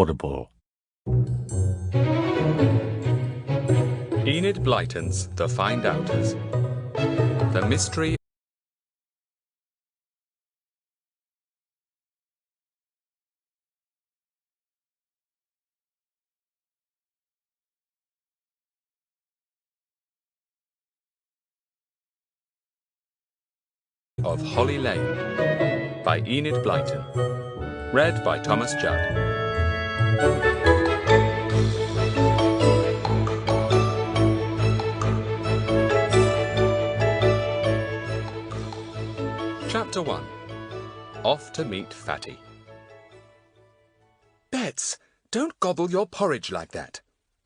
Audible. Enid Blyton's The Find Outers. The Mystery of Holly Lane by Enid Blyton. Read by Thomas Judd. Chapter 1. Off to meet Fatty. "Bets, don't gobble your porridge like that,"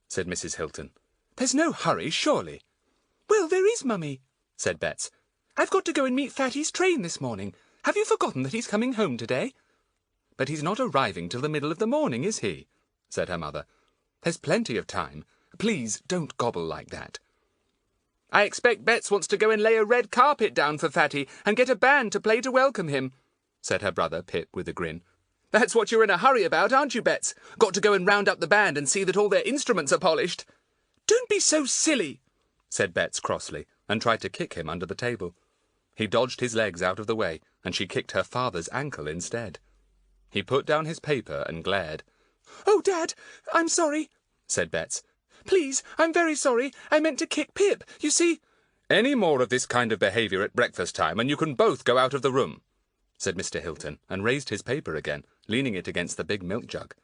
said Mrs. Hilton. "There's no hurry, surely." "Well, there is, Mummy," said Bets. "I've got to go and meet Fatty's train this morning. Have you forgotten that he's coming home today?" "But he's not arriving till the middle of the morning, is he?" said her mother. "There's plenty of time. Please don't gobble like that." "I expect Bets wants to go and lay a red carpet down for Fatty and get a band to play to welcome him," said her brother Pip with a grin. "That's what you're in a hurry about, aren't you, Bets? Got to go and round up the band and see that all their instruments are polished." "Don't be so silly," said Bets crossly, and tried to kick him under the table. He dodged his legs out of the way, and she kicked her father's ankle instead. He put down his paper and glared. "Oh, Dad, I'm sorry," said Bets. "Please, I'm very sorry. I meant to kick Pip. You see—" "Any more of this kind of behaviour at breakfast time, and you can both go out of the room," said Mr. Hilton, and raised his paper again, leaning it against the big milk jug.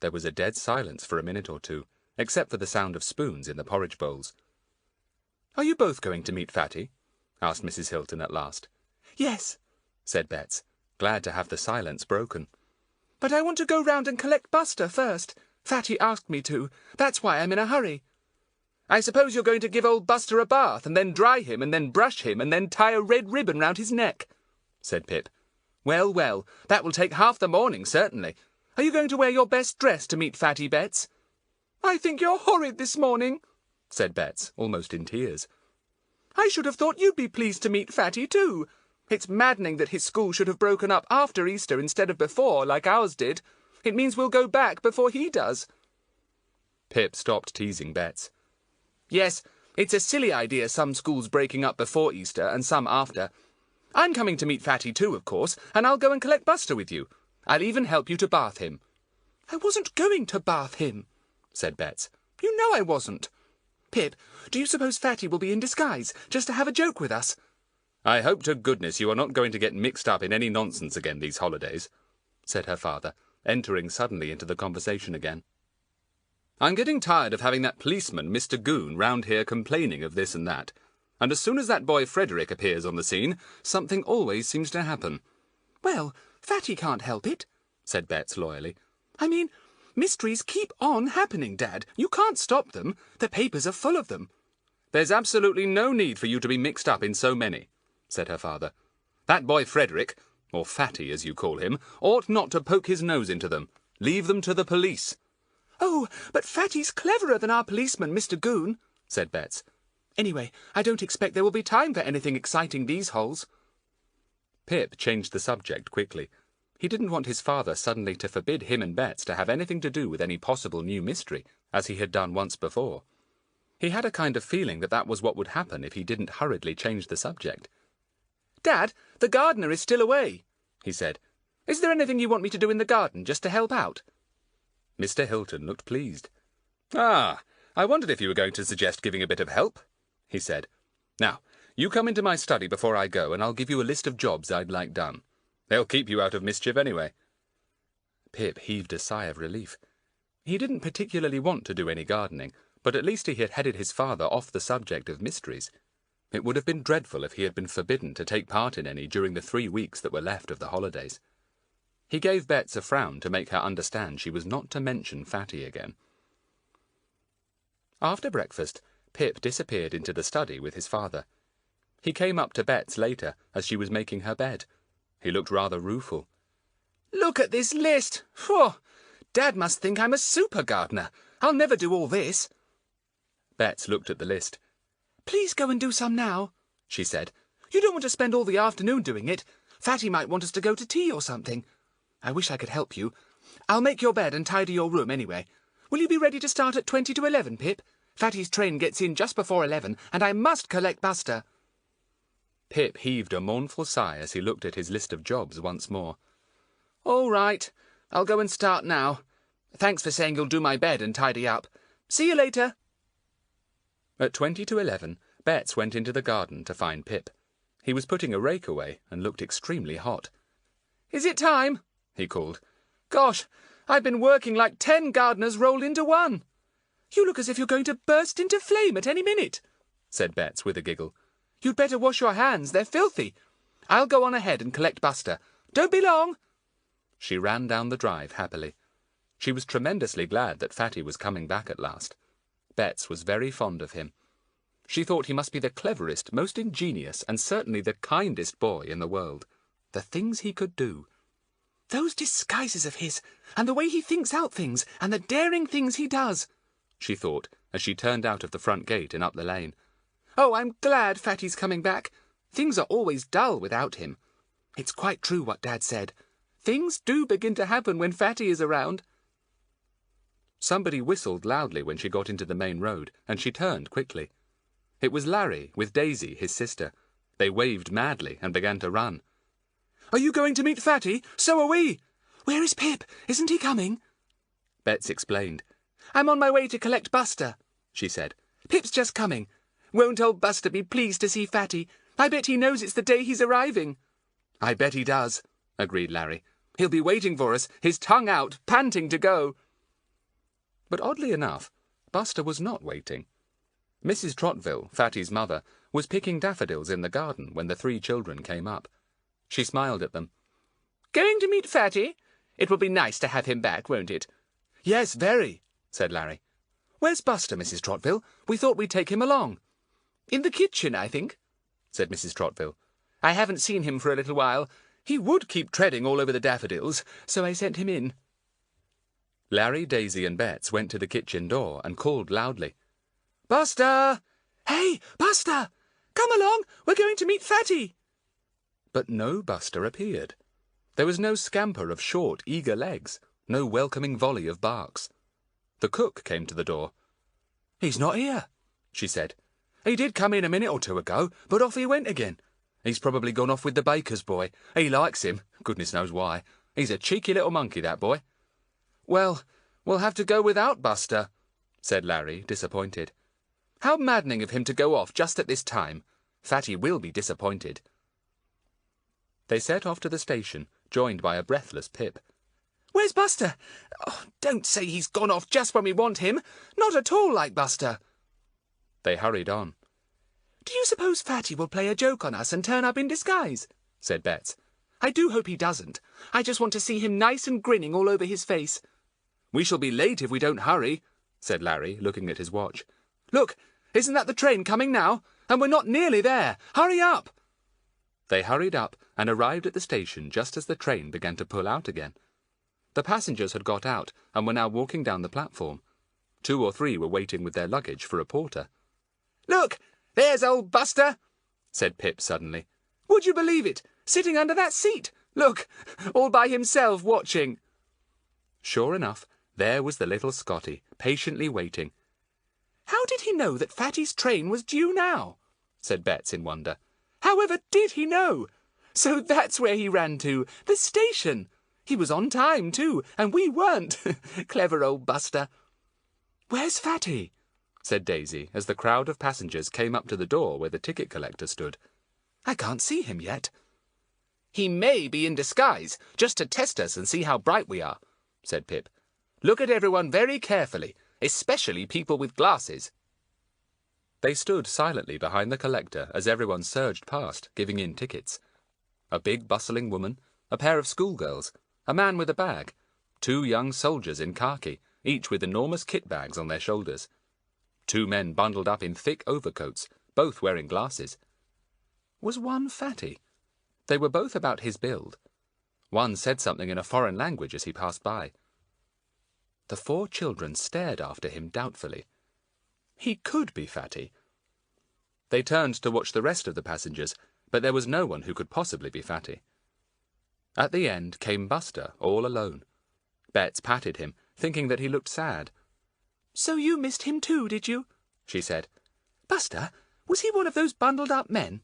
There was a dead silence for a minute or two, except for the sound of spoons in the porridge bowls. "Are you both going to meet Fatty?" asked Mrs. Hilton at last. "Yes," said Bets, glad to have the silence broken. "But I want to go round and collect Buster first. Fatty asked me to. That's why I'm in a hurry." "I suppose you're going to give old Buster a bath, and then dry him, and then brush him, and then tie a red ribbon round his neck," said Pip. "Well, well, that will take half the morning, certainly. Are you going to wear your best dress to meet Fatty, Bets?" "I think you're horrid this morning," said Bets, almost in tears. "I should have thought you'd be pleased to meet Fatty, too. It's maddening that his school should have broken up after Easter instead of before, like ours did. It means we'll go back before he does." Pip stopped teasing Bets. "Yes, it's a silly idea, some schools breaking up before Easter and some after. I'm coming to meet Fatty too, of course, and I'll go and collect Buster with you. I'll even help you to bath him." "I wasn't going to bath him," said Bets. "You know I wasn't. Pip, do you suppose Fatty will be in disguise, just to have a joke with us?" "I hope to goodness you are not going to get mixed up in any nonsense again these holidays," said her father, entering suddenly into the conversation again. "I'm getting tired of having that policeman, Mr. Goon, round here complaining of this and that. And as soon as that boy Frederick appears on the scene, something always seems to happen." "Well, Fatty can't help it," said Bets loyally. "I mean, mysteries keep on happening, Dad. You can't stop them. The papers are full of them." "There's absolutely no need for you to be mixed up in so many," said her father. "That boy Frederick, or Fatty as you call him, ought not to poke his nose into them. Leave them to the police." "Oh, but Fatty's cleverer than our policeman, Mr. Goon," said Bets. "Anyway, I don't expect there will be time for anything exciting these holes." Pip changed the subject quickly. He didn't want his father suddenly to forbid him and Bets to have anything to do with any possible new mystery, as he had done once before. He had a kind of feeling that that was what would happen if he didn't hurriedly change the subject. "Dad, the gardener is still away," he said. "Is there anything you want me to do in the garden, just to help out?" Mr. Hilton looked pleased. "Ah, I wondered if you were going to suggest giving a bit of help," he said. "Now, you come into my study before I go, and I'll give you a list of jobs I'd like done. They'll keep you out of mischief anyway." Pip heaved a sigh of relief. He didn't particularly want to do any gardening, but at least he had headed his father off the subject of mysteries. It would have been dreadful if he had been forbidden to take part in any during the 3 weeks that were left of the holidays. He gave Bets a frown to make her understand she was not to mention Fatty again. After breakfast, Pip disappeared into the study with his father. He came up to Bets later, as she was making her bed. He looked rather rueful. "Look at this list! Phew! Dad must think I'm a super gardener. I'll never do all this." Bets looked at the list. "Please go and do some now," she said. "You don't want to spend all the afternoon doing it. Fatty might want us to go to tea or something. I wish I could help you. I'll make your bed and tidy your room anyway. Will you be ready to start at 20 to 11, Pip? Fatty's train gets in just before 11, and I must collect Buster. Pip heaved a mournful sigh as he looked at his list of jobs once more. All right, I'll go and start now. Thanks for saying you'll do my bed and tidy up. See you later. At 20 to 11, Bets went into the garden to find Pip. He was putting a rake away and looked extremely hot. Is it time? He called. Gosh, I've been working like 10 gardeners rolled into one. You look as if you're going to burst into flame at any minute, said Bets with a giggle. You'd better wash your hands, they're filthy. I'll go on ahead and collect Buster. Don't be long. She ran down the drive happily. She was tremendously glad that Fatty was coming back at last. Bets was very fond of him. She thought he must be the cleverest, most ingenious, and certainly the kindest boy in the world. The things he could do. Those disguises of his, and the way he thinks out things, and the daring things he does, she thought, as she turned out of the front gate and up the lane. Oh, I'm glad Fatty's coming back. Things are always dull without him. It's quite true what Dad said. Things do begin to happen when Fatty is around. Somebody whistled loudly when she got into the main road, and she turned quickly. It was Larry, with Daisy, his sister. They waved madly and began to run. Are you going to meet Fatty? So are we. Where is Pip? Isn't he coming? Bets explained. I'm on my way to collect Buster, she said. Pip's just coming. Won't old Buster be pleased to see Fatty? I bet he knows it's the day he's arriving. I bet he does, agreed Larry. He'll be waiting for us, his tongue out, panting to go. But oddly enough, Buster was not waiting. Mrs. Trottville, Fatty's mother, was picking daffodils in the garden when the 3 children came up. She smiled at them. Going to meet Fatty? It will be nice to have him back, won't it? Yes, very, said Larry. Where's Buster, Mrs. Trottville? We thought we'd take him along. In the kitchen, I think, said Mrs. Trottville. I haven't seen him for a little while. He would keep treading all over the daffodils, so I sent him in. Larry, Daisy and Bets went to the kitchen door and called loudly. Buster! Hey, Buster! Come along, we're going to meet Fatty. But no Buster appeared. There was no scamper of short, eager legs, no welcoming volley of barks. The cook came to the door. He's not here, she said. He did come in a minute or two ago, but off he went again. He's probably gone off with the baker's boy. He likes him, goodness knows why. He's a cheeky little monkey, that boy. Well, we'll have to go without Buster, said Larry, disappointed. How maddening of him to go off just at this time. Fatty will be disappointed. They set off to the station, joined by a breathless Pip. Where's Buster? Oh, don't say he's gone off just when we want him. Not at all like Buster. They hurried on. Do you suppose Fatty will play a joke on us and turn up in disguise? Said Bets. I do hope he doesn't. I just want to see him nice and grinning all over his face. We shall be late if we don't hurry, said Larry, looking at his watch. Look, isn't that the train coming now? And we're not nearly there. Hurry up! They hurried up and arrived at the station just as the train began to pull out again. The passengers had got out and were now walking down the platform. 2 or 3 were waiting with their luggage for a porter. Look, there's old Buster, said Pip suddenly. Would you believe it? Sitting under that seat. Look, all by himself watching. Sure enough, there was the little Scotty, patiently waiting. How did he know that Fatty's train was due now? Said Bets in wonder. However did he know? So that's where he ran to, the station. He was on time, too, and we weren't. Clever old Buster. Where's Fatty? Said Daisy, as the crowd of passengers came up to the door where the ticket collector stood. I can't see him yet. He may be in disguise, just to test us and see how bright we are, said Pip. Look at everyone very carefully, especially people with glasses. They stood silently behind the collector as everyone surged past, giving in tickets. A big bustling woman, a pair of schoolgirls, a man with a bag, 2 young soldiers in khaki, each with enormous kit bags on their shoulders. 2 men bundled up in thick overcoats, both wearing glasses. Was one Fatty? They were both about his build. One said something in a foreign language as he passed by. The 4 children stared after him doubtfully. He could be Fatty. They turned to watch the rest of the passengers, but there was no one who could possibly be Fatty. At the end came Buster, all alone. Bets patted him, thinking that he looked sad. "So you missed him too, did you?" she said. "Buster, was he one of those bundled-up men?"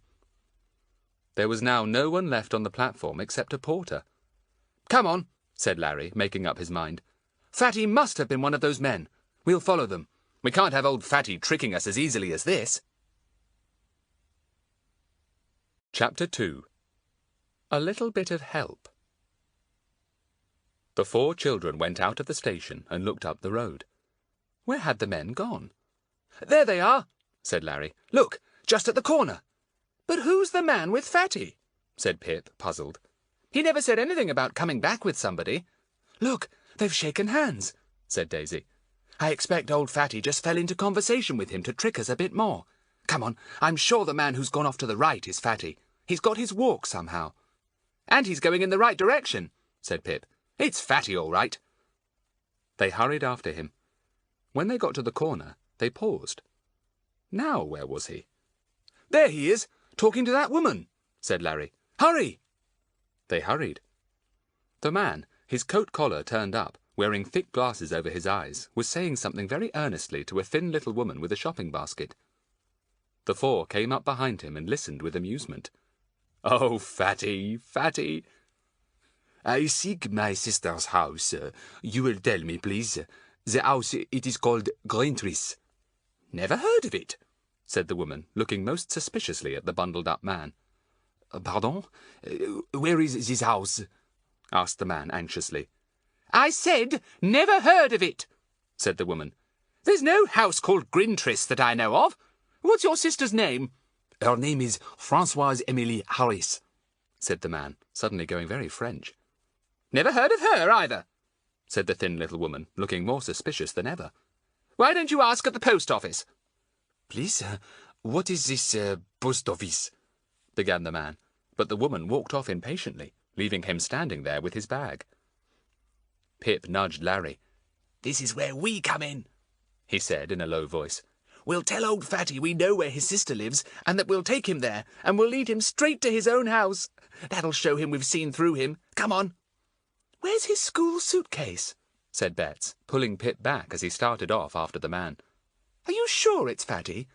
There was now no one left on the platform except a porter. "Come on," said Larry, making up his mind. "Fatty must have been one of those men. We'll follow them. We can't have old Fatty tricking us as easily as this." Chapter 2. A Little Bit of Help. The 4 children went out of the station and looked up the road. Where had the men gone? "There they are," said Larry. "Look, just at the corner." "But who's the man with Fatty?" said Pip, puzzled. "He never said anything about coming back with somebody." "Look, they've shaken hands," said Daisy. "I expect old Fatty just fell into conversation with him to trick us a bit more. Come on, I'm sure the man who's gone off to the right is Fatty. He's got his walk somehow." "And he's going in the right direction," said Pip. "It's Fatty, all right." They hurried after him. When they got to the corner, they paused. Now where was he? "There he is, talking to that woman," said Larry. "Hurry!" They hurried. The man, his coat collar turned up, wearing thick glasses over his eyes, was saying something very earnestly to a thin little woman with a shopping basket. The 4 came up behind him and listened with amusement. "Oh, Fatty, Fatty!" "I seek my sister's house. You will tell me, please. The house, it is called Grintris." "Never heard of it," said the woman, looking most suspiciously at the bundled-up man. "Pardon? Where is this house?" asked the man anxiously. "I said never heard of it," said the woman. "There's no house called Grintris that I know of. What's your sister's name?" "Her name is Françoise Emily Harris," said the man, suddenly going very French. "Never heard of her either," said the thin little woman, looking more suspicious than ever. "Why don't you ask at the post office?" "Please, what is this post office?" began the man, but the woman walked off impatiently, leaving him standing there with his bag. Pip nudged Larry. "This is where we come in," he said in a low voice. "We'll tell old Fatty we know where his sister lives, and that we'll take him there, and we'll lead him straight to his own house. That'll show him we've seen through him. Come on." "Where's his school suitcase?" said Bets, pulling Pip back as he started off after the man. "Are you sure it's Fatty?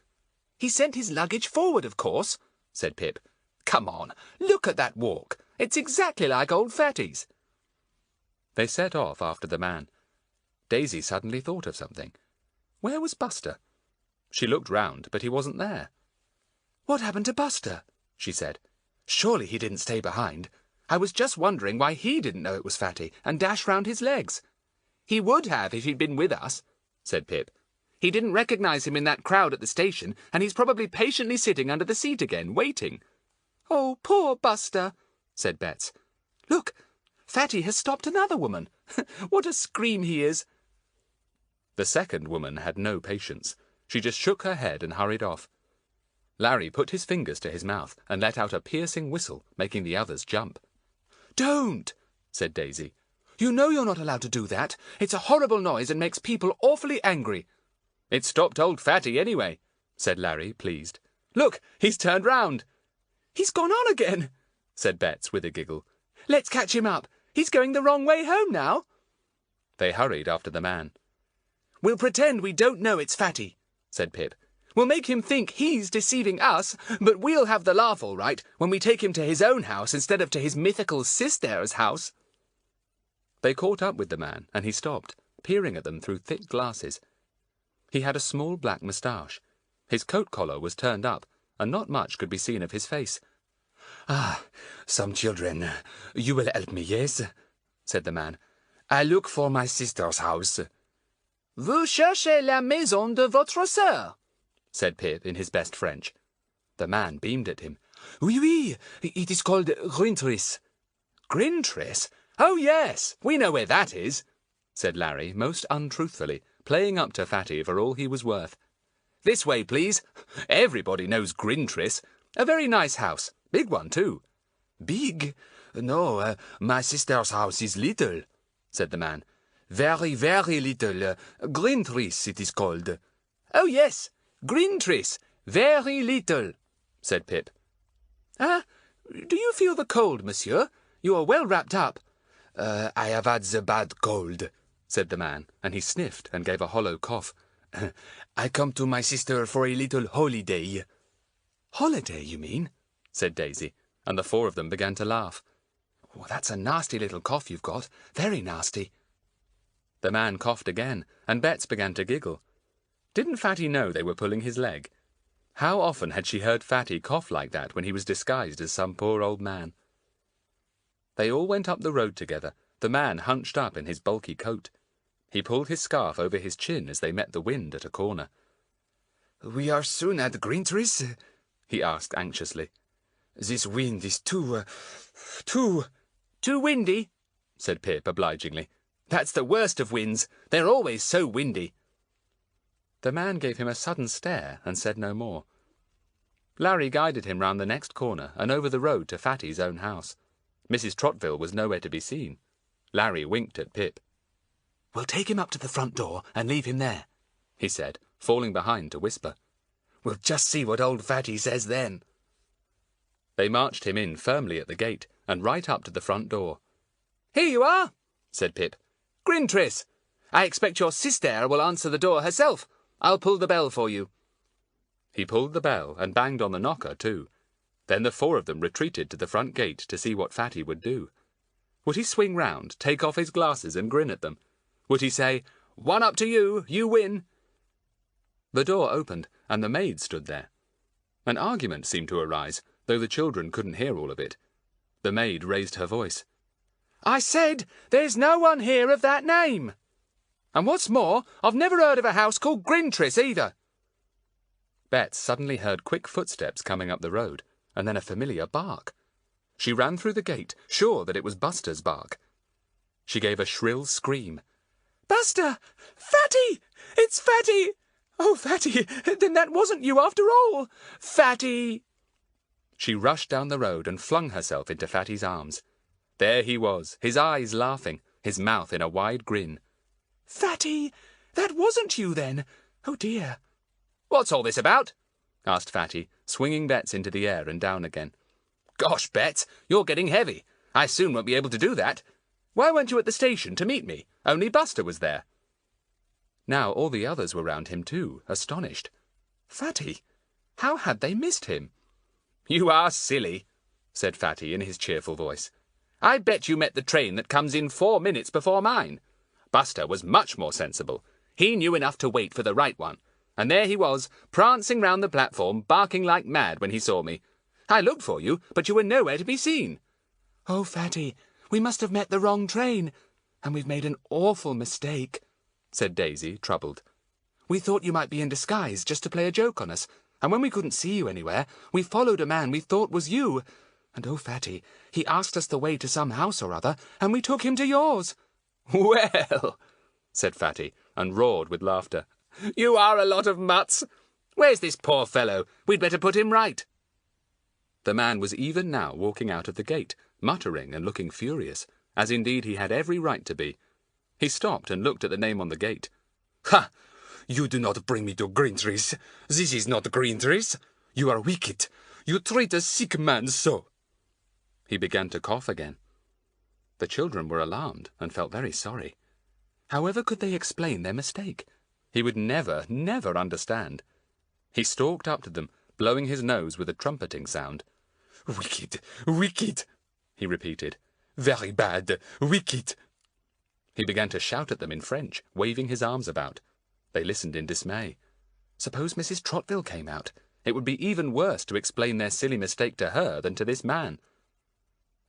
He sent his luggage forward, of course," said Pip. "Come on, look at that walk. It's exactly like old Fatty's." They set off after the man. Daisy suddenly thought of something. Where was Buster? She looked round, but he wasn't there. "What happened to Buster?" she said. "Surely he didn't stay behind. I was just wondering why he didn't know it was Fatty and dash round his legs." "He would have if he'd been with us," said Pip. "He didn't recognise him in that crowd at the station, and he's probably patiently sitting under the seat again, waiting." "Oh, poor Buster," said Bets. "Look, Fatty has stopped another woman. What a scream he is!" The second woman had no patience. She just shook her head and hurried off. Larry put his fingers to his mouth and let out a piercing whistle, making the others jump. "Don't," said Daisy. "You know you're not allowed to do that. It's a horrible noise and makes people awfully angry." "It stopped old Fatty anyway," said Larry, pleased. "Look, he's turned round." "He's gone on again," said Bets with a giggle. "Let's catch him up. He's going the wrong way home now." They hurried after the man. "We'll pretend we don't know it's Fatty," said Pip. "We'll make him think he's deceiving us, but we'll have the laugh all right when we take him to his own house instead of to his mythical sister's house." They caught up with the man, and he stopped, peering at them through thick glasses. He had a small black moustache. His coat collar was turned up, and not much could be seen of his face. "Ah, some children. You will help me, yes?" said the man. "I look for my sister's house." "Vous cherchez la maison de votre sœur," said Pip in his best French. The man beamed at him. "Oui, oui, it is called Grintris." "Grintris? Oh, yes, we know where that is," said Larry, most untruthfully, playing up to Fatty for all he was worth. "This way, please. Everybody knows Grintris. A very nice house. Big one, too." "Big? No, my sister's house is little," said the man. "Very, very little. Grintris, it is called." "Oh, yes, Grintris. Very little," said Pip. "Do you feel the cold, monsieur? You are well wrapped up." I have had the bad cold, said the man, and he sniffed and gave a hollow cough. I come to my sister for a little holiday. Holiday, you mean? Said Daisy, and the four of them began to laugh. Oh, that's a nasty little cough you've got, very nasty. The man coughed again, and Bets began to giggle. Didn't Fatty know they were pulling his leg? How often had she heard Fatty cough like that when he was disguised as some poor old man? They all went up the road together, the man hunched up in his bulky coat. He pulled his scarf over his chin as they met the wind at a corner. We are soon at Greentrees? He asked anxiously. This wind is too windy, said Pip obligingly. That's the worst of winds. They're always so windy. The man gave him a sudden stare and said no more. Larry guided him round the next corner and over the road to Fatty's own house. Mrs. Trottville was nowhere to be seen. Larry winked at Pip. We'll take him up to the front door and leave him there, he said, falling behind to whisper. We'll just see what old Fatty says then. They marched him in firmly at the gate and right up to the front door. Here you are, said Pip. Greentrees. I expect your sister will answer the door herself. I'll pull the bell for you. He pulled the bell and banged on the knocker too. Then the four of them retreated to the front gate to see what Fatty would do. Would he swing round, take off his glasses and grin at them? Would he say, "One up to you, you win"? The door opened, and the maid stood there. An argument seemed to arise, though the children couldn't hear all of it. The maid raised her voice. I said, there's no one here of that name. And what's more, I've never heard of a house called Greentrees either. Bets suddenly heard quick footsteps coming up the road, and then a familiar bark. She ran through the gate, sure that it was Buster's bark. She gave a shrill scream. Buster! Fatty! It's Fatty! Oh, Fatty, then that wasn't you after all! Fatty! She rushed down the road and flung herself into Fatty's arms. There he was, his eyes laughing, his mouth in a wide grin. Fatty! That wasn't you then! Oh, dear! What's all this about? asked Fatty, swinging Bets into the air and down again. Gosh, Bets, you're getting heavy. I soon won't be able to do that. Why weren't you at the station to meet me? Only Buster was there. Now all the others were round him too, astonished. Fatty! How had they missed him? You are silly, said Fatty in his cheerful voice. I bet you met the train that comes in 4 minutes before mine. Buster was much more sensible. He knew enough to wait for the right one. And there he was, prancing round the platform, barking like mad when he saw me. I looked for you, but you were nowhere to be seen. Oh, Fatty, we must have met the wrong train, and we've made an awful mistake, said Daisy, troubled. We thought you might be in disguise just to play a joke on us, and when we couldn't see you anywhere, we followed a man we thought was you. And oh, Fatty, he asked us the way to some house or other, and we took him to yours. Well, said Fatty, and roared with laughter. You are a lot of mutts. Where's this poor fellow? We'd better put him right. The man was even now walking out of the gate, muttering and looking furious, as indeed he had every right to be. He stopped and looked at the name on the gate. Ha! You do not bring me to Greentrees. This is not Greentrees. You are wicked. You treat a sick man so. He began to cough again. The children were alarmed and felt very sorry. However could they explain their mistake? He would never, never understand. He stalked up to them, blowing his nose with a trumpeting sound. Wicked, wicked, he repeated. Very bad, wicked. He began to shout at them in French, waving his arms about. They listened in dismay. Suppose Mrs. Trottville came out. It would be even worse to explain their silly mistake to her than to this man.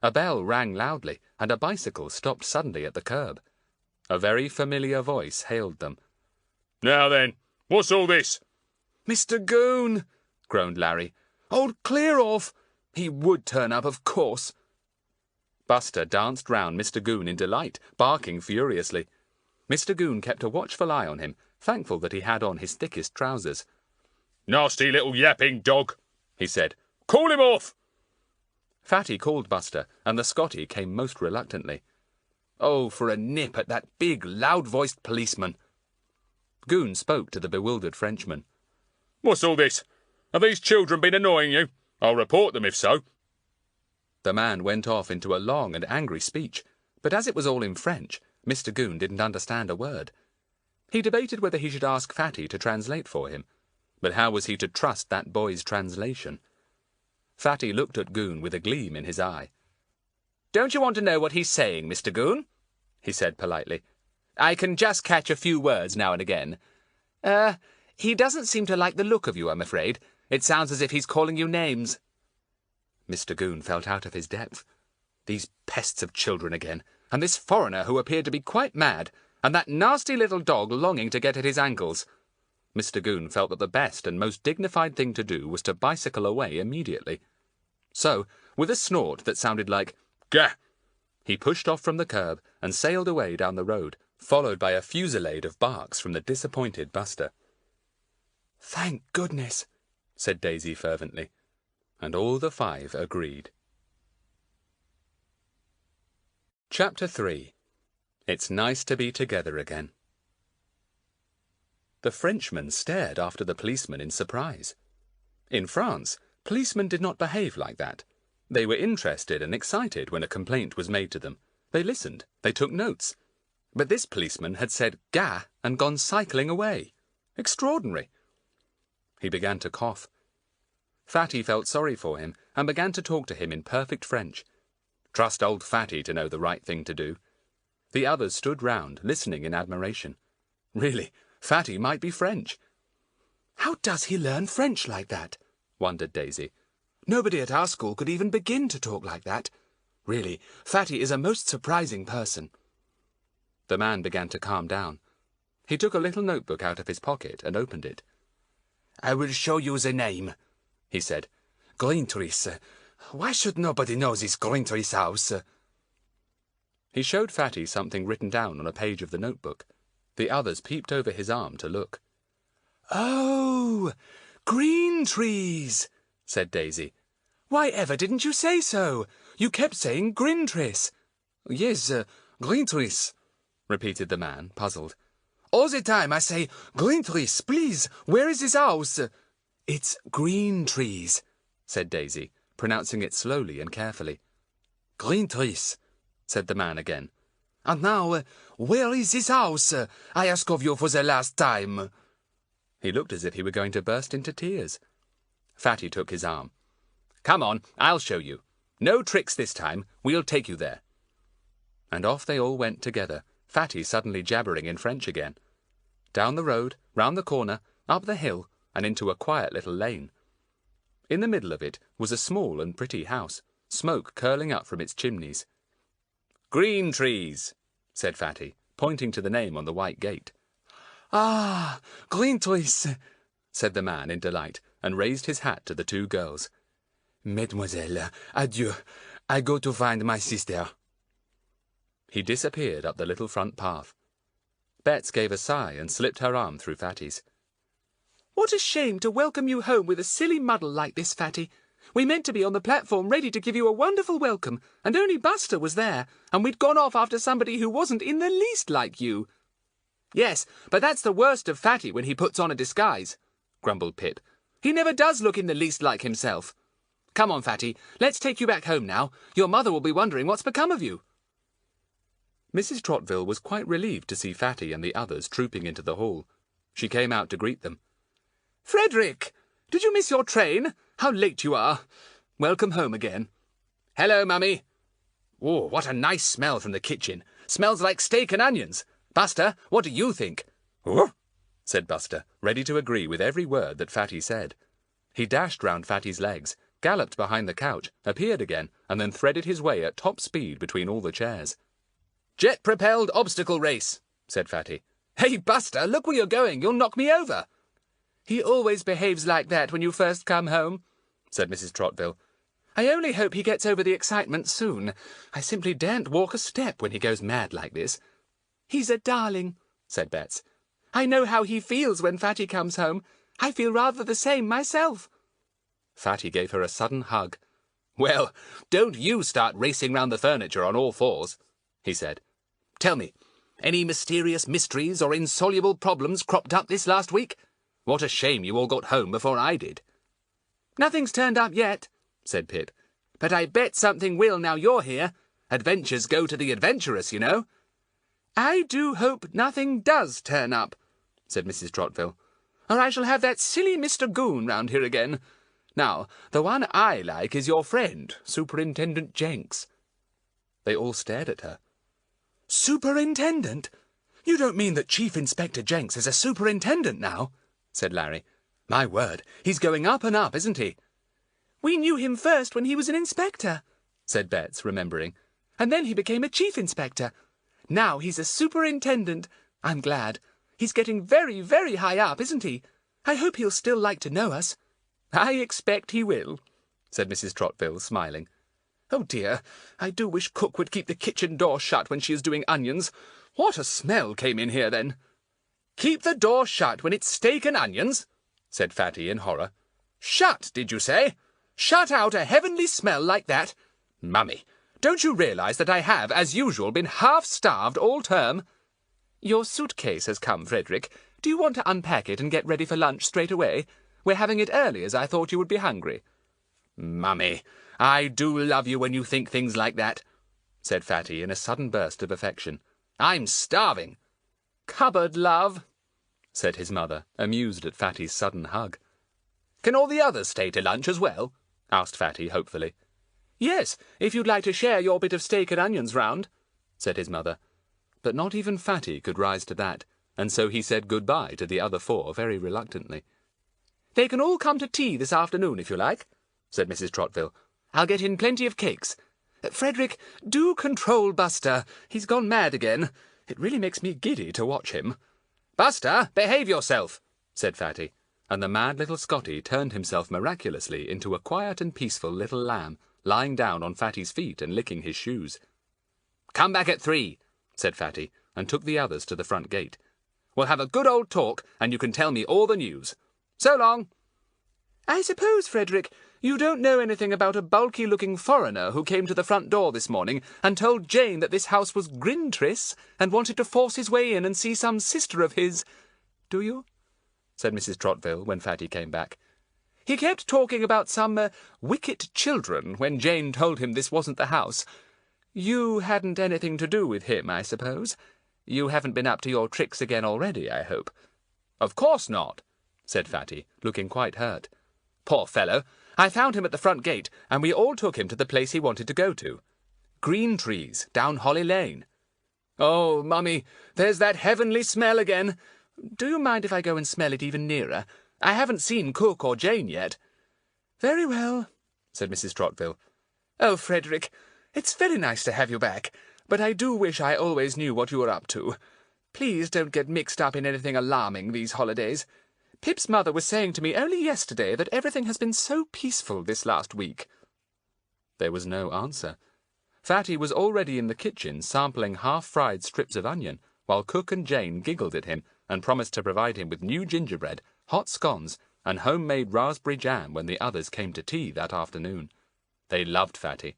A bell rang loudly, and a bicycle stopped suddenly at the curb. A very familiar voice hailed them. Now then, what's all this? Mr. Goon, groaned Larry. Old Clear-Off. He would turn up, of course. Buster danced round Mr. Goon in delight, barking furiously. Mr. Goon kept a watchful eye on him, thankful that he had on his thickest trousers. Nasty little yapping dog, he said. Call him off! Fatty called Buster, and the Scotty came most reluctantly. Oh, for a nip at that big, loud-voiced policeman! Goon spoke to the bewildered Frenchman. What's all this? Have these children been annoying you? I'll report them if so. The man went off into a long and angry speech, But as it was all in French, Mr. Goon didn't understand a word. He debated whether he should ask Fatty to translate for him, but how was he to trust that boy's translation? Fatty looked at Goon with a gleam in his eye. "Don't you want to know what he's saying, Mr. Goon?" he said politely. "I can just catch a few words now and again. He doesn't seem to like the look of you, I'm afraid. It sounds as if he's calling you names." Mr. Goon felt out of his depth. These pests of children again, and this foreigner who appeared to be quite mad, and that nasty little dog longing to get at his ankles. Mr. Goon felt that the best and most dignified thing to do was to bicycle away immediately. So, with a snort that sounded like "Gah!" he pushed off from the curb and sailed away down the road, followed by a fusillade of barks from the disappointed Buster. "Thank goodness," said Daisy fervently, and all the five agreed. Chapter 3. It's Nice to Be Together Again. The Frenchman stared after the policeman in surprise. In France, policemen did not behave like that. They were interested and excited when a complaint was made to them. They listened, they took notes. But this policeman had said "gah" and gone cycling away. Extraordinary. He began to cough. Fatty felt sorry for him and began to talk to him in perfect French. Trust old Fatty to know the right thing to do. The others stood round, listening in admiration. Really, Fatty might be French. "How does he learn French like that?" wondered Daisy. "Nobody at our school could even begin to talk like that. Really, Fatty is a most surprising person." The man began to calm down. He took a little notebook out of his pocket and opened it. "I will show you the name," he said. "Grintrees. Why should nobody know this Grintrees house?" He showed Fatty something written down on a page of the notebook. The others peeped over his arm to look. "Oh, green trees," said Daisy. "Why ever didn't you say so? You kept saying Grintrees." "Yes, Grintrees," repeated the man, puzzled. "All the time I say, Grintrees, please, where is this house?" "It's green trees," said Daisy, pronouncing it slowly and carefully. "Grintrees," said the man again. "And now, where is this house? I ask of you for the last time." He looked as if he were going to burst into tears. Fatty took his arm. "Come on, I'll show you. No tricks this time. We'll take you there." And off they all went together, Fatty suddenly jabbering in French again. Down the road, round the corner, up the hill, and into a quiet little lane. In the middle of it was a small and pretty house, smoke curling up from its chimneys. "Green trees," said Fatty, pointing to the name on the white gate. "Ah, Grintrees," said the man in delight, and raised his hat to the two girls. "Mesdemoiselles, adieu. I go to find my sister." He disappeared up the little front path. Bets gave a sigh and slipped her arm through Fatty's. "What a shame to welcome you home with a silly muddle like this, Fatty. We meant to be on the platform ready to give you a wonderful welcome, and only Buster was there, and we'd gone off after somebody who wasn't in the least like you." "Yes, but that's the worst of Fatty when he puts on a disguise," grumbled Pip. "He never does look in the least like himself. Come on, Fatty, let's take you back home now. Your mother will be wondering what's become of you." Mrs. Trottville was quite relieved to see Fatty and the others trooping into the hall. She came out to greet them. "Frederick, did you miss your train? How late you are. Welcome home again." "Hello, Mummy." "Oh, what a nice smell from the kitchen. Smells like steak and onions. Buster, what do you think?" "Oh," said Buster, ready to agree with every word that Fatty said. He dashed round Fatty's legs, galloped behind the couch, appeared again, and then threaded his way at top speed between all the chairs. "Jet-propelled obstacle race," said Fatty. "Hey, Buster, look where you're going. You'll knock me over." "He always behaves like that when you first come home," said Mrs. Trottville. "I only hope he gets over the excitement soon. I simply daren't walk a step when he goes mad like this." "He's a darling," said Bets. "I know how he feels when Fatty comes home. I feel rather the same myself." Fatty gave her a sudden hug. "Well, don't you start racing round the furniture on all fours," he said. "Tell me, any mysterious mysteries or insoluble problems cropped up this last week? What a shame you all got home before I did." "Nothing's turned up yet," said Pip. "But I bet something will now you're here. Adventures go to the adventurous, you know. I do hope nothing does turn up, said Mrs. Trottville, or I shall have that silly Mr. Goon round here again. Now, the one I like is your friend, Superintendent Jenks. They all stared at her. Superintendent? You don't mean that Chief Inspector Jenks is a superintendent now? Said Larry. My word, he's going up and up, isn't he? We knew him first when he was an inspector, said Bets, remembering, and then he became a chief inspector. Now he's a superintendent. I'm glad. He's getting very, very high up, isn't he? I hope he'll still like to know us. I expect he will, said Mrs. Trottville, smiling. Oh dear, I do wish Cook would keep the kitchen door shut when she is doing onions. What a smell came in here then. Keep the door shut when it's steak and onions, said Fatty in horror. Shut, did you say? Shut out a heavenly smell like that? Mummy, don't you realise that I have, as usual, been half-starved all term? Your suitcase has come, Frederick. Do you want to unpack it and get ready for lunch straight away? We're having it early, as I thought you would be hungry. Mummy, I do love you when you think things like that, said Fatty in a sudden burst of affection. I'm starving. Cupboard, love, said his mother, amused at Fatty's sudden hug. Can all the others stay to lunch as well? Asked Fatty hopefully. Yes, if you'd like to share your bit of steak and onions round, said his mother. But not even Fatty could rise to that, and so he said good-bye to the other four very reluctantly. They can all come to tea this afternoon, if you like, said Mrs. Trottville. I'll get in plenty of cakes. Frederick, do control Buster. He's gone mad again. It really makes me giddy to watch him. Buster, behave yourself, said Fatty, and the mad little Scotty turned himself miraculously into a quiet and peaceful little lamb, lying down on Fatty's feet and licking his shoes. Come back at 3, said Fatty, and took the others to the front gate. We'll have a good old talk, and you can tell me all the news. So long. I suppose, Frederick, you don't know anything about a bulky-looking foreigner who came to the front door this morning and told Jane that this house was Grintriss and wanted to force his way in and see some sister of his. Do you? Said Mrs. Trottville when Fatty came back. He kept talking about some wicked children when Jane told him this wasn't the house. You hadn't anything to do with him, I suppose? You haven't been up to your tricks again already, I hope. Of course not, said Fatty, looking quite hurt. Poor fellow. I found him at the front gate, and we all took him to the place he wanted to go to. Green Trees, down Holly Lane. Oh, Mummy, there's that heavenly smell again. Do you mind if I go and smell it even nearer? I haven't seen Cook or Jane yet. Very well, said Mrs. Trottville. Oh, Frederick, it's very nice to have you back, but I do wish I always knew what you were up to. Please don't get mixed up in anything alarming these holidays. Pip's mother was saying to me only yesterday that everything has been so peaceful this last week. There was no answer. Fatty was already in the kitchen sampling half-fried strips of onion, while Cook and Jane giggled at him and promised to provide him with new gingerbread, hot scones, and homemade raspberry jam when the others came to tea that afternoon. They loved Fatty.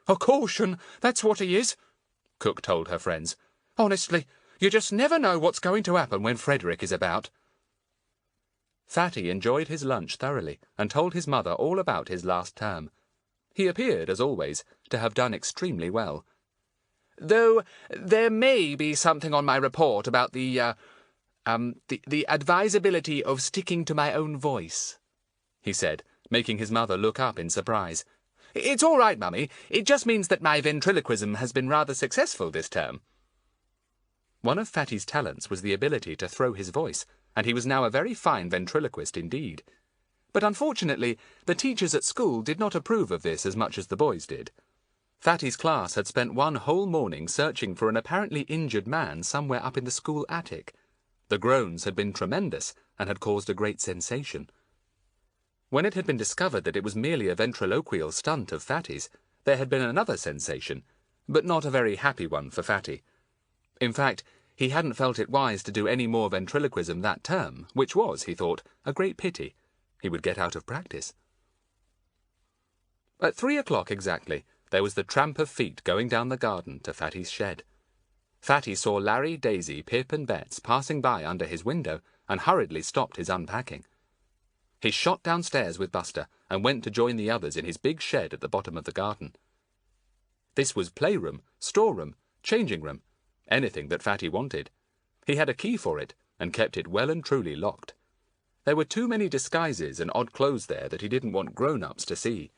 A caution, that's what he is, Cook told her friends. Honestly, you just never know what's going to happen when Frederick is about. Fatty enjoyed his lunch thoroughly and told his mother all about his last term. He appeared, as always, to have done extremely well. Though there may be something on my report about the advisability of sticking to my own voice, he said, making his mother look up in surprise. It's all right, Mummy. It just means that my ventriloquism has been rather successful this term. One of Fatty's talents was the ability to throw his voice, and he was now a very fine ventriloquist indeed. But unfortunately, the teachers at school did not approve of this as much as the boys did. Fatty's class had spent one whole morning searching for an apparently injured man somewhere up in the school attic. The groans had been tremendous and had caused a great sensation. When it had been discovered that it was merely a ventriloquial stunt of Fatty's, there had been another sensation, but not a very happy one for Fatty. In fact, he hadn't felt it wise to do any more ventriloquism that term, which was, he thought, a great pity. He would get out of practice. At 3 o'clock exactly, there was the tramp of feet going down the garden to Fatty's shed. Fatty saw Larry, Daisy, Pip and Bets passing by under his window and hurriedly stopped his unpacking. He shot downstairs with Buster and went to join the others in his big shed at the bottom of the garden. This was playroom, storeroom, changing room, anything that Fatty wanted. He had a key for it, and kept it well and truly locked. There were too many disguises and odd clothes there that he didn't want grown-ups to see.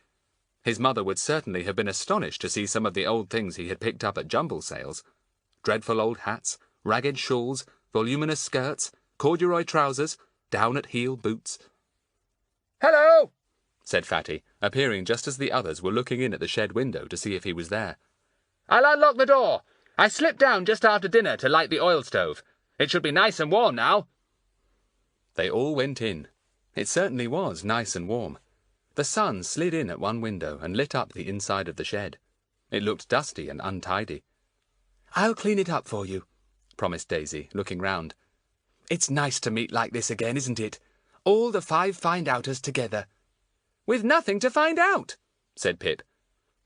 His mother would certainly have been astonished to see some of the old things he had picked up at jumble sales. Dreadful old hats, ragged shawls, voluminous skirts, corduroy trousers, down-at-heel boots. Hello, said Fatty, appearing just as the others were looking in at the shed window to see if he was there. I'll unlock the door. I slipped down just after dinner to light the oil stove. It should be nice and warm now. They all went in. It certainly was nice and warm. The sun slid in at one window and lit up the inside of the shed. It looked dusty and untidy. I'll clean it up for you, promised Daisy, looking round. It's nice to meet like this again, isn't it? All the 5 find-outers together. With nothing to find out, said Pip.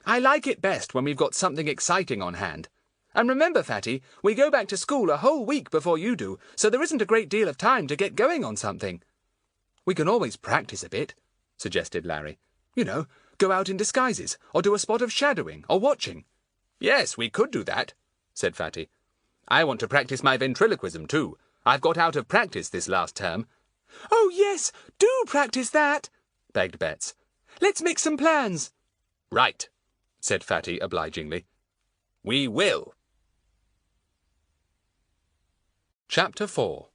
I like it best when we've got something exciting on hand. And remember, Fatty, we go back to school a whole week before you do, so there isn't a great deal of time to get going on something. We can always practice a bit, suggested Larry. You know, go out in disguises, or do a spot of shadowing, or watching. Yes, we could do that, said Fatty. I want to practice my ventriloquism too. I've got out of practice this last term. Oh, yes, do practice that, begged Bets. Let's make some plans. Right, said Fatty obligingly. We will. Chapter 4.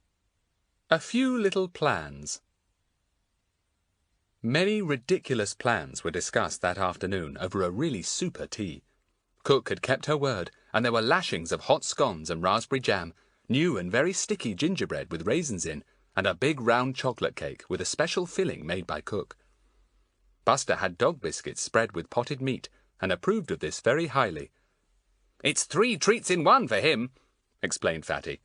A Few Little Plans. Many ridiculous plans were discussed that afternoon over a really super tea. Cook had kept her word, and there were lashings of hot scones and raspberry jam, new and very sticky gingerbread with raisins in, and a big round chocolate cake with a special filling made by Cook. Buster had dog biscuits spread with potted meat, and approved of this very highly. It's 3 treats in one for him, explained Fatty.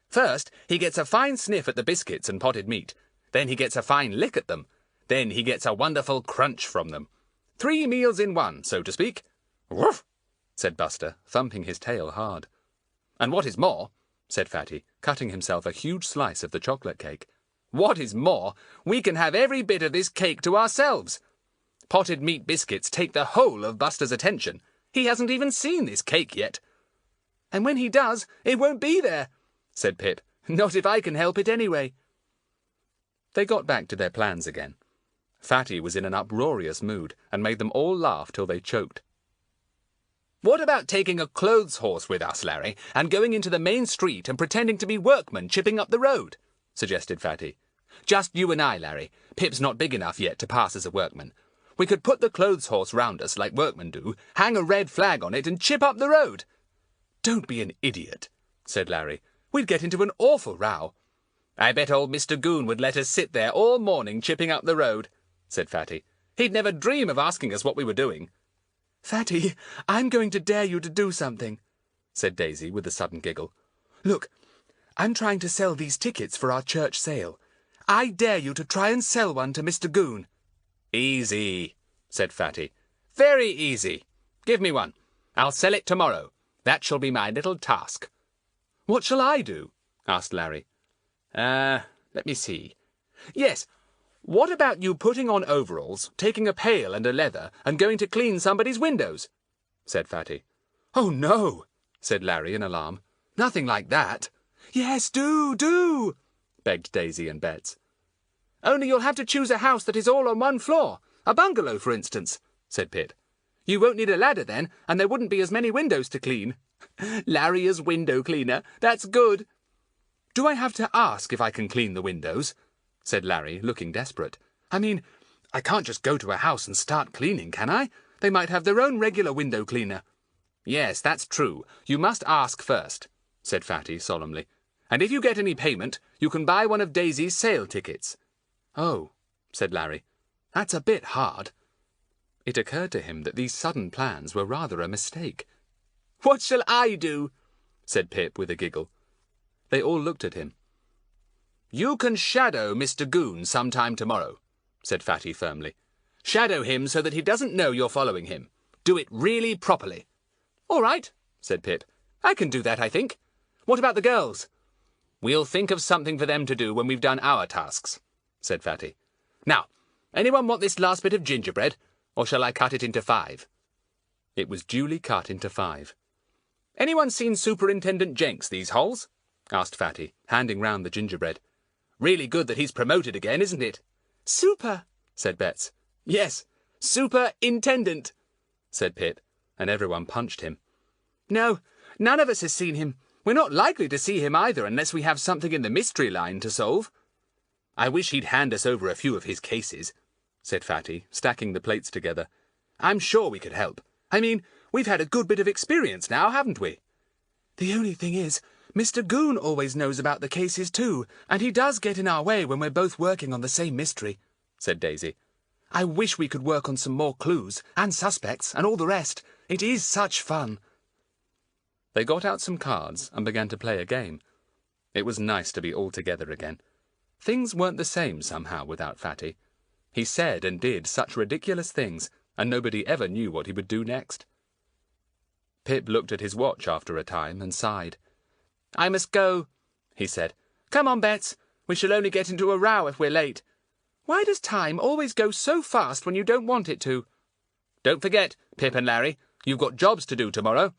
First, he gets a fine sniff at the biscuits and potted meat. Then he gets a fine lick at them. Then he gets a wonderful crunch from them. 3 meals in one, so to speak. Woof, said Buster, thumping his tail hard. And what is more, said Fatty, cutting himself a huge slice of the chocolate cake, what is more, we can have every bit of this cake to ourselves. Potted meat biscuits take the whole of Buster's attention. He hasn't even seen this cake yet. And when he does, it won't be there, said Pip. Not if I can help it anyway. They got back to their plans again. Fatty was in an uproarious mood, and made them all laugh till they choked. What about taking a clothes horse with us, Larry, and going into the main street and pretending to be workmen chipping up the road? Suggested Fatty. Just you and I, Larry. Pip's not big enough yet to pass as a workman. We could put the clothes horse round us like workmen do, hang a red flag on it and chip up the road. Don't be an idiot, said Larry. We'd get into an awful row. I bet old Mr. Goon would let us sit there all morning chipping up the road, said Fatty. He'd never dream of asking us what we were doing. Fatty, I'm going to dare you to do something, said Daisy with a sudden giggle. Look, I'm trying to sell these tickets for our church sale. I dare you to try and sell one to Mr. Goon. Easy, said Fatty. Very easy. Give me one. I'll sell it tomorrow. That shall be my little task. What shall I do? Asked Larry. Let me see. Yes, what about you putting on overalls, taking a pail and a leather, and going to clean somebody's windows? Said Fatty. Oh, no, said Larry in alarm. Nothing like that. Yes, do, begged Daisy and Bets. Only you'll have to choose a house that is all on one floor. A bungalow, for instance, said Pip. You won't need a ladder then, and there wouldn't be as many windows to clean. Larry as window cleaner. That's good. Do I have to ask if I can clean the windows? Said Larry, looking desperate. I mean, I can't just go to a house and start cleaning, can I? They might have their own regular window cleaner. Yes, that's true. You must ask first, said Fatty solemnly. And if you get any payment, you can buy one of Daisy's sale tickets. Oh, said Larry. That's a bit hard. It occurred to him that these sudden plans were rather a mistake. What shall I do? Said Pip with a giggle. They all looked at him. You can shadow Mr. Goon sometime tomorrow, said Fatty firmly. Shadow him so that he doesn't know you're following him. Do it really properly. All right, said Pip. I can do that, I think. What about the girls? We'll think of something for them to do when we've done our tasks, said Fatty. Now, anyone want this last bit of gingerbread, or shall I cut it into 5? It was duly cut into 5. "Anyone seen Superintendent Jenks these holes?" asked Fatty, handing round the gingerbread. "Really good that he's promoted again, isn't it?" "Super," said Bets. "Yes, Superintendent," said Pip, and everyone punched him. "No, none of us has seen him. We're not likely to see him either unless we have something in the mystery line to solve." "I wish he'd hand us over a few of his cases," said Fatty, stacking the plates together. "I'm sure we could help. I mean, we've had a good bit of experience now, haven't we?" "The only thing is, Mr. Goon always knows about the cases too, and he does get in our way when we're both working on the same mystery," said Daisy. "I wish we could work on some more clues, and suspects, and all the rest. It is such fun." They got out some cards and began to play a game. It was nice to be all together again. Things weren't the same somehow without Fatty. He said and did such ridiculous things, and nobody ever knew what he would do next. Pip looked at his watch after a time and sighed. "I must go," he said. "Come on, Bets. We shall only get into a row if we're late. Why does time always go so fast when you don't want it to?" "Don't forget, Pip and Larry, you've got jobs to do tomorrow,"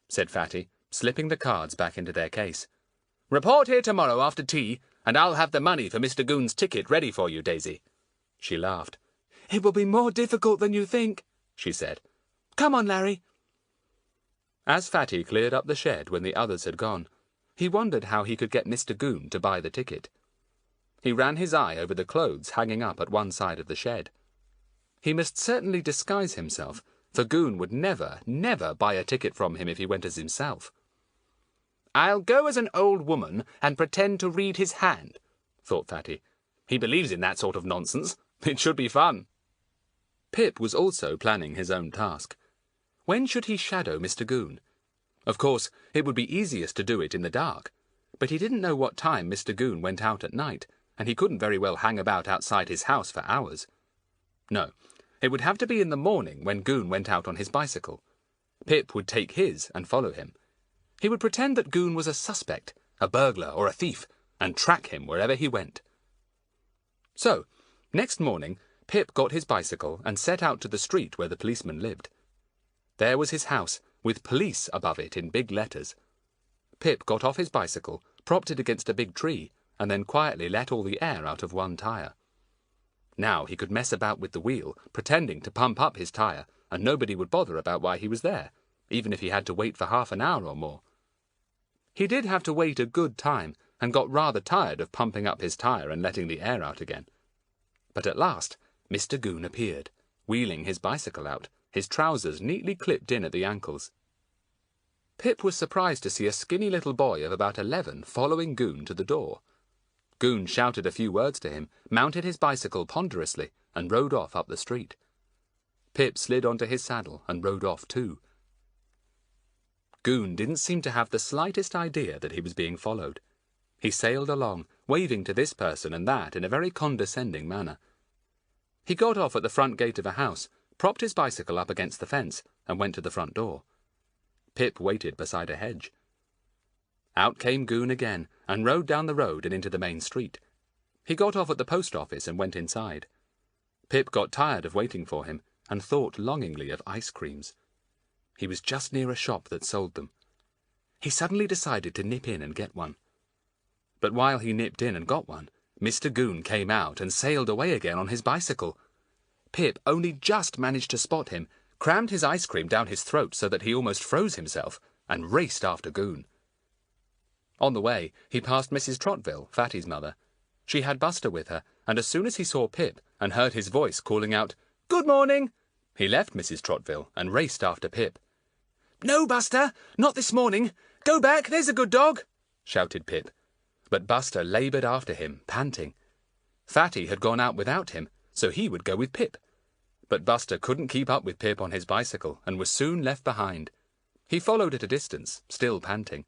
said Fatty, slipping the cards back into their case. "Report here tomorrow after tea, and I'll have the money for Mr. Goon's ticket ready for you, Daisy." She laughed. "It will be more difficult than you think," she said. "Come on, Larry." As Fatty cleared up the shed when the others had gone, he wondered how he could get Mr. Goon to buy the ticket. He ran his eye over the clothes hanging up at one side of the shed. He must certainly disguise himself, for Goon would never, never buy a ticket from him if he went as himself. "I'll go as an old woman and pretend to read his hand," thought Fatty. "He believes in that sort of nonsense. It should be fun." Pip was also planning his own task. When should he shadow Mr. Goon? Of course, it would be easiest to do it in the dark, but he didn't know what time Mr. Goon went out at night, and he couldn't very well hang about outside his house for hours. No, it would have to be in the morning when Goon went out on his bicycle. Pip would take his and follow him. He would pretend that Goon was a suspect, a burglar or a thief, and track him wherever he went. So, next morning, Pip got his bicycle and set out to the street where the policeman lived. There was his house, with police above it in big letters. Pip got off his bicycle, propped it against a big tree, and then quietly let all the air out of one tire. Now he could mess about with the wheel, pretending to pump up his tire, and nobody would bother about why he was there, even if he had to wait for half an hour or more. He did have to wait a good time, and got rather tired of pumping up his tire and letting the air out again. But at last, Mr. Goon appeared, wheeling his bicycle out, his trousers neatly clipped in at the ankles. Pip was surprised to see a skinny little boy of about 11 following Goon to the door. Goon shouted a few words to him, mounted his bicycle ponderously, and rode off up the street. Pip slid onto his saddle and rode off too. Goon didn't seem to have the slightest idea that he was being followed. He sailed along, waving to this person and that in a very condescending manner. He got off at the front gate of a house, propped his bicycle up against the fence, and went to the front door. Pip waited beside a hedge. Out came Goon again, and rode down the road and into the main street. He got off at the post office and went inside. Pip got tired of waiting for him, and thought longingly of ice creams. He was just near a shop that sold them. He suddenly decided to nip in and get one. But while he nipped in and got one, Mr. Goon came out and sailed away again on his bicycle. Pip only just managed to spot him, crammed his ice cream down his throat so that he almost froze himself, and raced after Goon. On the way, he passed Mrs. Trotville, Fatty's mother. She had Buster with her, and as soon as he saw Pip and heard his voice calling out, "Good morning," he left Mrs. Trotville and raced after Pip. "No, Buster, not this morning. Go back, there's a good dog," shouted Pip. But Buster laboured after him, panting. Fatty had gone out without him, so he would go with Pip. But Buster couldn't keep up with Pip on his bicycle and was soon left behind. He followed at a distance, still panting.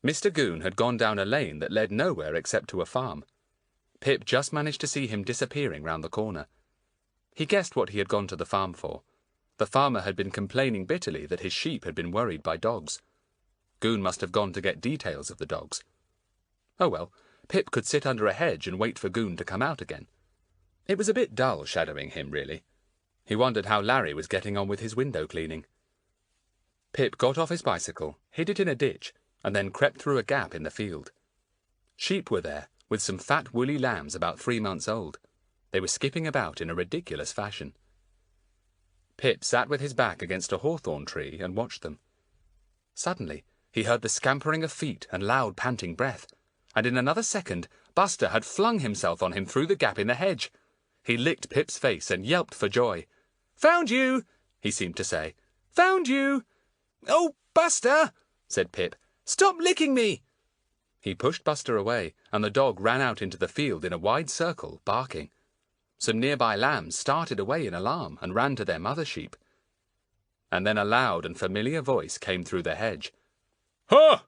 Mr. Goon had gone down a lane that led nowhere except to a farm. Pip just managed to see him disappearing round the corner. He guessed what he had gone to the farm for. The farmer had been complaining bitterly that his sheep had been worried by dogs. Goon must have gone to get details of the dogs. Oh well, Pip could sit under a hedge and wait for Goon to come out again. It was a bit dull shadowing him, really. He wondered how Larry was getting on with his window cleaning. Pip got off his bicycle, hid it in a ditch, and then crept through a gap in the field. Sheep were there, with some fat woolly lambs about 3 months old. They were skipping about in a ridiculous fashion. Pip sat with his back against a hawthorn tree and watched them. Suddenly, he heard the scampering of feet and loud panting breath, and in another second Buster had flung himself on him through the gap in the hedge. He licked Pip's face and yelped for joy. "Found you!" he seemed to say. "Found you!" "Oh, Buster!" said Pip. "Stop licking me!" He pushed Buster away, and the dog ran out into the field in a wide circle, barking. Some nearby lambs started away in alarm and ran to their mother sheep. And then a loud and familiar voice came through the hedge. "Huh!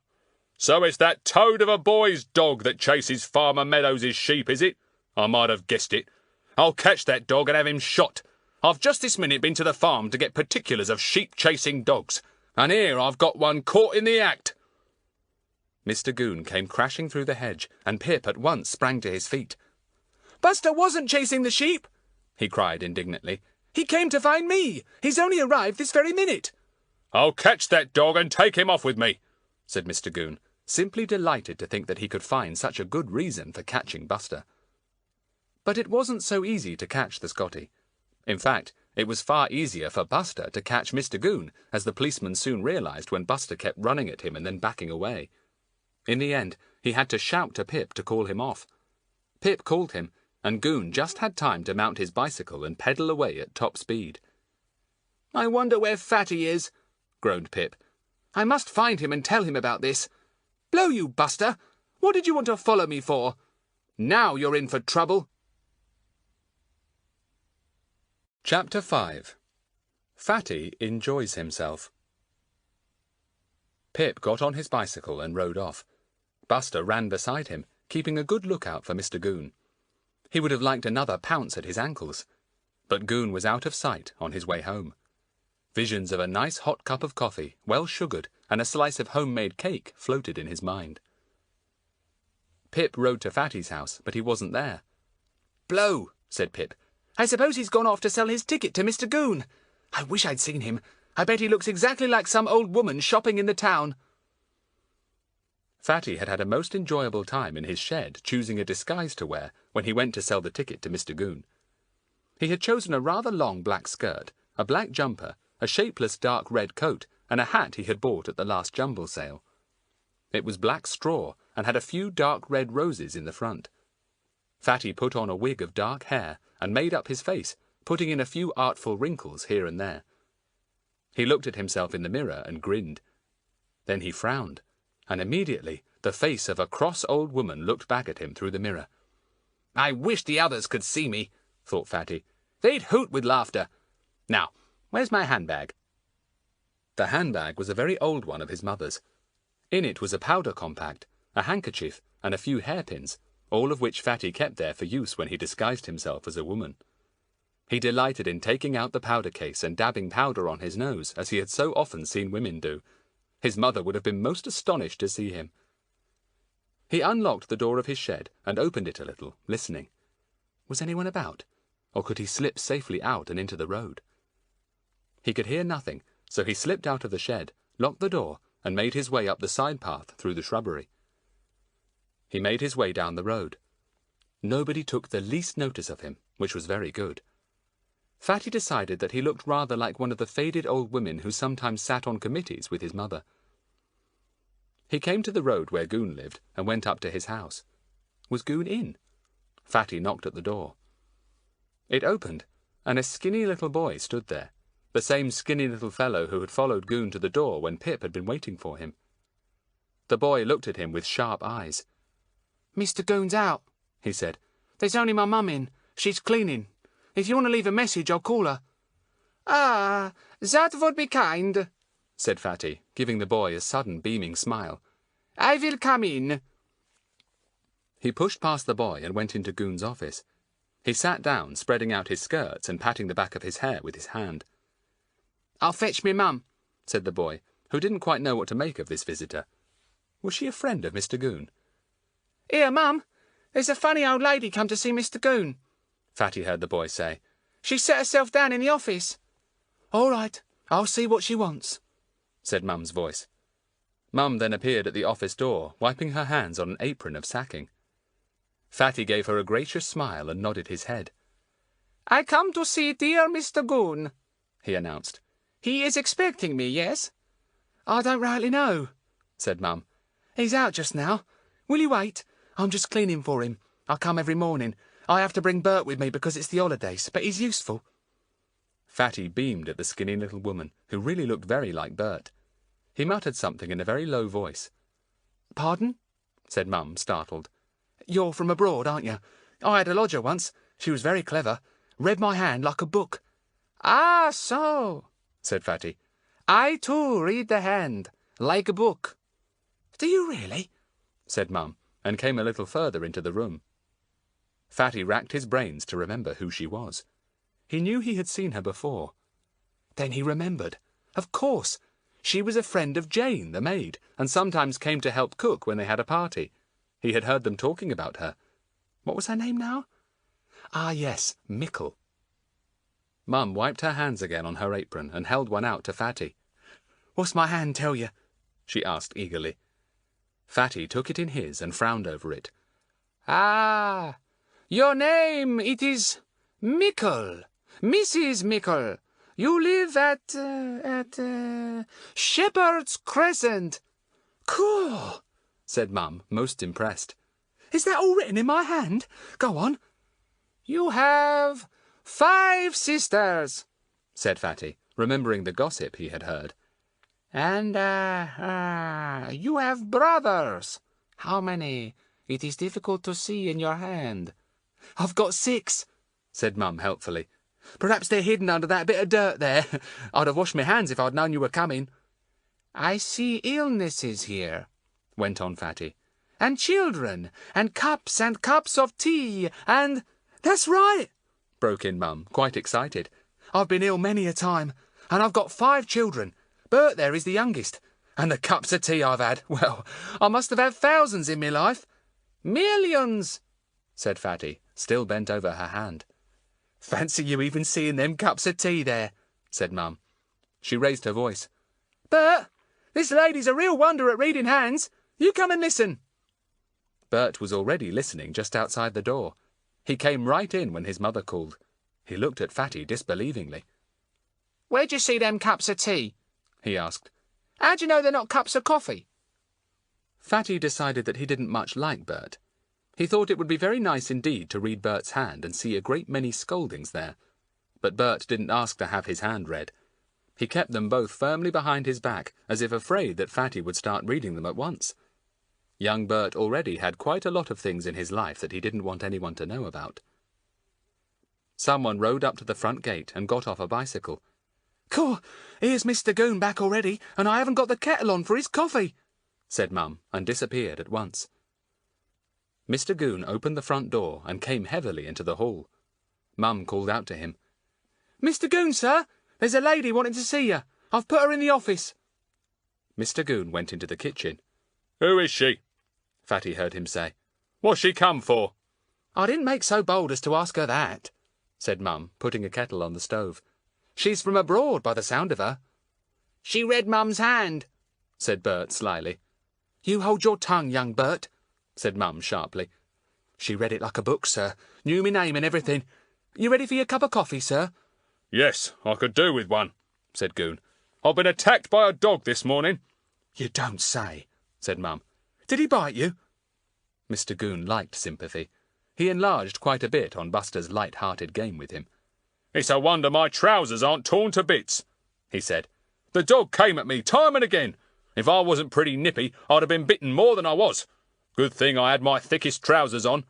So it's that toad of a boy's dog that chases Farmer Meadows' sheep, is it? I might have guessed it. I'll catch that dog and have him shot. I've just this minute been to the farm to get particulars of sheep-chasing dogs, and here I've got one caught in the act." Mr. Goon came crashing through the hedge, and Pip at once sprang to his feet. "Buster wasn't chasing the sheep," he cried indignantly. "He came to find me. He's only arrived this very minute." "I'll catch that dog and take him off with me," said Mr. Goon, simply delighted to think that he could find such a good reason for catching Buster. But it wasn't so easy to catch the Scotty. In fact, it was far easier for Buster to catch Mr. Goon, as the policeman soon realized when Buster kept running at him and then backing away. In the end, he had to shout to Pip to call him off. Pip called him, and Goon just had time to mount his bicycle and pedal away at top speed. "I wonder where Fatty is," groaned Pip. "I must find him and tell him about this. Blow you, Buster! What did you want to follow me for? Now you're in for trouble." Chapter 5. Fatty Enjoys Himself. Pip got on his bicycle and rode off. Buster ran beside him, keeping a good lookout for Mr. Goon. He would have liked another pounce at his ankles, but Goon was out of sight on his way home. Visions of a nice hot cup of coffee, well sugared, and a slice of homemade cake floated in his mind. Pip rode to Fatty's house, but he wasn't there. "Blow," said Pip. "I suppose he's gone off to sell his ticket to Mr. Goon. I wish I'd seen him. I bet he looks exactly like some old woman shopping in the town." Fatty had had a most enjoyable time in his shed choosing a disguise to wear when he went to sell the ticket to Mr. Goon. He had chosen a rather long black skirt, a black jumper, a shapeless dark red coat, and a hat he had bought at the last jumble sale. It was black straw and had a few dark red roses in the front. Fatty put on a wig of dark hair and made up his face, putting in a few artful wrinkles here and there. He looked at himself in the mirror and grinned. Then he frowned, and immediately the face of a cross old woman looked back at him through the mirror. "I wish the others could see me," thought Fatty. "They'd hoot with laughter. Now, where's my handbag?" The handbag was a very old one of his mother's. In it was a powder compact, a handkerchief, and a few hairpins, all of which Fatty kept there for use when he disguised himself as a woman. He delighted in taking out the powder case and dabbing powder on his nose, as he had so often seen women do. His mother would have been most astonished to see him. He unlocked the door of his shed and opened it a little, listening. Was anyone about, or could he slip safely out and into the road? He could hear nothing, so he slipped out of the shed, locked the door, and made his way up the side path through the shrubbery. He made his way down the road. Nobody took the least notice of him, which was very good. Fatty decided that he looked rather like one of the faded old women who sometimes sat on committees with his mother. He came to the road where Goon lived and went up to his house. Was Goon in? Fatty knocked at the door. It opened, and a skinny little boy stood there, the same skinny little fellow who had followed Goon to the door when Pip had been waiting for him. The boy looked at him with sharp eyes. "Mr. Goon's out," he said. "There's only my mum in. She's cleaning. If you want to leave a message, I'll call her." "Ah, that would be kind," said Fatty, giving the boy a sudden beaming smile. "I will come in." He pushed past the boy and went into Goon's office. He sat down, spreading out his skirts and patting the back of his hair with his hand. "I'll fetch me mum," said the boy, who didn't quite know what to make of this visitor. Was she a friend of Mr. Goon? "Here, mum, there's a funny old lady come to see Mr. Goon," Fatty heard the boy say. She set herself down in the office. All right, I'll see what she wants, said Mum's voice. Mum then appeared at the office door, wiping her hands on an apron of sacking. Fatty gave her a gracious smile and nodded his head. I come to see dear Mr. Goon, he announced. He is expecting me, yes? I don't rightly know, said Mum. He's out just now. Will you wait? I'm just cleaning for him. I come every morning. I have to bring Bert with me because it's the holidays, but he's useful. Fatty beamed at the skinny little woman, who really looked very like Bert. He muttered something in a very low voice. Pardon? Said Mum, startled. You're from abroad, aren't you? I had a lodger once. She was very clever. Read my hand like a book. Ah, so, said Fatty. I too read the hand, like a book. Do you really? Said Mum, and came a little further into the room. Fatty racked his brains to remember who she was. He knew he had seen her before. Then he remembered. Of course. She was a friend of Jane, the maid, and sometimes came to help cook when they had a party. He had heard them talking about her. What was her name now? Ah, yes, Mickle. Mum wiped her hands again on her apron and held one out to Fatty. What's my hand tell you? She asked eagerly. Fatty took it in his and frowned over it. Ah, your name, it is Mickle. Mrs. Mickle. You live at Shepherd's Crescent. Cool, said Mum, most impressed. Is that all written in my hand? Go on. You have 5 sisters, said Fatty, remembering the gossip he had heard. And, you have brothers. How many? It is difficult to see in your hand. I've got 6, said Mum helpfully. Perhaps they're hidden under that bit of dirt there. I'd have washed my hands if I'd known you were coming. I see illnesses here, went on Fatty. And children, and cups of tea, and... That's right, broke in Mum, quite excited. I've been ill many a time, and I've got 5 children. Bert there is the youngest, and the cups of tea I've had, well, I must have had thousands in my life. Millions, said Fatty, still bent over her hand. Fancy you even seeing them cups of tea there, said Mum. She raised her voice. Bert, this lady's a real wonder at reading hands. You come and listen. Bert was already listening just outside the door. He came right in when his mother called. He looked at Fatty disbelievingly. Where'd you see them cups of tea? He asked. How'd you know they're not cups of coffee? Fatty decided that he didn't much like Bert. He thought it would be very nice indeed to read Bert's hand and see a great many scoldings there. But Bert didn't ask to have his hand read. He kept them both firmly behind his back, as if afraid that Fatty would start reading them at once. Young Bert already had quite a lot of things in his life that he didn't want anyone to know about. Someone rode up to the front gate and got off a bicycle. Cool, here's Mr. Goon back already, and I haven't got the kettle on for his coffee, said Mum, and disappeared at once. Mr. Goon opened the front door and came heavily into the hall. Mum called out to him. Mr. Goon, sir, there's a lady wanting to see you. I've put her in the office. Mr. Goon went into the kitchen. Who is she? Fatty heard him say. What's she come for? I didn't make so bold as to ask her that, said Mum, putting a kettle on the stove. She's from abroad, by the sound of her. She read Mum's hand, said Bert slyly. You hold your tongue, young Bert, said Mum sharply. She read it like a book, sir. Knew me name and everything. You ready for your cup of coffee, sir? Yes, I could do with one, said Goon. I've been attacked by a dog this morning. You don't say, said Mum. Did he bite you? Mr. Goon liked sympathy. He enlarged quite a bit on Buster's light-hearted game with him. It's a wonder my trousers aren't torn to bits, he said. The dog came at me time and again. If I wasn't pretty nippy, I'd have been bitten more than I was. Good thing I had my thickest trousers on.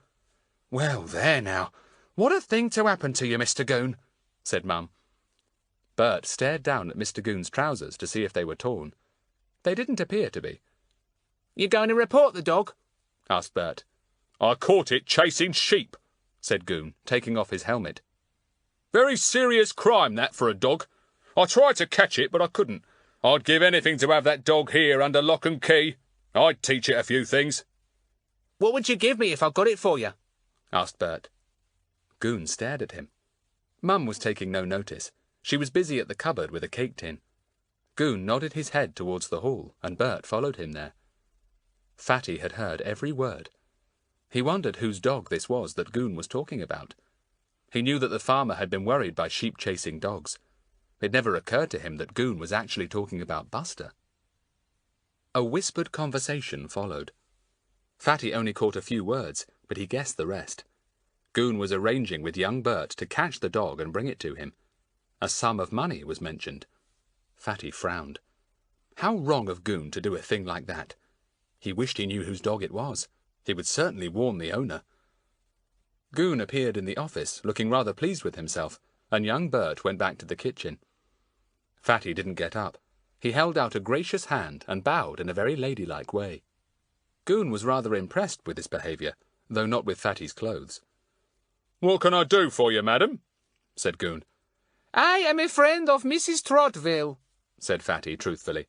Well, there now. What a thing to happen to you, Mr. Goon, said Mum. Bert stared down at Mr. Goon's trousers to see if they were torn. They didn't appear to be. You going to report the dog? asked Bert. I caught it chasing sheep, said Goon, taking off his helmet. Very serious crime, that, for a dog. I tried to catch it, but I couldn't. I'd give anything to have that dog here under lock and key. I'd teach it a few things. What would you give me if I got it for you? asked Bert. Goon stared at him. Mum was taking no notice. She was busy at the cupboard with a cake tin. Goon nodded his head towards the hall, and Bert followed him there. Fatty had heard every word. He wondered whose dog this was that Goon was talking about. He knew that the farmer had been worried by sheep-chasing dogs. It never occurred to him that Goon was actually talking about Buster. A whispered conversation followed. Fatty only caught a few words, but he guessed the rest. Goon was arranging with young Bert to catch the dog and bring it to him. A sum of money was mentioned. Fatty frowned. How wrong of Goon to do a thing like that. He wished he knew whose dog it was. He would certainly warn the owner. Goon appeared in the office, looking rather pleased with himself, and young Bert went back to the kitchen. Fatty didn't get up. He held out a gracious hand and bowed in a very ladylike way. Goon was rather impressed with his behaviour, though not with Fatty's clothes. "What can I do for you, madam?" said Goon. "I am a friend of Mrs. Trotwell," said Fatty truthfully.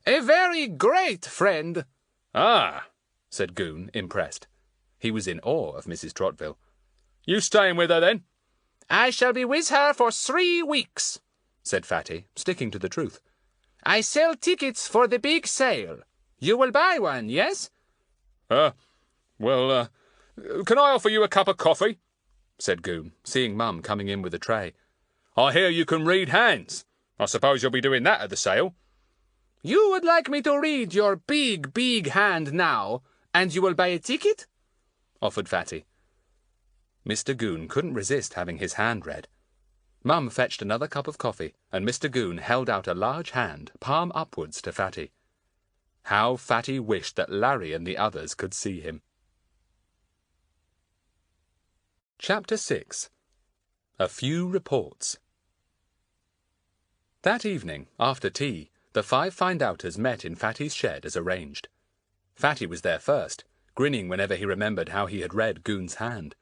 "a very great friend." "Ah," said Goon, impressed. He was in awe of Mrs. Trotwell. "You staying with her, then?" "I shall be with her for 3 weeks," said Fatty, sticking to the truth. "I sell tickets for the big sale. You will buy one, yes?" Well, can I offer you a cup of coffee?" said Goon, seeing Mum coming in with a tray. "I hear you can read hands. I suppose you'll be doing that at the sale." "You would like me to read your big, big hand now, and you will buy a ticket?" offered Fatty. Mr. Goon couldn't resist having his hand read. Mum fetched another cup of coffee, and Mr. Goon held out a large hand, palm upwards, to Fatty. How Fatty wished that Larry and the others could see him. Chapter 6. A Few Reports. That evening, after tea, the 5 find-outers met in Fatty's shed as arranged. Fatty was there first, grinning whenever he remembered how he had read Goon's hand.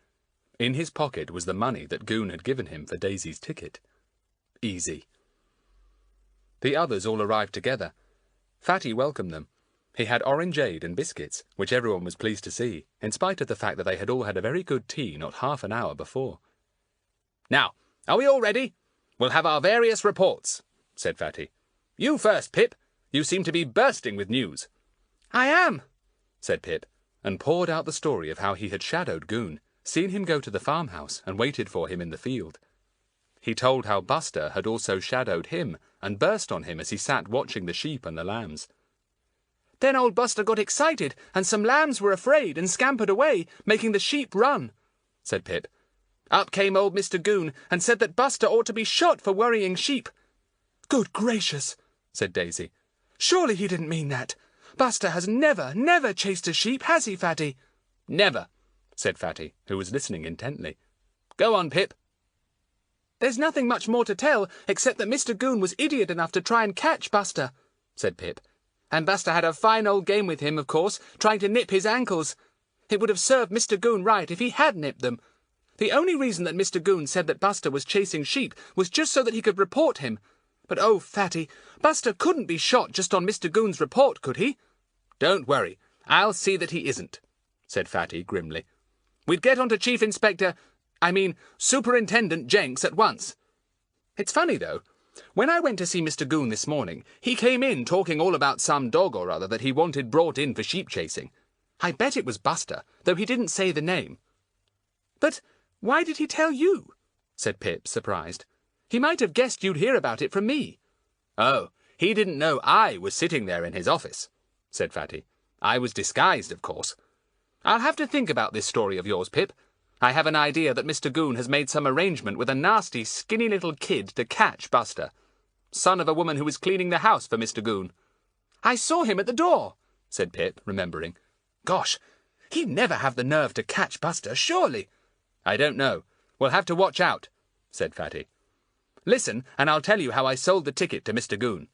In his pocket was the money that Goon had given him for Daisy's ticket. Easy. The others all arrived together. Fatty welcomed them. He had orangeade and biscuits, which everyone was pleased to see, in spite of the fact that they had all had a very good tea not half an hour before. "Now, are we all ready? We'll have our various reports," said Fatty. "You first, Pip. You seem to be bursting with news." "I am," said Pip, and poured out the story of how he had shadowed Goon, seen him go to the farmhouse, and waited for him in the field. He told how Buster had also shadowed him, and burst on him as he sat watching the sheep and the lambs. "Then old Buster got excited, and some lambs were afraid and scampered away, making the sheep run," said Pip. "Up came old Mr. Goon and said that Buster ought to be shot for worrying sheep." Good gracious, said Daisy. Surely he didn't mean that. Buster has never chased a sheep, has he, Fatty? "Never," said Fatty, who was listening intently. "Go on, Pip." "There's nothing much more to tell, except that Mr. Goon was idiot enough to try and catch Buster," said Pip. "And Buster had a fine old game with him, of course, trying to nip his ankles. It would have served Mr. Goon right if he had nipped them. The only reason that Mr. Goon said that Buster was chasing sheep was just so that he could report him. But oh, Fatty, Buster couldn't be shot just on Mr. Goon's report, could he?" "Don't worry, I'll see that he isn't," said Fatty grimly. "We'd get on to Superintendent Jenks at once. It's funny, though. When I went to see Mr. Goon this morning, he came in talking all about some dog or other that he wanted brought in for sheep chasing. I bet it was Buster, though he didn't say the name." "But why did he tell you?" said Pip, surprised. "He might have guessed you'd hear about it from me." "Oh, he didn't know I was sitting there in his office," said Fatty. "I was disguised, of course. I'll have to think about this story of yours, Pip. I have an idea that Mr. Goon has made some arrangement with a nasty, skinny little kid to catch Buster. Son of a woman who was cleaning the house for Mr. Goon." "I saw him at the door," said Pip, remembering. "Gosh, he'd never have the nerve to catch Buster, surely." "I don't know. We'll have to watch out," said Fatty. "Listen, and I'll tell you how I sold the ticket to Mr. Goon."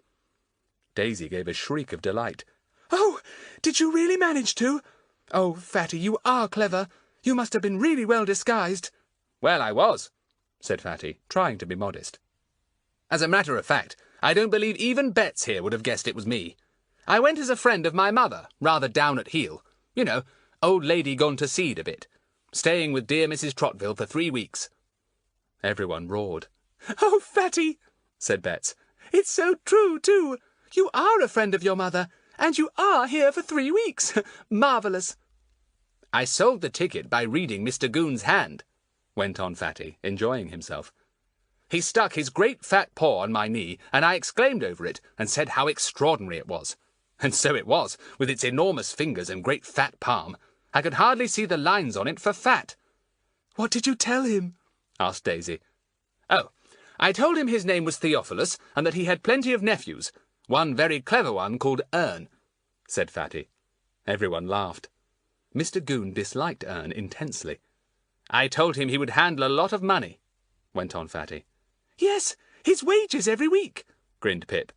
Daisy gave a shriek of delight. "Oh, did you really manage to? Oh, Fatty, you are clever. You must have been really well disguised." "Well, I was," said Fatty, trying to be modest. "As a matter of fact, I don't believe even Bets here would have guessed it was me. I went as a friend of my mother, rather down at heel. You know, old lady gone to seed a bit. Staying with dear Mrs. Trotwell for 3 weeks. Everyone roared. "Oh, Fatty," said Bets. "It's so true, too. You are a friend of your mother, and you are here for 3 weeks. Marvellous." "I sold the ticket by reading Mr. Goon's hand," went on Fatty, enjoying himself. "He stuck his great fat paw on my knee, and I exclaimed over it, and said how extraordinary it was. And so it was, with its enormous fingers and great fat palm. I could hardly see the lines on it for fat." "What did you tell him?" asked Daisy. "Oh, I told him his name was Theophilus, and that he had plenty of nephews, one very clever one called Ern," said Fatty. Everyone laughed. Mr. Goon disliked Ern intensely. "I told him he would handle a lot of money," went on Fatty. "Yes, his wages every week," grinned Pip.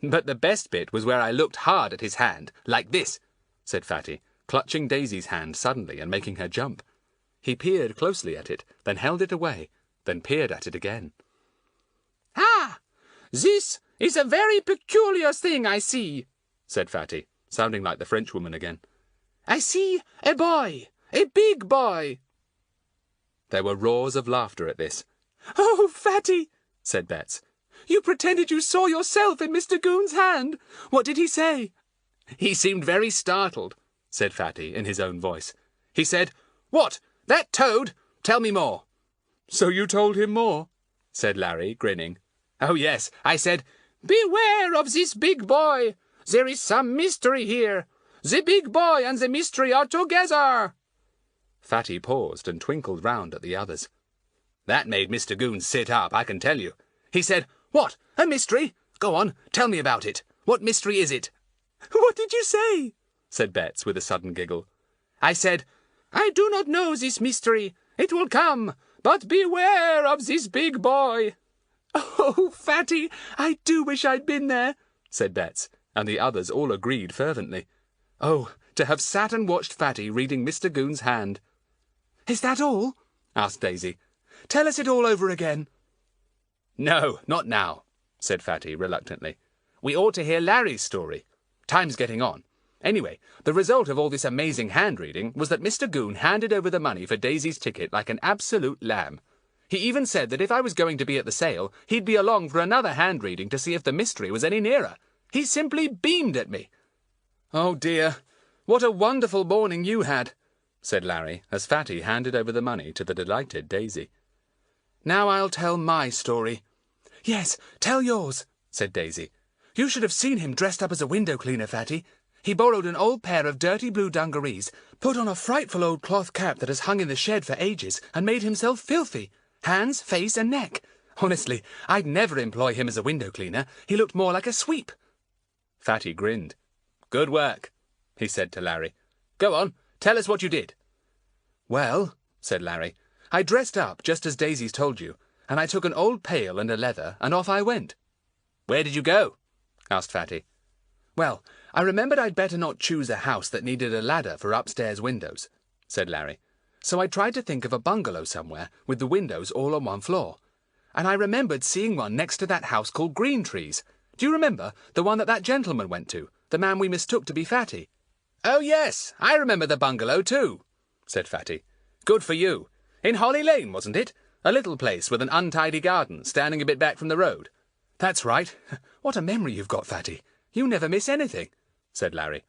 "But the best bit was where I looked hard at his hand, like this," said Fatty, clutching Daisy's hand suddenly and making her jump. He peered closely at it, then held it away, then peered at it again. "Ah, this is a very peculiar thing I see," said Fatty, sounding like the Frenchwoman again. "I see a boy, a big boy." There were roars of laughter at this. "Oh, Fatty," said Bets. "you pretended you saw yourself in Mr. Goon's hand. What did he say?" "He seemed very startled," said Fatty in his own voice. "He said, 'What, that toad? Tell me more.'" "So you told him more?" said Larry, grinning. "Oh, yes, I said, 'Beware of this big boy. There is some mystery here. The big boy and the mystery are together.'" Fatty paused and twinkled round at the others. That made Mr. Goon sit up, I can tell you. He said, "What, a mystery? Go on, tell me about it. What mystery is it?" "What did you say?" said Bets with a sudden giggle. "I said, 'I do not know this mystery. It will come, but beware of this big boy.'" "Oh, Fatty, I do wish I'd been there," said Bets, and the others all agreed fervently. Oh, to have sat and watched Fatty reading Mr. Goon's hand. "Is that all?" asked Daisy. "Tell us it all over again." "No, not now," said Fatty reluctantly. "We ought to hear Larry's story. Time's getting on. Anyway, the result of all this amazing hand-reading was that Mr. Goon handed over the money for Daisy's ticket like an absolute lamb. He even said that if I was going to be at the sale, he'd be along for another hand-reading to see if the mystery was any nearer. He simply beamed at me. "Oh, dear, what a wonderful morning you had," said Larry, as Fatty handed over the money to the delighted Daisy. "Now I'll tell my story." "Yes, tell yours," said Daisy. "You should have seen him dressed up as a window cleaner, Fatty. He borrowed an old pair of dirty blue dungarees, put on a frightful old cloth cap that has hung in the shed for ages, and made himself filthy. Hands, face, and neck. Honestly, I'd never employ him as a window cleaner. He looked more like a sweep." Fatty grinned. "Good work," he said to Larry. "Go on, tell us what you did." "Well," said Larry, "I dressed up just as Daisy's told you, and I took an old pail and a leather, and off I went." "Where did you go?" asked Fatty. "Well, I remembered I'd better not choose a house that needed a ladder for upstairs windows," said Larry. "So I tried to think of a bungalow somewhere with the windows all on one floor. And I remembered seeing one next to that house called Green Trees. Do you remember? The one that gentleman went to, the man we mistook to be Fatty." "Oh, yes, I remember the bungalow too," said Fatty. "Good for you. In Holly Lane, wasn't it? A little place with an untidy garden, standing a bit back from the road." "That's right. What a memory you've got, Fatty. You never miss anything," said Larry.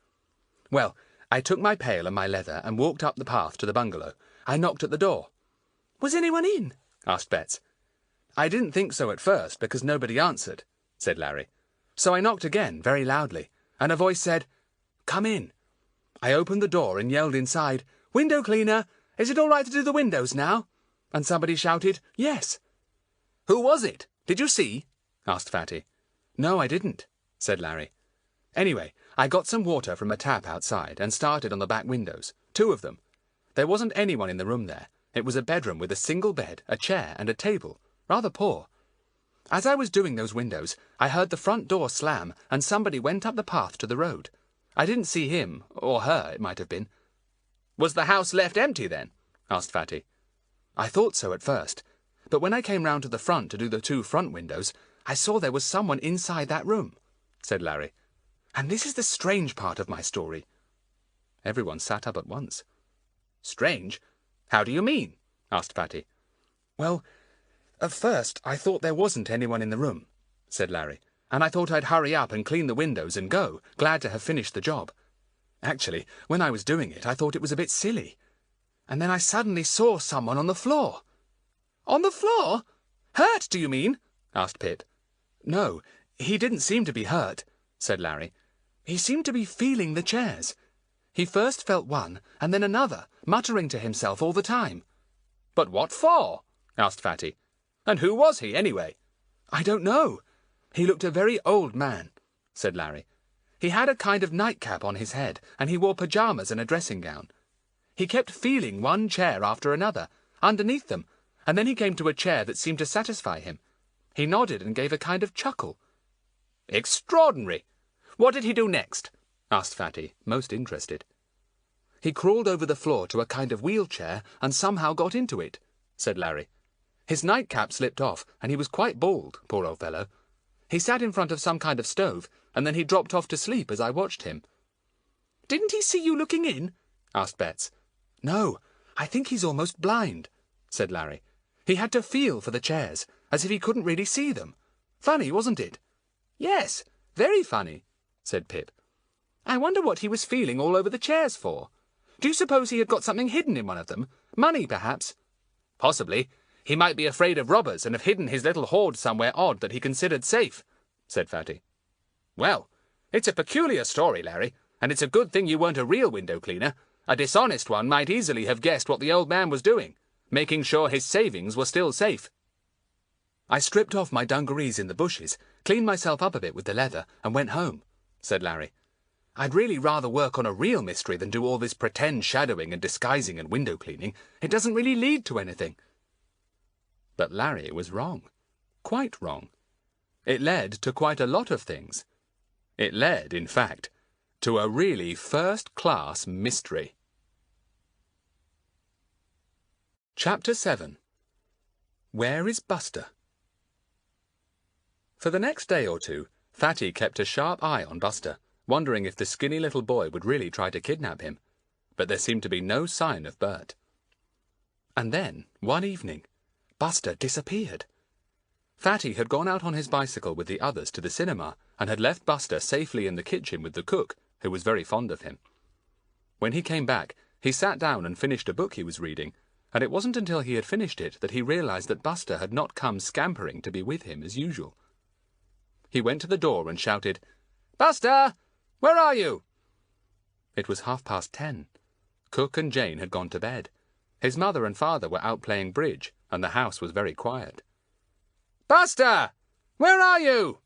"Well, I took my pail and my leather and walked up the path to the bungalow. I knocked at the door." "Was anyone in?" asked Bets. "I didn't think so at first, because nobody answered," said Larry. "So I knocked again, very loudly, and a voice said, 'Come in.' I opened the door and yelled inside, 'Window cleaner, is it all right to do the windows now?' And somebody shouted, 'Yes.'" "Who was it? Did you see?" asked Fatty. "No, I didn't," said Larry. "Anyway, I got some water from a tap outside and started on the back windows, 2 of them. There wasn't anyone in the room there. It was a bedroom with a single bed, a chair, and a table. Rather poor. As I was doing those windows, I heard the front door slam, and somebody went up the path to the road. I didn't see him, or her, it might have been." "Was the house left empty then?" asked Fatty. "I thought so at first, but when I came round to the front to do the 2 front windows, I saw there was someone inside that room," said Larry. "And this is the strange part of my story." Everyone sat up at once. "Strange? How do you mean?" asked Fatty. "Well, "At first I thought there wasn't anyone in the room," said Larry, "and I thought I'd hurry up and clean the windows and go, glad to have finished the job. Actually, when I was doing it, I thought it was a bit silly. And then I suddenly saw someone on the floor." "On the floor? Hurt, do you mean?" asked Pip. "No, he didn't seem to be hurt," said Larry. "He seemed to be feeling the chairs. He first felt one, and then another, muttering to himself all the time." "But what for?" asked Fatty. "And who was he, anyway?" "I don't know. He looked a very old man," said Larry. "He had a kind of nightcap on his head, and he wore pyjamas and a dressing gown. He kept feeling one chair after another, underneath them, and then he came to a chair that seemed to satisfy him. He nodded and gave a kind of chuckle." "Extraordinary! What did he do next?" asked Fatty, most interested. "He crawled over the floor to a kind of wheelchair and somehow got into it," said Larry. "His nightcap slipped off, and he was quite bald, poor old fellow. He sat in front of some kind of stove, and then he dropped off to sleep as I watched him." "Didn't he see you looking in?" asked Bets. "No, I think he's almost blind," said Larry. "He had to feel for the chairs, as if he couldn't really see them. Funny, wasn't it?" "Yes, very funny," said Pip. "I wonder what he was feeling all over the chairs for. Do you suppose he had got something hidden in one of them? Money, perhaps?" "Possibly. He might be afraid of robbers and have hidden his little hoard somewhere odd that he considered safe," said Fatty. "Well, it's a peculiar story, Larry, and it's a good thing you weren't a real window cleaner. A dishonest one might easily have guessed what the old man was doing, making sure his savings were still safe." "I stripped off my dungarees in the bushes, cleaned myself up a bit with the leather, and went home," said Larry. "I'd really rather work on a real mystery than do all this pretend shadowing and disguising and window cleaning. It doesn't really lead to anything." But Larry was wrong. Quite wrong. It led to quite a lot of things. It led, in fact, to a really first-class mystery. Chapter 7. Where is Buster? For the next day or two, Fatty kept a sharp eye on Buster, wondering if the skinny little boy would really try to kidnap him. But there seemed to be no sign of Bert. And then, one evening, Buster disappeared. Fatty had gone out on his bicycle with the others to the cinema and had left Buster safely in the kitchen with the cook, who was very fond of him. When he came back, he sat down and finished a book he was reading, and it wasn't until he had finished it that he realized that Buster had not come scampering to be with him as usual. He went to the door and shouted, "Buster! Where are you?" It was 10:30. Cook and Jane had gone to bed. His mother and father were out playing bridge, and the house was very quiet. "Buster! Where are you?"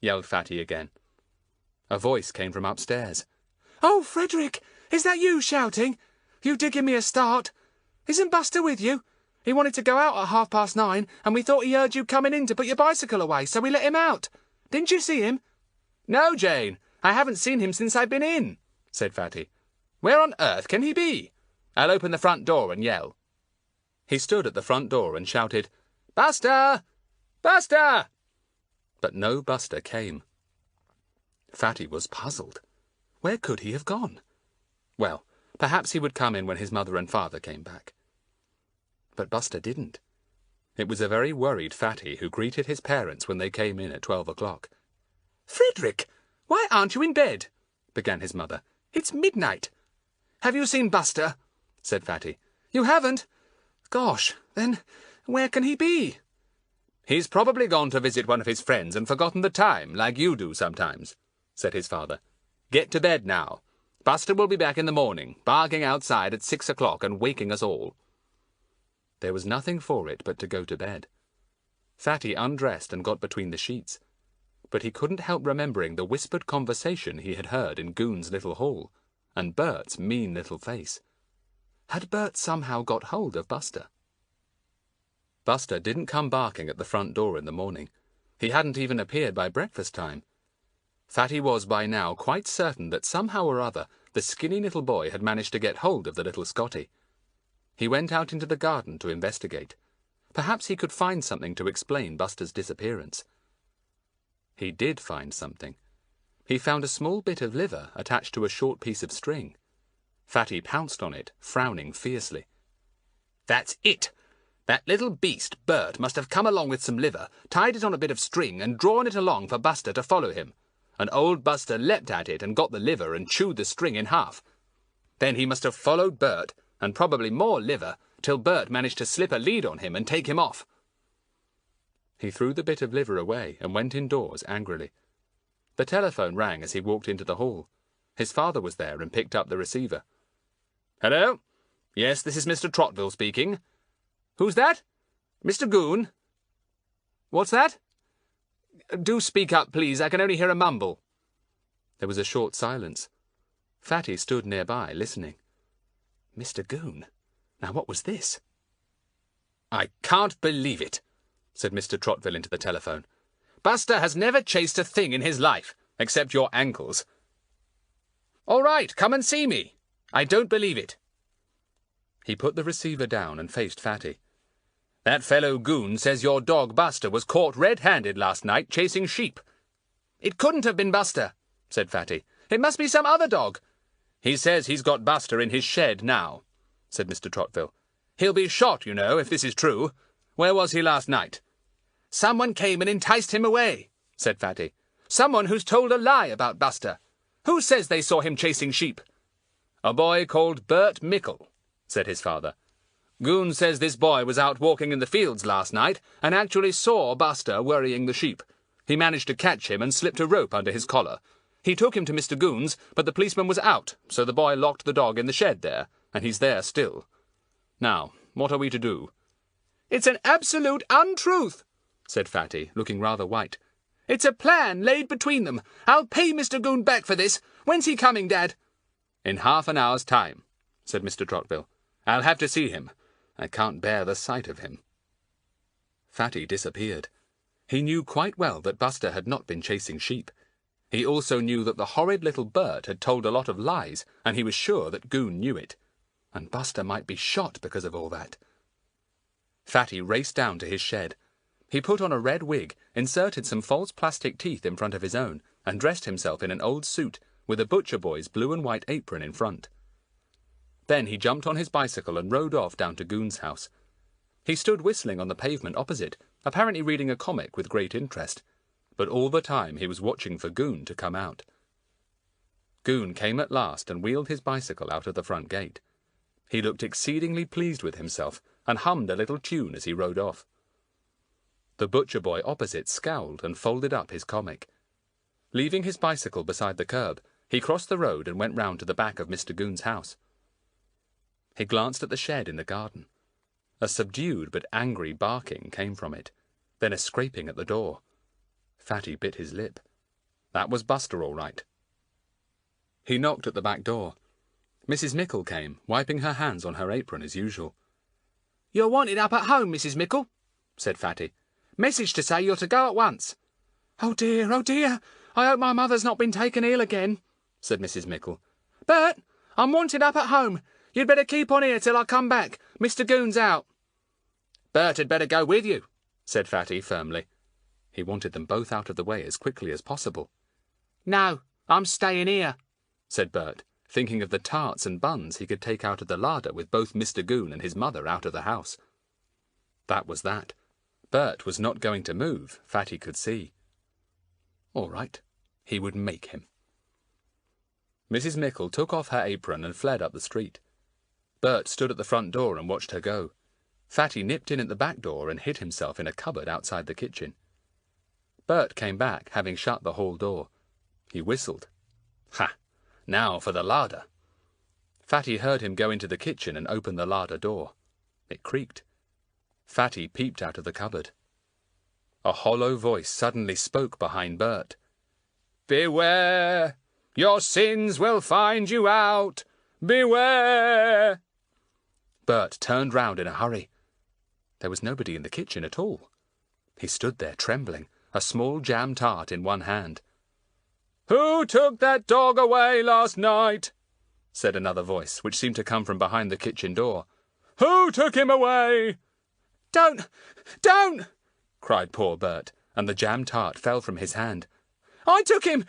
yelled Fatty again. A voice came from upstairs. "Oh, Frederick, is that you shouting? You did give me a start. Isn't Buster with you? He wanted to go out at 9:30, and we thought he heard you coming in to put your bicycle away, so we let him out. Didn't you see him?" "No, Jane, I haven't seen him since I've been in," said Fatty. "Where on earth can he be? I'll open the front door and yell." He stood at the front door and shouted, "Buster! Buster!" But no Buster came. Fatty was puzzled. Where could he have gone? Well, perhaps he would come in when his mother and father came back. But Buster didn't. It was a very worried Fatty who greeted his parents when they came in at 12 o'clock. "Frederick, why aren't you in bed?" began his mother. "It's midnight." "Have you seen Buster?" said Fatty. "You haven't? Gosh, then where can he be?" "He's probably gone to visit one of his friends and forgotten the time, like you do sometimes," said his father. "Get to bed now. Buster will be back in the morning, barking outside at 6 o'clock and waking us all." There was nothing for it but to go to bed. Fatty undressed and got between the sheets. But he couldn't help remembering the whispered conversation he had heard in Goon's little hall, and Bert's mean little face. Had Bert somehow got hold of Buster? Buster didn't come barking at the front door in the morning. He hadn't even appeared by breakfast time. Fatty was by now quite certain that somehow or other the skinny little boy had managed to get hold of the little Scotty. He went out into the garden to investigate. Perhaps he could find something to explain Buster's disappearance. He did find something. He found a small bit of liver attached to a short piece of string. Fatty pounced on it, frowning fiercely. "That's it! That little beast, Bert, must have come along with some liver, tied it on a bit of string and drawn it along for Buster to follow him. And old Buster leapt at it and got the liver and chewed the string in half. Then he must have followed Bert, and probably more liver, till Bert managed to slip a lead on him and take him off. He threw the bit of liver away and went indoors angrily. The telephone rang as he walked into the hall. His father was there and picked up the receiver. "Hello? Yes, this is Mr. Trottville speaking. Who's that? Mr. Goon? What's that? Do speak up, please. I can only hear a mumble." There was a short silence. Fatty stood nearby, listening. Mr. Goon? Now what was this? "I can't believe it," said Mr. Trottville into the telephone. "Buster has never chased a thing in his life, except your ankles. All right, come and see me. I don't believe it." He put the receiver down and faced Fatty. "That fellow Goon says your dog Buster was caught red-handed last night chasing sheep." "It couldn't have been Buster," said Fatty. "It must be some other dog." "He says he's got Buster in his shed now," said Mr. Trottville. "He'll be shot, you know, if this is true. Where was he last night?" "Someone came and enticed him away," said Fatty. "Someone who's told a lie about Buster. Who says they saw him chasing sheep?" "A boy called Bert Mickle," said his father. "Goon says this boy was out walking in the fields last night and actually saw Buster worrying the sheep. He managed to catch him and slipped a rope under his collar. He took him to Mr. Goon's, but the policeman was out, so the boy locked the dog in the shed there, and he's there still. Now, what are we to do?" "It's an absolute untruth," said Fatty, looking rather white. "It's a plan laid between them. I'll pay Mr. Goon back for this. When's he coming, Dad?" "In half an hour's time," said Mr. Trottville. "I'll have to see him. I can't bear the sight of him." Fatty disappeared. He knew quite well that Buster had not been chasing sheep. He also knew that the horrid little Bert had told a lot of lies, and he was sure that Goon knew it. And Buster might be shot because of all that. Fatty raced down to his shed. He put on a red wig, inserted some false plastic teeth in front of his own, and dressed himself in an old suit, with a butcher boy's blue and white apron in front. Then he jumped on his bicycle and rode off down to Goon's house. He stood whistling on the pavement opposite, apparently reading a comic with great interest, but all the time he was watching for Goon to come out. Goon came at last and wheeled his bicycle out of the front gate. He looked exceedingly pleased with himself and hummed a little tune as he rode off. The butcher boy opposite scowled and folded up his comic. Leaving his bicycle beside the curb, he crossed the road and went round to the back of Mr. Goon's house. He glanced at the shed in the garden. A subdued but angry barking came from it, then a scraping at the door. Fatty bit his lip. That was Buster all right. He knocked at the back door. Mrs. Mickle came, wiping her hands on her apron as usual. "You're wanted up at home, Mrs. Mickle," said Fatty. "Message to say you're to go at once." Oh dear, I hope my mother's not been taken ill again," said Mrs. Mickle. "Bert, I'm wanted up at home. You'd better keep on here till I come back. Mr. Goon's out." "Bert had better go with you," said Fatty firmly. He wanted them both out of the way as quickly as possible. "No, I'm staying here," said Bert, thinking of the tarts and buns he could take out of the larder with both Mr. Goon and his mother out of the house. That was that. Bert was not going to move, Fatty could see. All right, he would make him. Mrs. Mickle took off her apron and fled up the street. Bert stood at the front door and watched her go. Fatty nipped in at the back door and hid himself in a cupboard outside the kitchen. Bert came back, having shut the hall door. He whistled. Ha! Now for the larder. Fatty heard him go into the kitchen and open the larder door. It creaked. Fatty peeped out of the cupboard. A hollow voice suddenly spoke behind Bert. "Beware! Your sins will find you out! Beware!" Bert turned round in a hurry. There was nobody in the kitchen at all. He stood there trembling, a small jam tart in one hand. "Who took that dog away last night?" said another voice, which seemed to come from behind the kitchen door. "Who took him away?" Don't! cried poor Bert, and the jam tart fell from his hand. I took him!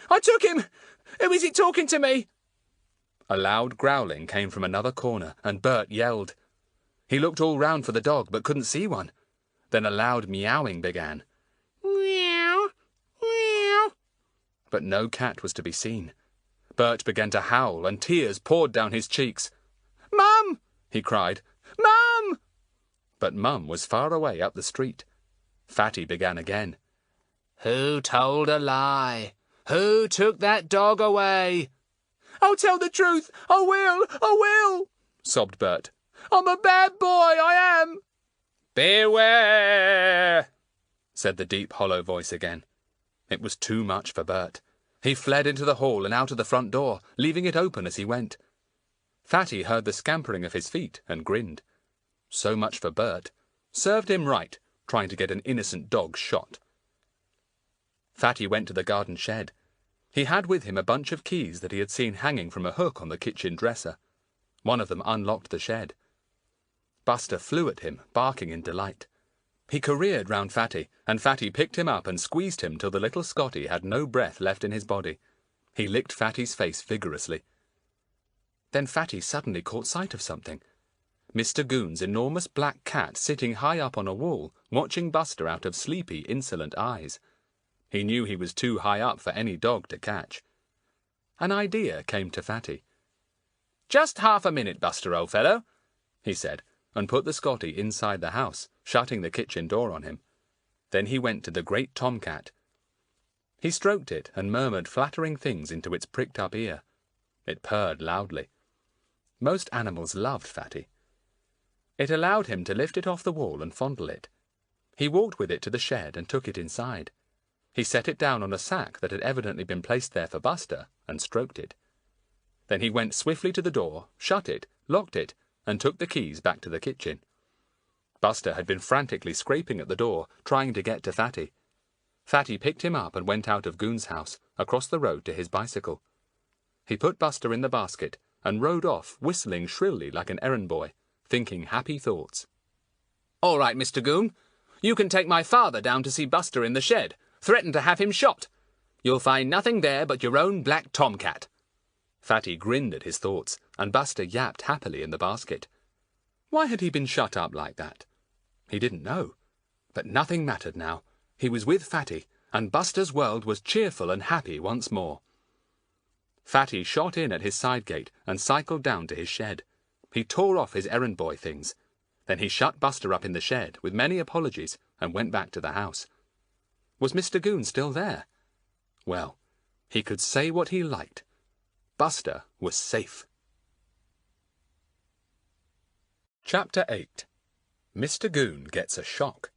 Who is it talking to me?" A loud growling came from another corner, and Bert yelled. He looked all round for the dog, but couldn't see one. Then a loud meowing began. Meow, meow. But no cat was to be seen. Bert began to howl, and tears poured down his cheeks. "Mum!" he cried. "Mum!" But Mum was far away up the street. Fatty began again. "Who told a lie? Who took that dog away?" "I'll tell the truth. I will, sobbed Bert. "I'm a bad boy, I am." "Beware!" said the deep, hollow voice again. It was too much for Bert. He fled into the hall and out of the front door, leaving it open as he went. Fatty heard the scampering of his feet and grinned. So much for Bert. Served him right, trying to get an innocent dog shot. Fatty went to the garden shed. He had with him a bunch of keys that he had seen hanging from a hook on the kitchen dresser. One of them unlocked the shed. Buster flew at him, barking in delight. He careered round Fatty, and Fatty picked him up and squeezed him till the little Scotty had no breath left in his body. He licked Fatty's face vigorously. Then Fatty suddenly caught sight of something. Mr. Goon's enormous black cat sitting high up on a wall, watching Buster out of sleepy, insolent eyes. He knew he was too high up for any dog to catch. An idea came to Fatty. "Just half a minute, Buster, old fellow," he said, and put the Scotty inside the house, shutting the kitchen door on him. Then he went to the great tomcat. He stroked it and murmured flattering things into its pricked-up ear. It purred loudly. Most animals loved Fatty. It allowed him to lift it off the wall and fondle it. He walked with it to the shed and took it inside. He set it down on a sack that had evidently been placed there for Buster and stroked it. Then he went swiftly to the door, shut it, locked it, and took the keys back to the kitchen. Buster had been frantically scraping at the door, trying to get to Fatty. Fatty picked him up and went out of Goon's house, across the road to his bicycle. He put Buster in the basket and rode off, whistling shrilly like an errand boy, thinking happy thoughts. "All right, Mr. Goon. You can take my father down to see Buster in the shed. Threaten to have him shot. You'll find nothing there but your own black tomcat." Fatty grinned at his thoughts, and Buster yapped happily in the basket. Why had he been shut up like that? He didn't know. But nothing mattered now. He was with Fatty, and Buster's world was cheerful and happy once more. Fatty shot in at his side gate and cycled down to his shed. He tore off his errand boy things. Then he shut Buster up in the shed with many apologies and went back to the house. Was Mr. Goon still there? Well, he could say what he liked. Buster was safe. Chapter 8. Mr. Goon Gets a Shock.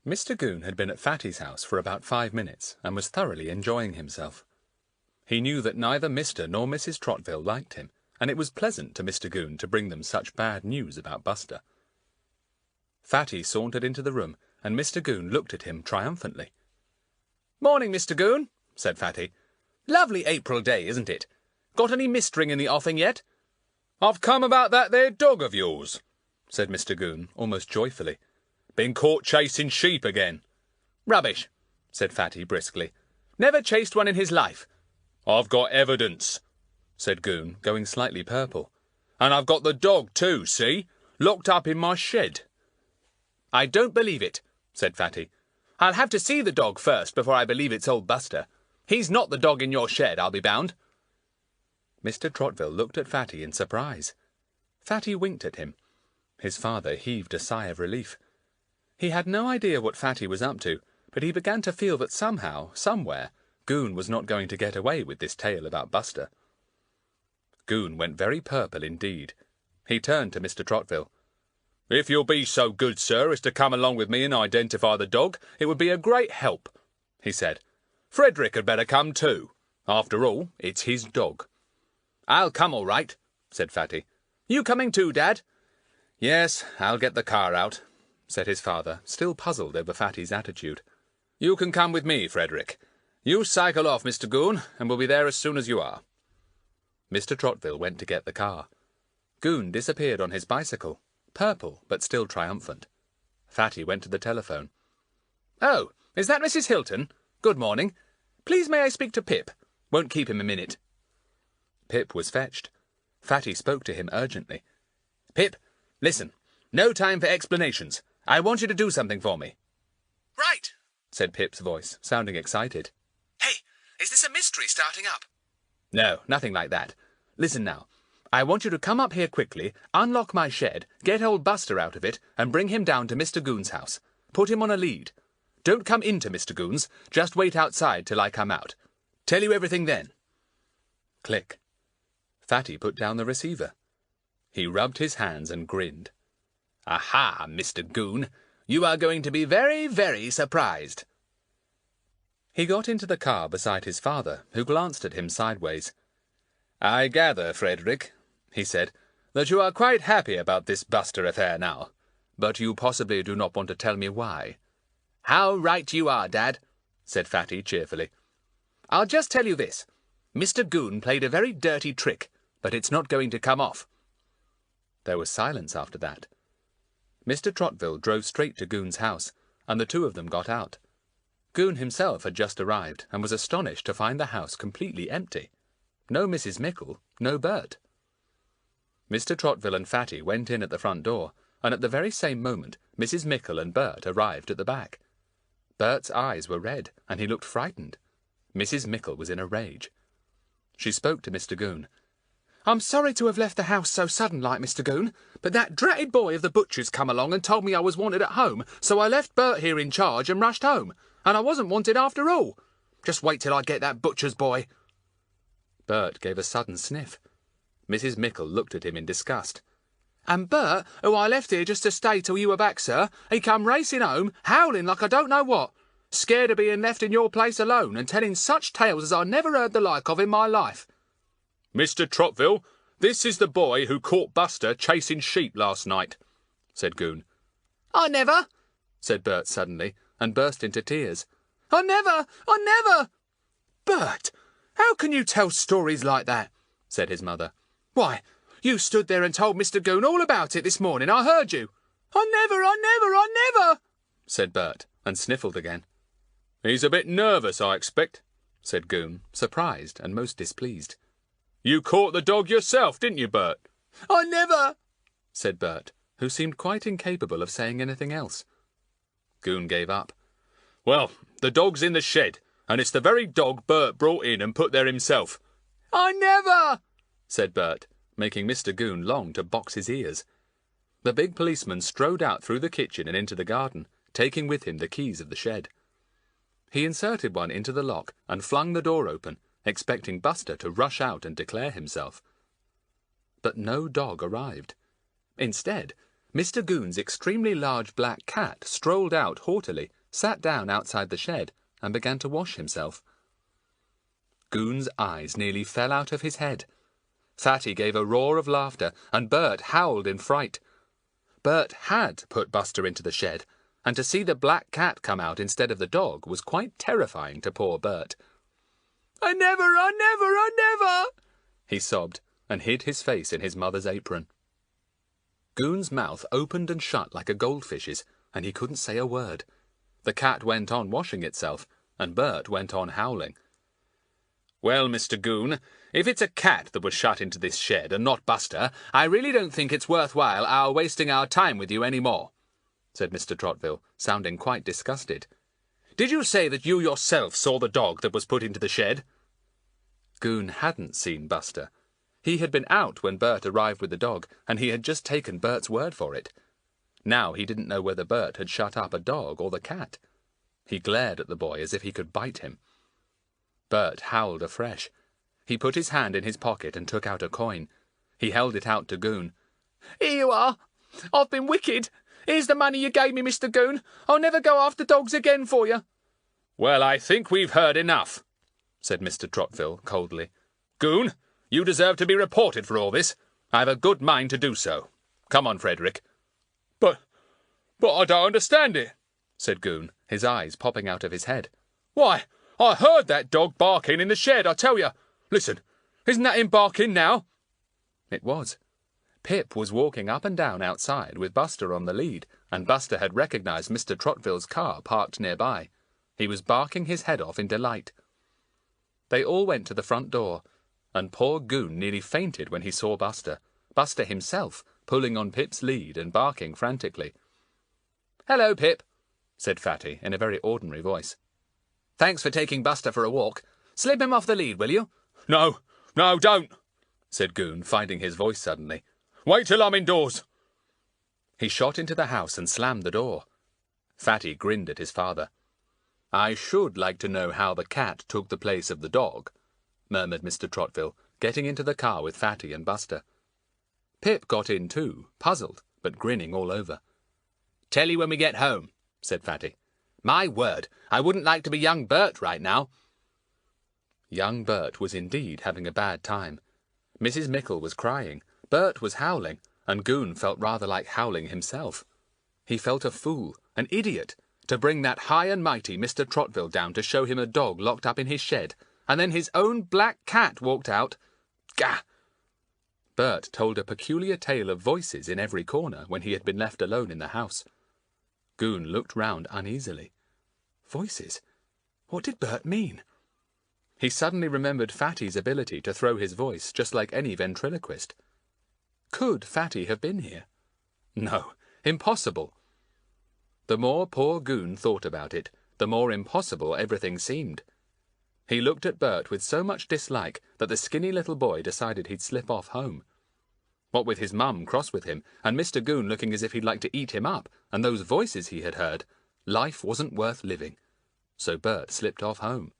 Mr. Goon had been at Fatty's house for about 5 minutes and was thoroughly enjoying himself. He knew that neither Mr. nor Mrs. Trottville liked him, and it was pleasant to Mr. Goon to bring them such bad news about Buster. Fatty sauntered into the room, and Mr. Goon looked at him triumphantly. "Morning, Mr. Goon," said Fatty. "Lovely April day, isn't it? Got any mistring in the offing yet?" "I've come about that there dog of yours," said Mr. Goon, almost joyfully. "Been caught chasing sheep again." "Rubbish," said Fatty briskly. "Never chased one in his life." "I've got evidence," said Goon, going slightly purple. "And I've got the dog too, see? Locked up in my shed." "I don't believe it," said Fatty. "I'll have to see the dog first before I believe it's old Buster. He's not the dog in your shed, I'll be bound." Mr. Trottville looked at Fatty in surprise. Fatty winked at him. His father heaved a sigh of relief. He had no idea what Fatty was up to, but he began to feel that somehow, somewhere, Goon was not going to get away with this tale about Buster. Goon went very purple indeed. He turned to Mr. Trottville. "If you'll be so good, sir, as to come along with me and identify the dog, it would be a great help," he said. "Frederick had better come too. After all, it's his dog." "I'll come all right," said Fatty. "You coming too, Dad?" "Yes, I'll get the car out," said his father, still puzzled over Fatty's attitude. "You can come with me, Frederick. You cycle off, Mr. Goon, and we'll be there as soon as you are." Mr. Trottville went to get the car. Goon disappeared on his bicycle, purple but still triumphant. Fatty went to the telephone. "Oh, is that Mrs. Hilton? Good morning. Please may I speak to Pip? Won't keep him a minute." Pip was fetched. Fatty spoke to him urgently. Pip, listen. No time for explanations. I want you to do something for me. Right, said Pip's voice, sounding excited. Hey, is this a mystery starting up? No, nothing like that. Listen now. I want you to come up here quickly, unlock my shed, get old Buster out of it, and bring him down to Mr. Goon's house. Put him on a lead. Don't come into Mr. Goon's, just wait outside till I come out. Tell you everything then. Click. Fatty put down the receiver. He rubbed his hands and grinned. Aha, Mr. Goon, you are going to be very, very surprised. He got into the car beside his father, who glanced at him sideways. I gather, Frederick, he said, that you are quite happy about this Buster affair now, but you possibly do not want to tell me why. How right you are, Dad, said Fatty cheerfully. I'll just tell you this. Mr. Goon played a very dirty trick, but it's not going to come off. There was silence after that. Mr. Trotville drove straight to Goon's house, and the two of them got out. Goon himself had just arrived, and was astonished to find the house completely empty. No Mrs. Mickle, no Bert. Mr. Trotville and Fatty went in at the front door, and at the very same moment Mrs. Mickle and Bert arrived at the back. Bert's eyes were red, and he looked frightened. Mrs. Mickle was in a rage. She spoke to Mr. Goon. I'm sorry to have left the house so sudden like, Mr. Goon, but that dratted boy of the butcher's come along and told me I was wanted at home, so I left Bert here in charge and rushed home, and I wasn't wanted after all. Just wait till I get that butcher's boy. Bert gave a sudden sniff. Mrs. Mickle looked at him in disgust. And Bert, who I left here just to stay till you were back, sir, he come racing home, howling like I don't know what, scared of being left in your place alone and telling such tales as I never heard the like of in my life. Mr. Trotville, this is the boy who caught Buster chasing sheep last night, said Goon. I never, said Bert suddenly, and burst into tears. I never! Bert, how can you tell stories like that? Said his mother. Why, you stood there and told Mr. Goon all about it this morning, I heard you. I never, said Bert, and sniffled again. He's a bit nervous, I expect, said Goon, surprised and most displeased. You caught the dog yourself, didn't you, Bert? I never, said Bert, who seemed quite incapable of saying anything else. Goon gave up. Well, the dog's in the shed, and it's the very dog Bert brought in and put there himself. I never, said Bert, making Mr. Goon long to box his ears. The big policeman strode out through the kitchen and into the garden, taking with him the keys of the shed. He inserted one into the lock and flung the door open, expecting Buster to rush out and declare himself. But no dog arrived. Instead, Mr. Goon's extremely large black cat strolled out haughtily, sat down outside the shed, and began to wash himself. Goon's eyes nearly fell out of his head. Fatty gave a roar of laughter, and Bert howled in fright. Bert had put Buster into the shed, and to see the black cat come out instead of the dog was quite terrifying to poor Bert. I never, he sobbed, and hid his face in his mother's apron. Goon's mouth opened and shut like a goldfish's, and he couldn't say a word. The cat went on washing itself, and Bert went on howling. Well, Mr. Goon, if it's a cat that was shut into this shed and not Buster, I really don't think it's worthwhile our wasting our time with you any more, said Mr. Trotville, sounding quite disgusted. Did you say that you yourself saw the dog that was put into the shed? Goon hadn't seen Buster. He had been out when Bert arrived with the dog, and he had just taken Bert's word for it. Now he didn't know whether Bert had shut up a dog or the cat. He glared at the boy as if he could bite him. Bert howled afresh. He put his hand in his pocket and took out a coin. He held it out to Goon. Here you are. I've been wicked. Here's the money you gave me, Mr. Goon. I'll never go after dogs again for you. Well, I think we've heard enough, said Mr. Trotville coldly. Goon, you deserve to be reported for all this. I've a good mind to do so. Come on, Frederick. But I don't understand it, said Goon, his eyes popping out of his head. Why, I heard that dog barking in the shed, I tell you. Listen, isn't that him barking now? It was. Pip was walking up and down outside with Buster on the lead, and Buster had recognised Mr. Trotville's car parked nearby. He was barking his head off in delight. They all went to the front door, and poor Goon nearly fainted when he saw Buster himself, pulling on Pip's lead and barking frantically. "Hello, Pip," said Fatty in a very ordinary voice. "Thanks for taking Buster for a walk. Slip him off the lead, will you?" No, don't, said Goon, finding his voice suddenly. Wait till I'm indoors. He shot into the house and slammed the door. Fatty grinned at his father. "I should like to know how the cat took the place of the dog," murmured Mr. Trotville, getting into the car with Fatty and Buster. Pip got in too, puzzled, but grinning all over. "Tell you when we get home," said Fatty. "My word, I wouldn't like to be young Bert right now." Young Bert was indeed having a bad time. Mrs. Mickle was crying, Bert was howling, and Goon felt rather like howling himself. He felt a fool, an idiot, to bring that high and mighty Mr. Trotville down to show him a dog locked up in his shed, and then his own black cat walked out. Gah! Bert told a peculiar tale of voices in every corner when he had been left alone in the house. Goon looked round uneasily. Voices? What did Bert mean? He suddenly remembered Fatty's ability to throw his voice just like any ventriloquist. Could Fatty have been here? No, impossible. The more poor Goon thought about it, the more impossible everything seemed. He looked at Bert with so much dislike that the skinny little boy decided he'd slip off home. What with his mum cross with him, and Mr. Goon looking as if he'd like to eat him up, and those voices he had heard, life wasn't worth living. So Bert slipped off home.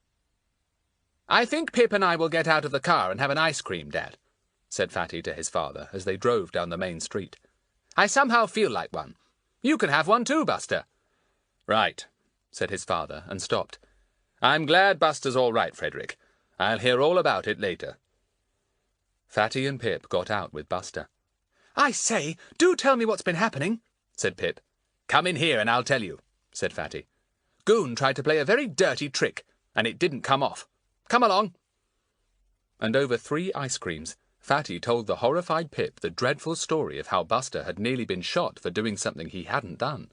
"I think Pip and I will get out of the car and have an ice cream, Dad," said Fatty to his father as they drove down the main street. "I somehow feel like one. You can have one too, Buster." "Right," said his father, and stopped. "I'm glad Buster's all right, Frederick. I'll hear all about it later." Fatty and Pip got out with Buster. "I say, do tell me what's been happening," said Pip. "Come in here and I'll tell you," said Fatty. "Goon tried to play a very dirty trick, and it didn't come off. Come along." And over 3 ice creams, Fatty told the horrified Pip the dreadful story of how Buster had nearly been shot for doing something he hadn't done.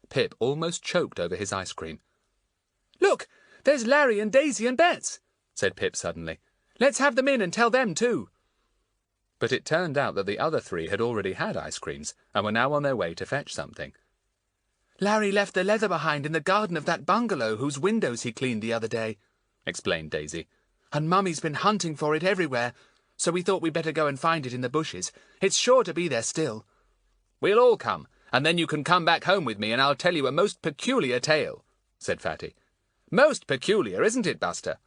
Pip almost choked over his ice cream. "Look, there's Larry and Daisy and Bets," said Pip suddenly. "Let's have them in and tell them too." But it turned out that the other 3 had already had ice creams and were now on their way to fetch something. "Larry left the leather behind in the garden of that bungalow whose windows he cleaned the other day," explained Daisy. "And Mummy's been hunting for it everywhere, so we thought we'd better go and find it in the bushes. It's sure to be there still." "We'll all come, and then you can come back home with me and I'll tell you a most peculiar tale," said Fatty. "Most peculiar, isn't it, Buster?"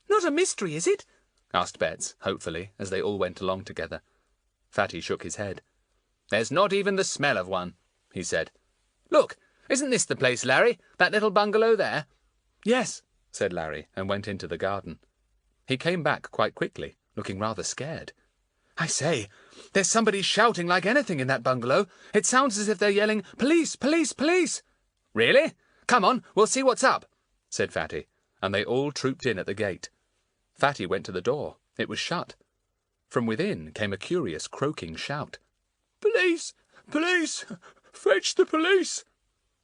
"Not a mystery, is it?" asked Bets, hopefully, as they all went along together. Fatty shook his head. "There's not even the smell of one," he said. "Look, isn't this the place, Larry? That little bungalow there?" "Yes," said Larry, and went into the garden. He came back quite quickly, looking rather scared. "I say, there's somebody shouting like anything in that bungalow. It sounds as if they're yelling, 'Police, police, police!'" "Really? Come on, we'll see what's up," said Fatty, and they all trooped in at the gate. Fatty went to the door. It was shut. From within came a curious croaking shout. "Police! Police! Fetch the police!"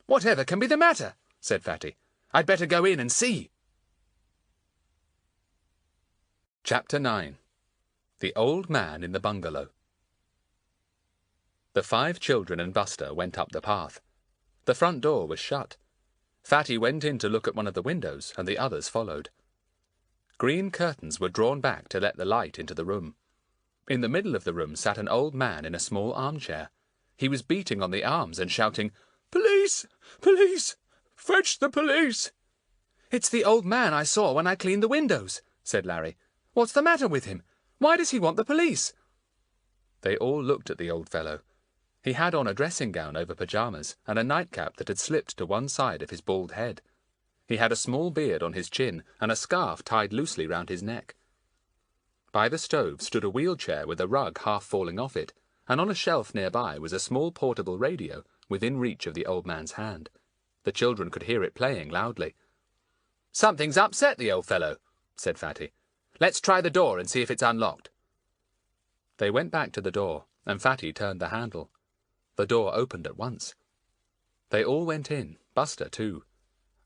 "Whatever can be the matter?" said Fatty. "I'd better go in and see." Chapter 9. The Old Man in the Bungalow. The 5 children and Buster went up the path. The front door was shut. Fatty went in to look at one of the windows, and the others followed. Green curtains were drawn back to let the light into the room. In the middle of the room sat an old man in a small armchair. He was beating on the arms and shouting, "Police! Police! Fetch the police!" "It's the old man I saw when I cleaned the windows," said Larry. "What's the matter with him? Why does he want the police?" They all looked at the old fellow. He had on a dressing gown over pyjamas and a nightcap that had slipped to one side of his bald head. He had a small beard on his chin and a scarf tied loosely round his neck. By the stove stood a wheelchair with a rug half falling off it, and on a shelf nearby was a small portable radio within reach of the old man's hand. The children could hear it playing loudly. "Something's upset the old fellow," said Fatty. "Let's try the door and see if it's unlocked." They went back to the door, and Fatty turned the handle. The door opened at once. They all went in, Buster too.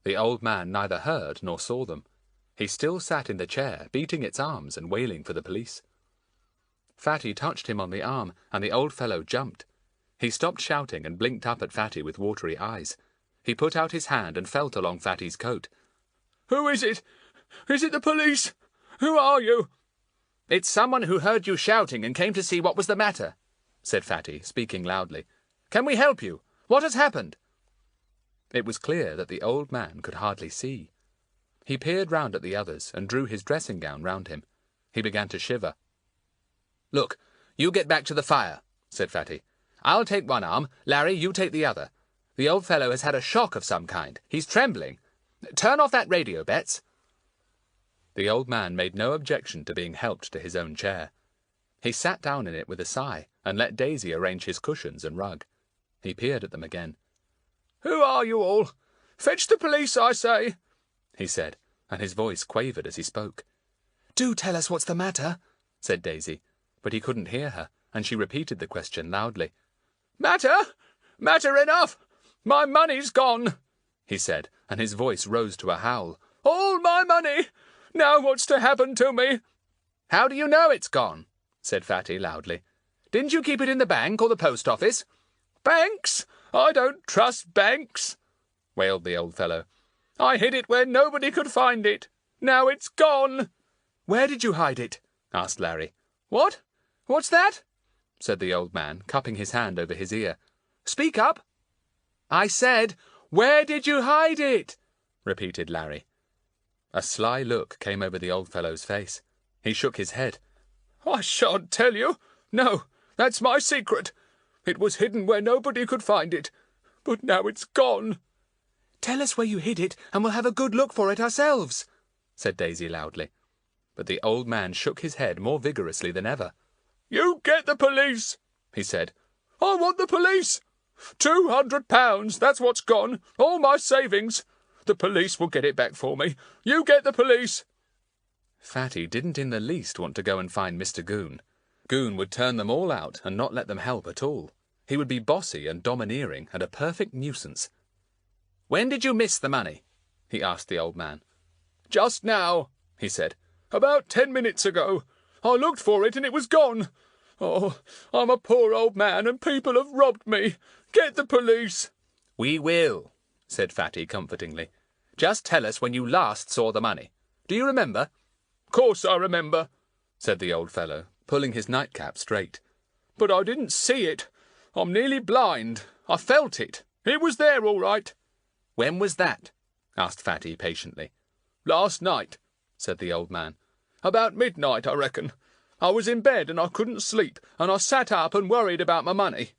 The old man neither heard nor saw them. He still sat in the chair, beating its arms and wailing for the police. Fatty touched him on the arm, and the old fellow jumped. He stopped shouting and blinked up at Fatty with watery eyes. He put out his hand and felt along Fatty's coat. "Who is it? Is it the police? Who are you?" "It's someone who heard you shouting and came to see what was the matter," said Fatty, speaking loudly. "Can we help you? What has happened?" It was clear that the old man could hardly see. He peered round at the others and drew his dressing gown round him. He began to shiver. "Look, you get back to the fire," said Fatty. "I'll take one arm. Larry, you take the other. The old fellow has had a shock of some kind. He's trembling. Turn off that radio, Bets." The old man made no objection to being helped to his own chair. He sat down in it with a sigh and let Daisy arrange his cushions and rug. He peered at them again. "Who are you all? Fetch the police, I say," he said, and his voice quavered as he spoke. "Do tell us what's the matter," said Daisy, but he couldn't hear her, and she repeated the question loudly. "Matter? Matter enough! My money's gone," he said, and his voice rose to a howl. "All my money! Now what's to happen to me?" "How do you know it's gone?" said Fatty loudly. "Didn't you keep it in the bank or the post office?" "Banks? I don't trust banks," wailed the old fellow. "I hid it where nobody could find it. Now it's gone." "Where did you hide it?" asked Larry. "What? What's that?" said the old man, cupping his hand over his ear. "Speak up." "I said, where did you hide it?" repeated Larry. A sly look came over the old fellow's face. He shook his head. "I shan't tell you. No, that's my secret. It was hidden where nobody could find it. But now it's gone." "Tell us where you hid it, and we'll have a good look for it ourselves," said Daisy loudly. But the old man shook his head more vigorously than ever. "You get the police," he said. "I want the police. £200, that's what's gone. All my savings. The police will get it back for me. You get the police." Fatty didn't in the least want to go and find Mr. Goon. Goon would turn them all out and not let them help at all. He would be bossy and domineering and a perfect nuisance. "When did you miss the money?" he asked the old man. "Just now," he said. "About 10 minutes ago. I looked for it and it was gone. Oh, I'm a poor old man and people have robbed me. Get the police." "We will," said Fatty comfortingly. "Just tell us when you last saw the money. Do you remember?" "Course I remember," said the old fellow, pulling his nightcap straight. "But I didn't see it. I'm nearly blind. I felt it. It was there all right." "When was that?" asked Fatty patiently. "Last night," said the old man. "About midnight, I reckon. I was in bed and I couldn't sleep, and I sat up and worried about my money.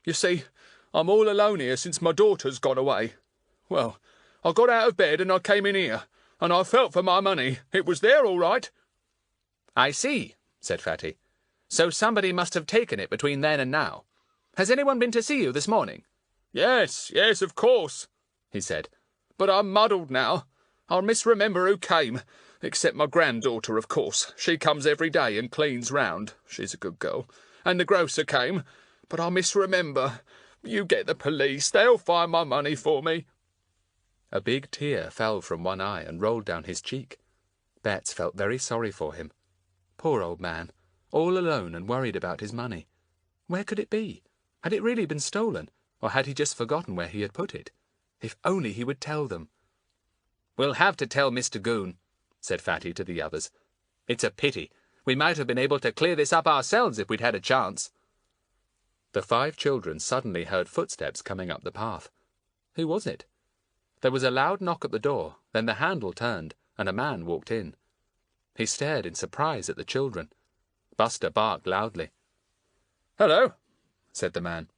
You see, I'm all alone here since my daughter's gone away. Well, I got out of bed and I came in here, and I felt for my money. It was there all right." "I see," said Fatty. "So somebody must have taken it between then and now. Has anyone been to see you this morning?" Yes, of course," he said. "But I'm muddled now. I'll misremember who came, except my granddaughter, of course. She comes every day and cleans round. She's a good girl. And the grocer came, but I'll misremember. You get the police. They'll find my money for me." A big tear fell from one eye and rolled down his cheek. Bets felt very sorry for him. Poor old man, all alone and worried about his money. Where could it be? Had it really been stolen, or had he just forgotten where he had put it? If only he would tell them. "We'll have to tell Mr. Goon," said Fatty to the others. "It's a pity. We might have been able to clear this up ourselves if we'd had a chance." The 5 children suddenly heard footsteps coming up the path. Who was it? There was a loud knock at the door, then the handle turned, and a man walked in. He stared in surprise at the children. Buster barked loudly. "Hello," said the man.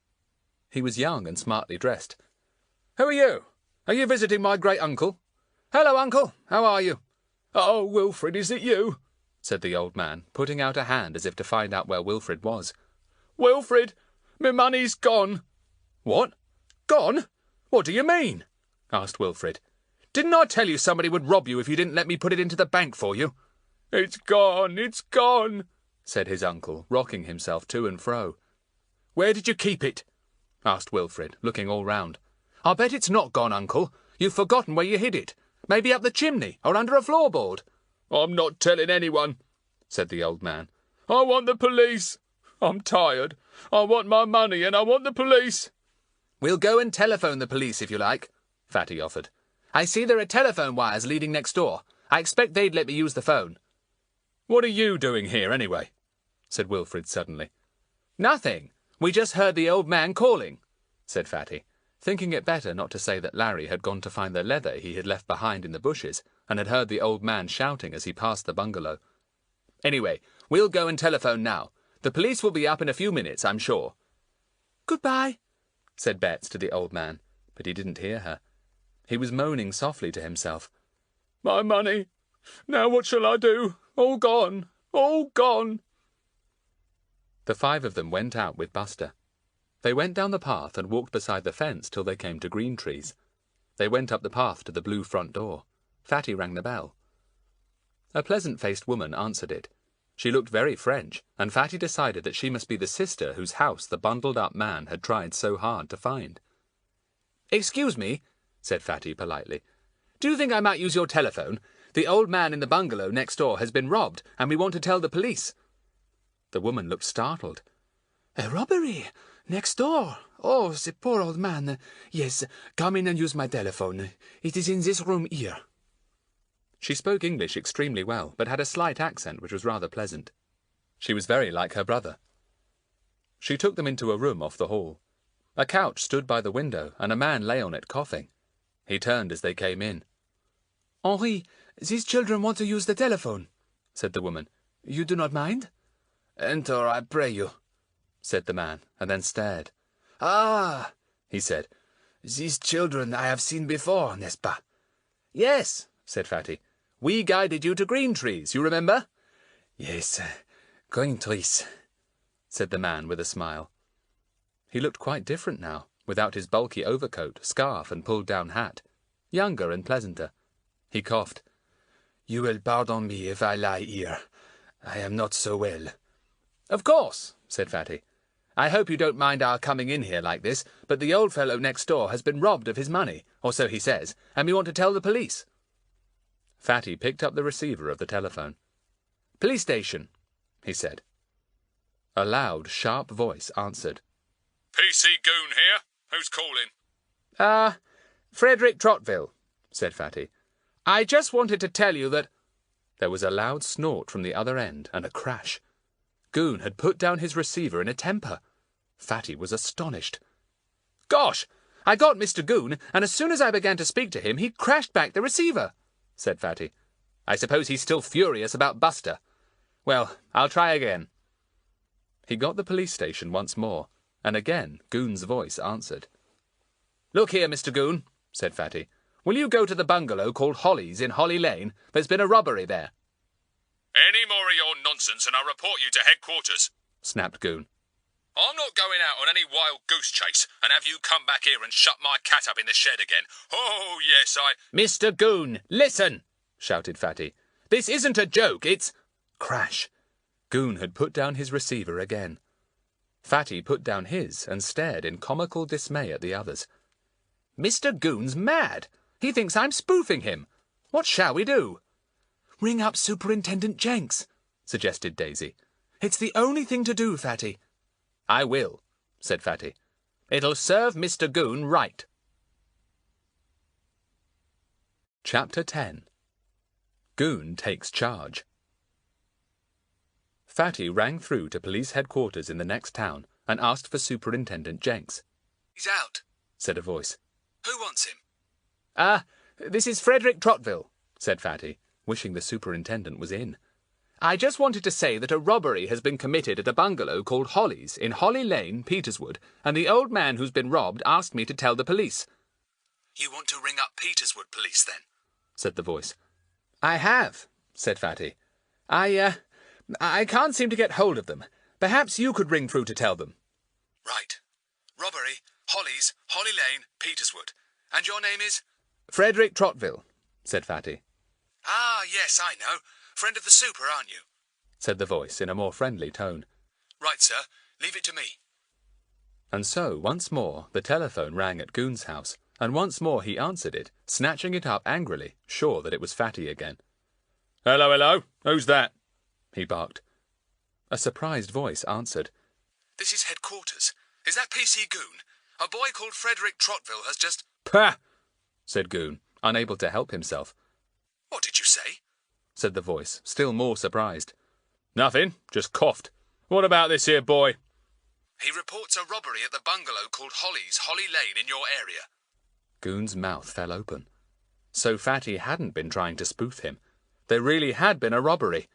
He was young and smartly dressed. "Who are you? "Are you visiting my great-uncle?" "Hello, uncle. How are you?" "Oh, Wilfred, is it you?" said the old man, putting out a hand as if to find out where Wilfred was. "Wilfred, my money's gone." "What? Gone? What do you mean?" asked Wilfred. "Didn't I tell you somebody would rob you if you didn't let me put it into the bank for you?" It's gone," said his uncle, rocking himself to and fro. "Where did you keep it?" asked Wilfred, looking all round. "I'll bet it's not gone, uncle. You've forgotten where you hid it. Maybe up the chimney, or under a floorboard." "I'm not telling anyone," said the old man. I want the police. I'm tired. I want my money and I want the police. We'll go and telephone the police if you like, Fatty offered. I see there are telephone wires leading next door. I expect they'd let me use the phone. What are you doing here, anyway? Said Wilfred suddenly. Nothing. We just heard the old man calling, said Fatty, thinking it better not to say that Larry had gone to find the leather he had left behind in the bushes and had heard the old man shouting as he passed the bungalow. Anyway, we'll go and telephone now. The police will be up in a few minutes, I'm sure. Goodbye, said Bets to the old man, but he didn't hear her. He was moaning softly to himself. My money. Now what shall I do? All gone. All gone. The five of them went out with Buster. They went down the path and walked beside the fence till they came to green trees. They went up the path to the blue front door. Fatty rang the bell. A pleasant-faced woman answered it. She looked very French, and Fatty decided that she must be the sister whose house the bundled-up man had tried so hard to find. Excuse me, said Fatty politely. Do you think I might use your telephone? The old man in the bungalow next door has been robbed, and we want to tell the police. The woman looked startled. A robbery? Next door? Oh, the poor old man. Yes, come in and use my telephone. It is in this room here. She spoke English extremely well, but had a slight accent which was rather pleasant. She was very like her brother. She took them into a room off the hall. A couch stood by the window, and a man lay on it coughing. He turned as they came in. Henri, these children want to use the telephone, said the woman. You do not mind? Enter, I pray you, said the man, and then stared. Ah, he said, these children I have seen before, n'est-ce pas? Yes, said Fatty. We guided you to green trees, you remember? Yes, green trees, said the man with a smile. He looked quite different now, without his bulky overcoat, scarf, and pulled-down hat. Younger and pleasanter. He coughed. You will pardon me if I lie here. I am not so well. Of course, said Fatty. I hope you don't mind our coming in here like this, but the old fellow next door has been robbed of his money, or so he says, and we want to tell the police. Fatty picked up the receiver of the telephone. Police station, he said. A loud, sharp voice answered. PC Goon here. Who's calling? Frederick Trotville, said Fatty. I just wanted to tell you that... There was a loud snort from the other end, and a crash. Goon had put down his receiver in a temper. Fatty was astonished. Gosh! I got Mr. Goon, and as soon as I began to speak to him, he crashed back the receiver, said Fatty. I suppose he's still furious about Buster. Well, I'll try again. He got the police station once more, and again Goon's voice answered. Look here, Mr. Goon, said Fatty. Will you go to the bungalow called Holly's in Holly Lane? There's been a robbery there. Any more of your nonsense and I'll report you to headquarters, snapped Goon. I'm not going out on any wild goose chase and have you come back here and shut my cat up in the shed again. Oh, yes, Mr. Goon, listen, shouted Fatty. This isn't a joke, it's... Crash. Goon had put down his receiver again. Fatty put down his and stared in comical dismay at the others. Mr. Goon's mad. He thinks I'm spoofing him. What shall we do? Ring up Superintendent Jenks, suggested Daisy. It's the only thing to do, Fatty. I will, said Fatty. It'll serve Mr. Goon right. Chapter 10. Goon takes charge. Fatty rang through to police headquarters in the next town and asked for Superintendent Jenks. He's out, said a voice. Who wants him? This is Frederick Trotville, said Fatty, wishing the superintendent was in. I just wanted to say that a robbery has been committed at a bungalow called Holly's in Holly Lane, Peterswood, and the old man who's been robbed asked me to tell the police. You want to ring up Peterswood Police, then? Said the voice. I have, said Fatty. I can't seem to get hold of them. Perhaps you could ring through to tell them. Right. Robbery, Holly's, Holly Lane, Peterswood. And your name is? Frederick Trotville, said Fatty. Ah, yes, I know. Friend of the super, aren't you? Said the voice in a more friendly tone. Right, sir. Leave it to me. And so, once more, the telephone rang at Goon's house, and once more he answered it, snatching it up angrily, sure that it was Fatty again. Hello, hello. Who's that? He barked. A surprised voice answered. "This is headquarters. Is that PC Goon? A boy called Frederick Trottville has just—" "Pah!" said Goon, unable to help himself. "What did you say?" said the voice, still more surprised. Nothing, just coughed. What about this here boy? "He reports a robbery at the bungalow called Holly's, Holly Lane, in your area." Goon's mouth fell open. So Fatty hadn't been trying to spoof him. There really had been a robbery.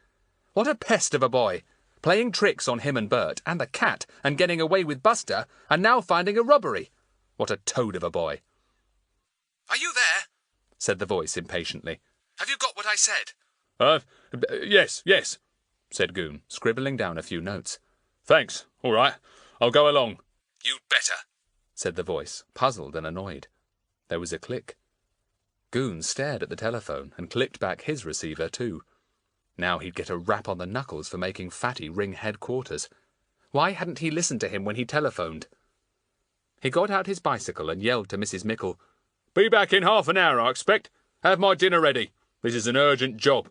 What a pest of a boy! Playing tricks on him and Bert and the cat and getting away with Buster and now finding a robbery. What a toad of a boy! "Are you there?" said the voice impatiently. "Have you got what I said?" Yes, said Goon, scribbling down a few notes. Thanks, all right, I'll go along. "You'd better," said the voice, puzzled and annoyed. There was a click. Goon stared at the telephone and clicked back his receiver too. Now he'd get a rap on the knuckles for making Fatty ring headquarters. Why hadn't he listened to him when he telephoned? He got out his bicycle and yelled to Mrs. Mickle, Be back in half an hour, I expect. Have my dinner ready. This is an urgent job.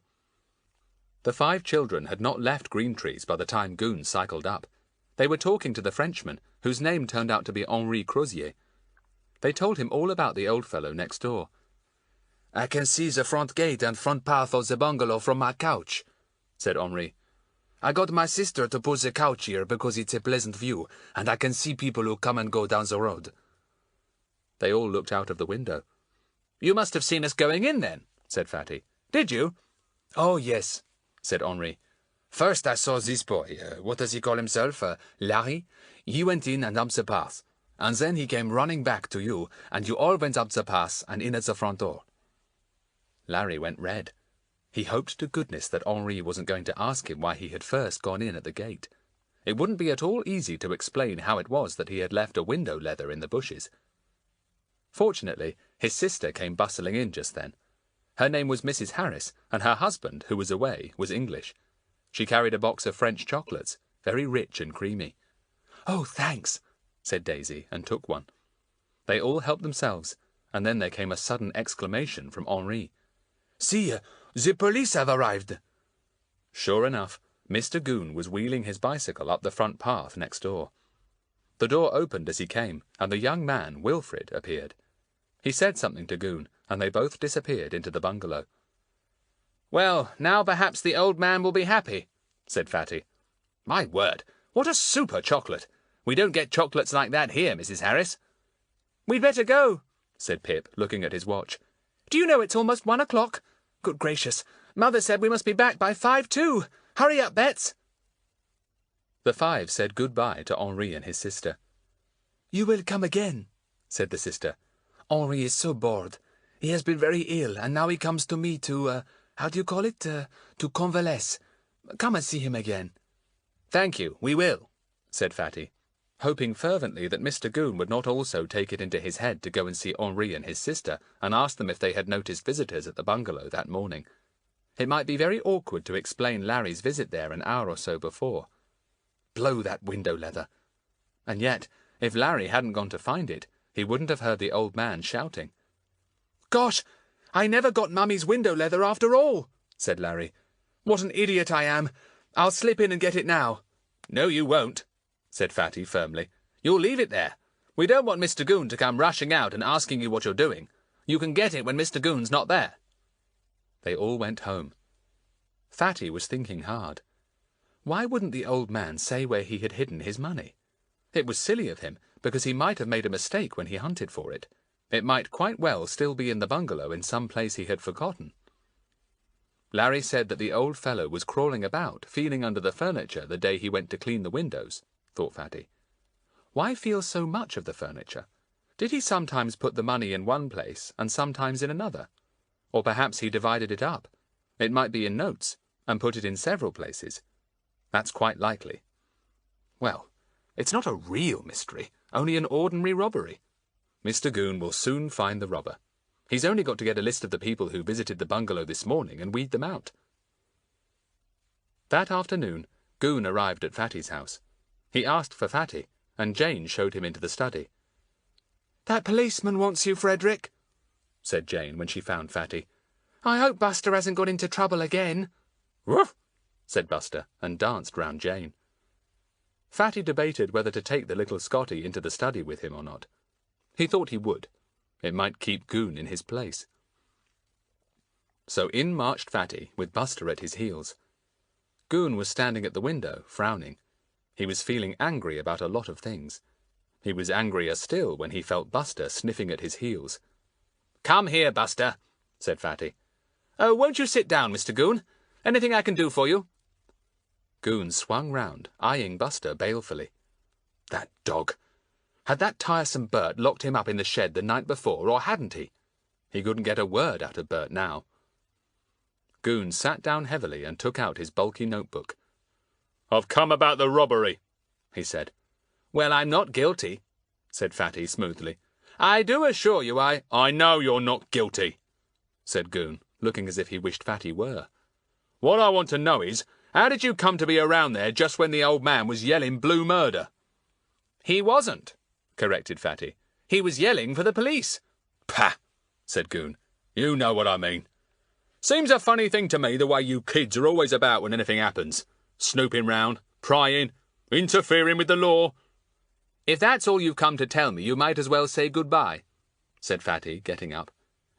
The 5 children had not left Greentrees by the time Goon cycled up. They were talking to the Frenchman, whose name turned out to be Henri Crozier. They told him all about the old fellow next door. "I can see the front gate and front path of the bungalow from my couch," said Henri. "I got my sister to put the couch here because it's a pleasant view, and I can see people who come and go down the road." They all looked out of the window. "You must have seen us going in then," said Fatty. "Did you?" "Oh, yes," said Henri. "First I saw this boy, what does he call himself, Larry? He went in and up the path, and then he came running back to you, and you all went up the path and in at the front door." Larry went red. He hoped to goodness that Henri wasn't going to ask him why he had first gone in at the gate. It wouldn't be at all easy to explain how it was that he had left a window leather in the bushes. Fortunately, his sister came bustling in just then. Her name was Mrs. Harris, and her husband, who was away, was English. She carried a box of French chocolates, very rich and creamy. "Oh, thanks," said Daisy, and took one. They all helped themselves, and then there came a sudden exclamation from Henri. "See, the police have arrived." Sure enough, Mr. Goon was wheeling his bicycle up the front path next door. The door opened as he came, and the young man, Wilfred, appeared. He said something to Goon, and they both disappeared into the bungalow. "Well, now perhaps the old man will be happy," said Fatty. "My word, what a super chocolate! We don't get chocolates like that here, Mrs. Harris." "We'd better go," said Pip, looking at his watch. "Do you know it's almost 1 o'clock? Good gracious, Mother said we must be back by 5 too. Hurry up, Bets." The 5 said good-bye to Henri and his sister. "You will come again," said the sister. "Henri is so bored. He has been very ill, and now he comes to me to, how do you call it? To convalesce. Come and see him again." "Thank you, we will," said Fatty, hoping fervently that Mr. Goon would not also take it into his head to go and see Henri and his sister and ask them if they had noticed visitors at the bungalow that morning. It might be very awkward to explain Larry's visit there an hour or so before. Blow that window leather! And yet, if Larry hadn't gone to find it, he wouldn't have heard the old man shouting. "Gosh, I never got Mummy's window leather after all," said Larry. "What an idiot I am! I'll slip in and get it now." "No, you won't," said Fatty firmly. "You'll leave it there. We don't want Mr. Goon to come rushing out and asking you what you're doing. You can get it when Mr. Goon's not there." They all went home. Fatty was thinking hard. Why wouldn't the old man say where he had hidden his money? It was silly of him, because he might have made a mistake when he hunted for it. It might quite well still be in the bungalow in some place he had forgotten. Larry said that the old fellow was crawling about, feeling under the furniture the day he went to clean the windows, thought Fatty. Why feel so much of the furniture? Did he sometimes put the money in one place and sometimes in another? Or perhaps he divided it up. It might be in notes, and put it in several places. That's quite likely. Well, it's not a real mystery, only an ordinary robbery. Mr. Goon will soon find the robber. He's only got to get a list of the people who visited the bungalow this morning and weed them out. That afternoon, Goon arrived at Fatty's house. He asked for Fatty, and Jane showed him into the study. "That policeman wants you, Frederick," said Jane when she found Fatty. "I hope Buster hasn't got into trouble again." Ruff, said Buster, and danced round Jane. Fatty debated whether to take the little Scotty into the study with him or not. He thought he would. It might keep Goon in his place. So in marched Fatty, with Buster at his heels. Goon was standing at the window, frowning. He was feeling angry about a lot of things. He was angrier still when he felt Buster sniffing at his heels. "Come here, Buster," said Fatty. "Oh, won't you sit down, Mr. Goon? Anything I can do for you?" Goon swung round, eyeing Buster balefully. That dog! Had that tiresome Bert locked him up in the shed the night before, or hadn't he? He couldn't get a word out of Bert now. Goon sat down heavily and took out his bulky notebook. "I've come about the robbery," he said. "Well, I'm not guilty," said Fatty smoothly. "I do assure you I know you're not guilty," said Goon, looking as if he wished Fatty were. "What I want to know is, how did you come to be around there just when the old man was yelling blue murder?" "He wasn't," corrected Fatty. "He was yelling for the police." "Pah!" said Goon. "You know what I mean. Seems a funny thing to me the way you kids are always about when anything happens. Snooping round, prying, interfering with the law." "If that's all you've come to tell me, you might as well say goodbye," said Fatty, getting up.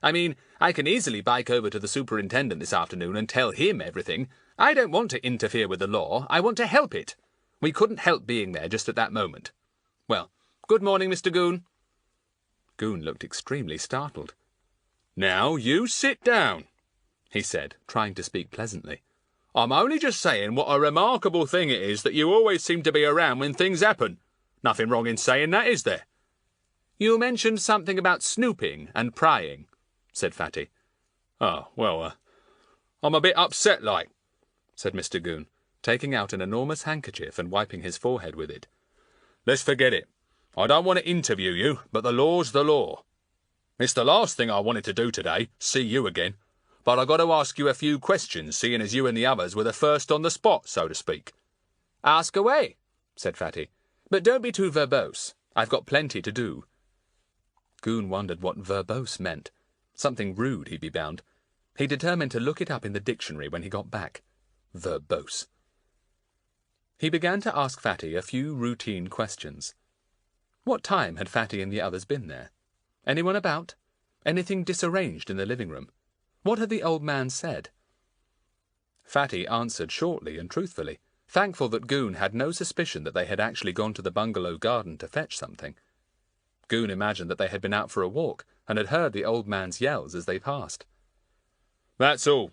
"I mean, I can easily bike over to the superintendent this afternoon and tell him everything. I don't want to interfere with the law. I want to help it. We couldn't help being there just at that moment. Well, good morning, Mr. Goon." Goon looked extremely startled. "Now, you sit down," he said, trying to speak pleasantly. "I'm only just saying what a remarkable thing it is that you always seem to be around when things happen. Nothing wrong in saying that, is there?" "You mentioned something about snooping and prying," said Fatty. "Oh, well, I'm a bit upset like," said Mr. Goon, taking out an enormous handkerchief and wiping his forehead with it. "Let's forget it. I don't want to interview you, but the law's the law. It's the last thing I wanted to do today, see you again, but I got to ask you a few questions, seeing as you and the others were the first on the spot, so to speak." "Ask away," said Fatty. "But don't be too verbose. I've got plenty to do." Goon wondered what verbose meant. Something rude, he'd be bound. He determined to look it up in the dictionary when he got back. Verbose. He began to ask Fatty a few routine questions. What time had Fatty and the others been there? Anyone about? Anything disarranged in the living room? What had the old man said? Fatty answered shortly and truthfully, thankful that Goon had no suspicion that they had actually gone to the bungalow garden to fetch something. Goon imagined that they had been out for a walk and had heard the old man's yells as they passed. "That's all,"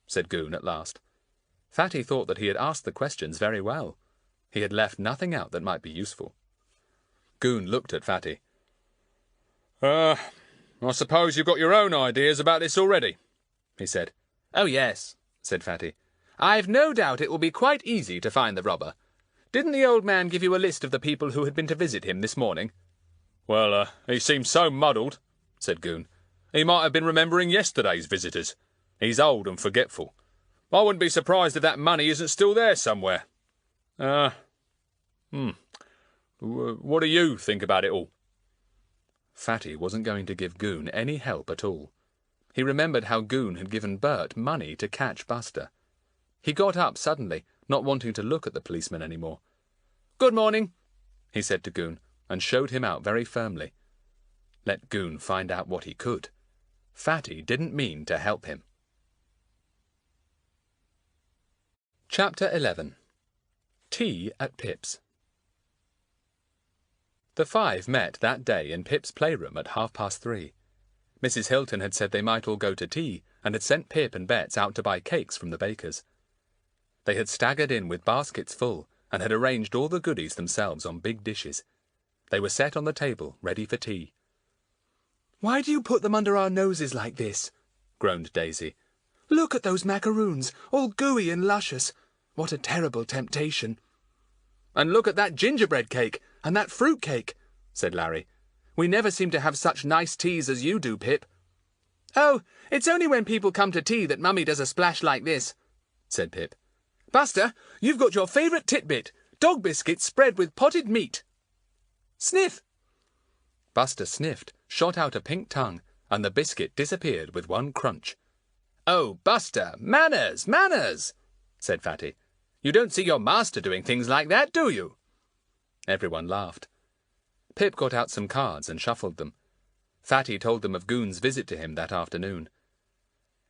said Goon at last. Fatty thought that he had asked the questions very well. He had left nothing out that might be useful. Goon looked at Fatty. I suppose you've got your own ideas about this already," he said. "Oh, yes," said Fatty. "I've no doubt it will be quite easy to find the robber. Didn't the old man give you a list of the people who had been to visit him this morning?" "Well, he seemed so muddled," said Goon. "He might have been remembering yesterday's visitors. He's old and forgetful. I wouldn't be surprised if that money isn't still there somewhere. What do you think about it all?" Fatty wasn't going to give Goon any help at all. He remembered how Goon had given Bert money to catch Buster. He got up suddenly, not wanting to look at the policeman any more. "Good morning," he said to Goon, and showed him out very firmly. Let Goon find out what he could. Fatty didn't mean to help him. Chapter 11. Tea at Pip's. The five met that day in Pip's playroom at 3:30. Mrs. Hilton had said they might all go to tea, and had sent Pip and Bets out to buy cakes from the baker's. They had staggered in with baskets full, and had arranged all the goodies themselves on big dishes. They were set on the table, ready for tea. "Why do you put them under our noses like this?" groaned Daisy. "Look at those macaroons, all gooey and luscious. What a terrible temptation." "And look at that gingerbread cake, and that fruit cake," said Larry. "We never seem to have such nice teas as you do, Pip." "Oh, it's only when people come to tea that Mummy does a splash like this," said Pip. "Buster, you've got your favourite titbit, dog biscuits spread with potted meat." "Sniff!" Buster sniffed, shot out a pink tongue, and the biscuit disappeared with one crunch. "Oh, Buster, manners, manners!" said Fatty. "You don't see your master doing things like that, do you?" Everyone laughed. Pip got out some cards and shuffled them. Fatty told them of Goon's visit to him that afternoon.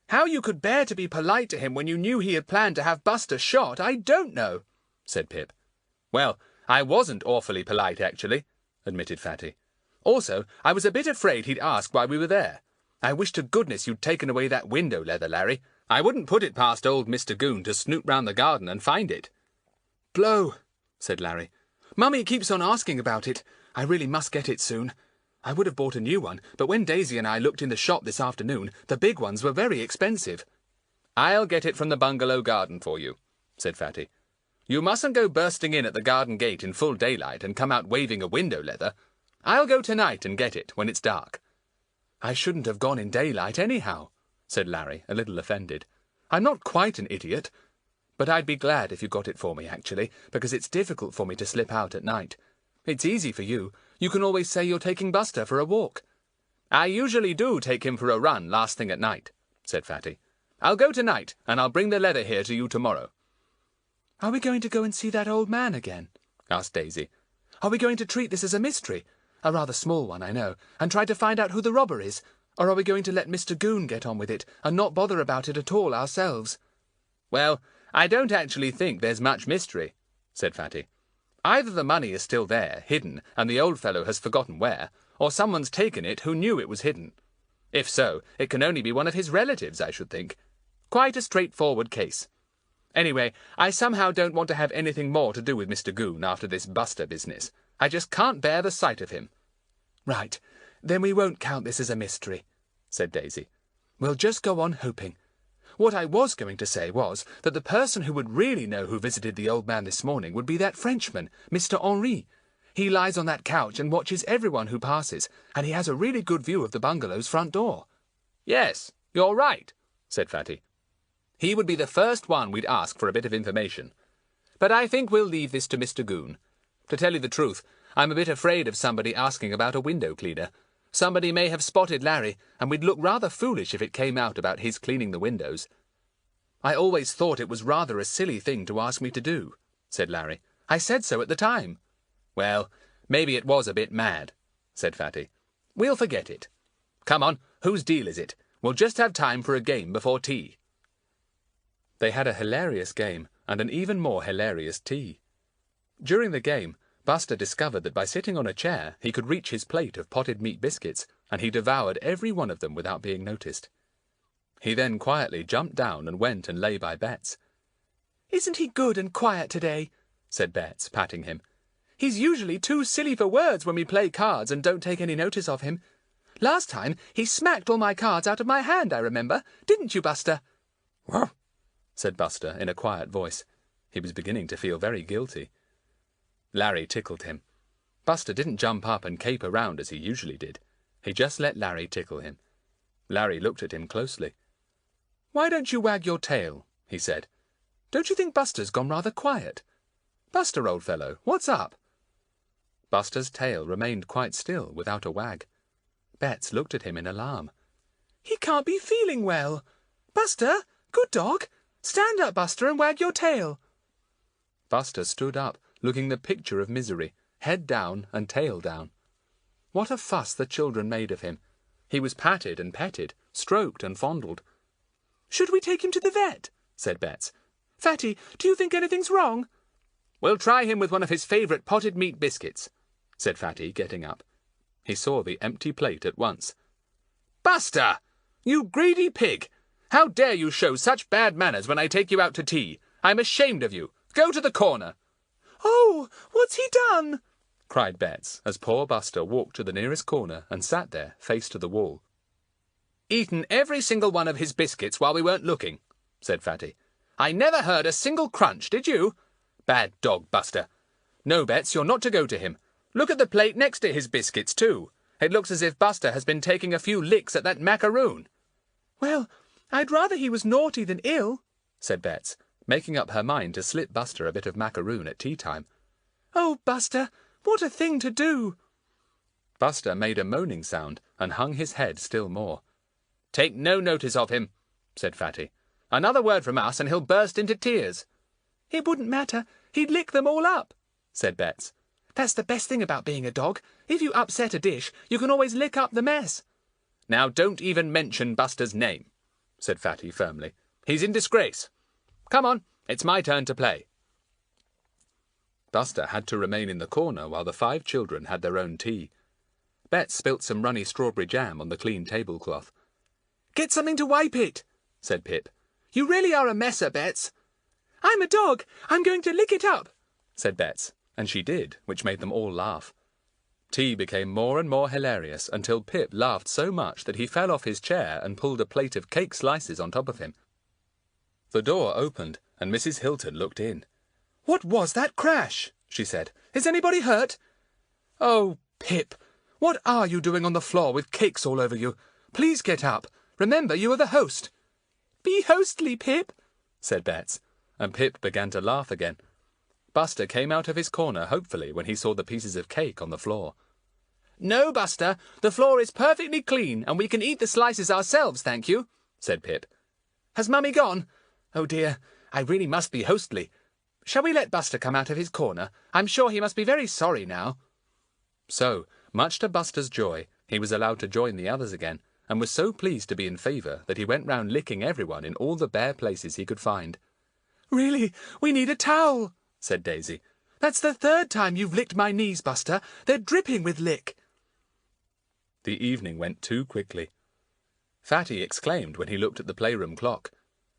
"How you could bear to be polite to him when you knew he had planned to have Buster shot, I don't know," said Pip. "Well, I wasn't awfully polite, actually," admitted Fatty. "Also, I was a bit afraid he'd ask why we were there. I wish to goodness you'd taken away that window leather, Larry. I wouldn't put it past old Mr. Goon to snoop round the garden and find it." "Blow," said Larry. "Mummy keeps on asking about it. I really must get it soon. I would have bought a new one, but when Daisy and I looked in the shop this afternoon, the big ones were very expensive." "I'll get it from the bungalow garden for you," said Fatty. "You mustn't go bursting in at the garden gate in full daylight and come out waving a window leather. I'll go tonight and get it when it's dark." "I shouldn't have gone in daylight anyhow," said Larry, a little offended. "I'm not quite an idiot. But I'd be glad if you got it for me, actually, because it's difficult for me to slip out at night. It's easy for you. You can always say you're taking Buster for a walk." "I usually do take him for a run last thing at night," said Fatty. "I'll go tonight, and I'll bring the leather here to you tomorrow." "Are we going to go and see that old man again?" asked Daisy. "Are we going to treat this as a mystery, a rather small one, I know, and try to find out who the robber is? Or are we going to let Mr. Goon get on with it, and not bother about it at all ourselves?" "Well, I don't actually think there's much mystery," said Fatty. "Either the money is still there, hidden, and the old fellow has forgotten where, or someone's taken it who knew it was hidden. If so, it can only be one of his relatives, I should think. Quite a straightforward case. Anyway, I somehow don't want to have anything more to do with Mr. Goon after this Buster business. I just can't bear the sight of him." "Right. Then we won't count this as a mystery," said Daisy. "We'll just go on hoping. What I was going to say was that the person who would really know who visited the old man this morning would be that Frenchman, Mr. Henri. He lies on that couch and watches everyone who passes, and he has a really good view of the bungalow's front door." "Yes, you're right," said Fatty. "He would be the first one we'd ask for a bit of information. But I think we'll leave this to Mr. Goon. To tell you the truth, I'm a bit afraid of somebody asking about a window cleaner. Somebody may have spotted Larry, and we'd look rather foolish if it came out about his cleaning the windows." "I always thought it was rather a silly thing to ask me to do," said Larry. "I said so at the time." "Well, maybe it was a bit mad," said Fatty. "We'll forget it. Come on, whose deal is it? We'll just have time for a game before tea." They had a hilarious game and an even more hilarious tea. During the game, Buster discovered that by sitting on a chair he could reach his plate of potted meat biscuits, and he devoured every one of them without being noticed. He then quietly jumped down and went and lay by Bets. "Isn't he good and quiet today?" said Bets, patting him. "He's usually too silly for words when we play cards and don't take any notice of him. Last time he smacked all my cards out of my hand, I remember. Didn't you, Buster?" "Ruff," said Buster in a quiet voice. He was beginning to feel very guilty. Larry tickled him. Buster didn't jump up and caper round as he usually did. He just let Larry tickle him. Larry looked at him closely. "Why don't you wag your tail?" he said. "Don't you think Buster's gone rather quiet? Buster, old fellow, what's up?" Buster's tail remained quite still, without a wag. Bets looked at him in alarm. "He can't be feeling well. Buster, good dog. Stand up, Buster, and wag your tail." Buster stood up, looking the picture of misery, head down and tail down. What a fuss the children made of him! He was patted and petted, stroked and fondled. "Should we take him to the vet?" said Bets. "Fatty, do you think anything's wrong?" "We'll try him with one of his favourite potted meat biscuits," said Fatty, getting up. He saw the empty plate at once. "Buster! You greedy pig! How dare you show such bad manners when I take you out to tea? I'm ashamed of you. Go to the corner." "Oh, what's he done?" cried Bets, as poor Buster walked to the nearest corner and sat there, face to the wall. "Eaten every single one of his biscuits while we weren't looking," said Fatty. "I never heard a single crunch, did you? Bad dog, Buster. No, Bets, you're not to go to him. Look at the plate next to his biscuits, too. It looks as if Buster has been taking a few licks at that macaroon." "Well, I'd rather he was naughty than ill," said Bets, making up her mind to slip Buster a bit of macaroon at tea time. "Oh, Buster, what a thing to do!" Buster made a moaning sound and hung his head still more. "Take no notice of him," said Fatty. Another word from us and he'll burst into tears. It wouldn't matter. He'd lick them all up, said Bets. That's the best thing about being a dog. If you upset a dish, you can always lick up the mess. Now don't even mention Buster's name, said Fatty firmly. He's in disgrace. Come on, it's my turn to play. Buster had to remain in the corner while the 5 children had their own tea. Bets spilt some runny strawberry jam on the clean tablecloth. Get something to wipe it, said Pip. You really are a messer, Bets. I'm a dog. I'm going to lick it up, said Bets, and she did, which made them all laugh. Tea became more and more hilarious until Pip laughed so much that he fell off his chair and pulled a plate of cake slices on top of him. The door opened, and Mrs. Hilton looked in. What was that crash? She said. Is anybody hurt? Oh, Pip, what are you doing on the floor with cakes all over you? Please get up. Remember, you are the host. Be hostly, Pip, said Bets, and Pip began to laugh again. Buster came out of his corner hopefully when he saw the pieces of cake on the floor. No, Buster, the floor is perfectly clean, and we can eat the slices ourselves, thank you, said Pip. Has Mummy gone? Oh dear, I really must be hostly. Shall we let Buster come out of his corner? I'm sure he must be very sorry now. So, much to Buster's joy, he was allowed to join the others again, and was so pleased to be in favour that he went round licking everyone in all the bare places he could find. Really, we need a towel, said Daisy. That's the 3rd time you've licked my knees, Buster. They're dripping with lick. The evening went too quickly. Fatty exclaimed when he looked at the playroom clock.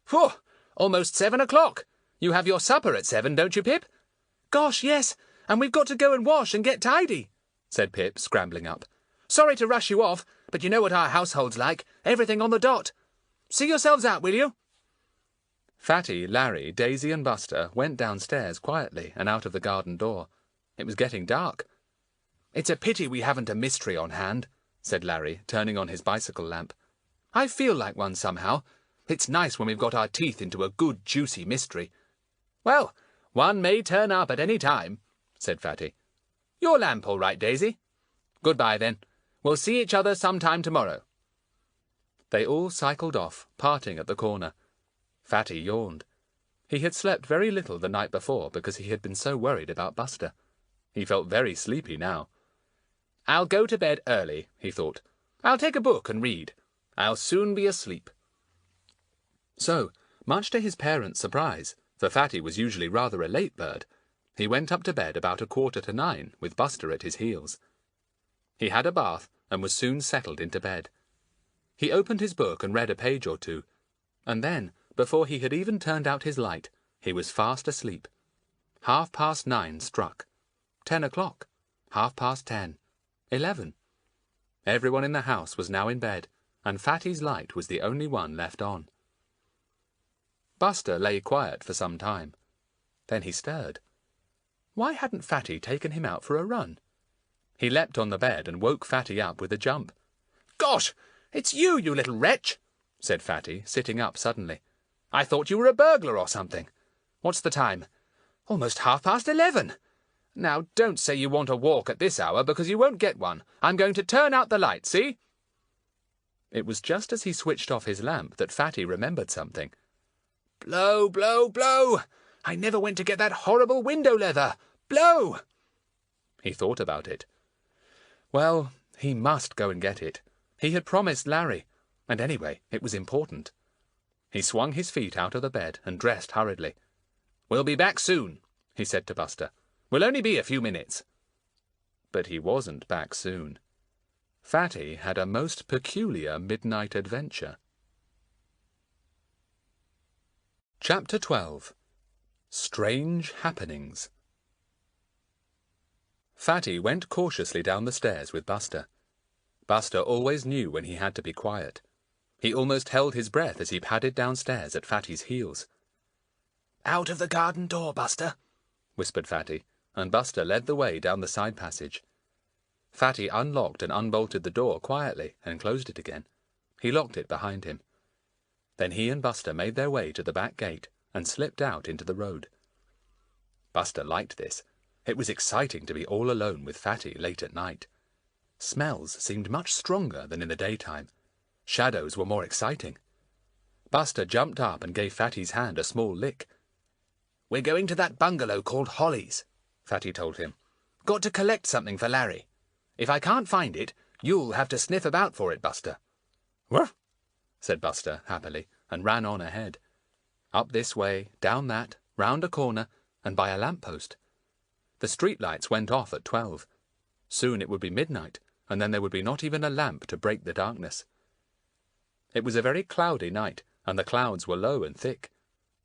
Phew! Almost 7 o'clock. You have your supper at 7, don't you, Pip? Gosh, yes, and we've got to go and wash and get tidy, said Pip, scrambling up. Sorry to rush you off, but you know what our household's like. Everything on the dot. See yourselves out, will you? Fatty, Larry, Daisy and Buster went downstairs quietly and out of the garden door. It was getting dark. It's a pity we haven't a mystery on hand, said Larry, turning on his bicycle lamp. I feel like one somehow. It's nice when we've got our teeth into a good, juicy mystery. Well, one may turn up at any time, said Fatty. Your lamp all right, Daisy? Goodbye, then. We'll see each other sometime tomorrow. They all cycled off, parting at the corner. Fatty yawned. He had slept very little the night before because he had been so worried about Buster. He felt very sleepy now. I'll go to bed early, he thought. I'll take a book and read. I'll soon be asleep. So, much to his parents' surprise, for Fatty was usually rather a late bird, he went up to bed about 8:45 with Buster at his heels. He had a bath and was soon settled into bed. He opened his book and read a page or two, and then, before he had even turned out his light, he was fast asleep. 9:30 struck. 10 o'clock. 10:30. 11. Everyone in the house was now in bed, and Fatty's light was the only one left on. Buster lay quiet for some time. Then he stirred. Why hadn't Fatty taken him out for a run? He leapt on the bed and woke Fatty up with a jump. Gosh, it's you, you little wretch, said Fatty, sitting up suddenly. I thought you were a burglar or something. What's the time? Almost 11:30. Now, don't say you want a walk at this hour, because you won't get one. I'm going to turn out the light, see? It was just as he switched off his lamp that Fatty remembered something. Blow, blow, blow! I never went to get that horrible window leather. Blow! He thought about it. Well, he must go and get it. He had promised Larry, and anyway, it was important. He swung his feet out of the bed and dressed hurriedly. We'll be back soon, he said to Buster. We'll only be a few minutes. But he wasn't back soon. Fatty had a most peculiar midnight adventure. Chapter 12. Strange Happenings. Fatty went cautiously down the stairs with Buster. Buster always knew when he had to be quiet. He almost held his breath as he padded downstairs at Fatty's heels. Out of the garden door, Buster, whispered Fatty, and Buster led the way down the side passage. Fatty unlocked and unbolted the door quietly and closed it again. He locked it behind him. Then he and Buster made their way to the back gate and slipped out into the road. Buster liked this. It was exciting to be all alone with Fatty late at night. Smells seemed much stronger than in the daytime. Shadows were more exciting. Buster jumped up and gave Fatty's hand a small lick. "We're going to that bungalow called Holly's," Fatty told him. "Got to collect something for Larry. If I can't find it, you'll have to sniff about for it, Buster." "Ruff," said Buster happily, and ran on ahead. Up this way, down that, round a corner, and by a lamp-post. The street-lights went off at 12. Soon it would be midnight, and then there would be not even a lamp to break the darkness. It was a very cloudy night, and the clouds were low and thick.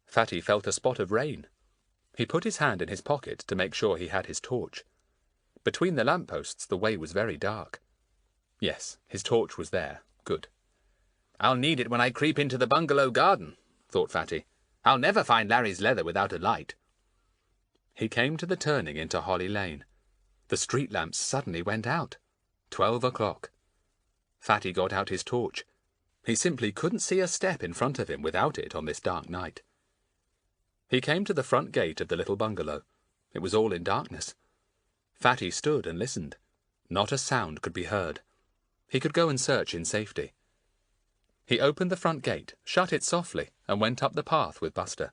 Fatty felt a spot of rain. He put his hand in his pocket to make sure he had his torch. Between the lamp-posts the way was very dark. Yes, his torch was there. Good. "I'll need it when I creep into the bungalow garden," thought Fatty. "I'll never find Larry's leather without a light." He came to the turning into Holly Lane. The street lamps suddenly went out. 12 o'clock. Fatty got out his torch. He simply couldn't see a step in front of him without it on this dark night. He came to the front gate of the little bungalow. It was all in darkness. Fatty stood and listened. Not a sound could be heard. He could go and search in safety. He opened the front gate, shut it softly, and went up the path with Buster.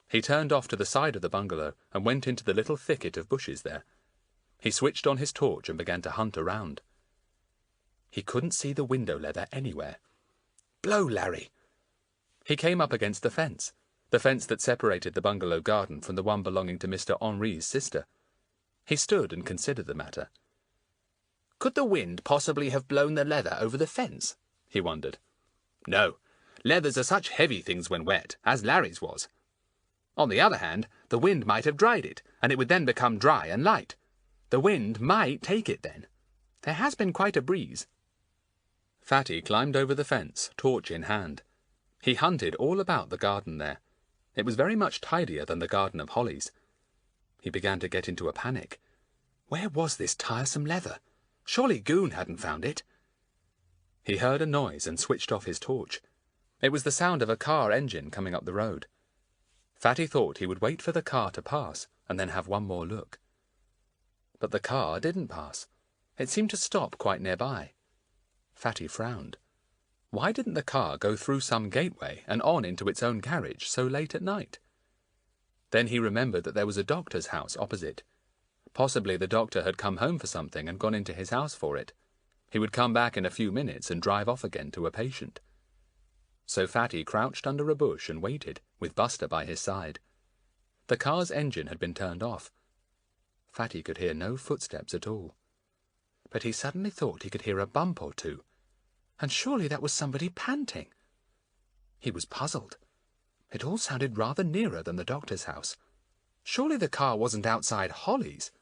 He turned off to the side of the bungalow and went into the little thicket of bushes there. He switched on his torch and began to hunt around. He couldn't see the window leather anywhere. "Blow, Larry!" He came up against the fence that separated the bungalow garden from the one belonging to Mr. Henri's sister. He stood and considered the matter. Could the wind possibly have blown the leather over the fence? He wondered. No, leathers are such heavy things when wet, as Larry's was. On the other hand, the wind might have dried it, and it would then become dry and light. The wind might take it then. There has been quite a breeze. Fatty climbed over the fence, torch in hand. He hunted all about the garden there. It was very much tidier than the garden of Holly's. He began to get into a panic. Where was this tiresome leather? Surely Goon hadn't found it. He heard a noise and switched off his torch. It was the sound of a car engine coming up the road. Fatty thought he would wait for the car to pass and then have one more look. But the car didn't pass. It seemed to stop quite nearby. Fatty frowned. Why didn't the car go through some gateway and on into its own carriage so late at night? Then he remembered that there was a doctor's house opposite. Possibly the doctor had come home for something and gone into his house for it. He would come back in a few minutes and drive off again to a patient. So Fatty crouched under a bush and waited, with Buster by his side. The car's engine had been turned off. Fatty could hear no footsteps at all. But he suddenly thought he could hear a bump or two, and surely that was somebody panting. He was puzzled. It all sounded rather nearer than the doctor's house. Surely the car wasn't outside Holly's.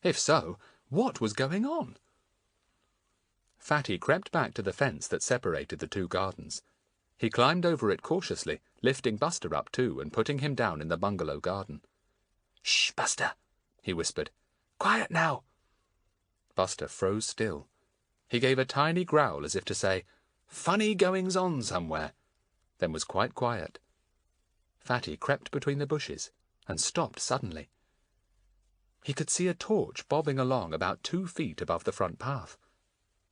If so, what was going on? Fatty crept back to the fence that separated the two gardens. He climbed over it cautiously, lifting Buster up too and putting him down in the bungalow garden. "Shh, Buster," he whispered. "Quiet now." Buster froze still. He gave a tiny growl as if to say, "Funny goings-on somewhere," then was quite quiet. Fatty crept between the bushes and stopped suddenly. He could see a torch bobbing along about 2 feet above the front path.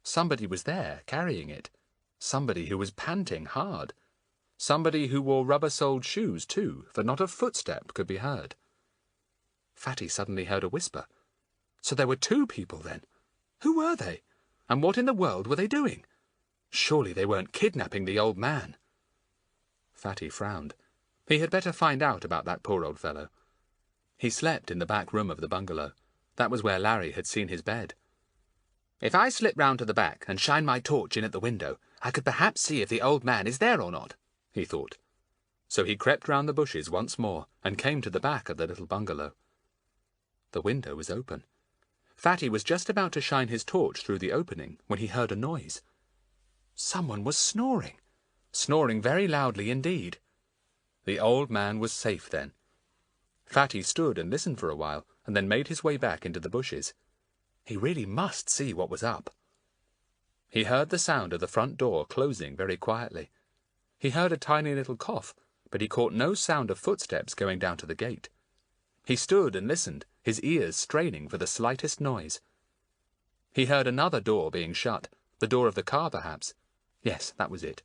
Somebody was there, carrying it. Somebody who was panting hard. Somebody who wore rubber-soled shoes, too, for not a footstep could be heard. Fatty suddenly heard a whisper. So there were 2 people, then. Who were they? And what in the world were they doing? Surely they weren't kidnapping the old man. Fatty frowned. He had better find out about that poor old fellow. He slept in the back room of the bungalow. That was where Larry had seen his bed. If I slip round to the back and shine my torch in at the window, I could perhaps see if the old man is there or not, he thought. So he crept round the bushes once more and came to the back of the little bungalow. The window was open. Fatty was just about to shine his torch through the opening when he heard a noise. Someone was snoring. Snoring very loudly indeed. The old man was safe then. Fatty stood and listened for a while and then made his way back into the bushes. He really must see what was up. He heard the sound of the front door closing very quietly. He heard a tiny little cough, but he caught no sound of footsteps going down to the gate. He stood and listened, his ears straining for the slightest noise. He heard another door being shut, the door of the car perhaps. Yes, that was it.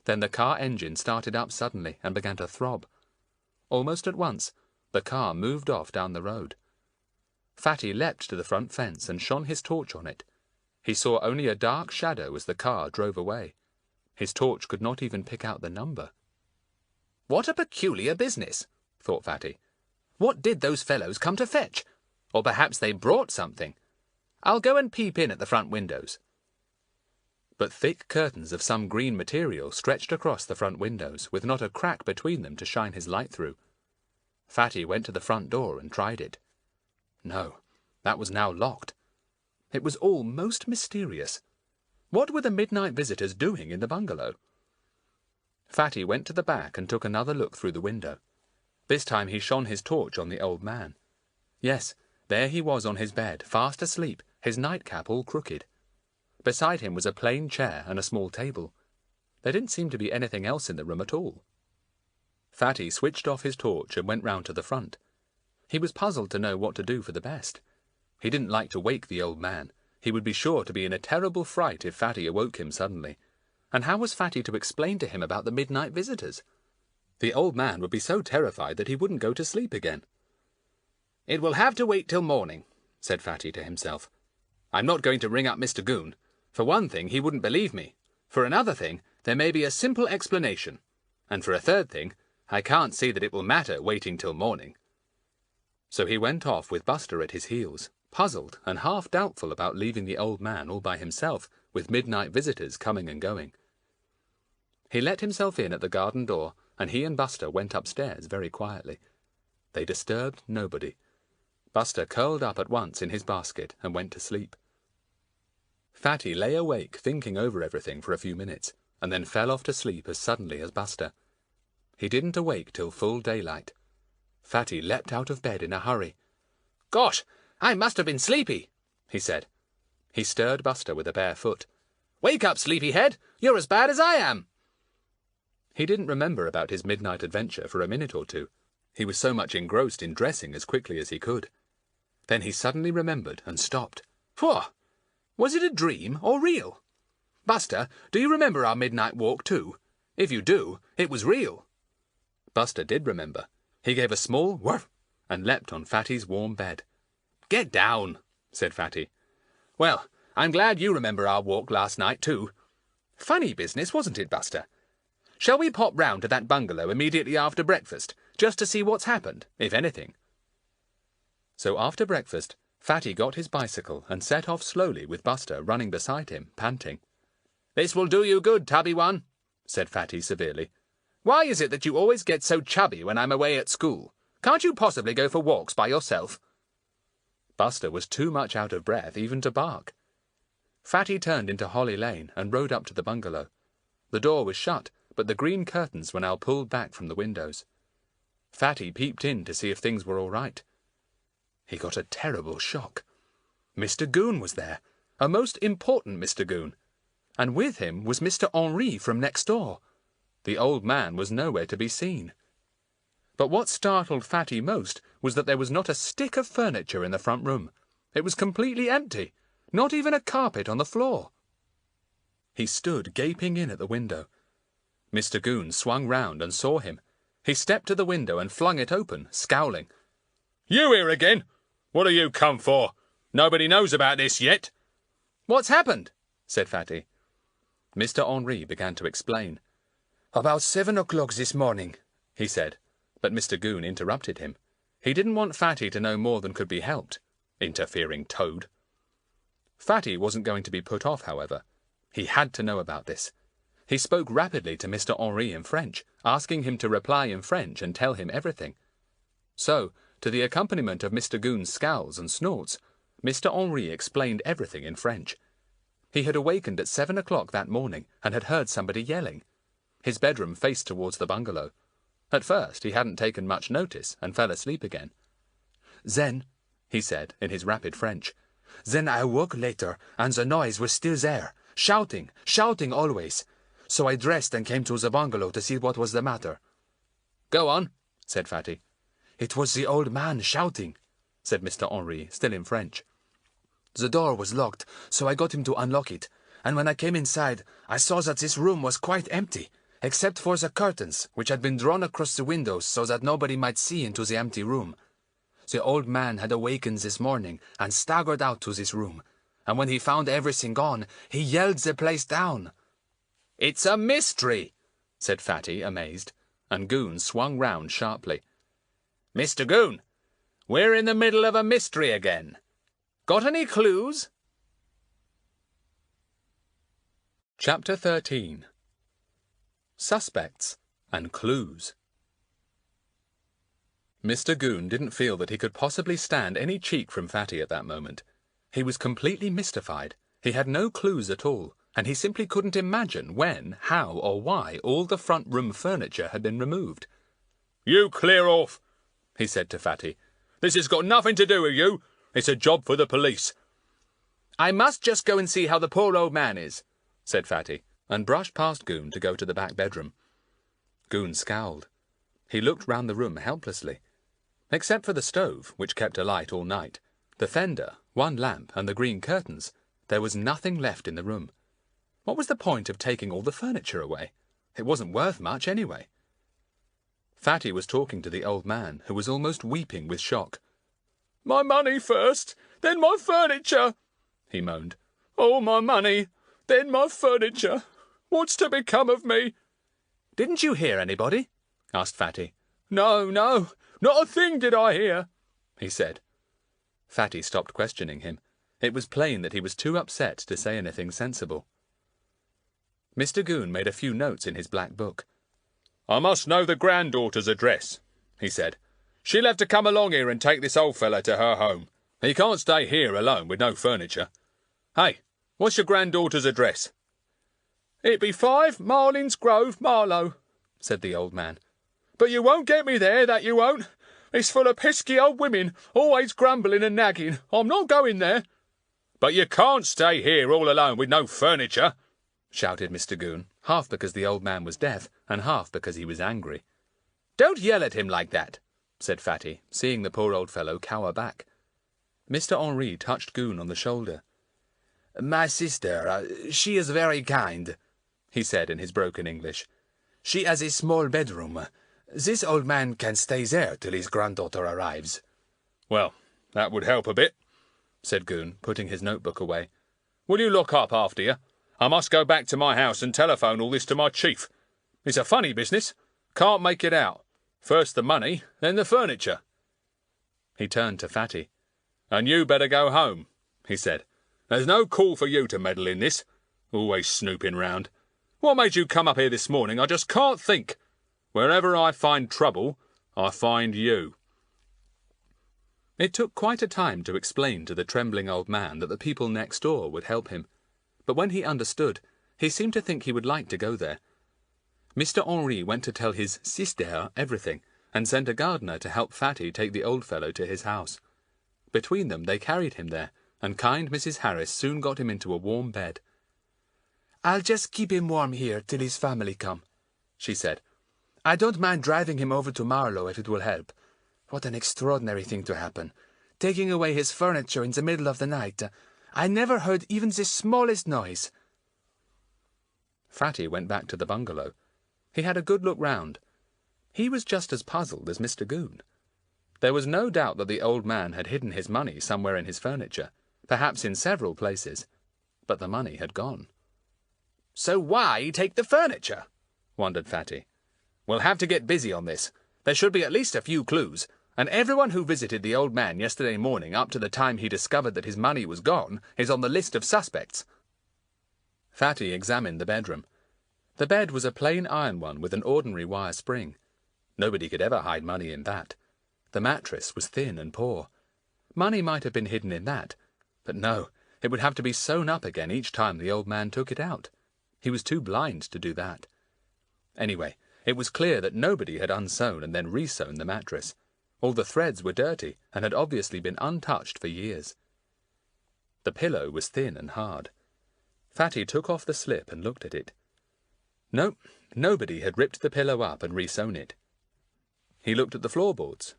Then the car engine started up suddenly and began to throb. Almost at once, the car moved off down the road. Fatty leapt to the front fence and shone his torch on it. He saw only a dark shadow as the car drove away. His torch could not even pick out the number. "What a peculiar business," thought Fatty. "What did those fellows come to fetch? Or perhaps they brought something. I'll go and peep in at the front windows." But thick curtains of some green material stretched across the front windows, with not a crack between them to shine his light through. Fatty went to the front door and tried it. No, that was now locked. It was all most mysterious. What were the midnight visitors doing in the bungalow? Fatty went to the back and took another look through the window. This time he shone his torch on the old man. Yes, there he was on his bed, fast asleep, his nightcap all crooked. Beside him was a plain chair and a small table. There didn't seem to be anything else in the room at all. Fatty switched off his torch and went round to the front. He was puzzled to know what to do for the best. He didn't like to wake the old man. He would be sure to be in a terrible fright if Fatty awoke him suddenly. And how was Fatty to explain to him about the midnight visitors? The old man would be so terrified that he wouldn't go to sleep again. "It will have to wait till morning," said Fatty to himself. "I'm not going to ring up Mr. Goon. For one thing, he wouldn't believe me. For another thing, there may be a simple explanation. And for a third thing, I can't see that it will matter waiting till morning." So he went off with Buster at his heels, puzzled and half doubtful about leaving the old man all by himself, with midnight visitors coming and going. He let himself in at the garden door, and he and Buster went upstairs very quietly. They disturbed nobody. Buster curled up at once in his basket and went to sleep. Fatty lay awake thinking over everything for a few minutes, and then fell off to sleep as suddenly as Buster. He didn't awake till full daylight. Fatty leapt out of bed in a hurry. "Gosh, I must have been sleepy," he said. He stirred Buster with a bare foot. "Wake up, sleepyhead! You're as bad as I am!" He didn't remember about his midnight adventure for a minute or two. He was so much engrossed in dressing as quickly as he could. Then he suddenly remembered and stopped. Phew! Was it a dream or real? Buster, do you remember our midnight walk too? If you do, it was real. Buster did remember. He gave a small woof and leapt on Fatty's warm bed. "Get down," said Fatty. "Well, I'm glad you remember our walk last night too. Funny business, wasn't it, Buster? Shall we pop round to that bungalow immediately after breakfast, just to see what's happened, if anything?" So after breakfast, Fatty got his bicycle and set off slowly with Buster running beside him, panting. "This will do you good, tubby one," said Fatty severely. "Why is it that you always get so chubby when I'm away at school? Can't you possibly go for walks by yourself?" Buster was too much out of breath even to bark. Fatty turned into Holly Lane and rode up to the bungalow. The door was shut, but the green curtains were now pulled back from the windows. Fatty peeped in to see if things were all right. He got a terrible shock. Mr. Goon was there, a most important Mr. Goon, and with him was Mr. Henri from next door. The old man was nowhere to be seen. But what startled Fatty most was that there was not a stick of furniture in the front room. It was completely empty, not even a carpet on the floor. He stood gaping in at the window. Mr. Goon swung round and saw him. He stepped to the window and flung it open, scowling. "You here again? What do you come for? Nobody knows about this yet." "What's happened?" said Fatty. Mr. Henri began to explain. "About 7 o'clock this morning," he said, but Mr. Goon interrupted him. He didn't want Fatty to know more than could be helped. Interfering toad. Fatty wasn't going to be put off, however. He had to know about this. He spoke rapidly to Mr. Henri in French, asking him to reply in French and tell him everything. So, to the accompaniment of Mr. Goon's scowls and snorts, Mr. Henri explained everything in French. He had awakened at 7 o'clock that morning and had heard somebody yelling. His bedroom faced towards the bungalow. At first he hadn't taken much notice and fell asleep again. "Then," he said in his rapid French, "then I woke later and the noise was still there, shouting always. So I dressed and came to the bungalow to see what was the matter." "Go on," said Fatty. "It was the old man shouting," said Mr. Henri, still in French. "The door was locked, so I got him to unlock it, and when I came inside, I saw that this room was quite empty. except for the curtains, which had been drawn across the windows so that nobody might see into the empty room. The old man had awakened this morning and staggered out to this room, and when he found everything gone, he yelled the place down." "It's a mystery," said Fatty, amazed, and Goon swung round sharply. "Mr. Goon, we're in the middle of a mystery again. Got any clues?" Chapter 13. Suspects and Clues. Mr. Goon didn't feel that he could possibly stand any cheek from Fatty at that moment. He was completely mystified. He had no clues at all, and he simply couldn't imagine when, how, or why all the front room furniture had been removed. "You clear off," he said to Fatty. "This has got nothing to do with you. It's a job for the police." "I must just go and see how the poor old man is," said Fatty, and brushed past Goon to go to the back bedroom. Goon scowled. He looked round the room helplessly. Except for the stove, which kept alight all night, the fender, one lamp, and the green curtains, there was nothing left in the room. What was the point of taking all the furniture away? It wasn't worth much anyway. Fatty was talking to the old man, who was almost weeping with shock. "My money first, then my furniture," he moaned. "Oh, my money, then my furniture. What's to become of me?" "Didn't you hear anybody?" asked Fatty. No, not a thing did I hear," he said. Fatty stopped questioning him. It was plain that he was too upset to say anything sensible. Mr. Goon made a few notes in his black book. "I must know the granddaughter's address," he said. "She'll have to come along here and take this old fella to her home. He can't stay here alone with no furniture. Hey, what's your granddaughter's address?" "It be 5 Marlin's Grove, Marlow," said the old man. "But you won't get me there, that you won't. It's full of pesky old women, always grumbling and nagging. I'm not going there." "But you can't stay here all alone with no furniture," shouted Mr. Goon, half because the old man was deaf, and half because he was angry. "Don't yell at him like that," said Fatty, seeing the poor old fellow cower back. Mr. Henri touched Goon on the shoulder. "My sister, she is very kind," he said in his broken English. "She has a small bedroom. This old man can stay there till his granddaughter arrives." "Well, that would help a bit," said Goon, putting his notebook away. "Will you look up after you? I must go back to my house and telephone all this to my chief. It's a funny business. Can't make it out. First the money, then the furniture." He turned to Fatty. "And you better go home," he said. "There's no call for you to meddle in this. Always snooping round. What made you come up here this morning, I just can't think. Wherever I find trouble, I find you." It took quite a time to explain to the trembling old man that the people next door would help him. But when he understood, he seemed to think he would like to go there. Mr. Henri went to tell his sister everything, and sent a gardener to help Fatty take the old fellow to his house. Between them they carried him there, and kind Mrs. Harris soon got him into a warm bed. "I'll just keep him warm here till his family come," she said. "I don't mind driving him over to Marlow if it will help. What an extraordinary thing to happen. Taking away his furniture in the middle of the night. I never heard even the smallest noise." Fatty went back to the bungalow. He had a good look round. He was just as puzzled as Mr. Goon. There was no doubt that the old man had hidden his money somewhere in his furniture, perhaps in several places, but the money had gone. "So why take the furniture?" wondered Fatty. "We'll have to get busy on this. There should be at least a few clues, and everyone who visited the old man yesterday morning up to the time he discovered that his money was gone is on the list of suspects." Fatty examined the bedroom. The bed was a plain iron one with an ordinary wire spring. Nobody could ever hide money in that. The mattress was thin and poor. Money might have been hidden in that, but no, it would have to be sewn up again each time the old man took it out. He was too blind to do that. Anyway, it was clear that nobody had unsewn and then resewn the mattress. All the threads were dirty and had obviously been untouched for years. The pillow was thin and hard. Fatty took off the slip and looked at it. No, nobody had ripped the pillow up and resewn it. He looked at the floorboards.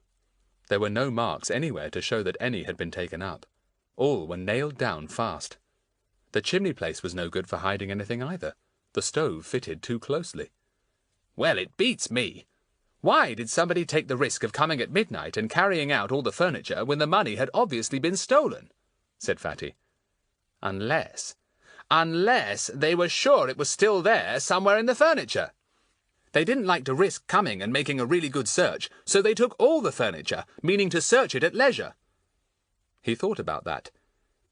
There were no marks anywhere to show that any had been taken up. All were nailed down fast. The chimney place was no good for hiding anything either. The stove fitted too closely. Well, it beats me. Why did somebody take the risk of coming at midnight and carrying out all the furniture when the money had obviously been stolen? Said Fatty. Unless they were sure it was still there somewhere in the furniture. They didn't like to risk coming and making a really good search, so they took all the furniture, meaning to search it at leisure. He thought about that.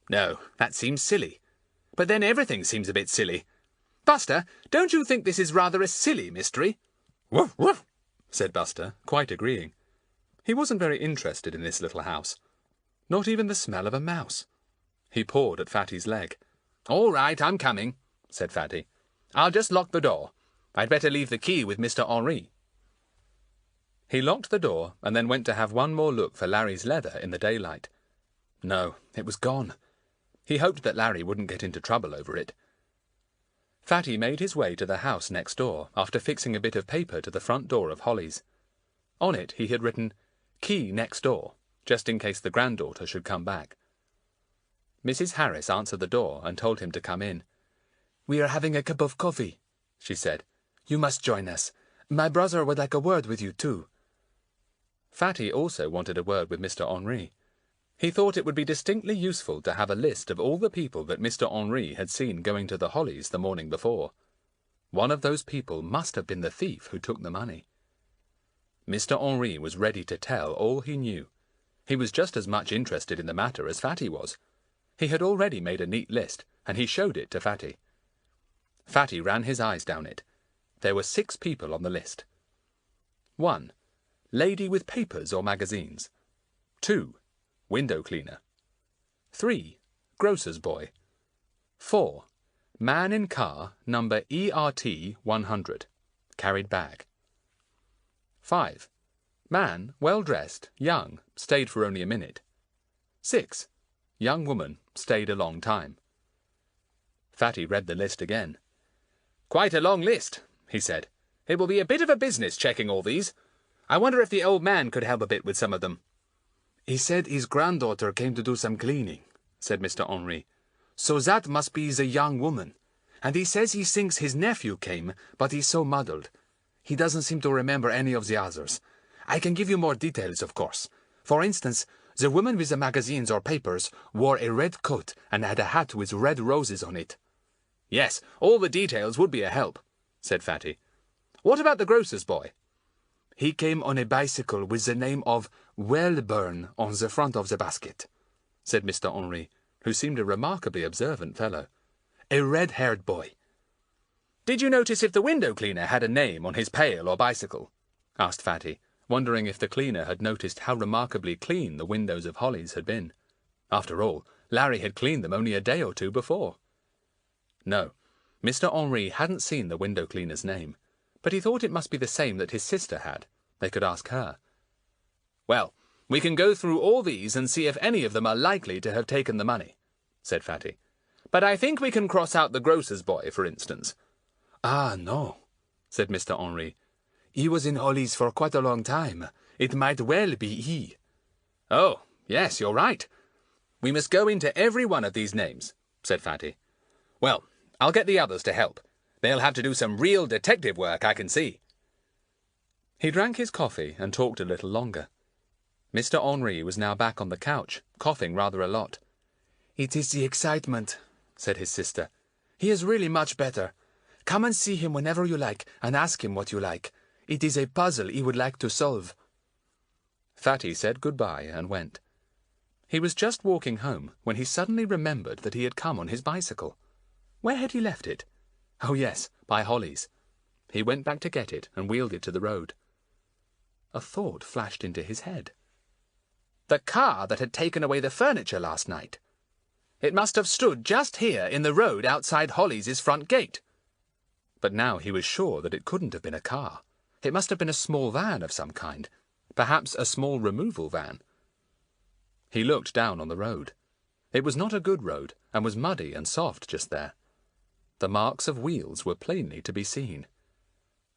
No, that seems silly. But then everything seems a bit silly. Buster, don't you think this is rather a silly mystery? Woof, woof, said Buster, quite agreeing. He wasn't very interested in this little house. Not even the smell of a mouse. He pawed at Fatty's leg. All right, I'm coming, said Fatty. I'll just lock the door. I'd better leave the key with Mr. Henri. He locked the door and then went to have one more look for Larry's leather in the daylight. No, it was gone. He hoped that Larry wouldn't get into trouble over it. Fatty made his way to the house next door after fixing a bit of paper to the front door of Holly's. On it he had written, "Key next door," just in case the granddaughter should come back. Mrs. Harris answered the door and told him to come in. "We are having a cup of coffee," she said. "You must join us. My brother would like a word with you, too." Fatty also wanted a word with Mr. Henri. He thought it would be distinctly useful to have a list of all the people that Mr. Henri had seen going to the Hollies the morning before. One of those people must have been the thief who took the money. Mr. Henri was ready to tell all he knew. He was just as much interested in the matter as Fatty was. He had already made a neat list, and he showed it to Fatty. Fatty ran his eyes down it. There were 6 people on the list. 1. Lady with papers or magazines. 2. Window cleaner. 3. Grocer's boy. 4. Man in car, number ERT 100. Carried bag. 5. Man, well-dressed, young, stayed for only a minute. 6. Young woman, stayed a long time. Fatty read the list again. "Quite a long list," he said. "It will be a bit of a business checking all these. I wonder if the old man could help a bit with some of them." "He said his granddaughter came to do some cleaning," said Mr. Henri. "So that must be the young woman. And he says he thinks his nephew came, but he's so muddled. He doesn't seem to remember any of the others. I can give you more details, of course. For instance, the woman with the magazines or papers wore a red coat and had a hat with red roses on it." "Yes, all the details would be a help," said Fatty. "What about the grocer's boy?" "He came on a bicycle with the name of Wellburn on the front of the basket," said Mr. Henri, who seemed a remarkably observant fellow. "A red-haired boy." "Did you notice if the window cleaner had a name on his pail or bicycle?" asked Fatty, wondering if the cleaner had noticed how remarkably clean the windows of Holly's had been. After all, Larry had cleaned them only a day or 2 before. No, Mr. Henri hadn't seen the window cleaner's name, but he thought it must be the same that his sister had. They could ask her. "Well, we can go through all these and see if any of them are likely to have taken the money," said Fatty. "But I think we can cross out the grocer's boy, for instance." "Ah, no," said Mr. Henri. "He was in Holly's for quite a long time. It might well be he." "Oh, yes, you're right. We must go into every one of these names," said Fatty. "Well, I'll get the others to help. They'll have to do some real detective work, I can see." He drank his coffee and talked a little longer. Mr. Henri was now back on the couch, coughing rather a lot. "It is the excitement," said his sister. "He is really much better. Come and see him whenever you like, and ask him what you like. It is a puzzle he would like to solve." Fatty said goodbye and went. He was just walking home when he suddenly remembered that he had come on his bicycle. Where had he left it? Oh yes, by Holly's. He went back to get it and wheeled it to the road. A thought flashed into his head. The car that had taken away the furniture last night. It must have stood just here in the road outside Holly's front gate. But now he was sure that it couldn't have been a car. It must have been a small van of some kind, perhaps a small removal van. He looked down on the road. It was not a good road, and was muddy and soft just there. The marks of wheels were plainly to be seen.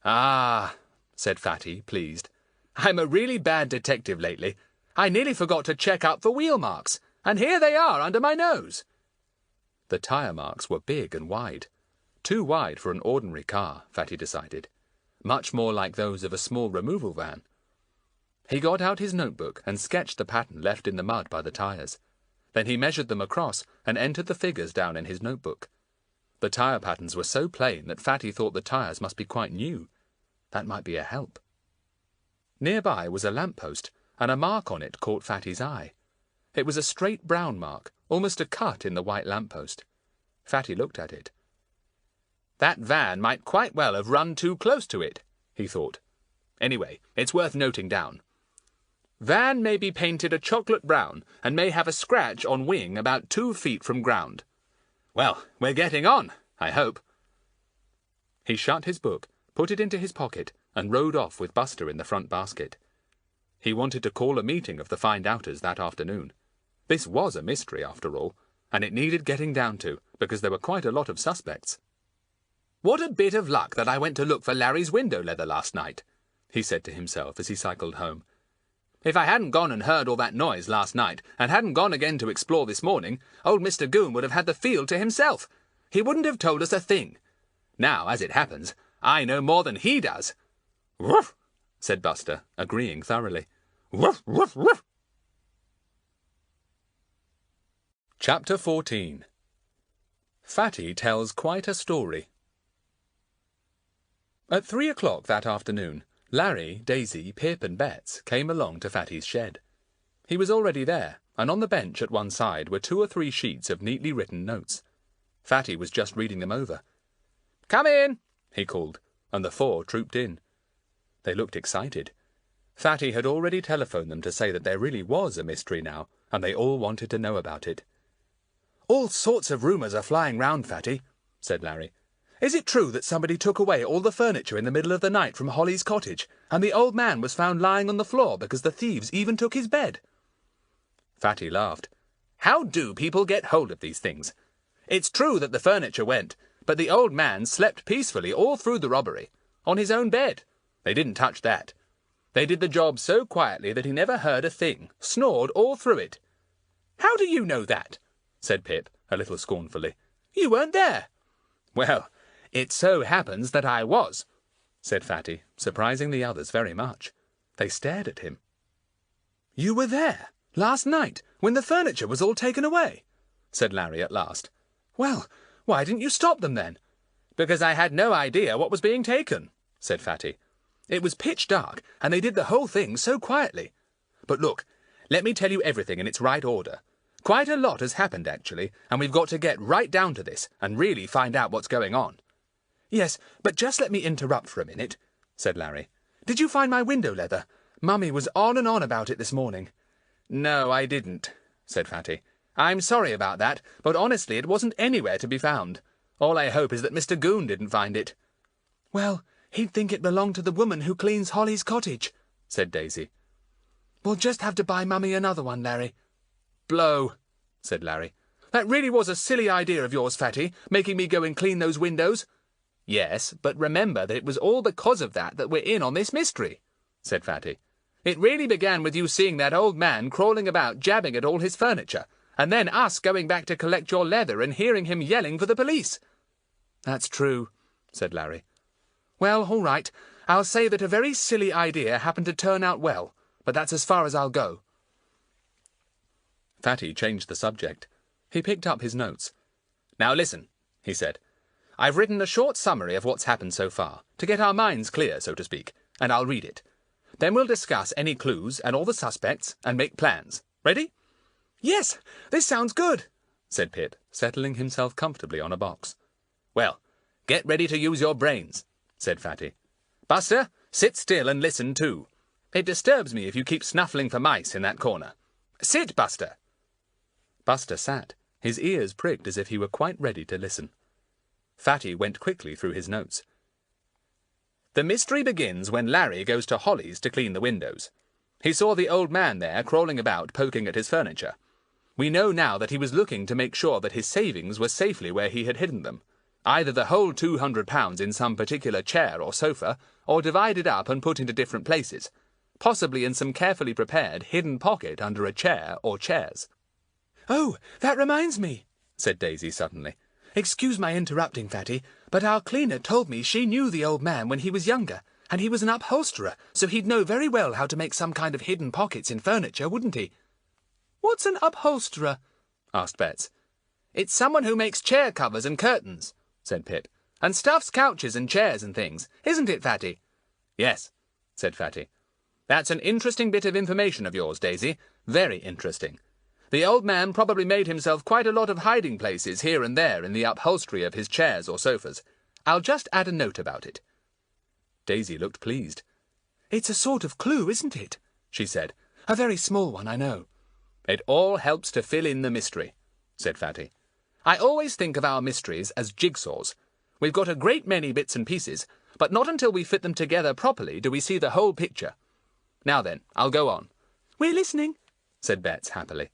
"Ah," said Fatty, pleased. "I'm a really bad detective lately. I nearly forgot to check up for wheel marks, and here they are under my nose." The tyre marks were big and wide. Too wide for an ordinary car, Fatty decided. much more like those of a small removal van. He got out his notebook and sketched the pattern left in the mud by the tyres. Then he measured them across and entered the figures down in his notebook. The tyre patterns were so plain that Fatty thought the tyres must be quite new. That might be a help. Nearby was a lamp-post, and a mark on it caught Fatty's eye. It was a straight brown mark, almost a cut in the white lamp-post. Fatty looked at it. That van might quite well have run too close to it, he thought. Anyway, it's worth noting down. Van may be painted a chocolate brown and may have a scratch on wing about 2 feet from ground. Well, we're getting on, I hope. He shut his book, put it into his pocket, and rode off with Buster in the front basket. He wanted to call a meeting of the find-outers that afternoon. This was a mystery, after all, and it needed getting down to, because there were quite a lot of suspects. What a bit of luck that I went to look for Larry's window leather last night, he said to himself as he cycled home. If I hadn't gone and heard all that noise last night, and hadn't gone again to explore this morning, old Mr. Goon would have had the field to himself. He wouldn't have told us a thing. Now, as it happens, I know more than he does. Woof, said Buster, agreeing thoroughly. Woof, woof, woof. Chapter 14. Fatty tells quite a story. At 3 o'clock that afternoon, Larry, Daisy, Pip and Bets came along to Fatty's shed. He was already there, and on the bench at one side were 2 or 3 sheets of neatly written notes. Fatty was just reading them over. "Come in," he called, and the 4 trooped in. They looked excited. Fatty had already telephoned them to say that there really was a mystery now, and they all wanted to know about it. "All sorts of rumours are flying round, Fatty," said Larry. "Is it true that somebody took away all the furniture in the middle of the night from Holly's cottage, and the old man was found lying on the floor because the thieves even took his bed?" Fatty laughed. "How do people get hold of these things? It's true that the furniture went, but the old man slept peacefully all through the robbery, on his own bed. They didn't touch that. They did the job so quietly that he never heard a thing, snored all through it." "How do you know that?" said Pip, a little scornfully. "You weren't there." "Well, it so happens that I was," said Fatty, surprising the others very much. They stared at him. "You were there, last night, when the furniture was all taken away?" said Larry at last. "Well, why didn't you stop them then?" "Because I had no idea what was being taken," said Fatty. "It was pitch dark, and they did the whole thing so quietly. But look, let me tell you everything in its right order. Quite a lot has happened, actually, and we've got to get right down to this and really find out what's going on." "Yes, but just let me interrupt for a minute," said Larry. "Did you find my window leather? Mummy was on and on about it this morning." "No, I didn't," said Fatty. "I'm sorry about that, but honestly it wasn't anywhere to be found. All I hope is that Mr. Goon didn't find it." "Well, he'd think it belonged to the woman who cleans Holly's cottage," said Daisy. "We'll just have to buy Mummy another one, Larry." "Blow," said Larry. "That really was a silly idea of yours, Fatty, making me go and clean those windows." "Yes, but remember that it was all because of that we're in on this mystery," said Fatty. "It really began with you seeing that old man crawling about jabbing at all his furniture, and then us going back to collect your leather and hearing him yelling for the police." "That's true," said Larry. "Well, all right. I'll say that a very silly idea happened to turn out well, but that's as far as I'll go." Fatty changed the subject. He picked up his notes. "Now listen," he said. "I've written a short summary of what's happened so far, to get our minds clear, so to speak, and I'll read it. Then we'll discuss any clues and all the suspects and make plans. Ready?" "Yes, this sounds good," said Pip, settling himself comfortably on a box. "Well, get ready to use your brains," said Fatty. "Buster, sit still and listen too. It disturbs me if you keep snuffling for mice in that corner. Sit, Buster." Buster sat, his ears pricked as if he were quite ready to listen. Fatty went quickly through his notes. "The mystery begins when Larry goes to Holly's to clean the windows. He saw the old man there crawling about poking at his furniture. We know now that he was looking to make sure that his savings were safely where he had hidden them, either the whole £200 in some particular chair or sofa, or divided up and put into different places, possibly in some carefully prepared hidden pocket under a chair or chairs." "Oh, that reminds me," said Daisy suddenly. Excuse my interrupting, Fatty, but our cleaner told me she knew the old man when he was younger, and he was an upholsterer, so he'd know very well how to make some kind of hidden pockets in furniture, wouldn't he? What's an upholsterer? Asked Bets. It's someone who makes chair covers and curtains, said Pip, and stuffs couches and chairs and things, isn't it, Fatty? Yes, said Fatty. That's an interesting bit of information of yours, Daisy. Very interesting. The old man probably made himself quite a lot of hiding places here and there in the upholstery of his chairs or sofas. I'll just add a note about it. Daisy looked pleased. It's a sort of clue, isn't it? She said. A very small one, I know. It all helps to fill in the mystery, said Fatty. I always think of our mysteries as jigsaws. We've got a great many bits and pieces, but not until we fit them together properly do we see the whole picture. Now then, I'll go on. We're listening, said Bets happily.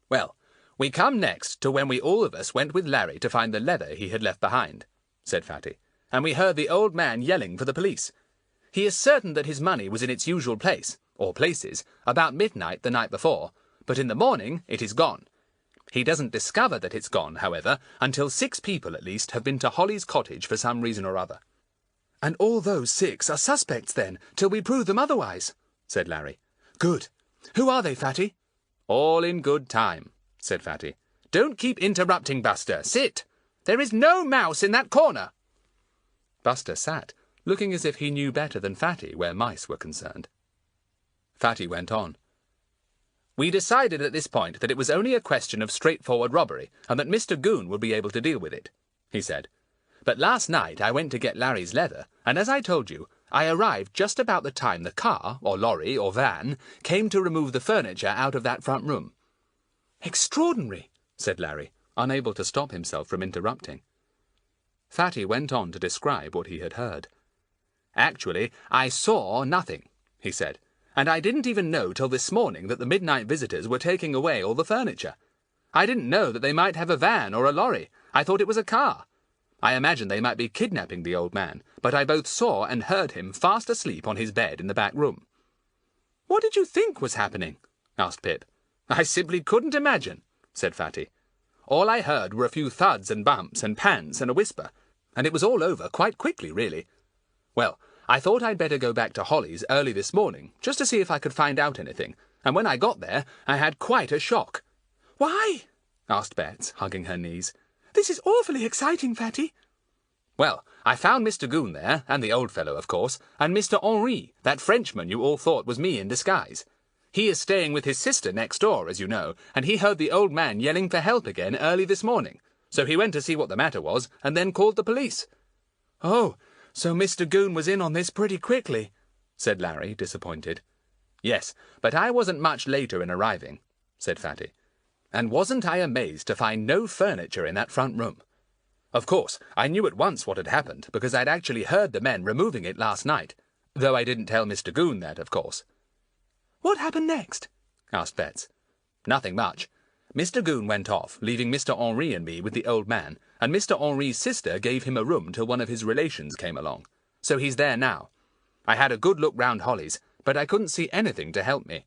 Well, we come next to when we all of us went with Larry to find the leather he had left behind, said Fatty, and we heard the old man yelling for the police. He is certain that his money was in its usual place, or places, about midnight the night before, but in the morning it is gone. He doesn't discover that it's gone, however, until 6 people at least have been to Holly's cottage for some reason or other. And all those 6 are suspects then, till we prove them otherwise, said Larry. Good. Who are they, Fatty? All in good time, said Fatty. Don't keep interrupting, Buster. Sit. There is no mouse in that corner. Buster sat, looking as if he knew better than Fatty where mice were concerned. Fatty went on. We decided at this point that it was only a question of straightforward robbery, and that Mr. Goon would be able to deal with it, he said. But last night I went to get Larry's leather, and as I told you, I arrived just about the time the car, or lorry, or van, came to remove the furniture out of that front room. Extraordinary, said Larry, unable to stop himself from interrupting. Fatty went on to describe what he had heard. Actually, I saw nothing, he said, and I didn't even know till this morning that the midnight visitors were taking away all the furniture. I didn't know that they might have a van or a lorry. I thought it was a car. I imagined they might be kidnapping the old man, but I both saw and heard him fast asleep on his bed in the back room. What did you think was happening? Asked Pip. I simply couldn't imagine, said Fatty. All I heard were a few thuds and bumps and pants and a whisper, and it was all over quite quickly, really. Well, I thought I'd better go back to Holly's early this morning, just to see if I could find out anything, and when I got there, I had quite a shock. Why? Asked Bets, hugging her knees. This is awfully exciting, Fatty. Well, I found Mr. Goon there, and the old fellow, of course, and Mr. Henri, that Frenchman you all thought was me in disguise. He is staying with his sister next door, as you know, and he heard the old man yelling for help again early this morning. So he went to see what the matter was, and then called the police. Oh, so Mr. Goon was in on this pretty quickly, said Larry, disappointed. Yes, but I wasn't much later in arriving, said Fatty. And wasn't I amazed to find no furniture in that front room? Of course, I knew at once what had happened, because I'd actually heard the men removing it last night, though I didn't tell Mr. Goon that, of course. What happened next? Asked Bets. Nothing much. Mr. Goon went off, leaving Mr. Henri and me with the old man, and Mr. Henri's sister gave him a room till one of his relations came along. So he's there now. I had a good look round Holly's, but I couldn't see anything to help me.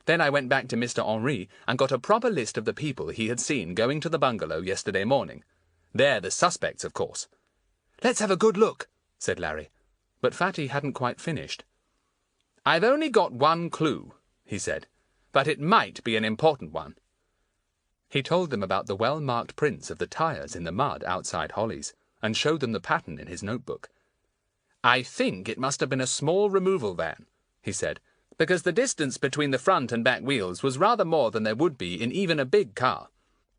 Then I went back to Mr. Henri and got a proper list of the people he had seen going to the bungalow yesterday morning. They're the suspects, of course. Let's have a good look, said Larry. But Fatty hadn't quite finished. I've only got one clue, he said, but it might be an important one. He told them about the well-marked prints of the tyres in the mud outside Holly's, and showed them the pattern in his notebook. I think it must have been a small removal van, he said, because the distance between the front and back wheels was rather more than there would be in even a big car.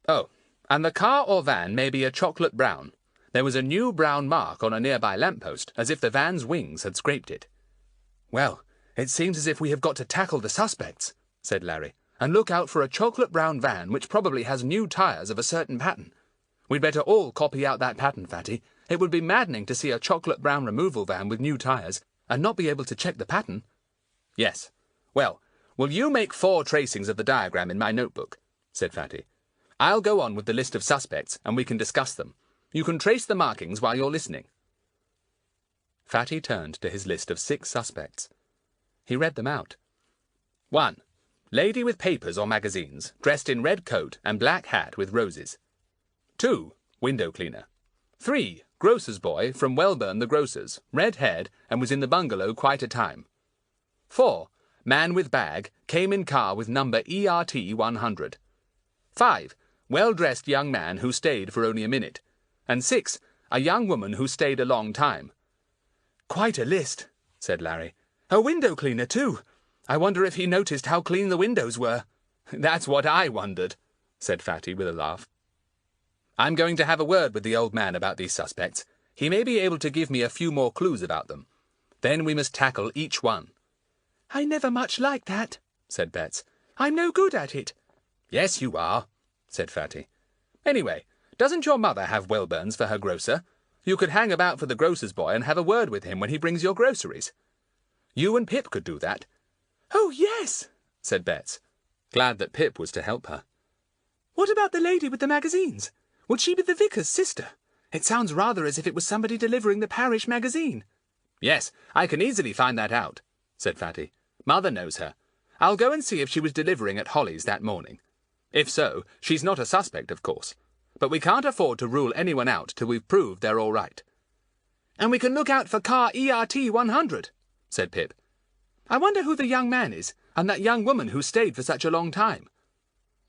Oh, and the car or van may be a chocolate brown. There was a new brown mark on a nearby lamppost, as if the van's wings had scraped it. Well, it seems as if we have got to tackle the suspects, said Larry, and look out for a chocolate brown van which probably has new tyres of a certain pattern. We'd better all copy out that pattern, Fatty. It would be maddening to see a chocolate brown removal van with new tyres, and not be able to check the pattern. Yes. Well, will you make 4 tracings of the diagram in my notebook, said Fatty. I'll go on with the list of suspects, and we can discuss them. You can trace the markings while you're listening. Fatty turned to his list of 6 suspects. He read them out. 1. Lady with papers or magazines, dressed in red coat and black hat with roses. 2. Window cleaner. 3. Grocer's boy from Welburn the grocer's, red-haired, and was in the bungalow quite a time. 4. Man with bag, came in car with number ERT 100. 5. Well-dressed young man who stayed for only a minute. And 6. A young woman who stayed a long time. Quite a list, said Larry. A window cleaner, too. I wonder if he noticed how clean the windows were. That's what I wondered, said Fatty with a laugh. I'm going to have a word with the old man about these suspects. He may be able to give me a few more clues about them. Then we must tackle each one. I never much liked that, said Bets. I'm no good at it. Yes, you are, said Fatty. Anyway, doesn't your mother have Welburns for her grocer? You could hang about for the grocer's boy and have a word with him when he brings your groceries. You and Pip could do that. Oh, yes, said Bets, glad that Pip was to help her. What about the lady with the magazines? Would she be the vicar's sister? It sounds rather as if it was somebody delivering the parish magazine. Yes, I can easily find that out, said Fatty. Mother knows her. I'll go and see if she was delivering at Holly's that morning. If so, she's not a suspect, of course. But we can't afford to rule anyone out till we've proved they're all right. And we can look out for car ERT 100, said Pip. I wonder who the young man is, and that young woman who stayed for such a long time.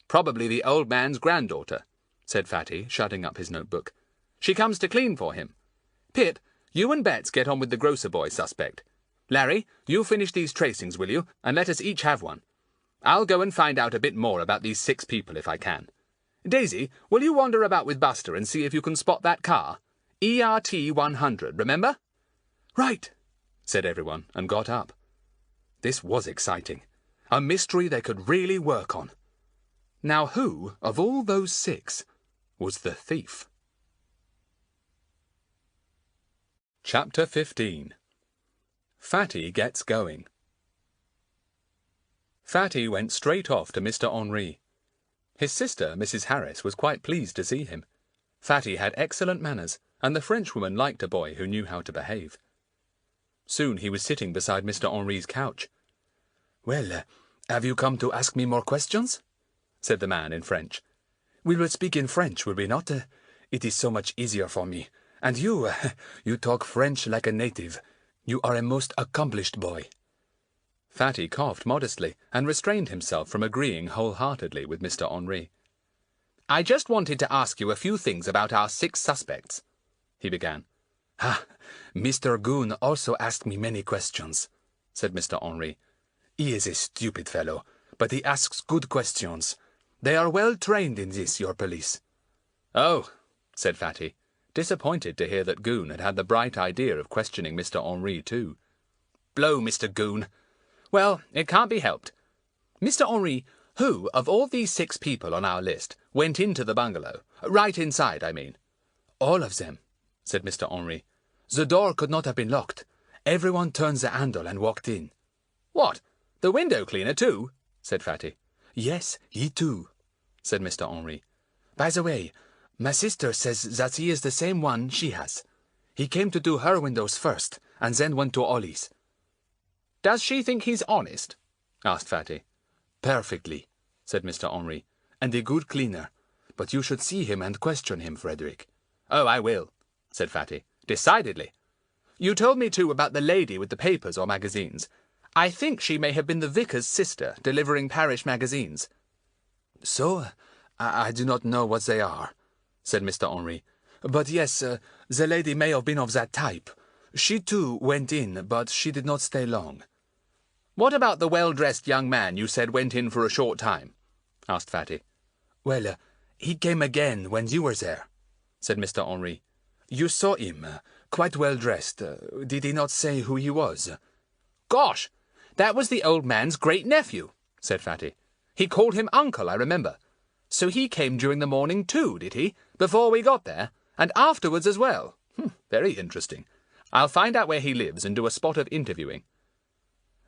Probably the old man's granddaughter, said Fatty, shutting up his notebook. She comes to clean for him. Pip, you and Bets get on with the grocer boy suspect. Larry, you finish these tracings, will you, and let us each have one. I'll go and find out a bit more about these 6 people if I can. Daisy, will you wander about with Buster and see if you can spot that car? ERT 100, remember? Right, said everyone, and got up. This was exciting. A mystery they could really work on. Now who, of all those 6, was the thief? Chapter 15. Fatty gets going. Fatty went straight off to Mr. Henri. His sister, Mrs. Harris, was quite pleased to see him. Fatty had excellent manners, and the Frenchwoman liked a boy who knew how to behave. Soon he was sitting beside Mr. Henri's couch. "Well, have you come to ask me more questions?" said the man in French. "We will speak in French, will we not? It is so much easier for me. And you, you talk French like a native. You are a most accomplished boy." Fatty coughed modestly and restrained himself from agreeing wholeheartedly with Mr. Henri. "I just wanted to ask you a few things about our 6 suspects," he began. "Ah, Mr. Goon also asked me many questions," said Mr. Henri. "He is a stupid fellow, but he asks good questions. They are well trained in this, your police." "Oh," said Fatty, disappointed to hear that Goon had had the bright idea of questioning Mr. Henri too. "Blow, Mr. Goon. Well, it can't be helped. Mr. Henri, who, of all these 6 people on our list, went into the bungalow? Right inside, I mean." "All of them," said Mr. Henri. "The door could not have been locked. Everyone turned the handle and walked in." "What? The window cleaner too?" said Fatty. "Yes, he too," said Mr. Henri. "By the way, my sister says that he is the same one she has. He came to do her windows first, and then went to Ollie's." "Does she think he's honest?" asked Fatty. "Perfectly," said Mr. Henri, "and a good cleaner. But you should see him and question him, Frederick." "Oh, I will," said Fatty, "decidedly. You told me too about the lady with the papers or magazines. I think she may have been the vicar's sister, delivering parish magazines." "So, I do not know what they are," said Mr. Henri. "But yes, the lady may have been of that type. She too went in, but she did not stay long." "What about the well-dressed young man you said went in for a short time?" asked Fatty. "Well, he came again when you were there," said Mr. Henri. "You saw him, quite well dressed. Did he not say who he was?" "Gosh, that was the old man's great-nephew," said Fatty. "He called him uncle, I remember. So he came during the morning too, did he? Before we got there? And afterwards as well? Very interesting. I'll find out where he lives and do a spot of interviewing."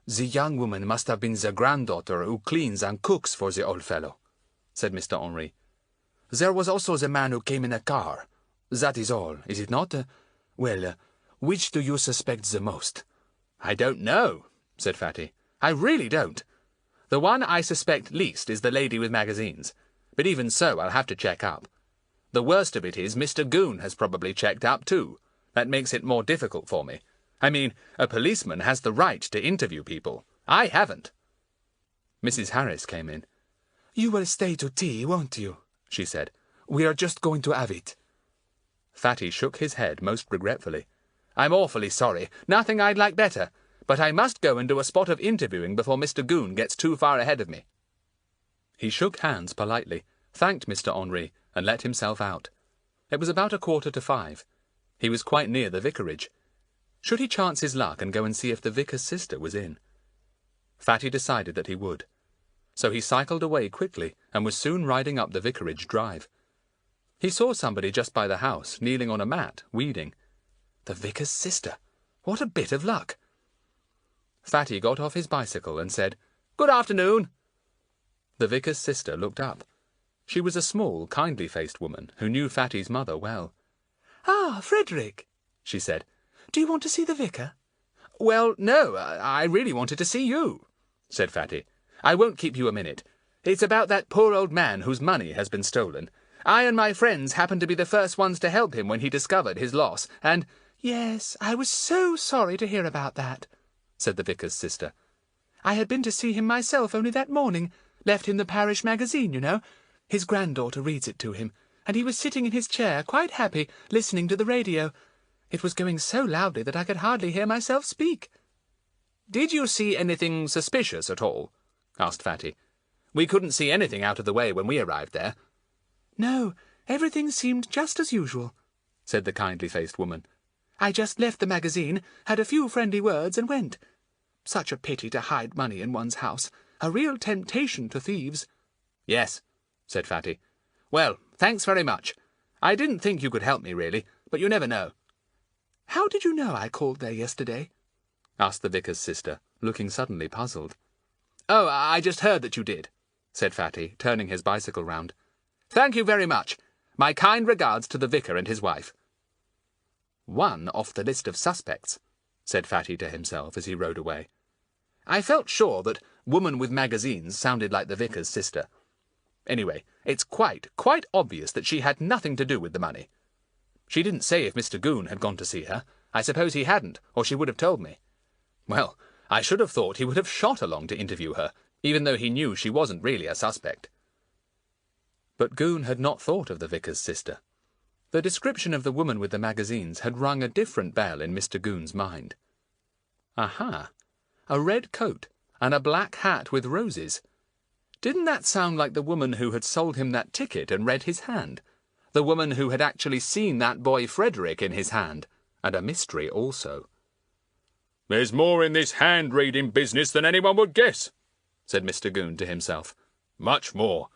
"The young woman must have been the granddaughter who cleans and cooks for the old fellow," said Mr. Henri. "There was also the man who came in a car. That is all, is it not? Well, which do you suspect the most?" "I don't know," said Fatty. "I really don't. The one I suspect least is the lady with magazines. But even so, I'll have to check up. The worst of it is Mr. Goon has probably checked up too. That makes it more difficult for me. I mean, a policeman has the right to interview people. I haven't." Mrs. Harris came in. "You will stay to tea, won't you?" she said. "We are just going to have it." Fatty shook his head most regretfully. "I'm awfully sorry. Nothing I'd like better. But I must go and do a spot of interviewing before Mr. Goon gets too far ahead of me." He shook hands politely, thanked Mr. Henri, and let himself out. It was about 5:15. He was quite near the vicarage. Should he chance his luck and go and see if the vicar's sister was in? Fatty decided that he would. So he cycled away quickly and was soon riding up the vicarage drive. He saw somebody just by the house, kneeling on a mat, weeding. The vicar's sister! What a bit of luck! Fatty got off his bicycle and said, "Good afternoon." The vicar's sister looked up. She was a small, kindly-faced woman who knew Fatty's mother well. "Ah, Frederick," she said. "Do you want to see the vicar?" "Well, no, I really wanted to see you," said Fatty. "I won't keep you a minute. It's about that poor old man whose money has been stolen. I and my friends happened to be the first ones to help him when he discovered his loss, and—" "Yes, I was so sorry to hear about that," said the vicar's sister. "I had been to see him myself only that morning, left him the parish magazine, you know. His granddaughter reads it to him, and he was sitting in his chair, quite happy, listening to the radio. It was going so loudly that I could hardly hear myself speak." "Did you see anything suspicious at all?" asked Fatty. "We couldn't see anything out of the way when we arrived there." "No, everything seemed just as usual," said the kindly-faced woman. "I just left the magazine, had a few friendly words, and went. Such a pity to hide money in one's house. A real temptation to thieves." "Yes," said Fatty. "Well, thanks very much. I didn't think you could help me, really, but you never know." "How did you know I called there yesterday?" asked the vicar's sister, looking suddenly puzzled. "Oh, I just heard that you did," said Fatty, turning his bicycle round. "Thank you very much. My kind regards to the vicar and his wife." "One off the list of suspects," said Fatty to himself as he rode away. "I felt sure that woman with magazines sounded like the vicar's sister. Anyway, it's quite obvious that she had nothing to do with the money. She didn't say if Mr. Goon had gone to see her. I suppose he hadn't, or she would have told me. Well, I should have thought he would have shot along to interview her, even though he knew she wasn't really a suspect." But Goon had not thought of the vicar's sister. The description of the woman with the magazines had rung a different bell in Mr. Goon's mind. Aha! A red coat and a black hat with roses. Didn't that sound like the woman who had sold him that ticket and read his hand? The woman who had actually seen that boy Frederick in his hand, and a mystery also. "There's more in this hand-reading business than anyone would guess," said Mr. Goon to himself. "Much more.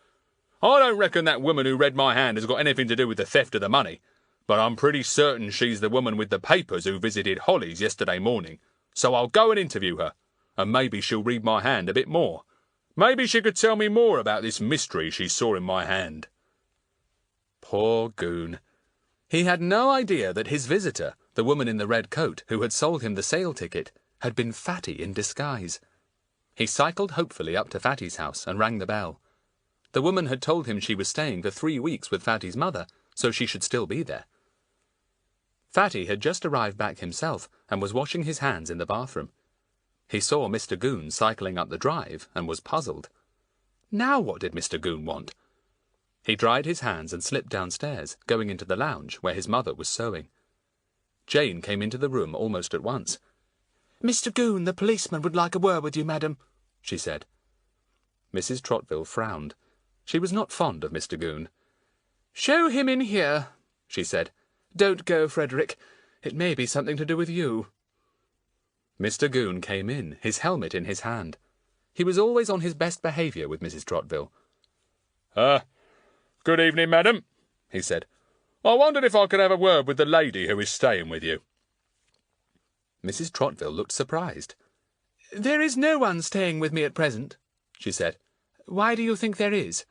I don't reckon that woman who read my hand has got anything to do with the theft of the money, but I'm pretty certain she's the woman with the papers who visited Holly's yesterday morning, so I'll go and interview her, and maybe she'll read my hand a bit more. Maybe she could tell me more about this mystery she saw in my hand." Poor Goon. He had no idea that his visitor, the woman in the red coat who had sold him the sale ticket, had been Fatty in disguise. He cycled hopefully up to Fatty's house and rang the bell. The woman had told him she was staying for 3 weeks with Fatty's mother, so she should still be there. Fatty had just arrived back himself and was washing his hands in the bathroom. He saw Mr. Goon cycling up the drive and was puzzled. Now what did Mr. Goon want? He dried his hands and slipped downstairs, going into the lounge where his mother was sewing. Jane came into the room almost at once. "Mr. Goon, the policeman, would like a word with you, madam," she said. Mrs. Trottville frowned. She was not fond of Mr. Goon. "Show him in here," she said. "Don't go, Frederick. It may be something to do with you." Mr. Goon came in, his helmet in his hand. He was always on his best behaviour with Mrs. Trottville. Good evening, madam," he said. "I wondered if I could have a word with the lady who is staying with you." Mrs. Trottville looked surprised. "There is no one staying with me at present," she said. "Why do you think there is?"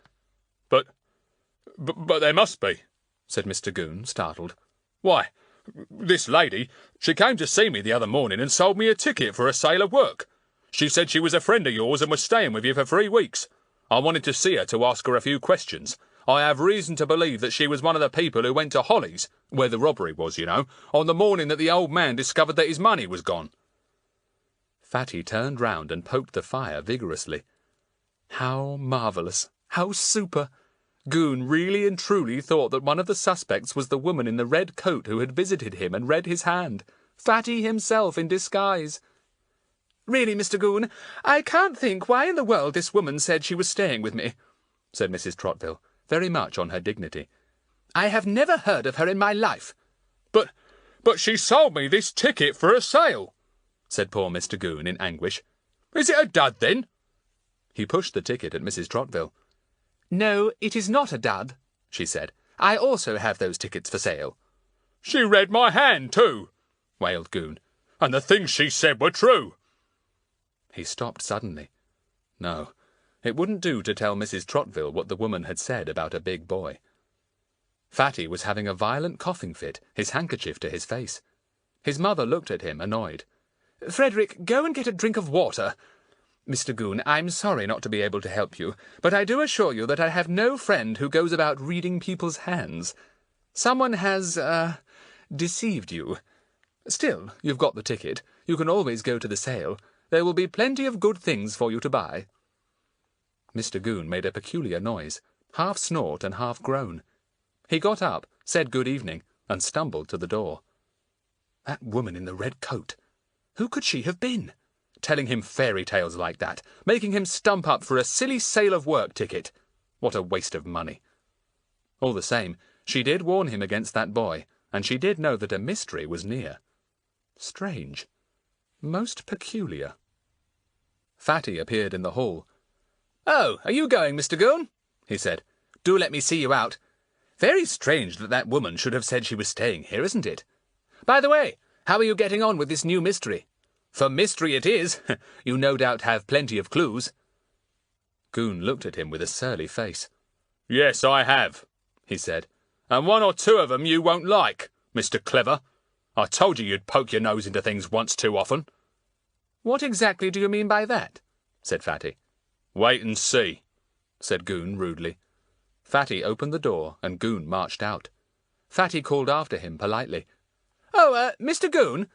But there must be," said Mr. Goon, startled. "Why, this lady, she came to see me the other morning and sold me a ticket for a sale of work. She said she was a friend of yours and was staying with you for 3 weeks. I wanted to see her to ask her a few questions. I have reason to believe that she was one of the people who went to Holly's, where the robbery was, you know, on the morning that the old man discovered that his money was gone." Fatty turned round and poked the fire vigorously. How marvellous! How super! Goon really and truly thought that one of the suspects was the woman in the red coat who had visited him and read his hand. Fatty himself in disguise. "Really, Mr. Goon, I can't think why in the world this woman said she was staying with me," said Mrs. Trottville, very much on her dignity. "I have never heard of her in my life." But she sold me this ticket for a sale," said poor Mr. Goon in anguish. "Is it a dud, then?" He pushed the ticket at Mrs. Trottville. "No, it is not a dud," she said. "I also have those tickets for sale." "She read my hand, too," wailed Goon, "and the things she said were true." He stopped suddenly. No, it wouldn't do to tell Mrs. Trottville what the woman had said about a big boy. Fatty was having a violent coughing fit, his handkerchief to his face. His mother looked at him, annoyed. "Frederick, go and get a drink of water. Mr. Goon, I'm sorry not to be able to help you, but I do assure you that I have no friend who goes about reading people's hands. Someone has, deceived you. Still, you've got the ticket. You can always go to the sale. There will be plenty of good things for you to buy." Mr. Goon made a peculiar noise, half snort and half groan. He got up, said good evening, and stumbled to the door. That woman in the red coat. Who could she have been? Telling him fairy tales like that, making him stump up for a silly sale of work ticket. What a waste of money. All the same, she did warn him against that boy, and she did know that a mystery was near. Strange. Most peculiar. Fatty appeared in the hall. "Oh, are you going, Mr. Goon?" he said. "Do let me see you out. Very strange that that woman should have said she was staying here, isn't it? By the way, how are you getting on with this new mystery? For mystery it is. You no doubt have plenty of clues." Goon looked at him with a surly face. "Yes, I have," he said. "And one or two of them you won't like, Mr. Clever. I told you you'd poke your nose into things once too often." "What exactly do you mean by that?" said Fatty. "Wait and see," said Goon rudely. Fatty opened the door, and Goon marched out. Fatty called after him politely. "Oh, Mr. Goon,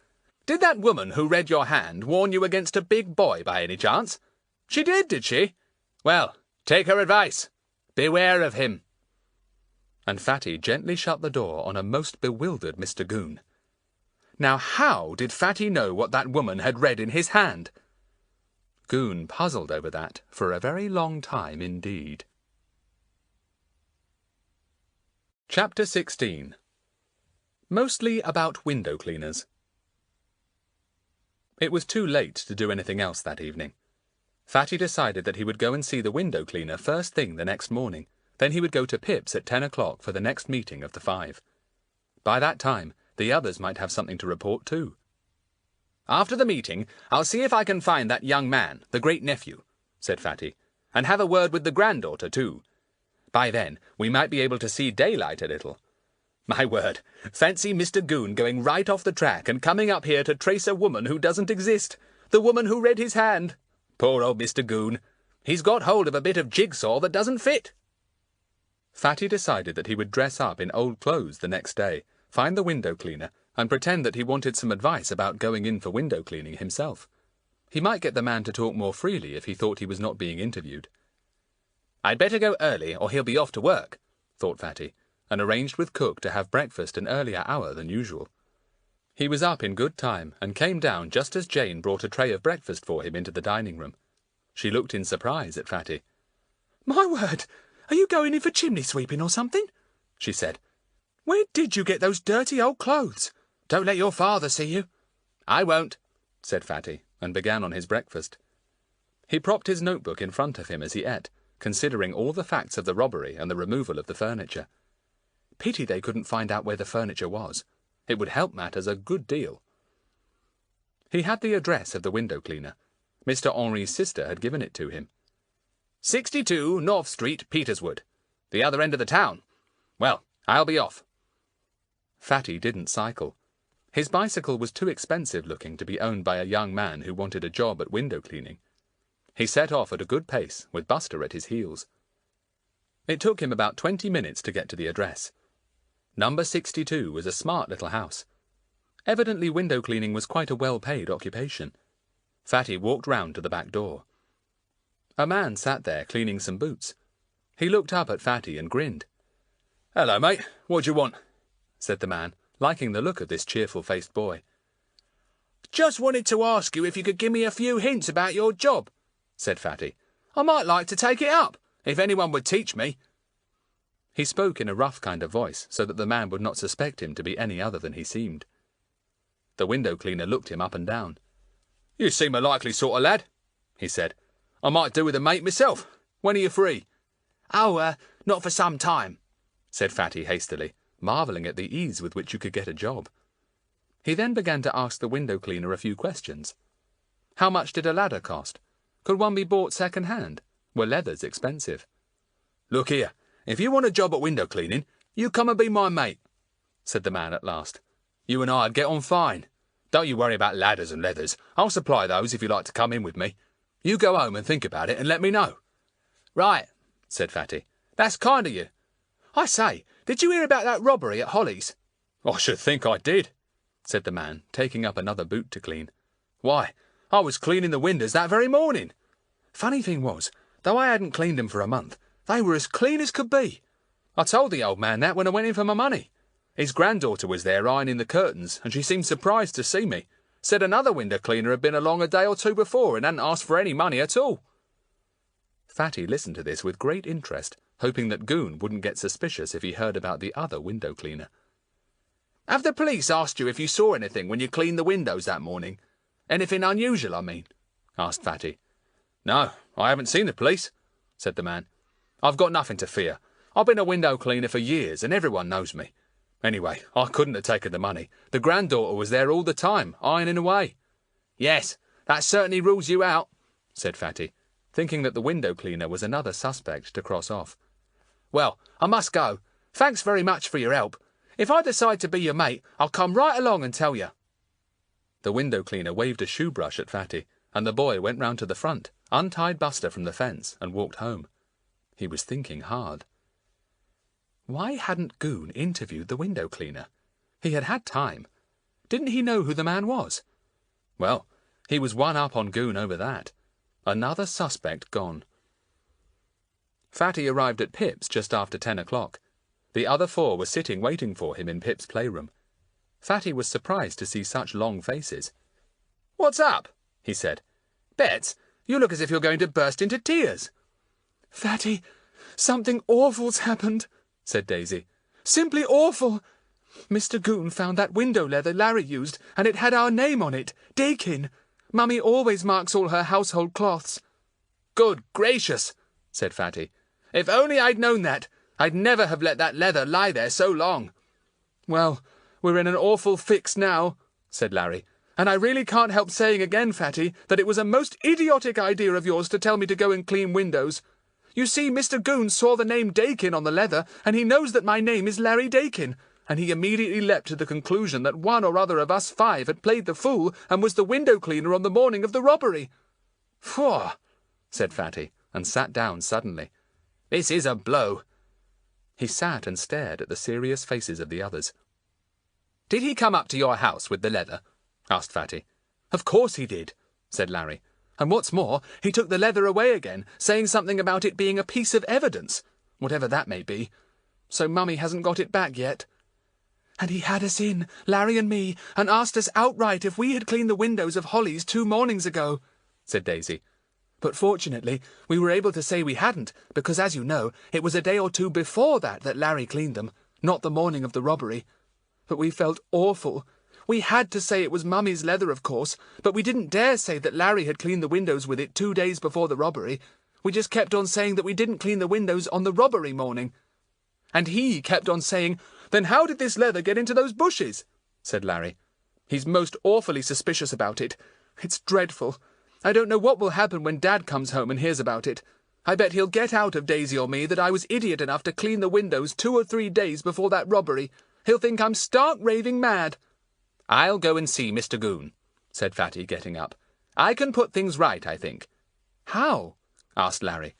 did that woman who read your hand warn you against a big boy by any chance? She did she? Well, take her advice. Beware of him." And Fatty gently shut the door on a most bewildered Mr. Goon. Now how did Fatty know what that woman had read in his hand? Goon puzzled over that for a very long time indeed. Chapter 16. Mostly about window cleaners. It was too late to do anything else that evening. Fatty decided that he would go and see the window cleaner first thing the next morning. Then he would go to Pip's at 10 o'clock for the next meeting of the 5. By that time, the others might have something to report too. "After the meeting, I'll see if I can find that young man, the great-nephew," said Fatty, "and have a word with the granddaughter too. By then, we might be able to see daylight a little. My word, fancy Mr. Goon going right off the track and coming up here to trace a woman who doesn't exist, the woman who read his hand. Poor old Mr. Goon. He's got hold of a bit of jigsaw that doesn't fit." Fatty decided that he would dress up in old clothes the next day, find the window cleaner, and pretend that he wanted some advice about going in for window cleaning himself. He might get the man to talk more freely if he thought he was not being interviewed. "I'd better go early, or he'll be off to work," thought Fatty, and arranged with cook to have breakfast an earlier hour than usual. He was up in good time, and came down just as Jane brought a tray of breakfast for him into the dining-room. She looked in surprise at Fatty. "My word! Are you going in for chimney-sweeping or something?" she said. "Where did you get those dirty old clothes? Don't let your father see you." "I won't," said Fatty, and began on his breakfast. He propped his notebook in front of him as he ate, considering all the facts of the robbery and the removal of the furniture. Pity they couldn't find out where the furniture was. It would help matters a good deal. He had the address of the window cleaner. Mr. Henri's sister had given it to him. 62 North Street, Peterswood. The other end of the town. Well, I'll be off." Fatty didn't cycle. His bicycle was too expensive looking to be owned by a young man who wanted a job at window cleaning. He set off at a good pace, with Buster at his heels. It took him about 20 minutes to get to the address. Number 62 was a smart little house. Evidently window cleaning was quite a well-paid occupation. Fatty walked round to the back door. A man sat there cleaning some boots. He looked up at Fatty and grinned. "Hello, mate. What do you want?" said the man, liking the look of this cheerful-faced boy. "Just wanted to ask you if you could give me a few hints about your job," said Fatty. "I might like to take it up, if anyone would teach me." He spoke in a rough kind of voice, so that the man would not suspect him to be any other than he seemed. The window cleaner looked him up and down. "You seem a likely sort of lad," he said. "I might do with a mate myself. When are you free?" "Oh, not for some time," said Fatty hastily, marvelling at the ease with which you could get a job. He then began to ask the window cleaner a few questions. How much did a ladder cost? Could one be bought second-hand? Were leathers expensive? "Look here, if you want a job at window cleaning, you come and be my mate," said the man at last. "You and I'd get on fine. Don't you worry about ladders and leathers. I'll supply those if you like to come in with me. You go home and think about it and let me know." "Right," said Fatty. "That's kind of you. I say, did you hear about that robbery at Holly's?" "I should think I did," said the man, taking up another boot to clean. "Why, I was cleaning the windows that very morning. Funny thing was, though I hadn't cleaned them for a month, they were as clean as could be. I told the old man that when I went in for my money. His granddaughter was there ironing the curtains, and she seemed surprised to see me. Said another window cleaner had been along a day or two before and hadn't asked for any money at all." Fatty listened to this with great interest, hoping that Goon wouldn't get suspicious if he heard about the other window cleaner. "Have the police asked you if you saw anything when you cleaned the windows that morning? Anything unusual, I mean?" asked Fatty. "No, I haven't seen the police," said the man. "I've got nothing to fear. I've been a window cleaner for years, and everyone knows me. Anyway, I couldn't have taken the money. The granddaughter was there all the time, ironing away." "Yes, that certainly rules you out," said Fatty, thinking that the window cleaner was another suspect to cross off. "Well, I must go. Thanks very much for your help. If I decide to be your mate, I'll come right along and tell you." The window cleaner waved a shoe brush at Fatty, and the boy went round to the front, untied Buster from the fence, and walked home. He was thinking hard. Why hadn't Goon interviewed the window cleaner? He had had time. Didn't he know who the man was? Well, he was one up on Goon over that. Another suspect gone. Fatty arrived at Pip's just after 10 o'clock. The other four were sitting waiting for him in Pip's playroom. Fatty was surprised to see such long faces. "What's up?" he said. "Bets, you look as if you're going to burst into tears." "Fatty, something awful's happened," said Daisy. "Simply awful. Mr. Goon found that window leather Larry used, and it had our name on it, Dakin. Mummy always marks all her household cloths." "Good gracious," said Fatty. "If only I'd known that, I'd never have let that leather lie there so long." "Well, we're in an awful fix now," said Larry. "And I really can't help saying again, Fatty, that it was a most idiotic idea of yours to tell me to go and clean windows. You see, Mr. Goon saw the name Dakin on the leather, and he knows that my name is Larry Dakin, and he immediately leapt to the conclusion that one or other of us five had played the fool and was the window cleaner on the morning of the robbery." "Phew," said Fatty, and sat down suddenly. "This is a blow." He sat and stared at the serious faces of the others. "Did he come up to your house with the leather?" asked Fatty. "Of course he did," said Larry. "And what's more, he took the leather away again, saying something about it being a piece of evidence, whatever that may be. So Mummy hasn't got it back yet. And he had us in, Larry and me, and asked us outright if we had cleaned the windows of Holly's 2 mornings ago," said Daisy. "But fortunately, we were able to say we hadn't, because, as you know, it was a day or 2 before that Larry cleaned them, not the morning of the robbery. But we felt awful. We had to say it was Mummy's leather, of course, but we didn't dare say that Larry had cleaned the windows with it 2 days before the robbery. We just kept on saying that we didn't clean the windows on the robbery morning." "And he kept on saying, 'Then how did this leather get into those bushes?' said Larry. "He's most awfully suspicious about it. It's dreadful. I don't know what will happen when Dad comes home and hears about it. I bet he'll get out of Daisy or me that I was idiot enough to clean the windows 2 or 3 days before that robbery. He'll think I'm stark raving mad." "I'll go and see Mr. Goon," said Fatty, getting up. "I can put things right, I think." "How?" asked Larry.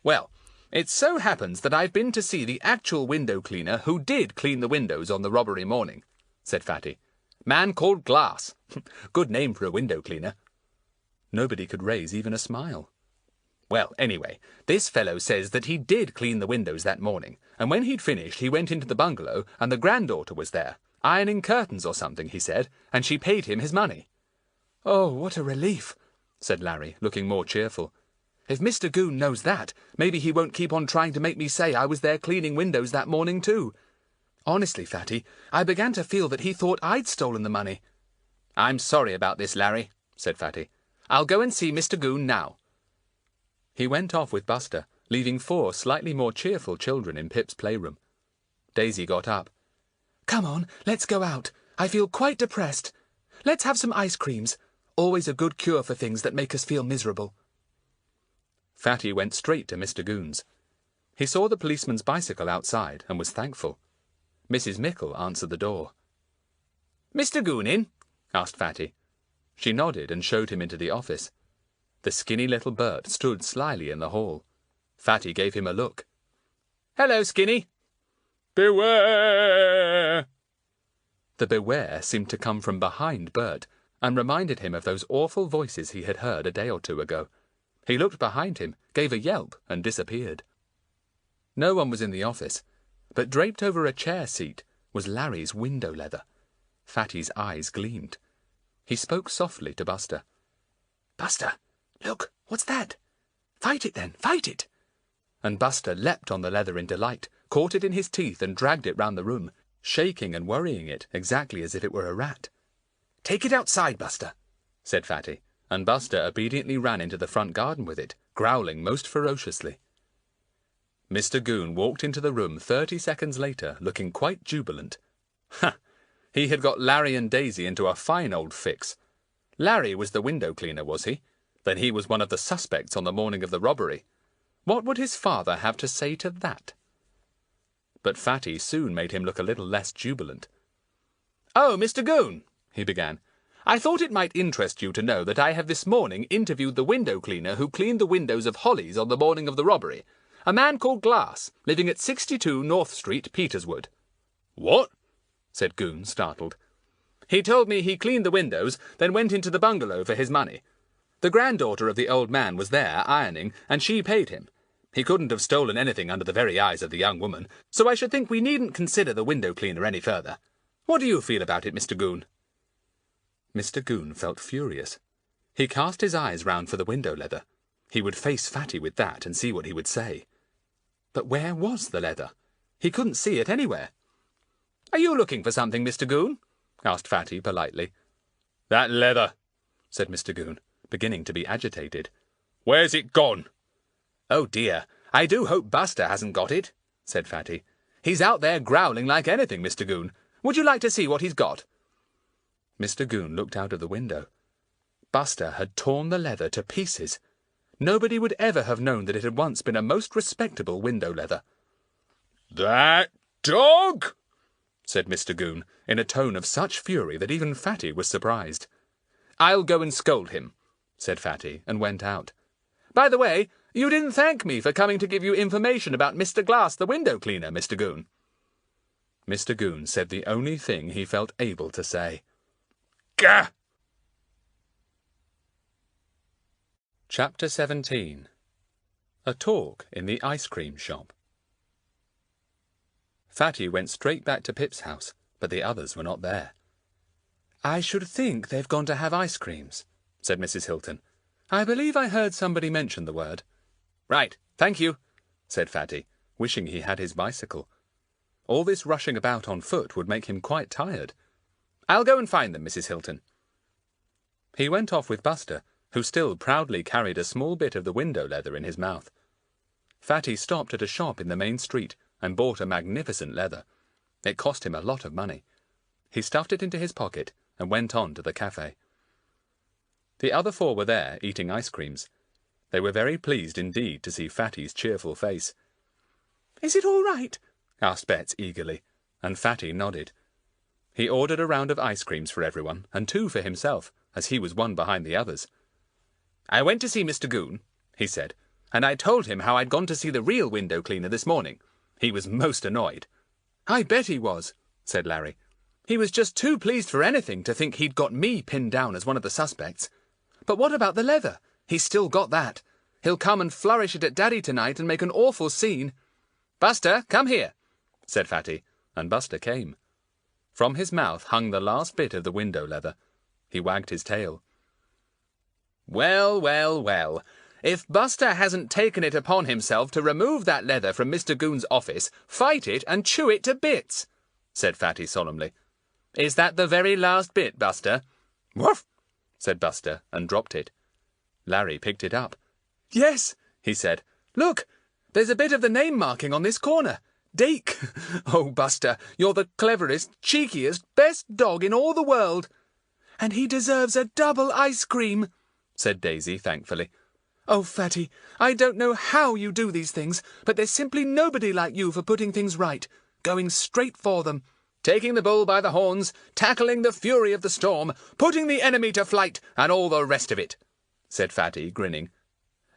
"Well, It so happens that I've been to see the actual window cleaner who did clean the windows on the robbery morning, said Fatty. Man called Glass. Good name for a window cleaner. Nobody could raise even a smile. Well, anyway, this fellow says that he did clean the windows that morning, and when he'd finished he went into the bungalow and the granddaughter was there, ironing curtains or something, he said, and she paid him his money. Oh, what a relief, said Larry, looking more cheerful. If Mr. Goon knows that, maybe he won't keep on trying to make me say I was there cleaning windows that morning too. Honestly, Fatty, I began to feel that he thought I'd stolen the money. I'm sorry about this, Larry, said Fatty. I'll go and see Mr. Goon now. He went off with Buster, leaving 4 slightly more cheerful children in Pip's playroom. Daisy got up. Come on, let's go out. I feel quite depressed. Let's have some ice creams. Always a good cure for things that make us feel miserable. Fatty went straight to Mr. Goon's. He saw the policeman's bicycle outside and was thankful. Mrs. Mickle answered the door. Mr. Goon in? asked Fatty. She nodded and showed him into the office. The skinny little Bert stood slyly in the hall. Fatty gave him a look. Hello, Skinny. Beware! The beware seemed to come from behind Bert and reminded him of those awful voices he had heard a day or 2 ago. He looked behind him, gave a yelp, and disappeared. No one was in the office, but draped over a chair seat was Larry's window leather. Fatty's eyes gleamed. He spoke softly to Buster. Buster, look, what's that? Fight it then, fight it! And Buster leapt on the leather in delight, caught it in his teeth and dragged it round the room, shaking and worrying it exactly as if it were a rat. Take it outside, Buster, said Fatty, and Buster obediently ran into the front garden with it, growling most ferociously. Mr. Goon walked into the room 30 seconds later, looking quite jubilant. Ha! He had got Larry and Daisy into a fine old fix. Larry was the window cleaner, was he? Then he was one of the suspects on the morning of the robbery. What would his father have to say to that? But Fatty soon made him look a little less jubilant. Oh, Mr. Goon, he began. I thought it might interest you to know that I have this morning interviewed the window cleaner who cleaned the windows of Holly's on the morning of the robbery, a man called Glass, living at 62 North Street, Peterswood. What? said Goon, startled. He told me he cleaned the windows, then went into the bungalow for his money. The granddaughter of the old man was there, ironing, and she paid him. He couldn't have stolen anything under the very eyes of the young woman, so I should think we needn't consider the window cleaner any further. What do you feel about it, Mr. Goon? Mr. Goon felt furious. He cast his eyes round for the window leather. He would face Fatty with that and see what he would say. But where was the leather? He couldn't see it anywhere. Are you looking for something, Mr. Goon? asked Fatty politely. That leather, said Mr. Goon, beginning to be agitated. Where's it gone? Oh dear, I do hope Buster hasn't got it, said Fatty. He's out there growling like anything, Mr. Goon. Would you like to see what he's got? Mr. Goon looked out of the window. Buster had torn the leather to pieces. Nobody would ever have known that it had once been a most respectable window leather. That dog! said Mr. Goon, in a tone of such fury that even Fatty was surprised. I'll go and scold him, said Fatty, and went out. By the way, you didn't thank me for coming to give you information about Mr. Glass, the window cleaner, Mr. Goon. Mr. Goon said the only thing he felt able to say. Gah! Chapter 17. A Talk in the Ice Cream Shop. Fatty went straight back to Pip's house, but the others were not there. I should think they've gone to have ice creams, said Mrs. Hilton. I believe I heard somebody mention the word. Right, thank you, said Fatty, wishing he had his bicycle. All this rushing about on foot would make him quite tired. I'll go and find them, Mrs. Hilton. He went off with Buster, who still proudly carried a small bit of the window leather in his mouth. Fatty stopped at a shop in the main street and bought a magnificent leather. It cost him a lot of money. He stuffed it into his pocket and went on to the cafe. The other 4 were there, eating ice creams. They were very pleased indeed to see Fatty's cheerful face. Is it all right? asked Bets eagerly, and Fatty nodded. He ordered a round of ice creams for everyone, and 2 for himself, as he was one behind the others. I went to see Mr. Goon, he said, and I told him how I'd gone to see the real window cleaner this morning. He was most annoyed. I bet he was, said Larry. He was just too pleased for anything to think he'd got me pinned down as one of the suspects. But what about the leather? He's still got that. He'll come and flourish it at Daddy tonight and make an awful scene. Buster, come here, said Fatty, and Buster came. From his mouth hung the last bit of the window leather. He wagged his tail. Well, well, well. If Buster hasn't taken it upon himself to remove that leather from Mr. Goon's office, fight it and chew it to bits, said Fatty solemnly. Is that the very last bit, Buster? Woof, said Buster, and dropped it. Larry picked it up. Yes, he said. Look, there's a bit of the name marking on this corner. Dake. Oh, Buster, you're the cleverest, cheekiest, best dog in all the world. And he deserves a double ice cream, said Daisy thankfully. Oh, Fatty, I don't know how you do these things, but there's simply nobody like you for putting things right, going straight for them, taking the bull by the horns, tackling the fury of the storm, putting the enemy to flight, and all the rest of it, said Fatty, grinning.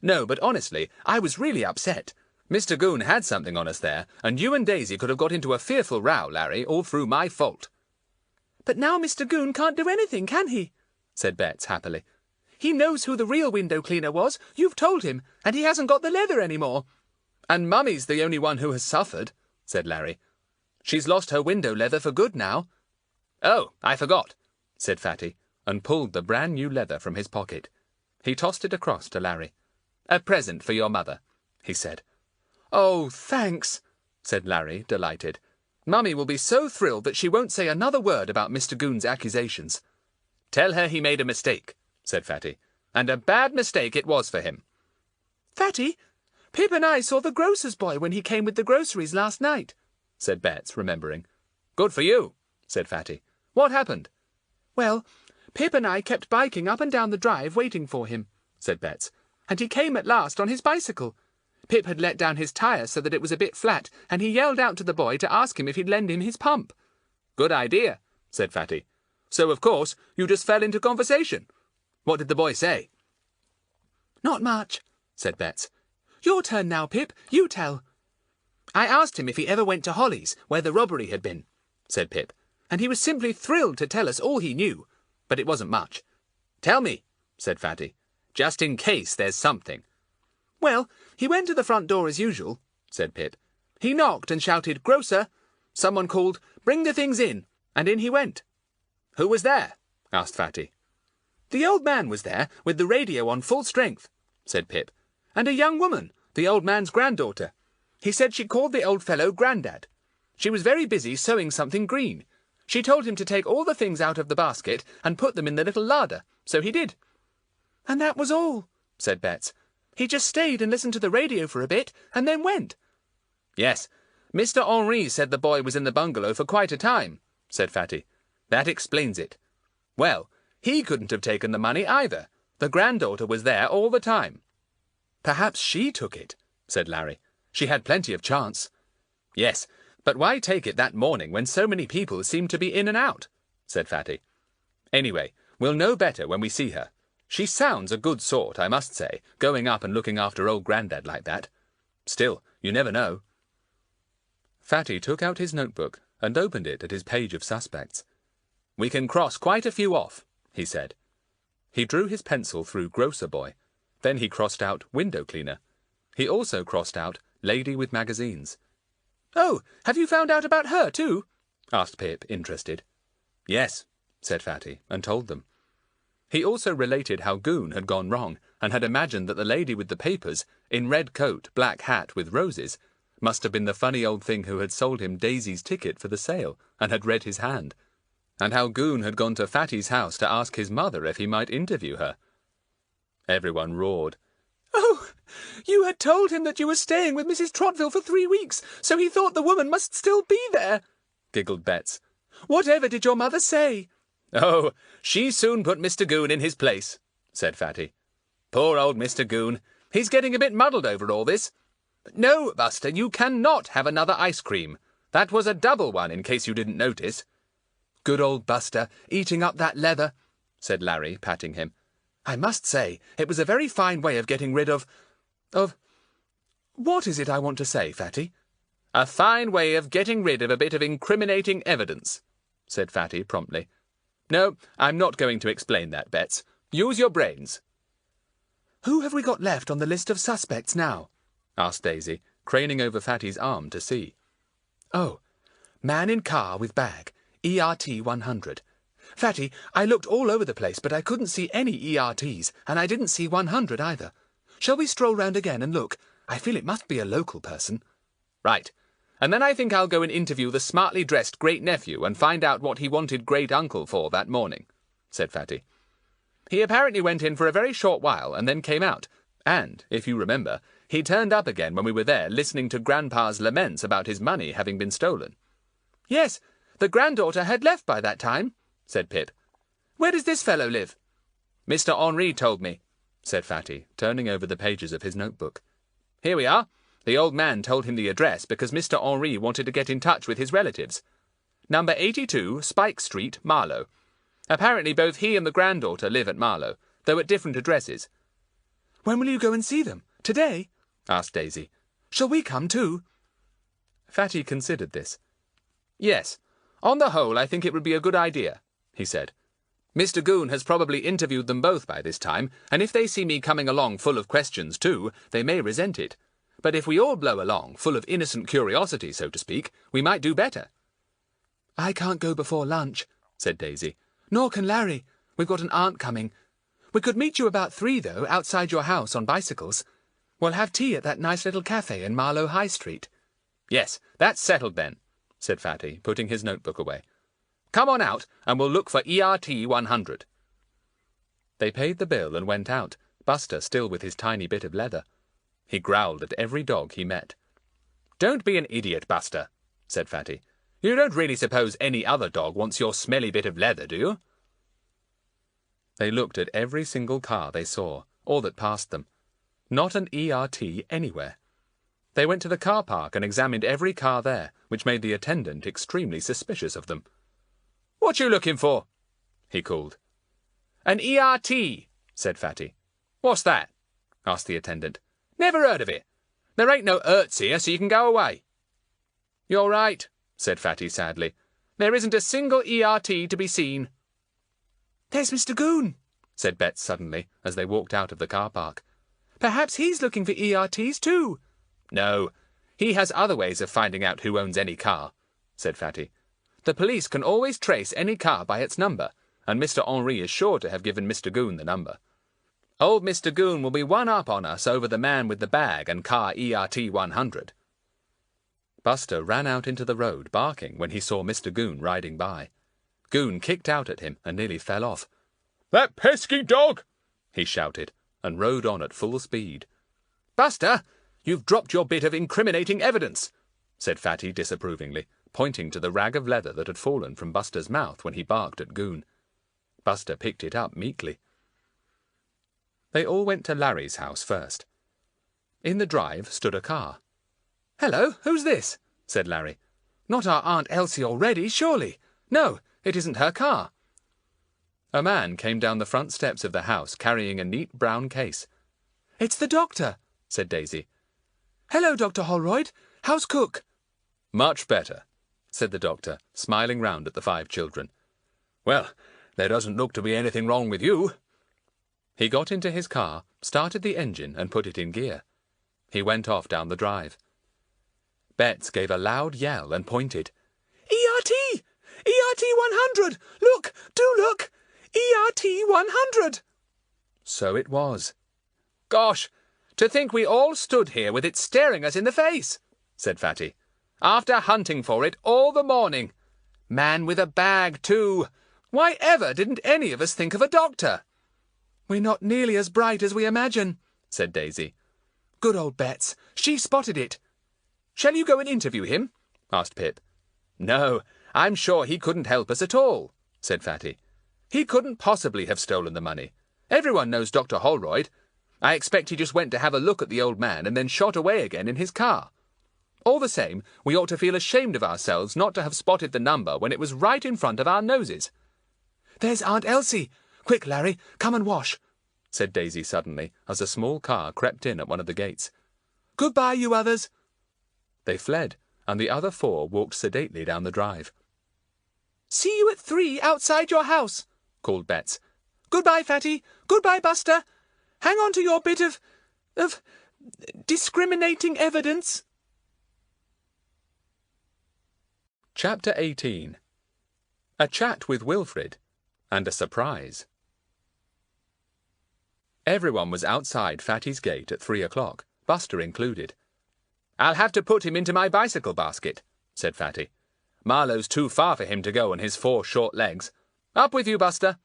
No, but honestly, I was really upset. Mr. Goon had something on us there, and you and Daisy could have got into a fearful row, Larry, all through my fault. But now Mr. Goon can't do anything, can he? Said Bets happily. He knows who the real window cleaner was. You've told him, and he hasn't got the leather any more. And Mummy's the only one who has suffered, said Larry. She's lost her window leather for good now. Oh, I forgot, said Fatty, and pulled the brand new leather from his pocket. He tossed it across to Larry. A present for your mother, he said. Oh, thanks, said Larry, delighted. Mummy will be so thrilled that she won't say another word about Mr. Goon's accusations. Tell her he made a mistake, said Fatty, and a bad mistake it was for him. Fatty, Pip and I saw the grocer's boy when he came with the groceries last night, said Bets, remembering. Good for you, said Fatty. What happened? Well, Pip and I kept biking up and down the drive waiting for him, said Bets, and he came at last on his bicycle. Pip had let down his tyre so that it was a bit flat, and he yelled out to the boy to ask him if he'd lend him his pump. Good idea, said Fatty. So, of course, you just fell into conversation. What did the boy say? Not much, said Bets. Your turn now, Pip. You tell. I asked him if he ever went to Holly's, where the robbery had been, said Pip, and he was simply thrilled to tell us all he knew, but it wasn't much. Tell me, said Fatty, just in case there's something. Well, he went to the front door as usual, said Pip. He knocked and shouted, "Grocer!" Someone called, "Bring the things in," and in he went. Who was there? Asked Fatty. The old man was there, with the radio on full strength, said Pip, and a young woman, the old man's granddaughter. He said she called the old fellow Grandad. She was very busy sewing something green. She told him to take all the things out of the basket and put them in the little larder, so he did. And that was all, said Bets. He just stayed and listened to the radio for a bit, and then went. Yes, Mr. Henri said the boy was in the bungalow for quite a time, said Fatty. That explains it. Well, he couldn't have taken the money either. The granddaughter was there all the time. Perhaps she took it, said Larry. She had plenty of chance. Yes, but why take it that morning when so many people seemed to be in and out, said Fatty. Anyway, we'll know better when we see her. She sounds a good sort, I must say, going up and looking after old Grandad like that. Still, you never know. Fatty took out his notebook and opened it at his page of suspects. We can cross quite a few off, he said. He drew his pencil through grocer boy. Then he crossed out window cleaner. He also crossed out lady with magazines. "Oh, have you found out about her too?" asked Pip, interested. "Yes," said Fatty, and told them. He also related how Goon had gone wrong, and had imagined that the lady with the papers, in red coat, black hat with roses, must have been the funny old thing who had sold him Daisy's ticket for the sale, and had read his hand, and how Goon had gone to Fatty's house to ask his mother if he might interview her. Everyone roared. "Oh, you had told him that you were staying with Mrs. Trotville for 3 weeks, so he thought the woman must still be there," giggled Bets. "Whatever did your mother say?" "Oh, she soon put Mr. Goon in his place," said Fatty. "Poor old Mr. Goon. He's getting a bit muddled over all this. No, Buster, you cannot have another ice cream. That was a double one, in case you didn't notice." "Good old Buster, eating up that leather," said Larry, patting him. "I must say, it was a very fine way of getting rid of—" Of what is it I want to say, Fatty? A fine way of getting rid of a bit of incriminating evidence, said Fatty promptly. No, I'm not going to explain that, Bets. Use your brains. Who have we got left on the list of suspects now? Asked Daisy, craning over Fatty's arm to see. Oh, man in car with bag, ERT 100. Fatty, I looked all over the place, but I couldn't see any ERTs, and I didn't see 100 either. Shall we stroll round again and look? I feel it must be a local person. Right. And then I think I'll go and interview the smartly dressed great-nephew and find out what he wanted great-uncle for that morning, said Fatty. He apparently went in for a very short while and then came out, and, if you remember, he turned up again when we were there listening to Grandpa's laments about his money having been stolen. Yes, the granddaughter had left by that time, said Pip. Where does this fellow live? Mr. Henri told me, said Fatty, turning over the pages of his notebook. Here we are. The old man told him the address because Mr. Henri wanted to get in touch with his relatives. Number 82, Spike Street, Marlow. Apparently both he and the granddaughter live at Marlow, though at different addresses. When will you go and see them? Today? Asked Daisy. Shall we come too? Fatty considered this. Yes, on the whole I think it would be a good idea, he said. Mr. Goon has probably interviewed them both by this time, and if they see me coming along full of questions too, they may resent it. But if we all blow along, full of innocent curiosity, so to speak, we might do better. I can't go before lunch, said Daisy. Nor can Larry. We've got an aunt coming. We could meet you about 3, though, outside your house on bicycles. We'll have tea at that nice little cafe in Marlow High Street. Yes, that's settled then, said Fatty, putting his notebook away. Come on out, and we'll look for ERT 100. They paid the bill and went out, Buster still with his tiny bit of leather. He growled at every dog he met. Don't be an idiot, Buster, said Fatty. You don't really suppose any other dog wants your smelly bit of leather, do you? They looked at every single car they saw, or that passed them. Not an ERT anywhere. They went to the car park and examined every car there, which made the attendant extremely suspicious of them. What you looking for? He called. An ERT, said Fatty. What's that? Asked the attendant. Never heard of it. There ain't no Erts here, so you can go away. You're right, said Fatty sadly. There isn't a single ERT to be seen. There's Mr. Goon, said Bets suddenly, as they walked out of the car park. Perhaps he's looking for ERTs too. No, he has other ways of finding out who owns any car, said Fatty. The police can always trace any car by its number, and Mr. Henri is sure to have given Mr. Goon the number. Old Mr. Goon will be one up on us over the man with the bag and car ERT 100. Buster ran out into the road, barking when he saw Mr. Goon riding by. Goon kicked out at him and nearly fell off. That pesky dog! He shouted, and rode on at full speed. Buster, you've dropped your bit of incriminating evidence, said Fatty disapprovingly, pointing to the rag of leather that had fallen from Buster's mouth when he barked at Goon. Buster picked it up meekly. They all went to Larry's house first. In the drive stood a car. Hello, who's this? Said Larry. Not our Aunt Elsie already, surely. No, it isn't her car. A man came down the front steps of the house carrying a neat brown case. It's the doctor, said Daisy. Hello, Dr. Holroyd. How's Cook? Much better, said the doctor, smiling round at the 5 children. Well, there doesn't look to be anything wrong with you. He got into his car, started the engine, and put it in gear. He went off down the drive. Bets gave a loud yell and pointed. ERT! ERT 100! Look! Do look! ERT 100! So it was. Gosh, to think we all stood here with it staring us in the face, said Fatty. After hunting for it all the morning. Man with a bag, too. Why ever didn't any of us think of a doctor? We're not nearly as bright as we imagine, said Daisy. Good old Bets. She spotted it. Shall you go and interview him? Asked Pip. No, I'm sure he couldn't help us at all, said Fatty. He couldn't possibly have stolen the money. Everyone knows Dr. Holroyd. I expect he just went to have a look at the old man and then shot away again in his car. All the same, we ought to feel ashamed of ourselves not to have spotted the number when it was right in front of our noses. There's Aunt Elsie. Quick, Larry, come and wash. said Daisy suddenly, as a small car crept in at one of the gates. Goodbye, you others. They fled, and the other 4 walked sedately down the drive. See you at 3 outside your house, called Bets. Goodbye, Fatty. Goodbye, Buster. Hang on to your bit of discriminating evidence. Chapter 18. A chat with Wilfrid, and a surprise. Everyone was outside Fatty's gate at 3 o'clock, Buster included. I'll have to put him into my bicycle basket, said Fatty. Marlowe's too far for him to go on his 4 short legs. Up with you, Buster.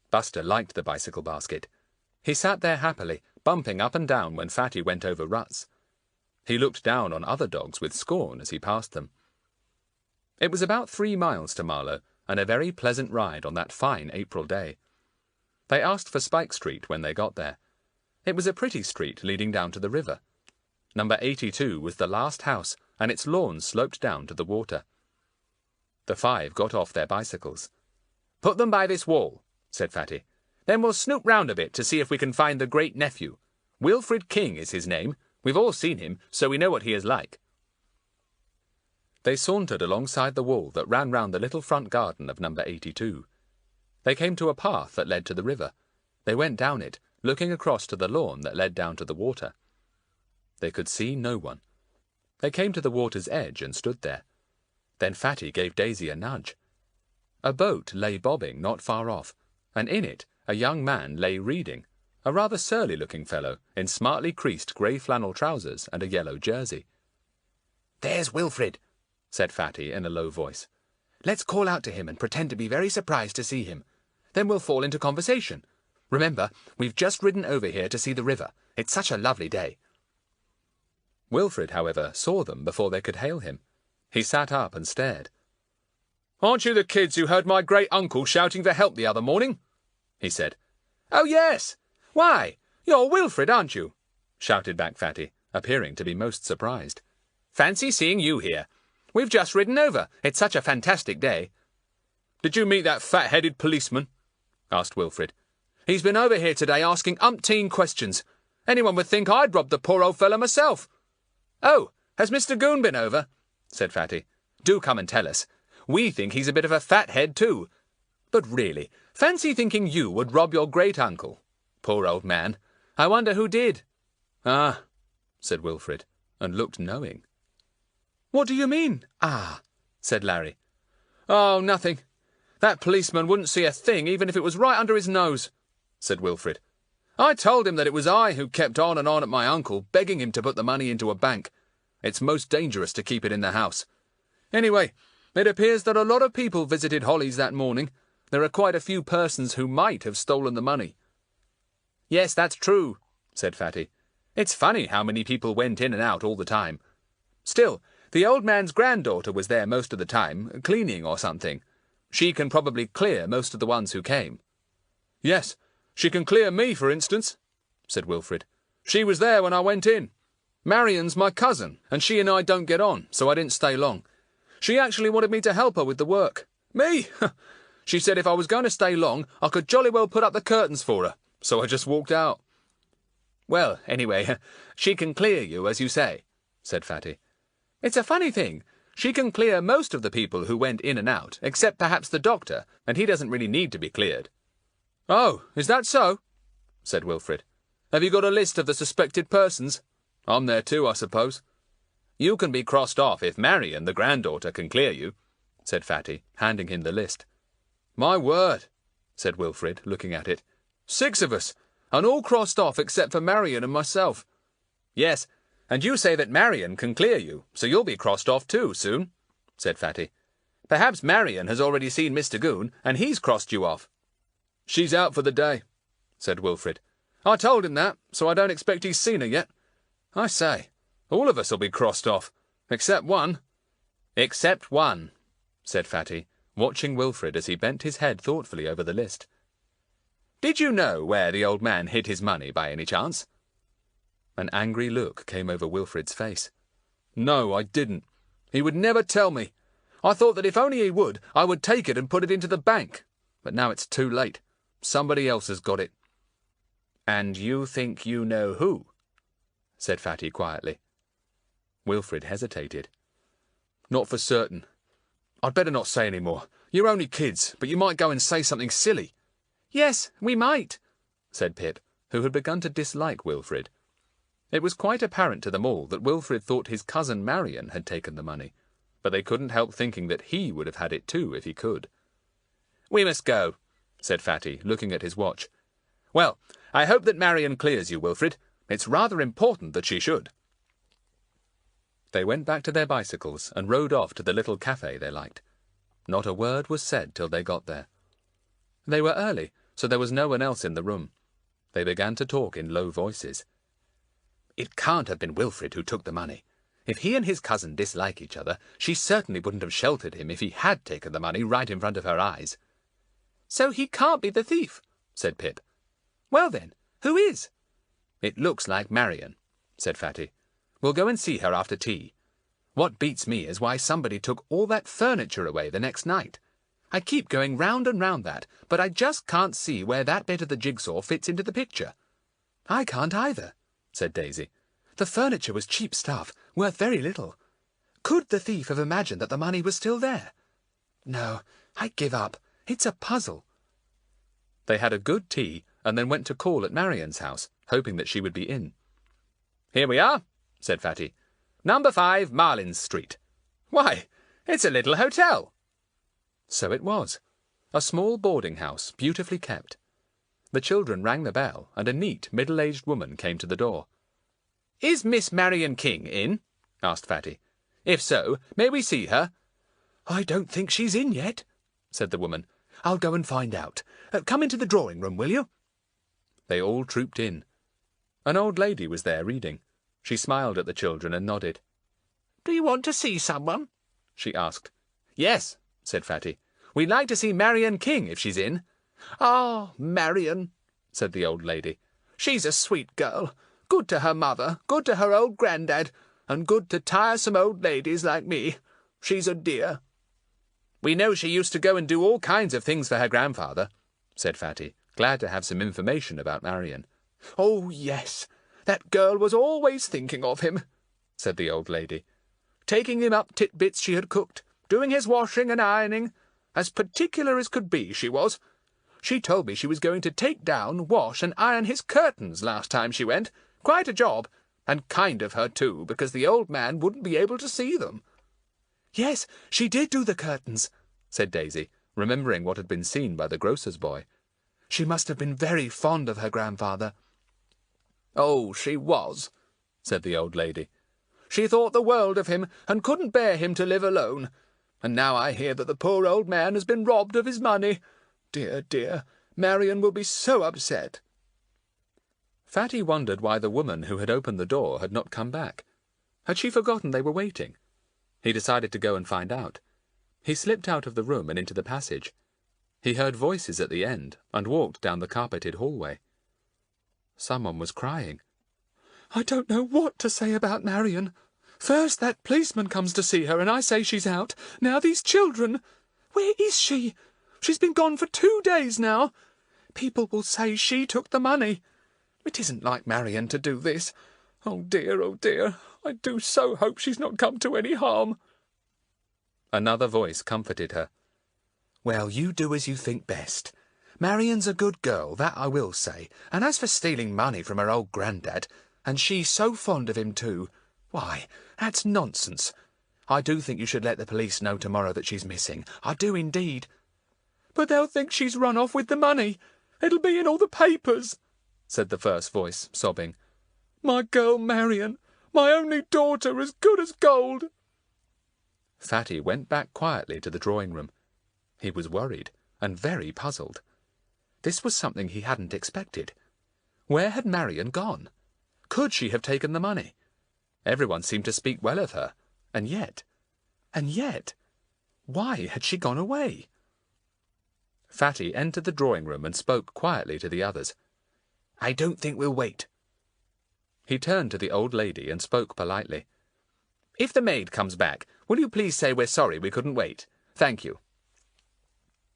Buster liked the bicycle basket. He sat there happily, bumping up and down when Fatty went over ruts. He looked down on other dogs with scorn as he passed them. It was about 3 miles to Marlow, and a very pleasant ride on that fine April day. They asked for Spike Street when they got there. It was a pretty street leading down to the river. Number 82 was the last house, and its lawn sloped down to the water. The 5 got off their bicycles. Put them by this wall, said Fatty. Then we'll snoop round a bit to see if we can find the great-nephew. Wilfrid King is his name. We've all seen him, so we know what he is like. They sauntered alongside the wall that ran round the little front garden of number 82. They came to a path that led to the river. They went down it, looking across to the lawn that led down to the water. They could see no one. They came to the water's edge and stood there. Then Fatty gave Daisy a nudge. A boat lay bobbing not far off, and in it a young man lay reading, a rather surly-looking fellow in smartly creased grey flannel trousers and a yellow jersey. There's Wilfrid, said Fatty in a low voice. Let's call out to him and pretend to be very surprised to see him. Then we'll fall into conversation. Remember, we've just ridden over here to see the river. It's such a lovely day. Wilfrid, however, saw them before they could hail him. He sat up and stared. Aren't you the kids who heard my great-uncle shouting for help the other morning? He said. Oh, yes. Why, you're Wilfrid, aren't you? Shouted back Fatty, appearing to be most surprised. Fancy seeing you here. We've just ridden over. It's such a fantastic day. Did you meet that fat-headed policeman? Asked Wilfrid. He's been over here today asking umpteen questions. Anyone would think I'd robbed the poor old fellow myself. Oh, has Mr. Goon been over? Said Fatty. Do come and tell us. We think he's a bit of a fathead too. But really, fancy thinking you would rob your great-uncle. Poor old man. I wonder who did. Ah, said Wilfrid, and looked knowing. What do you mean, ah? Said Larry. Oh, nothing. That policeman wouldn't see a thing even if it was right under his nose, said Wilfrid. I told him that it was I who kept on and on at my uncle, begging him to put the money into a bank. It's most dangerous to keep it in the house. Anyway, it appears that a lot of people visited Holly's that morning. There are quite a few persons who might have stolen the money. Yes, that's true, said Fatty. It's funny how many people went in and out all the time. Still, the old man's granddaughter was there most of the time, cleaning or something. She can probably clear most of the ones who came. Yes, she can clear me, for instance, said Wilfrid. She was there when I went in. Marion's my cousin, and she and I don't get on, so I didn't stay long. She actually wanted me to help her with the work. Me? She said if I was going to stay long, I could jolly well put up the curtains for her, so I just walked out. Well, anyway, she can clear you, as you say, said Fatty. It's a funny thing. She can clear most of the people who went in and out, except perhaps the doctor, and he doesn't really need to be cleared. Oh, is that so? Said Wilfrid. Have you got a list of the suspected persons? I'm there too, I suppose. You can be crossed off if Marion, the granddaughter, can clear you, said Fatty, handing him the list. My word, said Wilfrid, looking at it. 6 of us, and all crossed off except for Marion and myself. Yes, and you say that Marion can clear you, so you'll be crossed off too, soon, said Fatty. Perhaps Marion has already seen Mr. Goon, and he's crossed you off. She's out for the day, said Wilfrid. I told him that, so I don't expect he's seen her yet. I say, all of us will be crossed off, except one. Except one, said Fatty, watching Wilfrid as he bent his head thoughtfully over the list. Did you know where the old man hid his money by any chance? An angry look came over Wilfrid's face. No, I didn't. He would never tell me. I thought that if only he would, I would take it and put it into the bank. But now it's too late. Somebody else has got it. And you think you know who? Said Fatty quietly. Wilfrid hesitated. Not for certain. I'd better not say any more. You're only kids, but you might go and say something silly. Yes, we might, said Pip, who had begun to dislike Wilfrid. It was quite apparent to them all that Wilfrid thought his cousin Marion had taken the money, but they couldn't help thinking that he would have had it too if he could. We must go, said Fatty, looking at his watch. Well, I hope that Marion clears you, Wilfrid. It's rather important that she should. They went back to their bicycles and rode off to the little cafe they liked. Not a word was said till they got there. They were early, so there was no one else in the room. They began to talk in low voices. It can't have been Wilfrid who took the money. If he and his cousin dislike each other, she certainly wouldn't have sheltered him if he had taken the money right in front of her eyes. So he can't be the thief, said Pip. Well then, who is? It looks like Marion, said Fatty. We'll go and see her after tea. What beats me is why somebody took all that furniture away the next night. I keep going round and round that, but I just can't see where that bit of the jigsaw fits into the picture. I can't either, said Daisy. The furniture was cheap stuff, worth very little. Could the thief have imagined that the money was still there? No, I give up. It's a puzzle. They had a good tea and then went to call at Marion's house, hoping that she would be in. Here we are, said Fatty. Number 5, Marlins Street. Why, it's a little hotel. So it was. A small boarding house, beautifully kept. The children rang the bell, and a neat, middle-aged woman came to the door. Is Miss Marion King in? Asked Fatty. If so, may we see her? I don't think she's in yet, said the woman. I'll go and find out. Come into the drawing-room, will you? They all trooped in. An old lady was there reading. She smiled at the children and nodded. Do you want to see someone? She asked. Yes, said Fatty. We'd like to see Marion King if she's in. Ah, Marion, said the old lady. She's a sweet girl. Good to her mother, good to her old grandad, and good to tiresome old ladies like me. She's a dear. We know she used to go and do all kinds of things for her grandfather, said Fatty, glad to have some information about Marion. Oh, yes, that girl was always thinking of him, said the old lady. Taking him up titbits she had cooked, doing his washing and ironing. As particular as could be, she was. She told me she was going to take down, wash, and iron his curtains last time she went. Quite a job, and kind of her, too, because the old man wouldn't be able to see them. Yes, she did do the curtains, said Daisy, remembering what had been seen by the grocer's boy. She must have been very fond of her grandfather. Oh, she was, said the old lady. She thought the world of him, and couldn't bear him to live alone. And now I hear that the poor old man has been robbed of his money. Dear, dear, Marion will be so upset. Fatty wondered why the woman who had opened the door had not come back. Had she forgotten they were waiting? He decided to go and find out. He slipped out of the room and into the passage. He heard voices at the end and walked down the carpeted hallway. Someone was crying. I don't know what to say about Marion. First that policeman comes to see her and I say she's out. Now these children. Where is she? She's been gone for 2 days now. People will say she took the money. It isn't like Marion to do this. Oh dear, I do so hope she's not come to any harm. Another voice comforted her. Well, you do as you think best. Marion's a good girl, that I will say, and as for stealing money from her old grandad, and she's so fond of him too, why, that's nonsense. I do think you should let the police know tomorrow that she's missing. I do indeed. But they'll think she's run off with the money. It'll be in all the papers, said the first voice, sobbing. My girl Marion, my only daughter, as good as gold. Fatty went back quietly to the drawing-room. He was worried and very puzzled. This was something he hadn't expected. Where had Marion gone? Could she have taken the money? Everyone seemed to speak well of her, and yet, why had she gone away? Fatty entered the drawing-room and spoke quietly to the others. I don't think we'll wait. He turned to the old lady and spoke politely. If the maid comes back, will you please say we're sorry we couldn't wait? Thank you.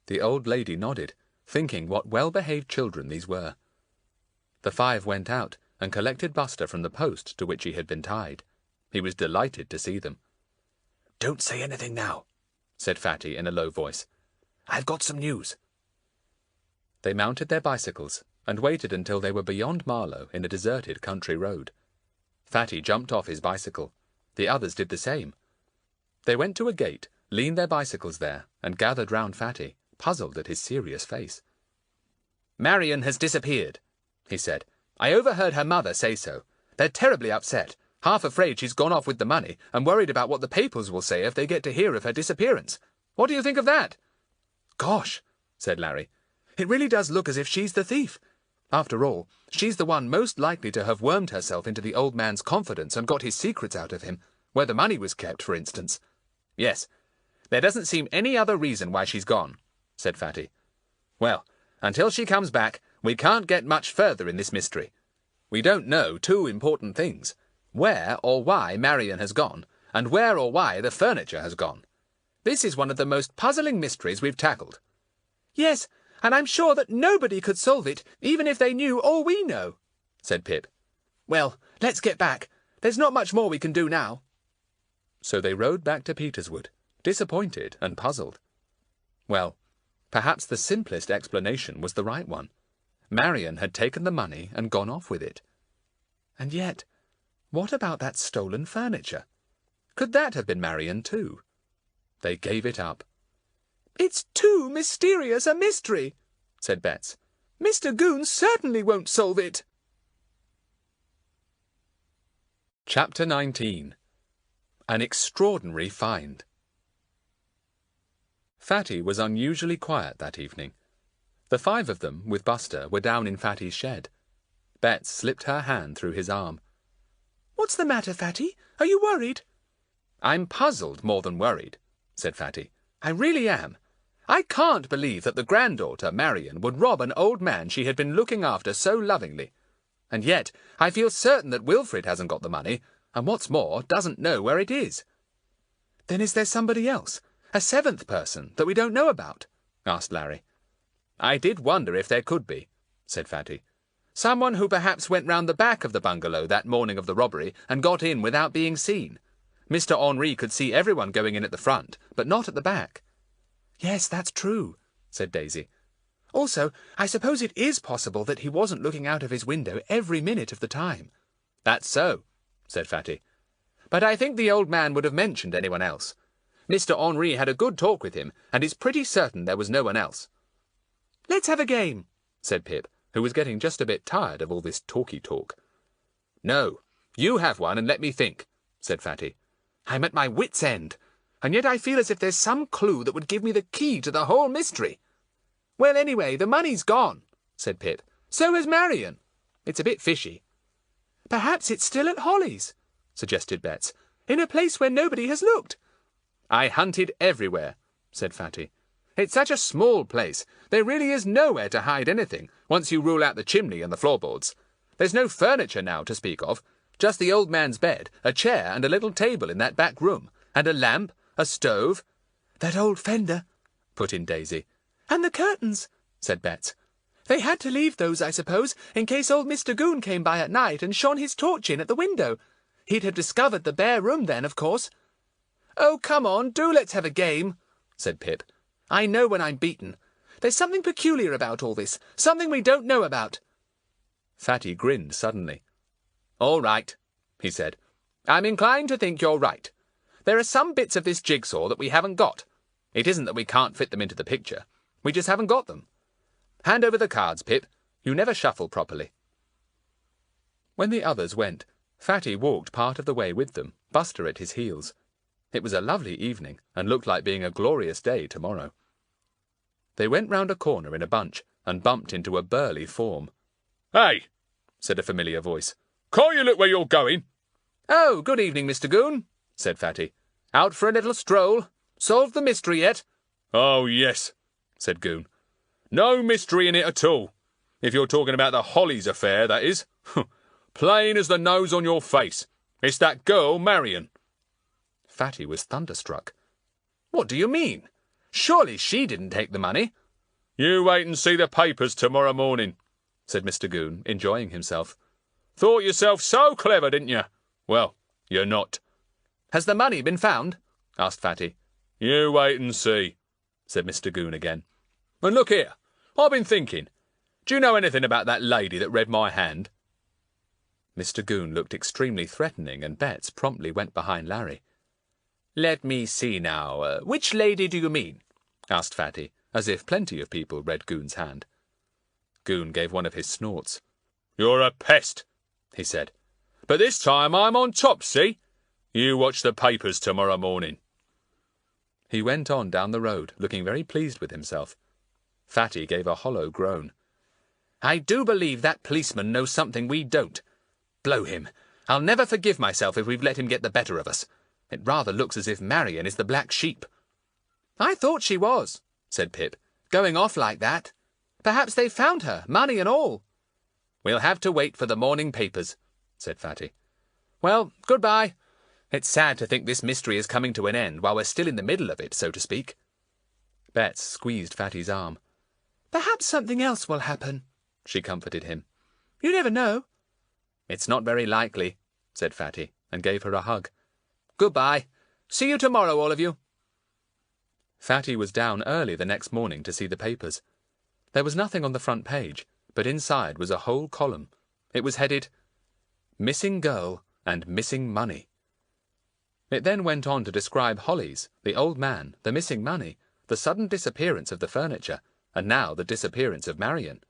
The old lady nodded, thinking what well-behaved children these were. The five went out and collected Buster from the post to which he had been tied. He was delighted to see them. "Don't say anything now," said Fatty in a low voice. "I've got some news." They mounted their bicycles and waited until they were beyond Marlow in a deserted country road. Fatty jumped off his bicycle. The others did the same. They went to a gate, leaned their bicycles there, and gathered round Fatty, puzzled at his serious face. "Marion has disappeared," he said. "I overheard her mother say so. They're terribly upset, half afraid she's gone off with the money, and worried about what the papers will say if they get to hear of her disappearance. What do you think of that?" "Gosh," said Larry. "It really does look as if she's the thief. After all, she's the one most likely to have wormed herself into the old man's confidence and got his secrets out of him, where the money was kept, for instance." "Yes. There doesn't seem any other reason why she's gone," said Fatty. "Well, until she comes back, we can't get much further in this mystery. We don't know two important things: where or why Marion has gone, and where or why the furniture has gone. This is one of the most puzzling mysteries we've tackled." "Yes, and I'm sure that nobody could solve it, even if they knew all we know," said Pip. "Well, let's get back. There's not much more we can do now." So they rode back to Peterswood, disappointed and puzzled. Well, perhaps the simplest explanation was the right one. Marion had taken the money and gone off with it. And yet, what about that stolen furniture? Could that have been Marion too? They gave it up. "It's too mysterious a mystery," said Bets. "Mr. Goon certainly won't solve it." Chapter 19. An Extraordinary Find. Fatty was unusually quiet that evening. The five of them, with Buster, were down in Fatty's shed. Bets slipped her hand through his arm. "What's the matter, Fatty? Are you worried?" "I'm puzzled more than worried," said Fatty. "I really am. I can't believe that the granddaughter, Marion, would rob an old man she had been looking after so lovingly. And yet I feel certain that Wilfred hasn't got the money, and what's more, doesn't know where it is." "Then is there somebody else, a seventh person, that we don't know about?" asked Larry. "I did wonder if there could be," said Fatty. "Someone who perhaps went round the back of the bungalow that morning of the robbery and got in without being seen. Mr. Henri could see everyone going in at the front, but not at the back." "Yes, that's true," said Daisy. "Also, I suppose it is possible that he wasn't looking out of his window every minute of the time." "That's so," said Fatty. "But I think the old man would have mentioned anyone else. Mr. Henri had a good talk with him, and is pretty certain there was no one else." "Let's have a game," said Pip, who was getting just a bit tired of all this talky talk. "No, you have one and let me think," said Fatty. "I'm at my wits' end, and yet I feel as if there's some clue that would give me the key to the whole mystery." "Well, anyway, the money's gone," said Pip. "So has Marion. It's a bit fishy." "Perhaps it's still at Holly's," suggested Bets, "in a place where nobody has looked." "I hunted everywhere," said Fatty. "It's such a small place, there really is nowhere to hide anything, once you rule out the chimney and the floorboards. There's no furniture now to speak of, just the old man's bed, a chair and a little table in that back room, and a lamp, a stove—" "That old fender," put in Daisy. "And the curtains," said Bets. "They had to leave those, I suppose, in case old Mr. Goon came by at night and shone his torch in at the window. He'd have discovered the bare room then, of course." "Oh, come on, do let's have a game," said Pip. "I know when I'm beaten. There's something peculiar about all this, something we don't know about." Fatty grinned suddenly. "All right," he said. "I'm inclined to think you're right. There are some bits of this jigsaw that we haven't got. It isn't that we can't fit them into the picture. We just haven't got them. Hand over the cards, Pip. You never shuffle properly." When the others went, Fatty walked part of the way with them, Buster at his heels. It was a lovely evening, and looked like being a glorious day tomorrow. They went round a corner in a bunch, and bumped into a burly form. "Hey," said a familiar voice. "Can't you look where you're going?" "Oh, good evening, Mr. Goon," said Fatty. "Out for a little stroll? Solved the mystery yet?" "Oh, yes," said Goon. "No mystery in it at all. If you're talking about the Hollies affair, that is. Plain as the nose on your face. It's that girl, Marion." Fatty was thunderstruck. "What do you mean? Surely she didn't take the money?" "You wait and see the papers tomorrow morning," said Mr. Goon, enjoying himself. Thought yourself so clever, didn't you? Well, you're not. Has the money been found? asked Fatty. You wait and see, said Mr. Goon again. And look here, I've been thinking. Do you know anything about that lady that read my hand? Mr. Goon looked extremely threatening, and Bets promptly went behind Larry. Let me see now. Which lady do you mean? asked Fatty, as if plenty of people read Goon's hand. Goon gave one of his snorts. You're a pest, he said. But this time I'm on top, see? You watch the papers tomorrow morning. He went on down the road, looking very pleased with himself. Fatty gave a hollow groan. I do believe that policeman knows something we don't. Blow him. I'll never forgive myself if we've let him get the better of us. It rather looks as if Marion is the black sheep. I thought she was, said Pip, going off like that. Perhaps they've found her, money and all. We'll have to wait for the morning papers, said Fatty. Well, goodbye. It's sad to think this mystery is coming to an end while we're still in the middle of it, so to speak. Bets squeezed Fatty's arm. Perhaps something else will happen, she comforted him. You never know. It's not very likely, said Fatty, and gave her a hug. Goodbye. See you tomorrow, all of you. Fatty was down early the next morning to see the papers. There was nothing on the front page, but inside was a whole column. It was headed, Missing Girl and Missing Money. It then went on to describe Hollies, the old man, the missing money, the sudden disappearance of the furniture, and now the disappearance of Marion.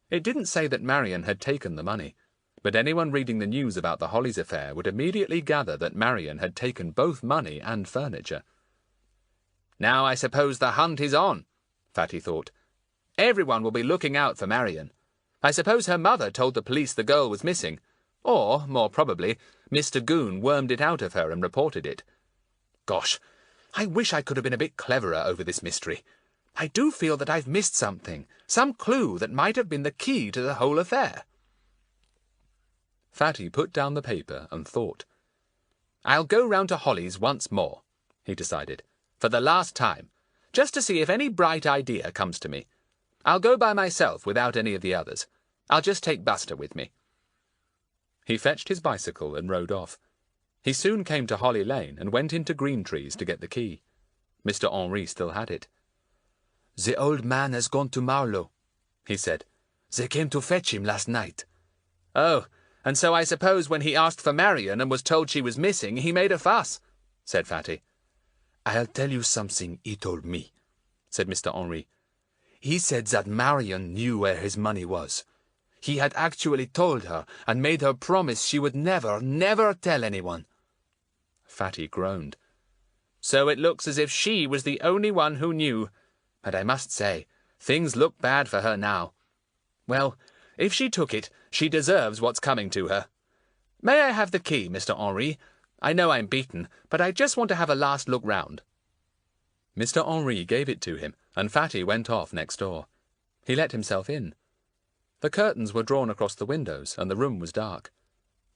It didn't say that Marion had taken the money, but anyone reading the news about the Hollies affair would immediately gather that Marion had taken both money and furniture. Now I suppose the hunt is on, Fatty thought. Everyone will be looking out for Marion. I suppose her mother told the police the girl was missing, or, more probably, Mr. Goon wormed it out of her and reported it. Gosh, I wish I could have been a bit cleverer over this mystery. I do feel that I've missed something, some clue that might have been the key to the whole affair. Fatty put down the paper and thought. I'll go round to Holly's once more, he decided, for the last time, just to see if any bright idea comes to me. I'll go by myself without any of the others. I'll just take Buster with me. He fetched his bicycle and rode off. He soon came to Holly Lane and went into Green Trees to get the key. Mr. Henri still had it. The old man has gone to Marlow, he said. They came to fetch him last night. Oh, and so I suppose when he asked for Marion and was told she was missing, he made a fuss, said Fatty. I'll tell you something he told me, said Mr. Henri. He said that Marion knew where his money was. He had actually told her and made her promise she would never, never tell anyone. Fatty groaned. So it looks as if she was the only one who knew. And I must say, things look bad for her now. Well, if she took it, she deserves what's coming to her. May I have the key, Mr. Henri? I know I'm beaten, but I just want to have a last look round. Mr. Henri gave it to him, and Fatty went off next door. He let himself in. The curtains were drawn across the windows, and the room was dark.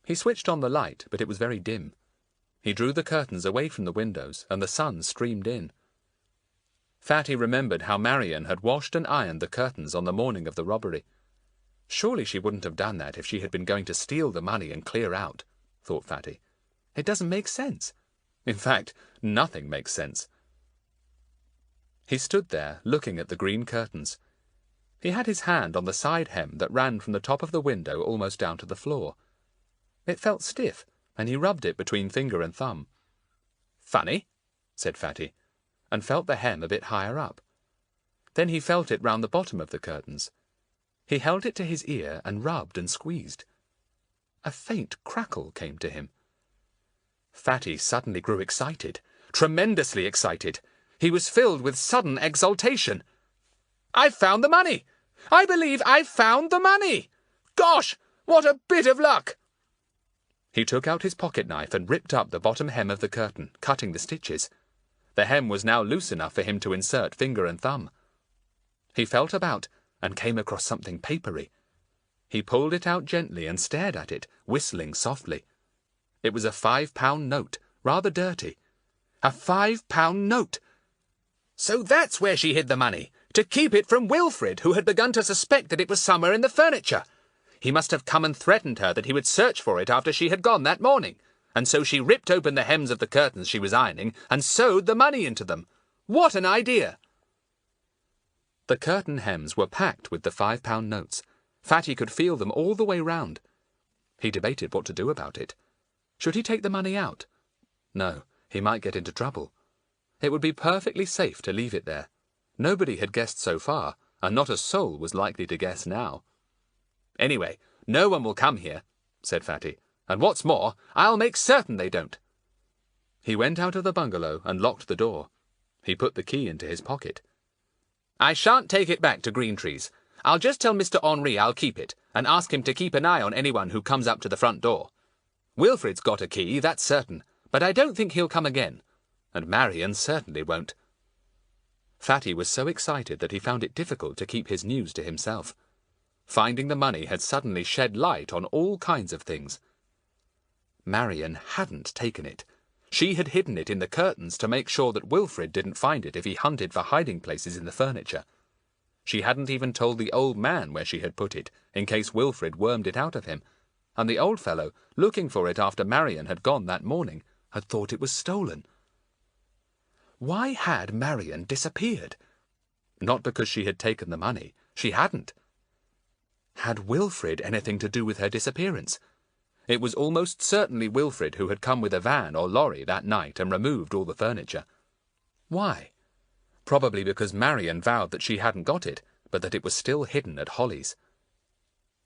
He switched on the light, but it was very dim. He drew the curtains away from the windows, and the sun streamed in. Fatty remembered how Marion had washed and ironed the curtains on the morning of the robbery. Surely she wouldn't have done that if she had been going to steal the money and clear out, thought Fatty. It doesn't make sense. In fact, nothing makes sense. He stood there, looking at the green curtains. He had his hand on the side hem that ran from the top of the window almost down to the floor. It felt stiff, and he rubbed it between finger and thumb. Funny, said Fatty, and felt the hem a bit higher up. Then he felt it round the bottom of the curtains. He held it to his ear and rubbed and squeezed. A faint crackle came to him. Fatty suddenly grew excited, tremendously excited. He was filled with sudden exultation. I've found the money! I believe I've found the money! Gosh, what a bit of luck! He took out his pocket-knife and ripped up the bottom hem of the curtain, cutting the stitches. The hem was now loose enough for him to insert finger and thumb. He felt about and came across something papery. He pulled it out gently and stared at it, whistling softly. It was a £5 note, rather dirty. A £5 note! So that's where she hid the money, To keep it from Wilfrid, who had begun to suspect that it was somewhere in the furniture. He must have come and threatened her that he would search for it after she had gone that morning, and so she ripped open the hems of the curtains she was ironing and sewed the money into them. What an idea! The curtain hems were packed with the £5 notes. Fatty could feel them all the way round. He debated what to do about it. Should he take the money out? No, he might get into trouble. It would be perfectly safe to leave it there. Nobody had guessed so far, and not a soul was likely to guess now. Anyway, no one will come here, said Fatty, and what's more, I'll make certain they don't. He went out of the bungalow and locked the door. He put the key into his pocket. I shan't take it back to Greentrees. I'll just tell Mr. Henri I'll keep it, and ask him to keep an eye on anyone who comes up to the front door. Wilfrid's got a key, that's certain, but I don't think he'll come again, and Marion certainly won't. Fatty was so excited that he found it difficult to keep his news to himself. Finding the money had suddenly shed light on all kinds of things. Marion hadn't taken it. She had hidden it in the curtains to make sure that Wilfrid didn't find it if he hunted for hiding places in the furniture. She hadn't even told the old man where she had put it, in case Wilfrid wormed it out of him, and the old fellow, looking for it after Marion had gone that morning, had thought it was stolen. Why had Marion disappeared? Not because she had taken the money. She hadn't. Had Wilfrid anything to do with her disappearance? It was almost certainly Wilfrid who had come with a van or lorry that night and removed all the furniture. Why? Probably because Marion vowed that she hadn't got it, but that it was still hidden at Holly's.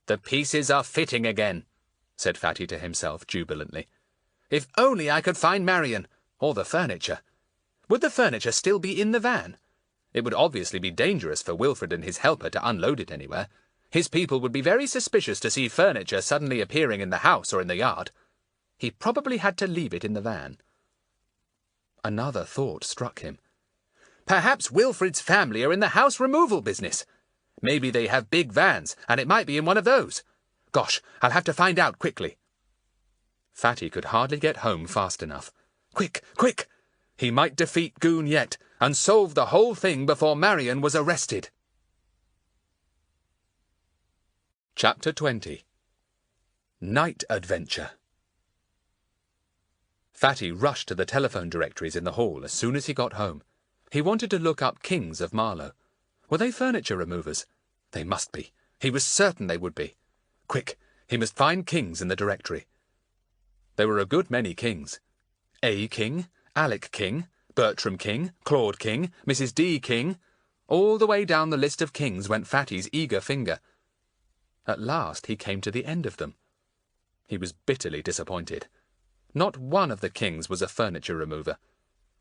The pieces are fitting again, said Fatty to himself jubilantly. If only I could find Marion, or the furniture. Would the furniture still be in the van? It would obviously be dangerous for Wilfrid and his helper to unload it anywhere. His people would be very suspicious to see furniture suddenly appearing in the house or in the yard. He probably had to leave it in the van. Another thought struck him. Perhaps Wilfrid's family are in the house removal business. Maybe they have big vans, and it might be in one of those. Gosh, I'll have to find out quickly. Fatty could hardly get home fast enough. Quick, quick! He might defeat Goon yet, and solve the whole thing before Marion was arrested. Chapter 20. Night Adventure. Fatty rushed to the telephone directories in the hall as soon as he got home. He wanted to look up Kings of Marlow. Were they furniture removers? They must be. He was certain they would be. Quick, he must find Kings in the directory. There were a good many Kings. A. King, Alec King, Bertram King, Claude King, Mrs. D. King. All the way down the list of Kings went Fatty's eager finger. At last he came to the end of them. He was bitterly disappointed. Not one of the Kings was a furniture remover.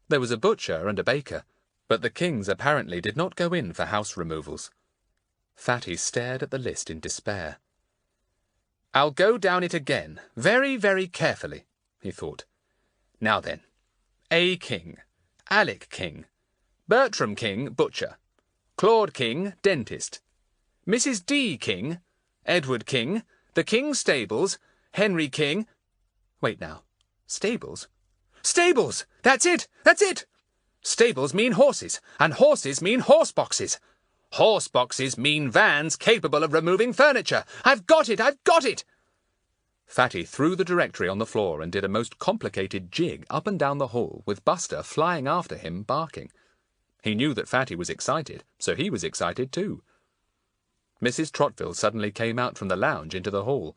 There was a butcher and a baker, but the Kings apparently did not go in for house removals. Fatty stared at the list in despair. I'll go down it again, very, very carefully, he thought. Now then, A. King, Alec King, Bertram King, butcher, Claude King, dentist, Mrs. D. King, Edward King, the King Stables, Henry King... Wait now. Stables? Stables! That's it! That's it! Stables mean horses, and horses mean horse boxes. Horse boxes mean vans capable of removing furniture. I've got it! I've got it! Fatty threw the directory on the floor and did a most complicated jig up and down the hall, with Buster flying after him, barking. He knew that Fatty was excited, so he was excited too. Mrs. Trotvill suddenly came out from the lounge into the hall.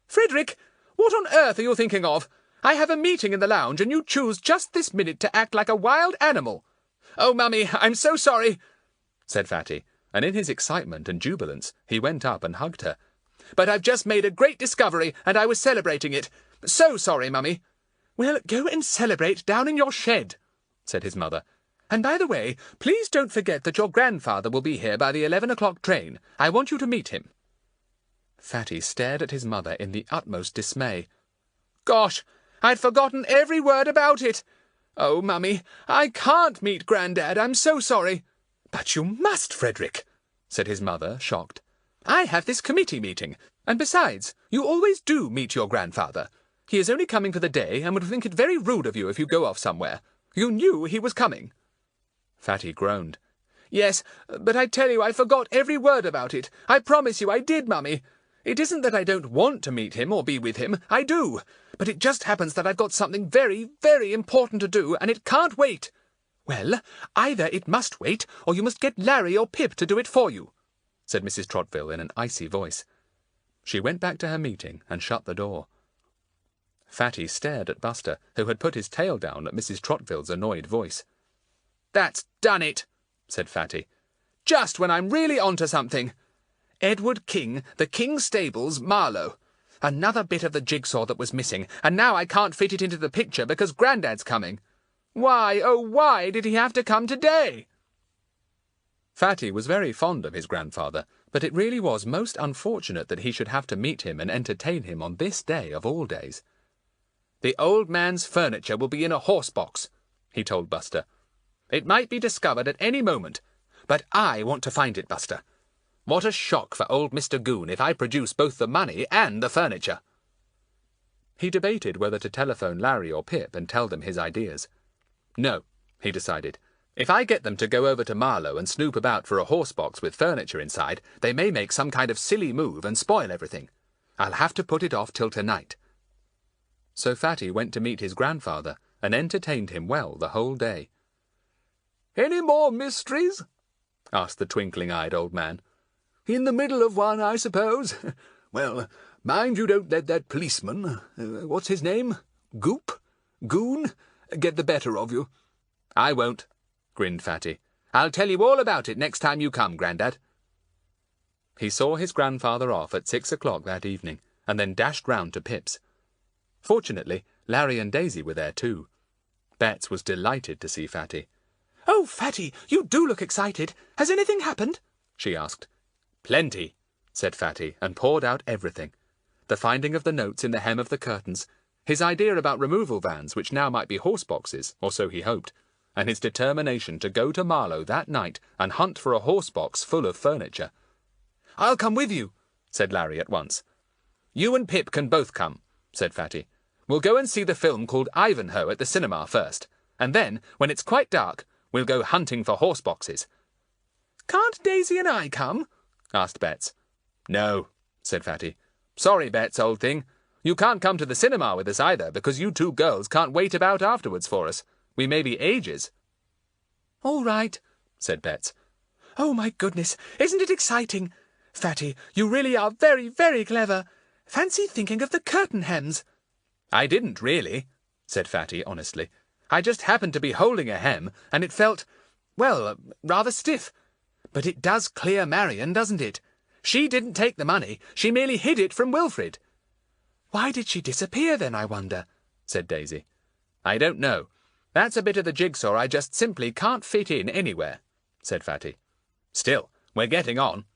Frederick, what on earth are you thinking of? I have a meeting in the lounge, and you choose just this minute to act like a wild animal. Oh, Mummy, I'm so sorry, said Fatty, and in his excitement and jubilance he went up and hugged her. But I've just made a great discovery, and I was celebrating it. So sorry, Mummy. Well, go and celebrate down in your shed, said his mother. And by the way, please don't forget that your grandfather will be here by the 11 o'clock train. I want you to meet him. Fatty stared at his mother in the utmost dismay. Gosh, I'd forgotten every word about it. Oh, Mummy, I can't meet Grandad. I'm so sorry. But you must, Frederick, said his mother, shocked. I have this committee meeting, and besides, you always do meet your grandfather. He is only coming for the day, and would think it very rude of you if you go off somewhere. You knew he was coming. Fatty groaned. Yes, but I tell you I forgot every word about it. I promise you I did, Mummy. It isn't that I don't want to meet him or be with him. I do. But it just happens that I've got something very, very important to do, and it can't wait. Well, either it must wait, or you must get Larry or Pip to do it for you, said Mrs. Trottville in an icy voice. She went back to her meeting and shut the door. Fatty stared at Buster, who had put his tail down at Mrs. Trottville's annoyed voice. That's done it, said Fatty. Just when I'm really onto something. Edward King, the King Stables, Marlow. Another bit of the jigsaw that was missing, and now I can't fit it into the picture because Grandad's coming. Why, oh why did he have to come today? Fatty was very fond of his grandfather, but it really was most unfortunate that he should have to meet him and entertain him on this day of all days. The old man's furniture will be in a horse-box, he told Buster. It might be discovered at any moment, but I want to find it, Buster. What a shock for old Mr. Goon if I produce both the money and the furniture. He debated whether to telephone Larry or Pip and tell them his ideas. No, he decided. If I get them to go over to Marlow and snoop about for a horse-box with furniture inside, they may make some kind of silly move and spoil everything. I'll have to put it off till tonight. So Fatty went to meet his grandfather and entertained him well the whole day. "Any more mysteries?" asked the twinkling-eyed old man. "In the middle of one, I suppose? Well, mind you don't let that policeman, what's his name? Goon, get the better of you." "I won't," grinned Fatty. "I'll tell you all about it next time you come, Grandad." He saw his grandfather off at 6 o'clock that evening, and then dashed round to Pip's. Fortunately, Larry and Daisy were there too. Bets was delighted to see Fatty. "Oh, Fatty, you do look excited. Has anything happened?" she asked. "Plenty," said Fatty, and poured out everything. The finding of the notes in the hem of the curtains, his idea about removal vans which now might be horse-boxes, or so he hoped, and his determination to go to Marlow that night and hunt for a horse-box full of furniture. "I'll come with you," said Larry at once. "You and Pip can both come," said Fatty. "We'll go and see the film called Ivanhoe at the cinema first, and then, when it's quite dark, we'll go hunting for horse-boxes." "Can't Daisy and I come?" asked Bets. "No," said Fatty. "Sorry, Bets, old thing. You can't come to the cinema with us either, because you two girls can't wait about afterwards for us. We may be ages." "All right," said Bets. "Oh, my goodness, isn't it exciting? Fatty, you really are very, very clever. Fancy thinking of the curtain hems." "I didn't really," said Fatty honestly. "I just happened to be holding a hem, and it felt, well, rather stiff. But it does clear Marion, doesn't it? She didn't take the money. She merely hid it from Wilfrid." "Why did she disappear then, I wonder?" said Daisy. "I don't know. That's a bit of the jigsaw I just simply can't fit in anywhere," said Fatty. "Still, we're getting on."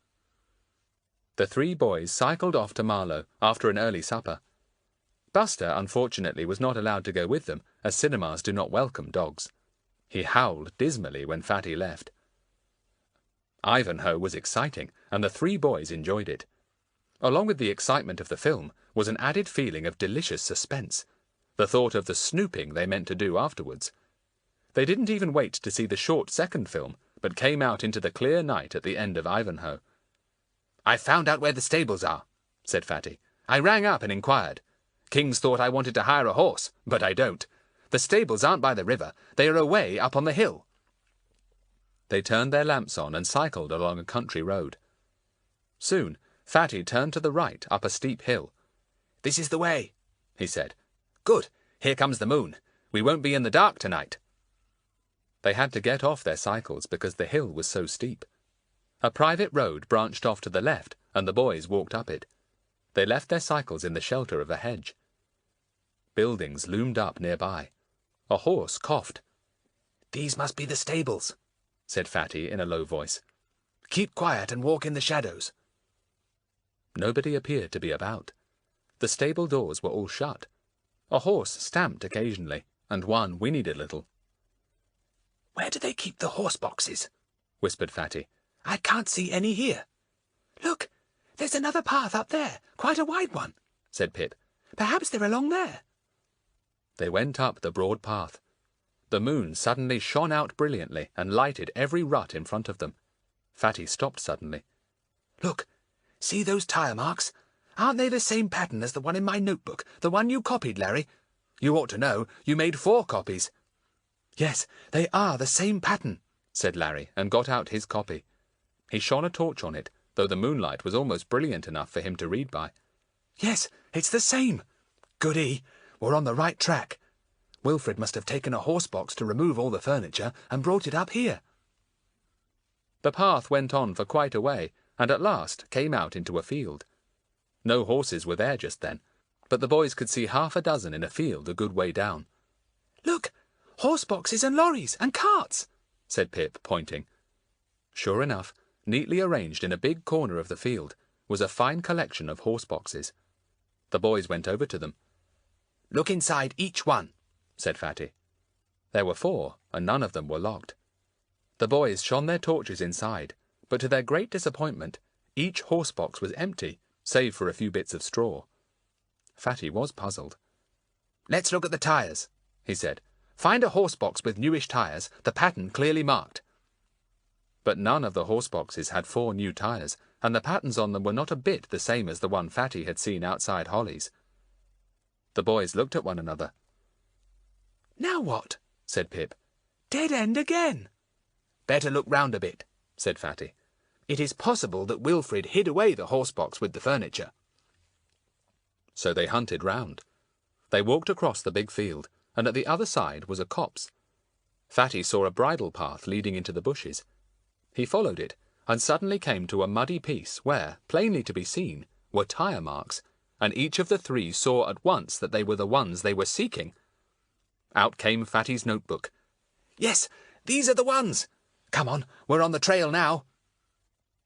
The three boys cycled off to Marlow after an early supper. Buster, unfortunately, was not allowed to go with them, as cinemas do not welcome dogs. He howled dismally when Fatty left. Ivanhoe was exciting, and the three boys enjoyed it. Along with the excitement of the film was an added feeling of delicious suspense, the thought of the snooping they meant to do afterwards. They didn't even wait to see the short second film, but came out into the clear night at the end of Ivanhoe. "I found out where the stables are," said Fatty. "I rang up and inquired. Kings thought I wanted to hire a horse, but I don't. The stables aren't by the river. They are away up on the hill." They turned their lamps on and cycled along a country road. Soon, Fatty turned to the right up a steep hill. "This is the way," he said. "Good. Here comes the moon. We won't be in the dark tonight." They had to get off their cycles because the hill was so steep. A private road branched off to the left, and the boys walked up it. They left their cycles in the shelter of a hedge. Buildings loomed up nearby. A horse coughed. "These must be the stables," said Fatty in a low voice. "Keep quiet and walk in the shadows." Nobody appeared to be about. The stable doors were all shut. A horse stamped occasionally, and one whinnied a little. "Where do they keep the horse-boxes?" whispered Fatty. "I can't see any here." "Look, there's another path up there, quite a wide one," said Pip. "Perhaps they're along there." They went up the broad path. The moon suddenly shone out brilliantly and lighted every rut in front of them. Fatty stopped suddenly. Look, see those tire marks? Aren't they the same pattern as the one in my notebook, the one you copied, Larry? You ought to know, you made 4 copies. Yes, they are the same pattern, said Larry, and got out his copy. He shone a torch on it, though the moonlight was almost brilliant enough for him to read by. Yes, it's the same. Goody, we're on the right track. Wilfred must have taken a horse box to remove all the furniture and brought it up here. The path went on for quite a way, and at last came out into a field. No horses were there just then, but the boys could see 6 in a field a good way down. Look, horse boxes and lorries and carts, said Pip, pointing. Sure enough, neatly arranged in a big corner of the field, was a fine collection of horse boxes. The boys went over to them. Look inside each one, said Fatty. There were 4, and none of them were locked. The boys shone their torches inside, but to their great disappointment, each horse box was empty, save for a few bits of straw. Fatty was puzzled. Let's look at the tyres, he said. Find a horse box with newish tyres, the pattern clearly marked. But none of the horse boxes had 4 new tyres, and the patterns on them were not a bit the same as the one Fatty had seen outside Holly's. The boys looked at one another. Now what? said Pip. Dead end again. Better look round a bit, said Fatty. It is possible that Wilfred hid away the horse box with the furniture. So they hunted round. They walked across the big field, and at the other side was a copse. Fatty saw a bridle path leading into the bushes. He followed it, and suddenly came to a muddy piece where, plainly to be seen, were tyre marks, and each of the 3 saw at once that they were the ones they were seeking. Out came Fatty's notebook. Yes, these are the ones. Come on, we're on the trail now.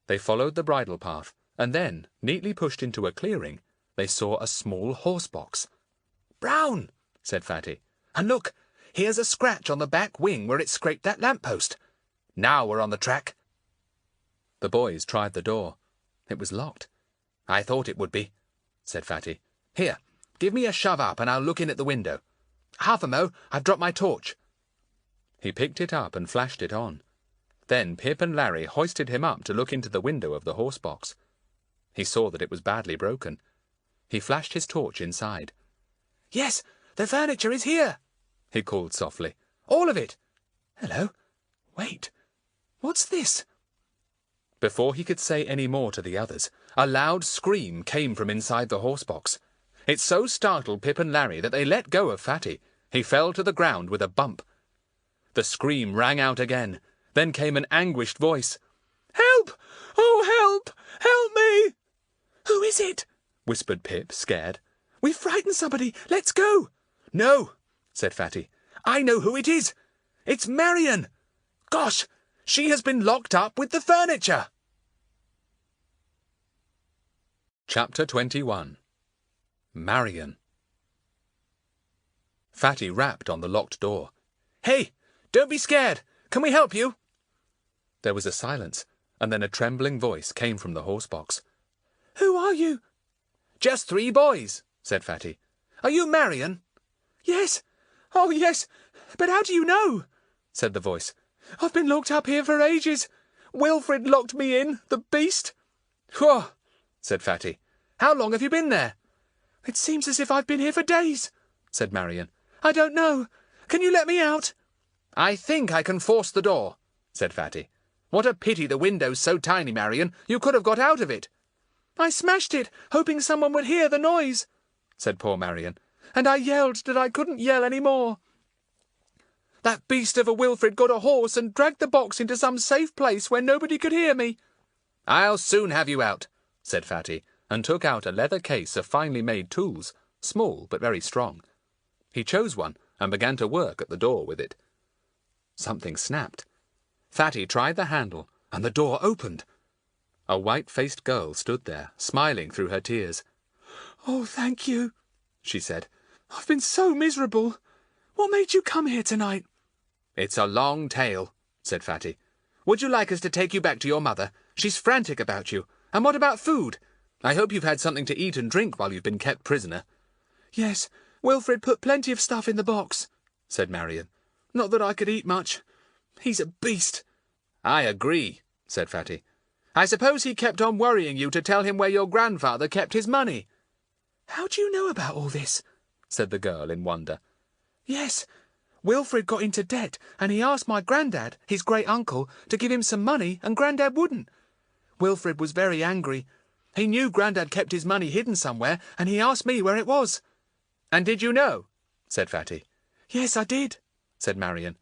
They followed the bridle path, and then, neatly pushed into a clearing, they saw a small horse box. Brown, said Fatty. And look, here's a scratch on the back wing where it scraped that lamp-post. Now we're on the track. The boys tried the door. It was locked. I thought it would be, said Fatty. Here, give me a shove up and I'll look in at the window. Half a mo, I've dropped my torch. He picked it up and flashed it on. Then Pip and Larry hoisted him up to look into the window of the horse box. He saw that it was badly broken. He flashed his torch inside. Yes, the furniture is here, he called softly. All of it. Hello. Wait, what's this? Before he could say any more to the others, a loud scream came from inside the horse box. It so startled Pip and Larry that they let go of Fatty. He fell to the ground with a bump. The scream rang out again. Then came an anguished voice. Help! Oh, help! Help me! Who is it? Whispered Pip, scared. We've frightened somebody. Let's go. No, said Fatty. I know who it is. It's Marion. Gosh, she has been locked up with the furniture. Chapter 21. Marion. Fatty rapped on the locked door. Hey, don't be scared. Can we help you? There was a silence, and then a trembling voice came from the horse box. Who are you? Just 3 boys, said Fatty. Are you Marion? Yes. Oh, yes. But how do you know? Said the voice. I've been locked up here for ages. Wilfred locked me in, the beast. Whew, said Fatty. How long have you been there? It seems as if I've been here for days, said Marion. I don't know. Can you let me out? I think I can force the door, said Fatty. What a pity the window's so tiny, Marion. You could have got out of it. I smashed it, hoping someone would hear the noise, said poor Marion. And I yelled that I couldn't yell any more. That beast of a Wilfred got a horse and dragged the box into some safe place where nobody could hear me. I'll soon have you out, said Fatty, and took out a leather case of finely made tools, small but very strong. He chose one and began to work at the door with it. Something snapped. Fatty tried the handle, and the door opened. A white-faced girl stood there, smiling through her tears. Oh, thank you, she said. I've been so miserable. What made you come here tonight? It's a long tale, said Fatty. Would you like us to take you back to your mother? She's frantic about you. And what about food? I hope you've had something to eat and drink while you've been kept prisoner. Yes, Wilfred put plenty of stuff in the box, said Marion. Not that I could eat much. He's a beast. I agree, said Fatty. I suppose he kept on worrying you to tell him where your grandfather kept his money. How do you know about all this? Said the girl in wonder. Yes, Wilfred got into debt, and he asked my grandad, his great-uncle, to give him some money, and Grandad wouldn't. Wilfred was very angry. He knew Grandad kept his money hidden somewhere, and he asked me where it was. And did you know? Said Fatty. Yes, I did, said Marion.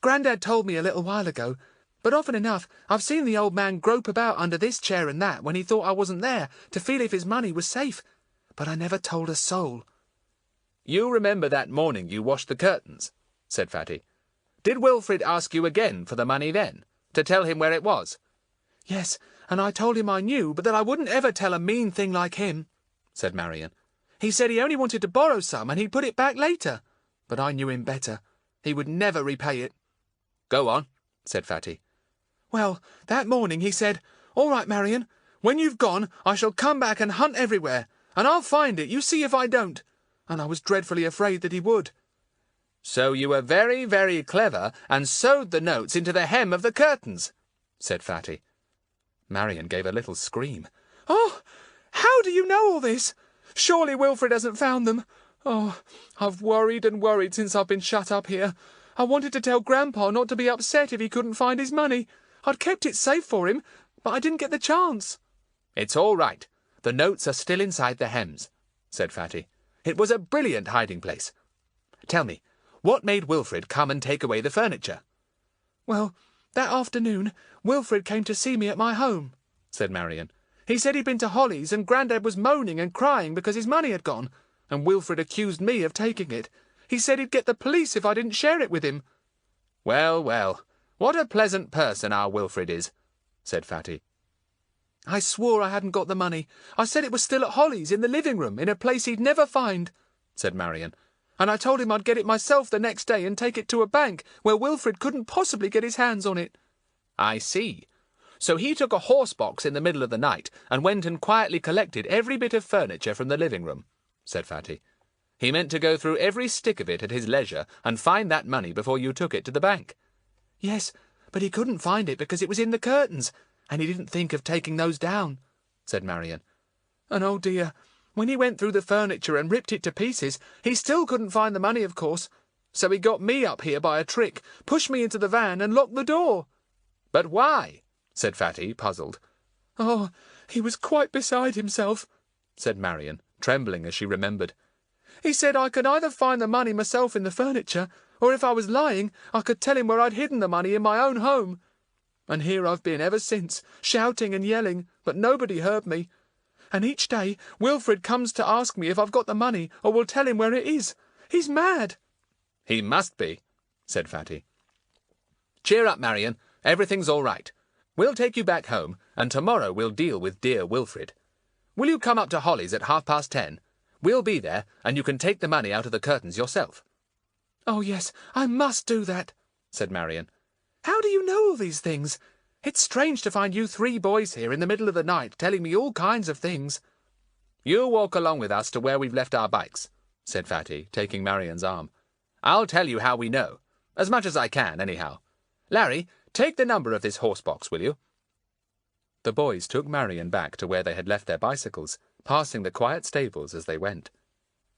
Grandad told me a little while ago, but often enough I've seen the old man grope about under this chair and that when he thought I wasn't there to feel if his money was safe, but I never told a soul. You remember that morning you washed the curtains, said Fatty. Did Wilfred ask you again for the money then, to tell him where it was? Yes, and I told him I knew, but that I wouldn't ever tell a mean thing like him, said Marion. He said he only wanted to borrow some and he'd put it back later, but I knew him better. He would never repay it. Go on, said Fatty. Well, that morning he said, "All right, Marion, when you've gone I shall come back and hunt everywhere, and I'll find it, you see if I don't." And I was dreadfully afraid that he would. So you were very, very clever and sewed the notes into the hem of the curtains, said Fatty. Marion gave a little scream. "Oh, how do you know all this? Surely Wilfred hasn't found them. Oh, I've worried and worried since I've been shut up here. I wanted to tell Grandpa not to be upset if he couldn't find his money. I'd kept it safe for him, but I didn't get the chance." "It's all right. The notes are still inside the hems," said Fatty. "It was a brilliant hiding place. Tell me, what made Wilfred come and take away the furniture?" "Well, that afternoon Wilfred came to see me at my home," said Marion. "He said he'd been to Holly's and Grandad was moaning and crying because his money had gone, and Wilfred accused me of taking it. He said he'd get the police if I didn't share it with him." "Well, well, what a pleasant person our Wilfred is," said Fatty. "I swore I hadn't got the money. I said it was still at Holly's in the living room, in a place he'd never find," said Marion. "And I told him I'd get it myself the next day and take it to a bank where Wilfred couldn't possibly get his hands on it." "I see. So he took a horse box in the middle of the night and went and quietly collected every bit of furniture from the living room," said Fatty. "He meant to go through every stick of it at his leisure and find that money before you took it to the bank." "Yes, but he couldn't find it because it was in the curtains, and he didn't think of taking those down," said Marion. "And oh dear, when he went through the furniture and ripped it to pieces, he still couldn't find the money, of course. So he got me up here by a trick, pushed me into the van and locked the door." "But why?" said Fatty, puzzled. "Oh, he was quite beside himself," said Marion, trembling as she remembered. "He said I could either find the money myself in the furniture, or if I was lying, I could tell him where I'd hidden the money in my own home. And here I've been ever since, shouting and yelling, but nobody heard me. And each day Wilfred comes to ask me if I've got the money or will tell him where it is. He's mad." "He must be," said Fatty. "Cheer up, Marion. Everything's all right. We'll take you back home, and tomorrow we'll deal with dear Wilfred. Will you come up to Holly's at 10:30? We'll be there, and you can take the money out of the curtains yourself." "Oh, yes, I must do that," said Marion. "How do you know all these things? It's strange to find you three boys here in the middle of the night telling me all kinds of things." "You walk along with us to where we've left our bikes," said Fatty, taking Marion's arm. "I'll tell you how we know. As much as I can, anyhow. Larry, take the number of this horse box, will you?" The boys took Marion back to where they had left their bicycles, passing the quiet stables as they went.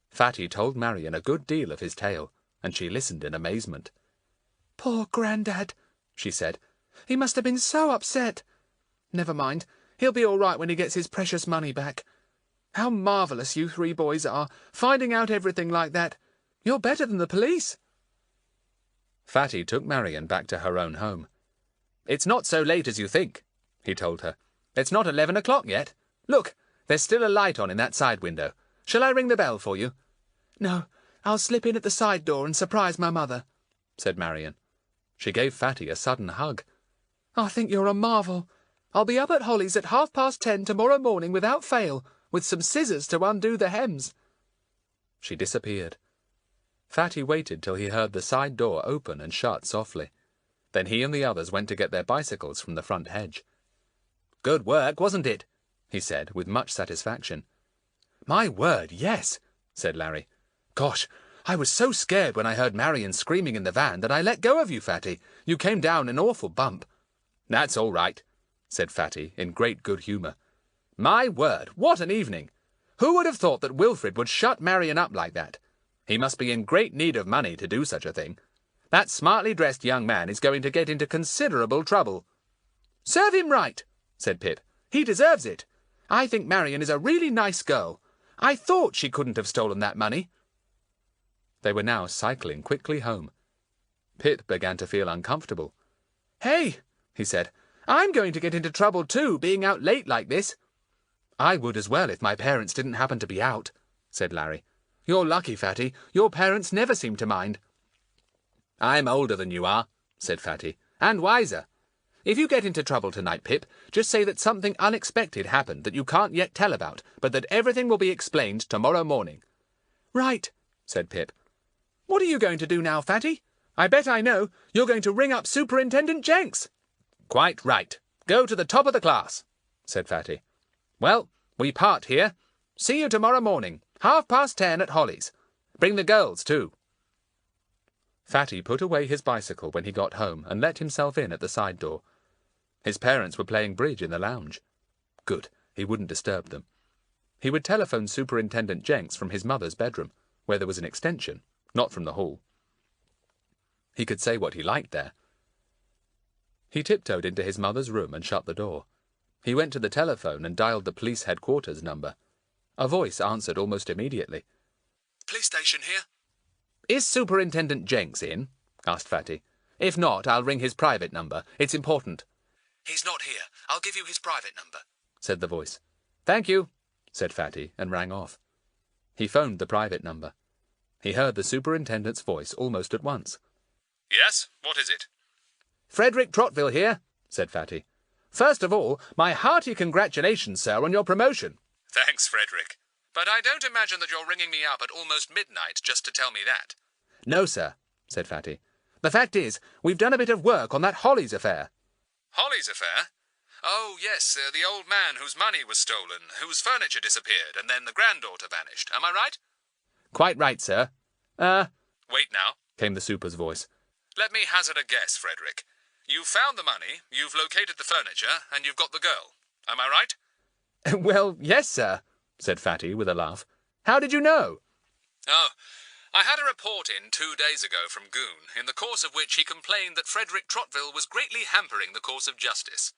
Fatty told Marion a good deal of his tale, and she listened in amazement. "Poor Grandad," she said. "He must have been so upset. Never mind, he'll be all right when he gets his precious money back. How marvellous you three boys are, finding out everything like that. You're better than the police." Fatty took Marion back to her own home. "It's not so late as you think," he told her. "It's not 11 o'clock yet. Look, there's still a light on in that side window. Shall I ring the bell for you?" "No, I'll slip in at the side door and surprise my mother," said Marion. She gave Fatty a sudden hug. "I think you're a marvel. I'll be up at Holly's at 10:30 tomorrow morning without fail, with some scissors to undo the hems." She disappeared. Fatty waited till he heard the side door open and shut softly. Then he and the others went to get their bicycles from the front hedge. "Good work, wasn't it?" he said, with much satisfaction. "My word, yes," said Larry. "Gosh, I was so scared when I heard Marion screaming in the van that I let go of you, Fatty. You came down an awful bump. That's all right, said Fatty, in great good humour. My word, what an evening! Who would have thought that Wilfred would shut Marion up like that? He must be in great need of money to do such a thing. That smartly dressed young man is going to get into considerable trouble. Serve him right, said Pip. He deserves it. I think Marion is a really nice girl. I thought she couldn't have stolen that money. They were now cycling quickly home. Pip began to feel uncomfortable. Hey, he said, I'm going to get into trouble too, being out late like this. I would as well if my parents didn't happen to be out, said Larry. You're lucky, Fatty. Your parents never seem to mind. I'm older than you are, said Fatty, and wiser. If you get into trouble tonight, Pip, just say that something unexpected happened that you can't yet tell about, but that everything will be explained tomorrow morning. Right, said Pip. What are you going to do now, Fatty? I bet I know. You're going to ring up Superintendent Jenks. Quite right. Go to the top of the class, said Fatty. Well, we part here. See you tomorrow morning, 10:30 at Holly's. Bring the girls, too. Fatty put away his bicycle when he got home and let himself in at the side door. His parents were playing bridge in the lounge. Good, he wouldn't disturb them. He would telephone Superintendent Jenks from his mother's bedroom, where there was an extension, not from the hall. He could say what he liked there. He tiptoed into his mother's room and shut the door. He went to the telephone and dialed the police headquarters number. A voice answered almost immediately. Police station here. Is Superintendent Jenks in? Asked Fatty. If not, I'll ring his private number. It's important. He's not here. I'll give you his private number, said the voice. Thank you, said Fatty, and rang off. He phoned the private number. He heard the superintendent's voice almost at once. Yes, what is it? Frederick Trottville here, said Fatty. First of all, my hearty congratulations, sir, on your promotion. Thanks, Frederick. But I don't imagine that you're ringing me up at almost midnight just to tell me that. No, sir, said Fatty. The fact is, we've done a bit of work on that Holly's affair. Holly's affair? Oh, yes, the old man whose money was stolen, whose furniture disappeared, and then the granddaughter vanished. Am I right? Quite right, sir. Wait now, came the super's voice. Let me hazard a guess, Frederick. You've found the money, you've located the furniture, and you've got the girl. Am I right? Well, yes, sir, said Fatty with a laugh. How did you know? Oh, I had a report in 2 days ago from Goon, in the course of which he complained that Frederick Trottville was greatly hampering the course of justice.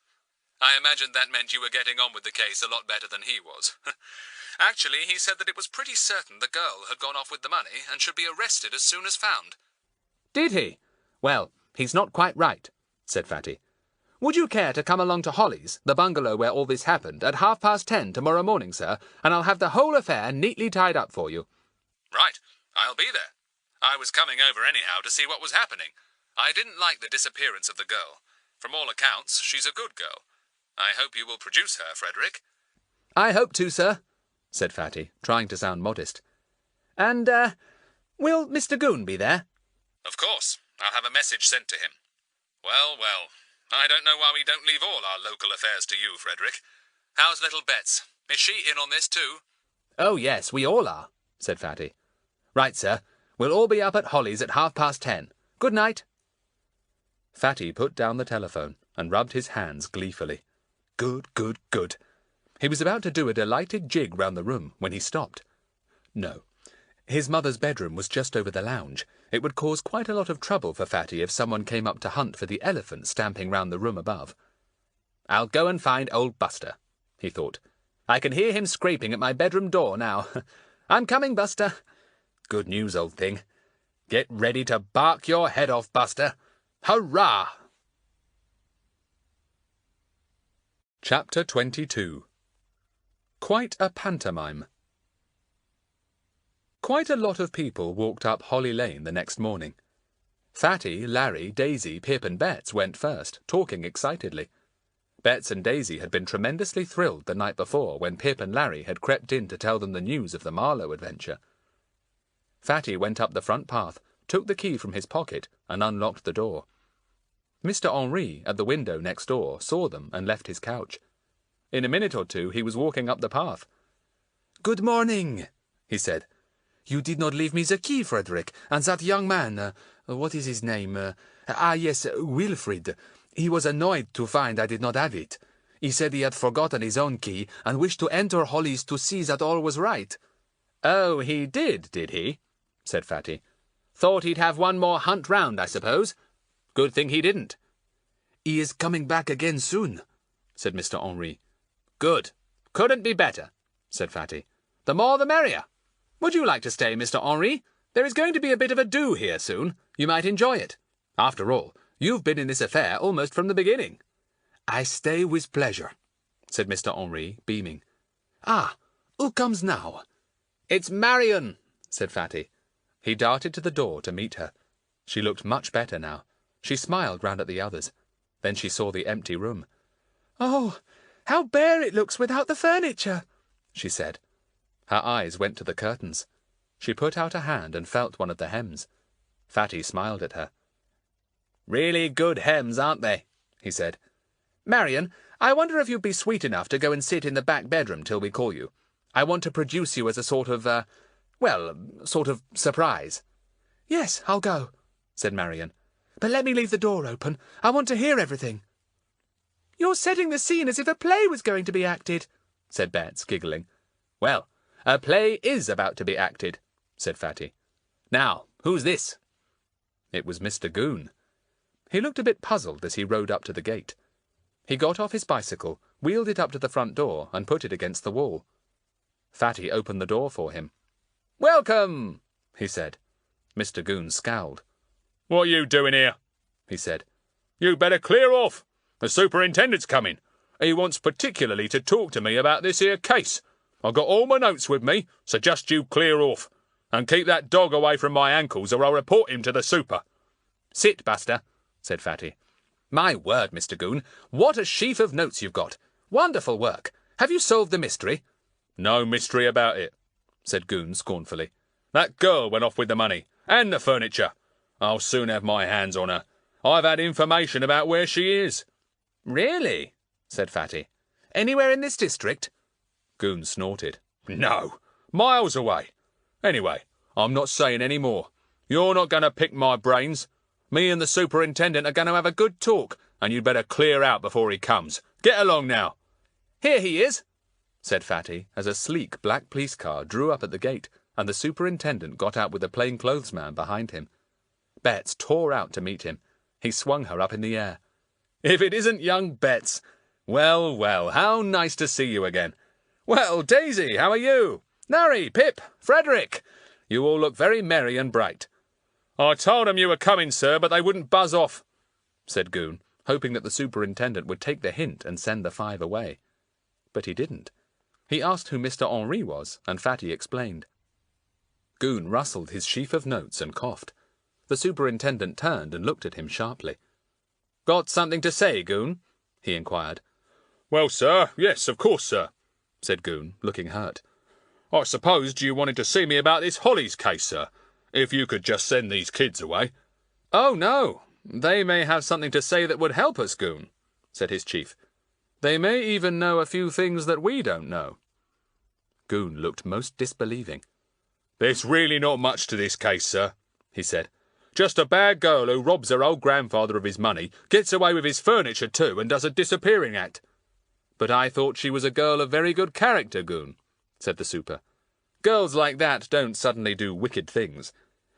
I imagined that meant you were getting on with the case a lot better than he was. Actually, he said that it was pretty certain the girl had gone off with the money and should be arrested as soon as found. Did he? Well, he's not quite right, said Fatty. Would you care to come along to Holly's, the bungalow where all this happened, at 10:30 tomorrow morning, sir, and I'll have the whole affair neatly tied up for you. Right, I'll be there. I was coming over anyhow to see what was happening. I didn't like the disappearance of the girl. From all accounts, she's a good girl. I hope you will produce her, Frederick. I hope to, sir, said Fatty, trying to sound modest. And, will Mr. Goon be there? Of course. I'll have a message sent to him. Well, well, I don't know why we don't leave all our local affairs to you, Frederick. How's little Bets? Is she in on this too? Oh, yes, we all are, said Fatty. Right, sir. We'll all be up at Holly's at 10:30. Good night. Fatty put down the telephone and rubbed his hands gleefully. Good, good, good. He was about to do a delighted jig round the room when he stopped. No. His mother's bedroom was just over the lounge. It would cause quite a lot of trouble for Fatty if someone came up to hunt for the elephant stamping round the room above. I'll go and find old Buster, he thought. I can hear him scraping at my bedroom door now. I'm coming, Buster. Good news, old thing. Get ready to bark your head off, Buster. Hurrah! Chapter 22. Quite a pantomime. Quite a lot of people walked up Holly Lane the next morning. Fatty, Larry, Daisy, Pip and Bets went first, talking excitedly. Bets and Daisy had been tremendously thrilled the night before when Pip and Larry had crept in to tell them the news of the Marlowe adventure. Fatty went up the front path, took the key from his pocket, and unlocked the door. Mr. Henri, at the window next door, saw them and left his couch. In a minute or two he was walking up the path. "Good morning," he said. You did not leave me the key, Frederick, and that young man, what is his name? Yes, Wilfrid. He was annoyed to find I did not have it. He said he had forgotten his own key, and wished to enter Holly's to see that all was right. Oh, he did he? Said Fatty. Thought he'd have one more hunt round, I suppose. Good thing he didn't. He is coming back again soon, said Mr. Henri. Good. Couldn't be better, said Fatty. The more the merrier. Would you like to stay, Mr. Henri? There is going to be a bit of a do here soon. You might enjoy it. After all, you've been in this affair almost from the beginning. I stay with pleasure, said Mr. Henri, beaming. Ah, who comes now? It's Marion, said Fatty. He darted to the door to meet her. She looked much better now. She smiled round at the others. Then she saw the empty room. "Oh, how bare it looks without the furniture," she said. Her eyes went to the curtains. She put out a hand and felt one of the hems. Fatty smiled at her. Really good hems, aren't they? He said. Marion, I wonder if you'd be sweet enough to go and sit in the back bedroom till we call you. I want to produce you as a sort of surprise. "Yes, I'll go," said Marion. "But let me leave the door open. I want to hear everything." "You're setting the scene as if a play was going to be acted," said Bets, giggling. "Well, a play is about to be acted," said Fatty. "Now, who's this?" It was Mr. Goon. He looked a bit puzzled as he rode up to the gate. He got off his bicycle, wheeled it up to the front door, and put it against the wall. Fatty opened the door for him. "Welcome," he said. Mr. Goon scowled. "What are you doing here?" he said. "You better clear off. The superintendent's coming. He wants particularly to talk to me about this here case. I've got all my notes with me, so just you clear off. And keep that dog away from my ankles, or I'll report him to the super." "Sit, Buster," said Fatty. "My word, Mr. Goon, what a sheaf of notes you've got. Wonderful work. Have you solved the mystery?" "No mystery about it," said Goon scornfully. "That girl went off with the money, and the furniture. I'll soon have my hands on her. I've had information about where she is." "Really?" said Fatty. "Anywhere in this district?" Goon snorted. "No, miles away. Anyway, I'm not saying any more. You're not going to pick my brains. Me and the superintendent are going to have a good talk, and you'd better clear out before he comes. Get along now." "Here he is," said Fatty, as a sleek black police car drew up at the gate, and the superintendent got out with a plainclothesman behind him. Bets tore out to meet him. He swung her up in the air. "If it isn't young Bets! Well, well, how nice to see you again. Well, Daisy, how are you? Larry, Pip, Frederick, you all look very merry and bright." "I told them you were coming, sir, but they wouldn't buzz off," said Goon, hoping that the superintendent would take the hint and send the 5 away. But he didn't. He asked who Mr. Henri was, and Fatty explained. Goon rustled his sheaf of notes and coughed. The superintendent turned and looked at him sharply. "Got something to say, Goon?" he inquired. "Well, sir, yes, of course, sir," said Goon, looking hurt. "I supposed you wanted to see me about this Holly's case, sir. If you could just send these kids away." "Oh, no. They may have something to say that would help us, Goon," said his chief. "They may even know a few things that we don't know." Goon looked most disbelieving. "There's really not much to this case, sir," he said. "Just a bad girl who robs her old grandfather of his money, gets away with his furniture too, and does a disappearing act." "But I thought she was a girl of very good character, Goon," said the super. "Girls like that don't suddenly do wicked things.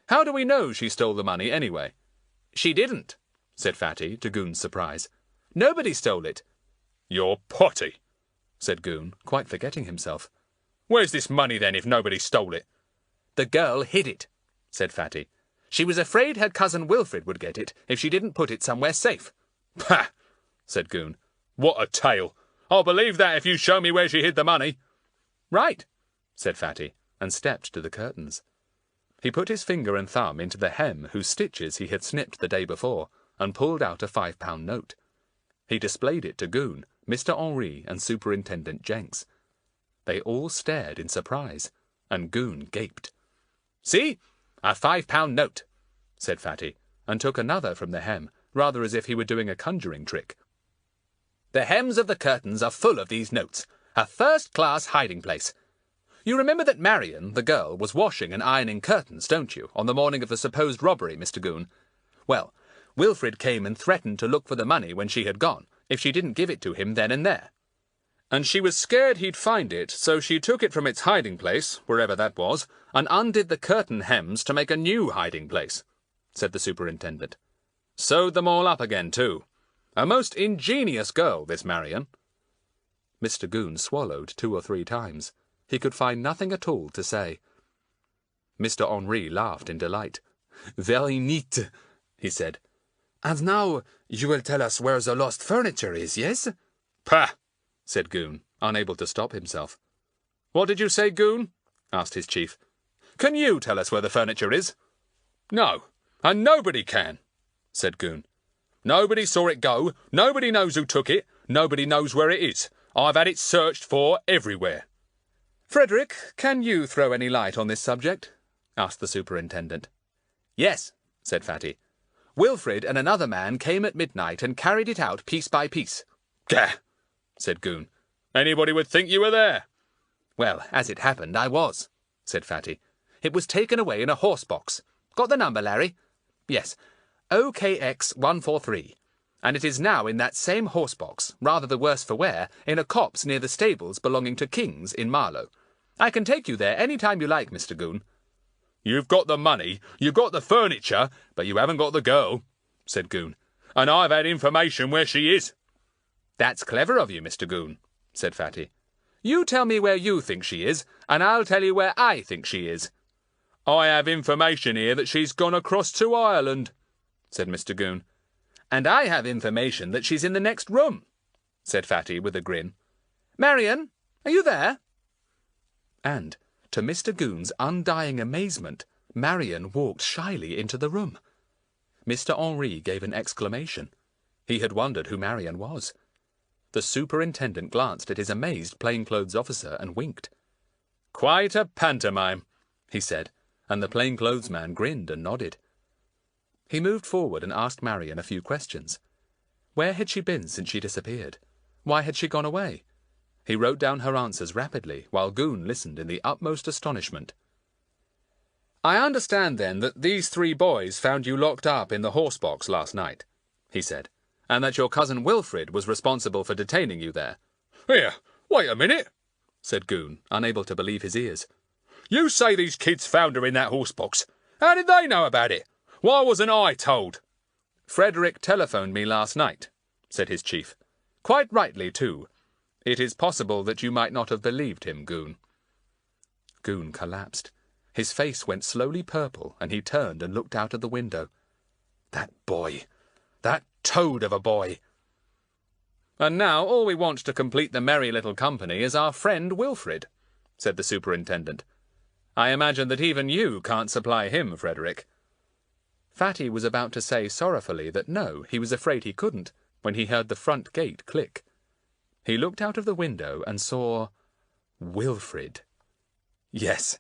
How do we know she stole the money, anyway?" "She didn't," said Fatty, to Goon's surprise. "Nobody stole it." "You're potty," said Goon, quite forgetting himself. "Where's this money, then, if nobody stole it?" "The girl hid it," said Fatty. "She was afraid her cousin Wilfrid would get it if she didn't put it somewhere safe." "Ha!" said Goon. "What a tale! I'll believe that if you show me where she hid the money." "Right," said Fatty, and stepped to the curtains. He put his finger and thumb into the hem whose stitches he had snipped the day before, and pulled out a £5 note. He displayed it to Goon, Mr. Henri, and Superintendent Jenks. They all stared in surprise, and Goon gaped. "See? A £5 note," said Fatty, and took another from the hem, rather as if he were doing a conjuring trick. "The hems of the curtains are full of these notes. A first-class hiding place. You remember that Marion, the girl, was washing and ironing curtains, don't you, on the morning of the supposed robbery, Mr. Goon? Well, Wilfrid came and threatened to look for the money when she had gone, if she didn't give it to him then and there. And she was scared he'd find it, so she took it from its hiding place, wherever that was, and undid the curtain hems to make a new hiding place, said the superintendent. Sewed them all up again, too. A most ingenious girl, this Marion. Mr. Goon swallowed 2 or 3 times. He could find nothing at all to say. Mr. Henri laughed in delight. "Very neat," he said. "And now you will tell us where the lost furniture is, yes?" "Pah!" said Goon, unable to stop himself. "What did you say, Goon?" asked his chief. "Can you tell us where the furniture is?" "No, and nobody can," said Goon. "Nobody saw it go, nobody knows who took it, nobody knows where it is. I've had it searched for everywhere." "Frederick, can you throw any light on this subject?" asked the superintendent. "Yes," said Fatty. "Wilfrid and another man came at midnight and carried it out piece by piece." "Gah!" said Goon. "Anybody would think you were there." "Well, as it happened, I was," said Fatty. "It was taken away in a horse box. Got the number, Larry? Yes, OKX 143. And it is now in that same horse box, rather the worse for wear, in a copse near the stables belonging to King's in Marlow. I can take you there any time you like, Mr. Goon." "You've got the money, you've got the furniture, but you haven't got the girl," said Goon. "And I've had information where she is." "That's clever of you, Mr. Goon," said Fatty. "You tell me where you think she is, and I'll tell you where I think she is." "I have information here that she's gone across to Ireland," said Mr. Goon. "And I have information that she's in the next room," said Fatty with a grin. "Marion, are you there?" And, to Mr. Goon's undying amazement, Marion walked shyly into the room. Mr. Henri gave an exclamation. He had wondered who Marion was. The superintendent glanced at his amazed plainclothes officer and winked. "Quite a pantomime," he said, and the plainclothes man grinned and nodded. He moved forward and asked Marion a few questions. Where had she been since she disappeared? Why had she gone away? He wrote down her answers rapidly, while Goon listened in the utmost astonishment. "I understand, then, that these 3 boys found you locked up in the horse-box last night," he said, "and that your cousin Wilfrid was responsible for detaining you there." "Here, wait a minute," said Goon, unable to believe his ears. "You say these kids found her in that horse-box. How did they know about it? Why wasn't I told?" "Frederick telephoned me last night," said his chief. "Quite rightly, too. It is possible that you might not have believed him, Goon." Goon collapsed. His face went slowly purple, and he turned and looked out of the window. That boy! That toad of a boy! "And now all we want to complete the merry little company is our friend Wilfrid," said the superintendent. "I imagine that even you can't supply him, Frederick." Fatty was about to say sorrowfully that no, he was afraid he couldn't, when he heard the front gate click. He looked out of the window and saw Wilfrid. Yes,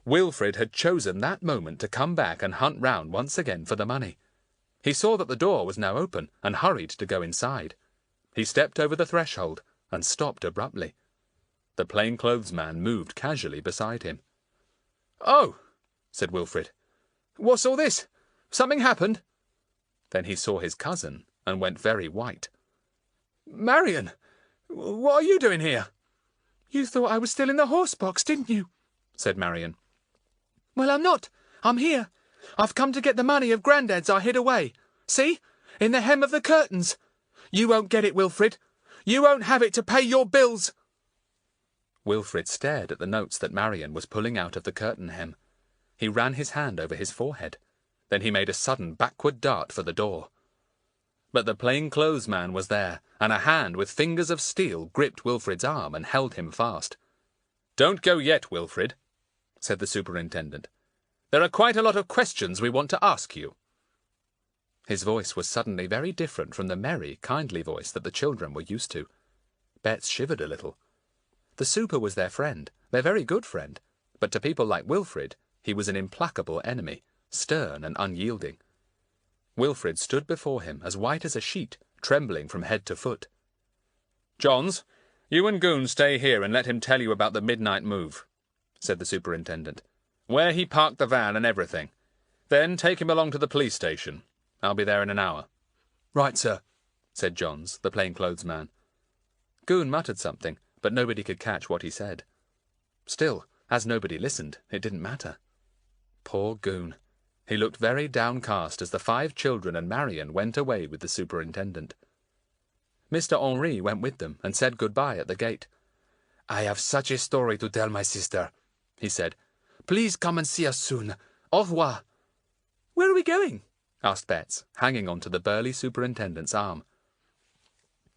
Wilfrid had chosen that moment to come back and hunt round once again for the money. He saw that the door was now open, and hurried to go inside. He stepped over the threshold, and stopped abruptly. The plainclothes man moved casually beside him. "Oh," said Wilfrid. "What's all this? Something happened?" Then he saw his cousin, and went very white. "Marion, what are you doing here?" "You thought I was still in the horse-box, didn't you?" said Marion. "Well, I'm not. I'm here. I've come to get the money of Grandad's I hid away. See? In the hem of the curtains. You won't get it, Wilfrid. You won't have it to pay your bills." Wilfrid stared at the notes that Marion was pulling out of the curtain hem. He ran his hand over his forehead. Then he made a sudden backward dart for the door. But the plainclothes man was there, and a hand with fingers of steel gripped Wilfrid's arm and held him fast. "Don't go yet, Wilfrid," said the superintendent. "There are quite a lot of questions we want to ask you." His voice was suddenly very different from the merry, kindly voice that the children were used to. Bets shivered a little. The super was their friend, their very good friend, but to people like Wilfrid he was an implacable enemy, stern and unyielding. Wilfrid stood before him as white as a sheet, trembling from head to foot. "Johns, you and Goon stay here and let him tell you about the midnight move," said the superintendent. "Where he parked the van and everything. Then take him along to the police station. I'll be there in an hour." "Right, sir," said Johns, the plainclothes man. Goon muttered something, but nobody could catch what he said. Still, as nobody listened, it didn't matter. Poor Goon. He looked very downcast as the 5 children and Marion went away with the superintendent. Mr. Henri went with them and said goodbye at the gate. "I have such a story to tell my sister," he said. "Please come and see us soon. Au revoir." "Where are we going?" asked Bets, hanging on to the burly superintendent's arm.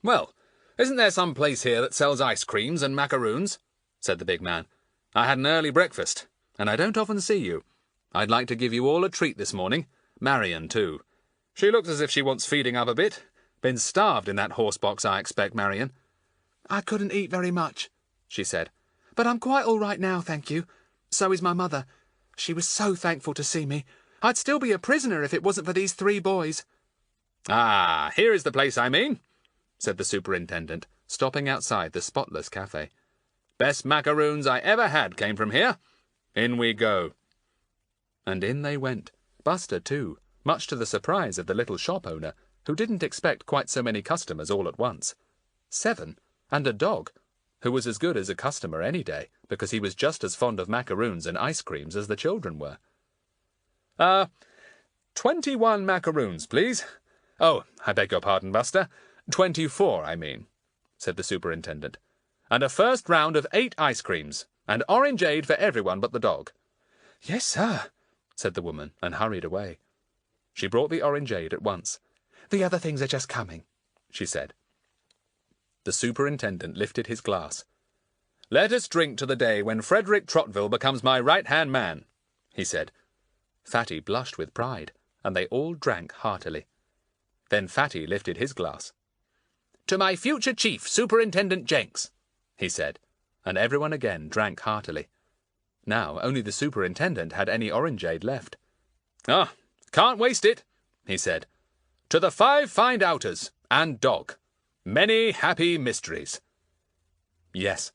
"Well, isn't there some place here that sells ice creams and macaroons?" said the big man. "I had an early breakfast, and I don't often see you. I'd like to give you all a treat this morning. Marion, too. She looks as if she wants feeding up a bit. Been starved in that horse box, I expect, Marion." "I couldn't eat very much," she said. "But I'm quite all right now, thank you. So is my mother. She was so thankful to see me. I'd still be a prisoner if it wasn't for these 3 boys. "Ah, here is the place I mean," said the superintendent, stopping outside the spotless cafe. "Best macaroons I ever had came from here. In we go." And in they went, Buster too, much to the surprise of the little shop owner, who didn't expect quite so many customers all at once. 7, and a dog, who was as good as a customer any day, because he was just as fond of macaroons and ice creams as the children were. 21 macaroons, please. Oh, I beg your pardon, Buster. 24, I mean," said the superintendent. "And a first round of 8 ice creams, and orangeade for everyone but the dog." "Yes, sir," said the woman, and hurried away. She brought the orangeade at once. "The other things are just coming," she said. The superintendent lifted his glass. "Let us drink to the day when Frederick Trotville becomes my right-hand man," he said. Fatty blushed with pride, and they all drank heartily. Then Fatty lifted his glass. "To my future chief, Superintendent Jenks," he said, and everyone again drank heartily. Now only the superintendent had any orangeade left. "Ah, can't waste it," he said. "To the 5 find-outers and dog. Many happy mysteries." Yes,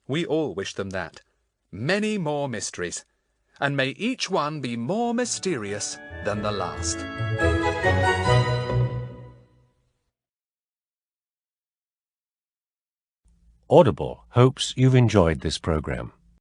we all wish them that. Many more mysteries. And may each one be more mysterious than the last. Audible hopes you've enjoyed this program.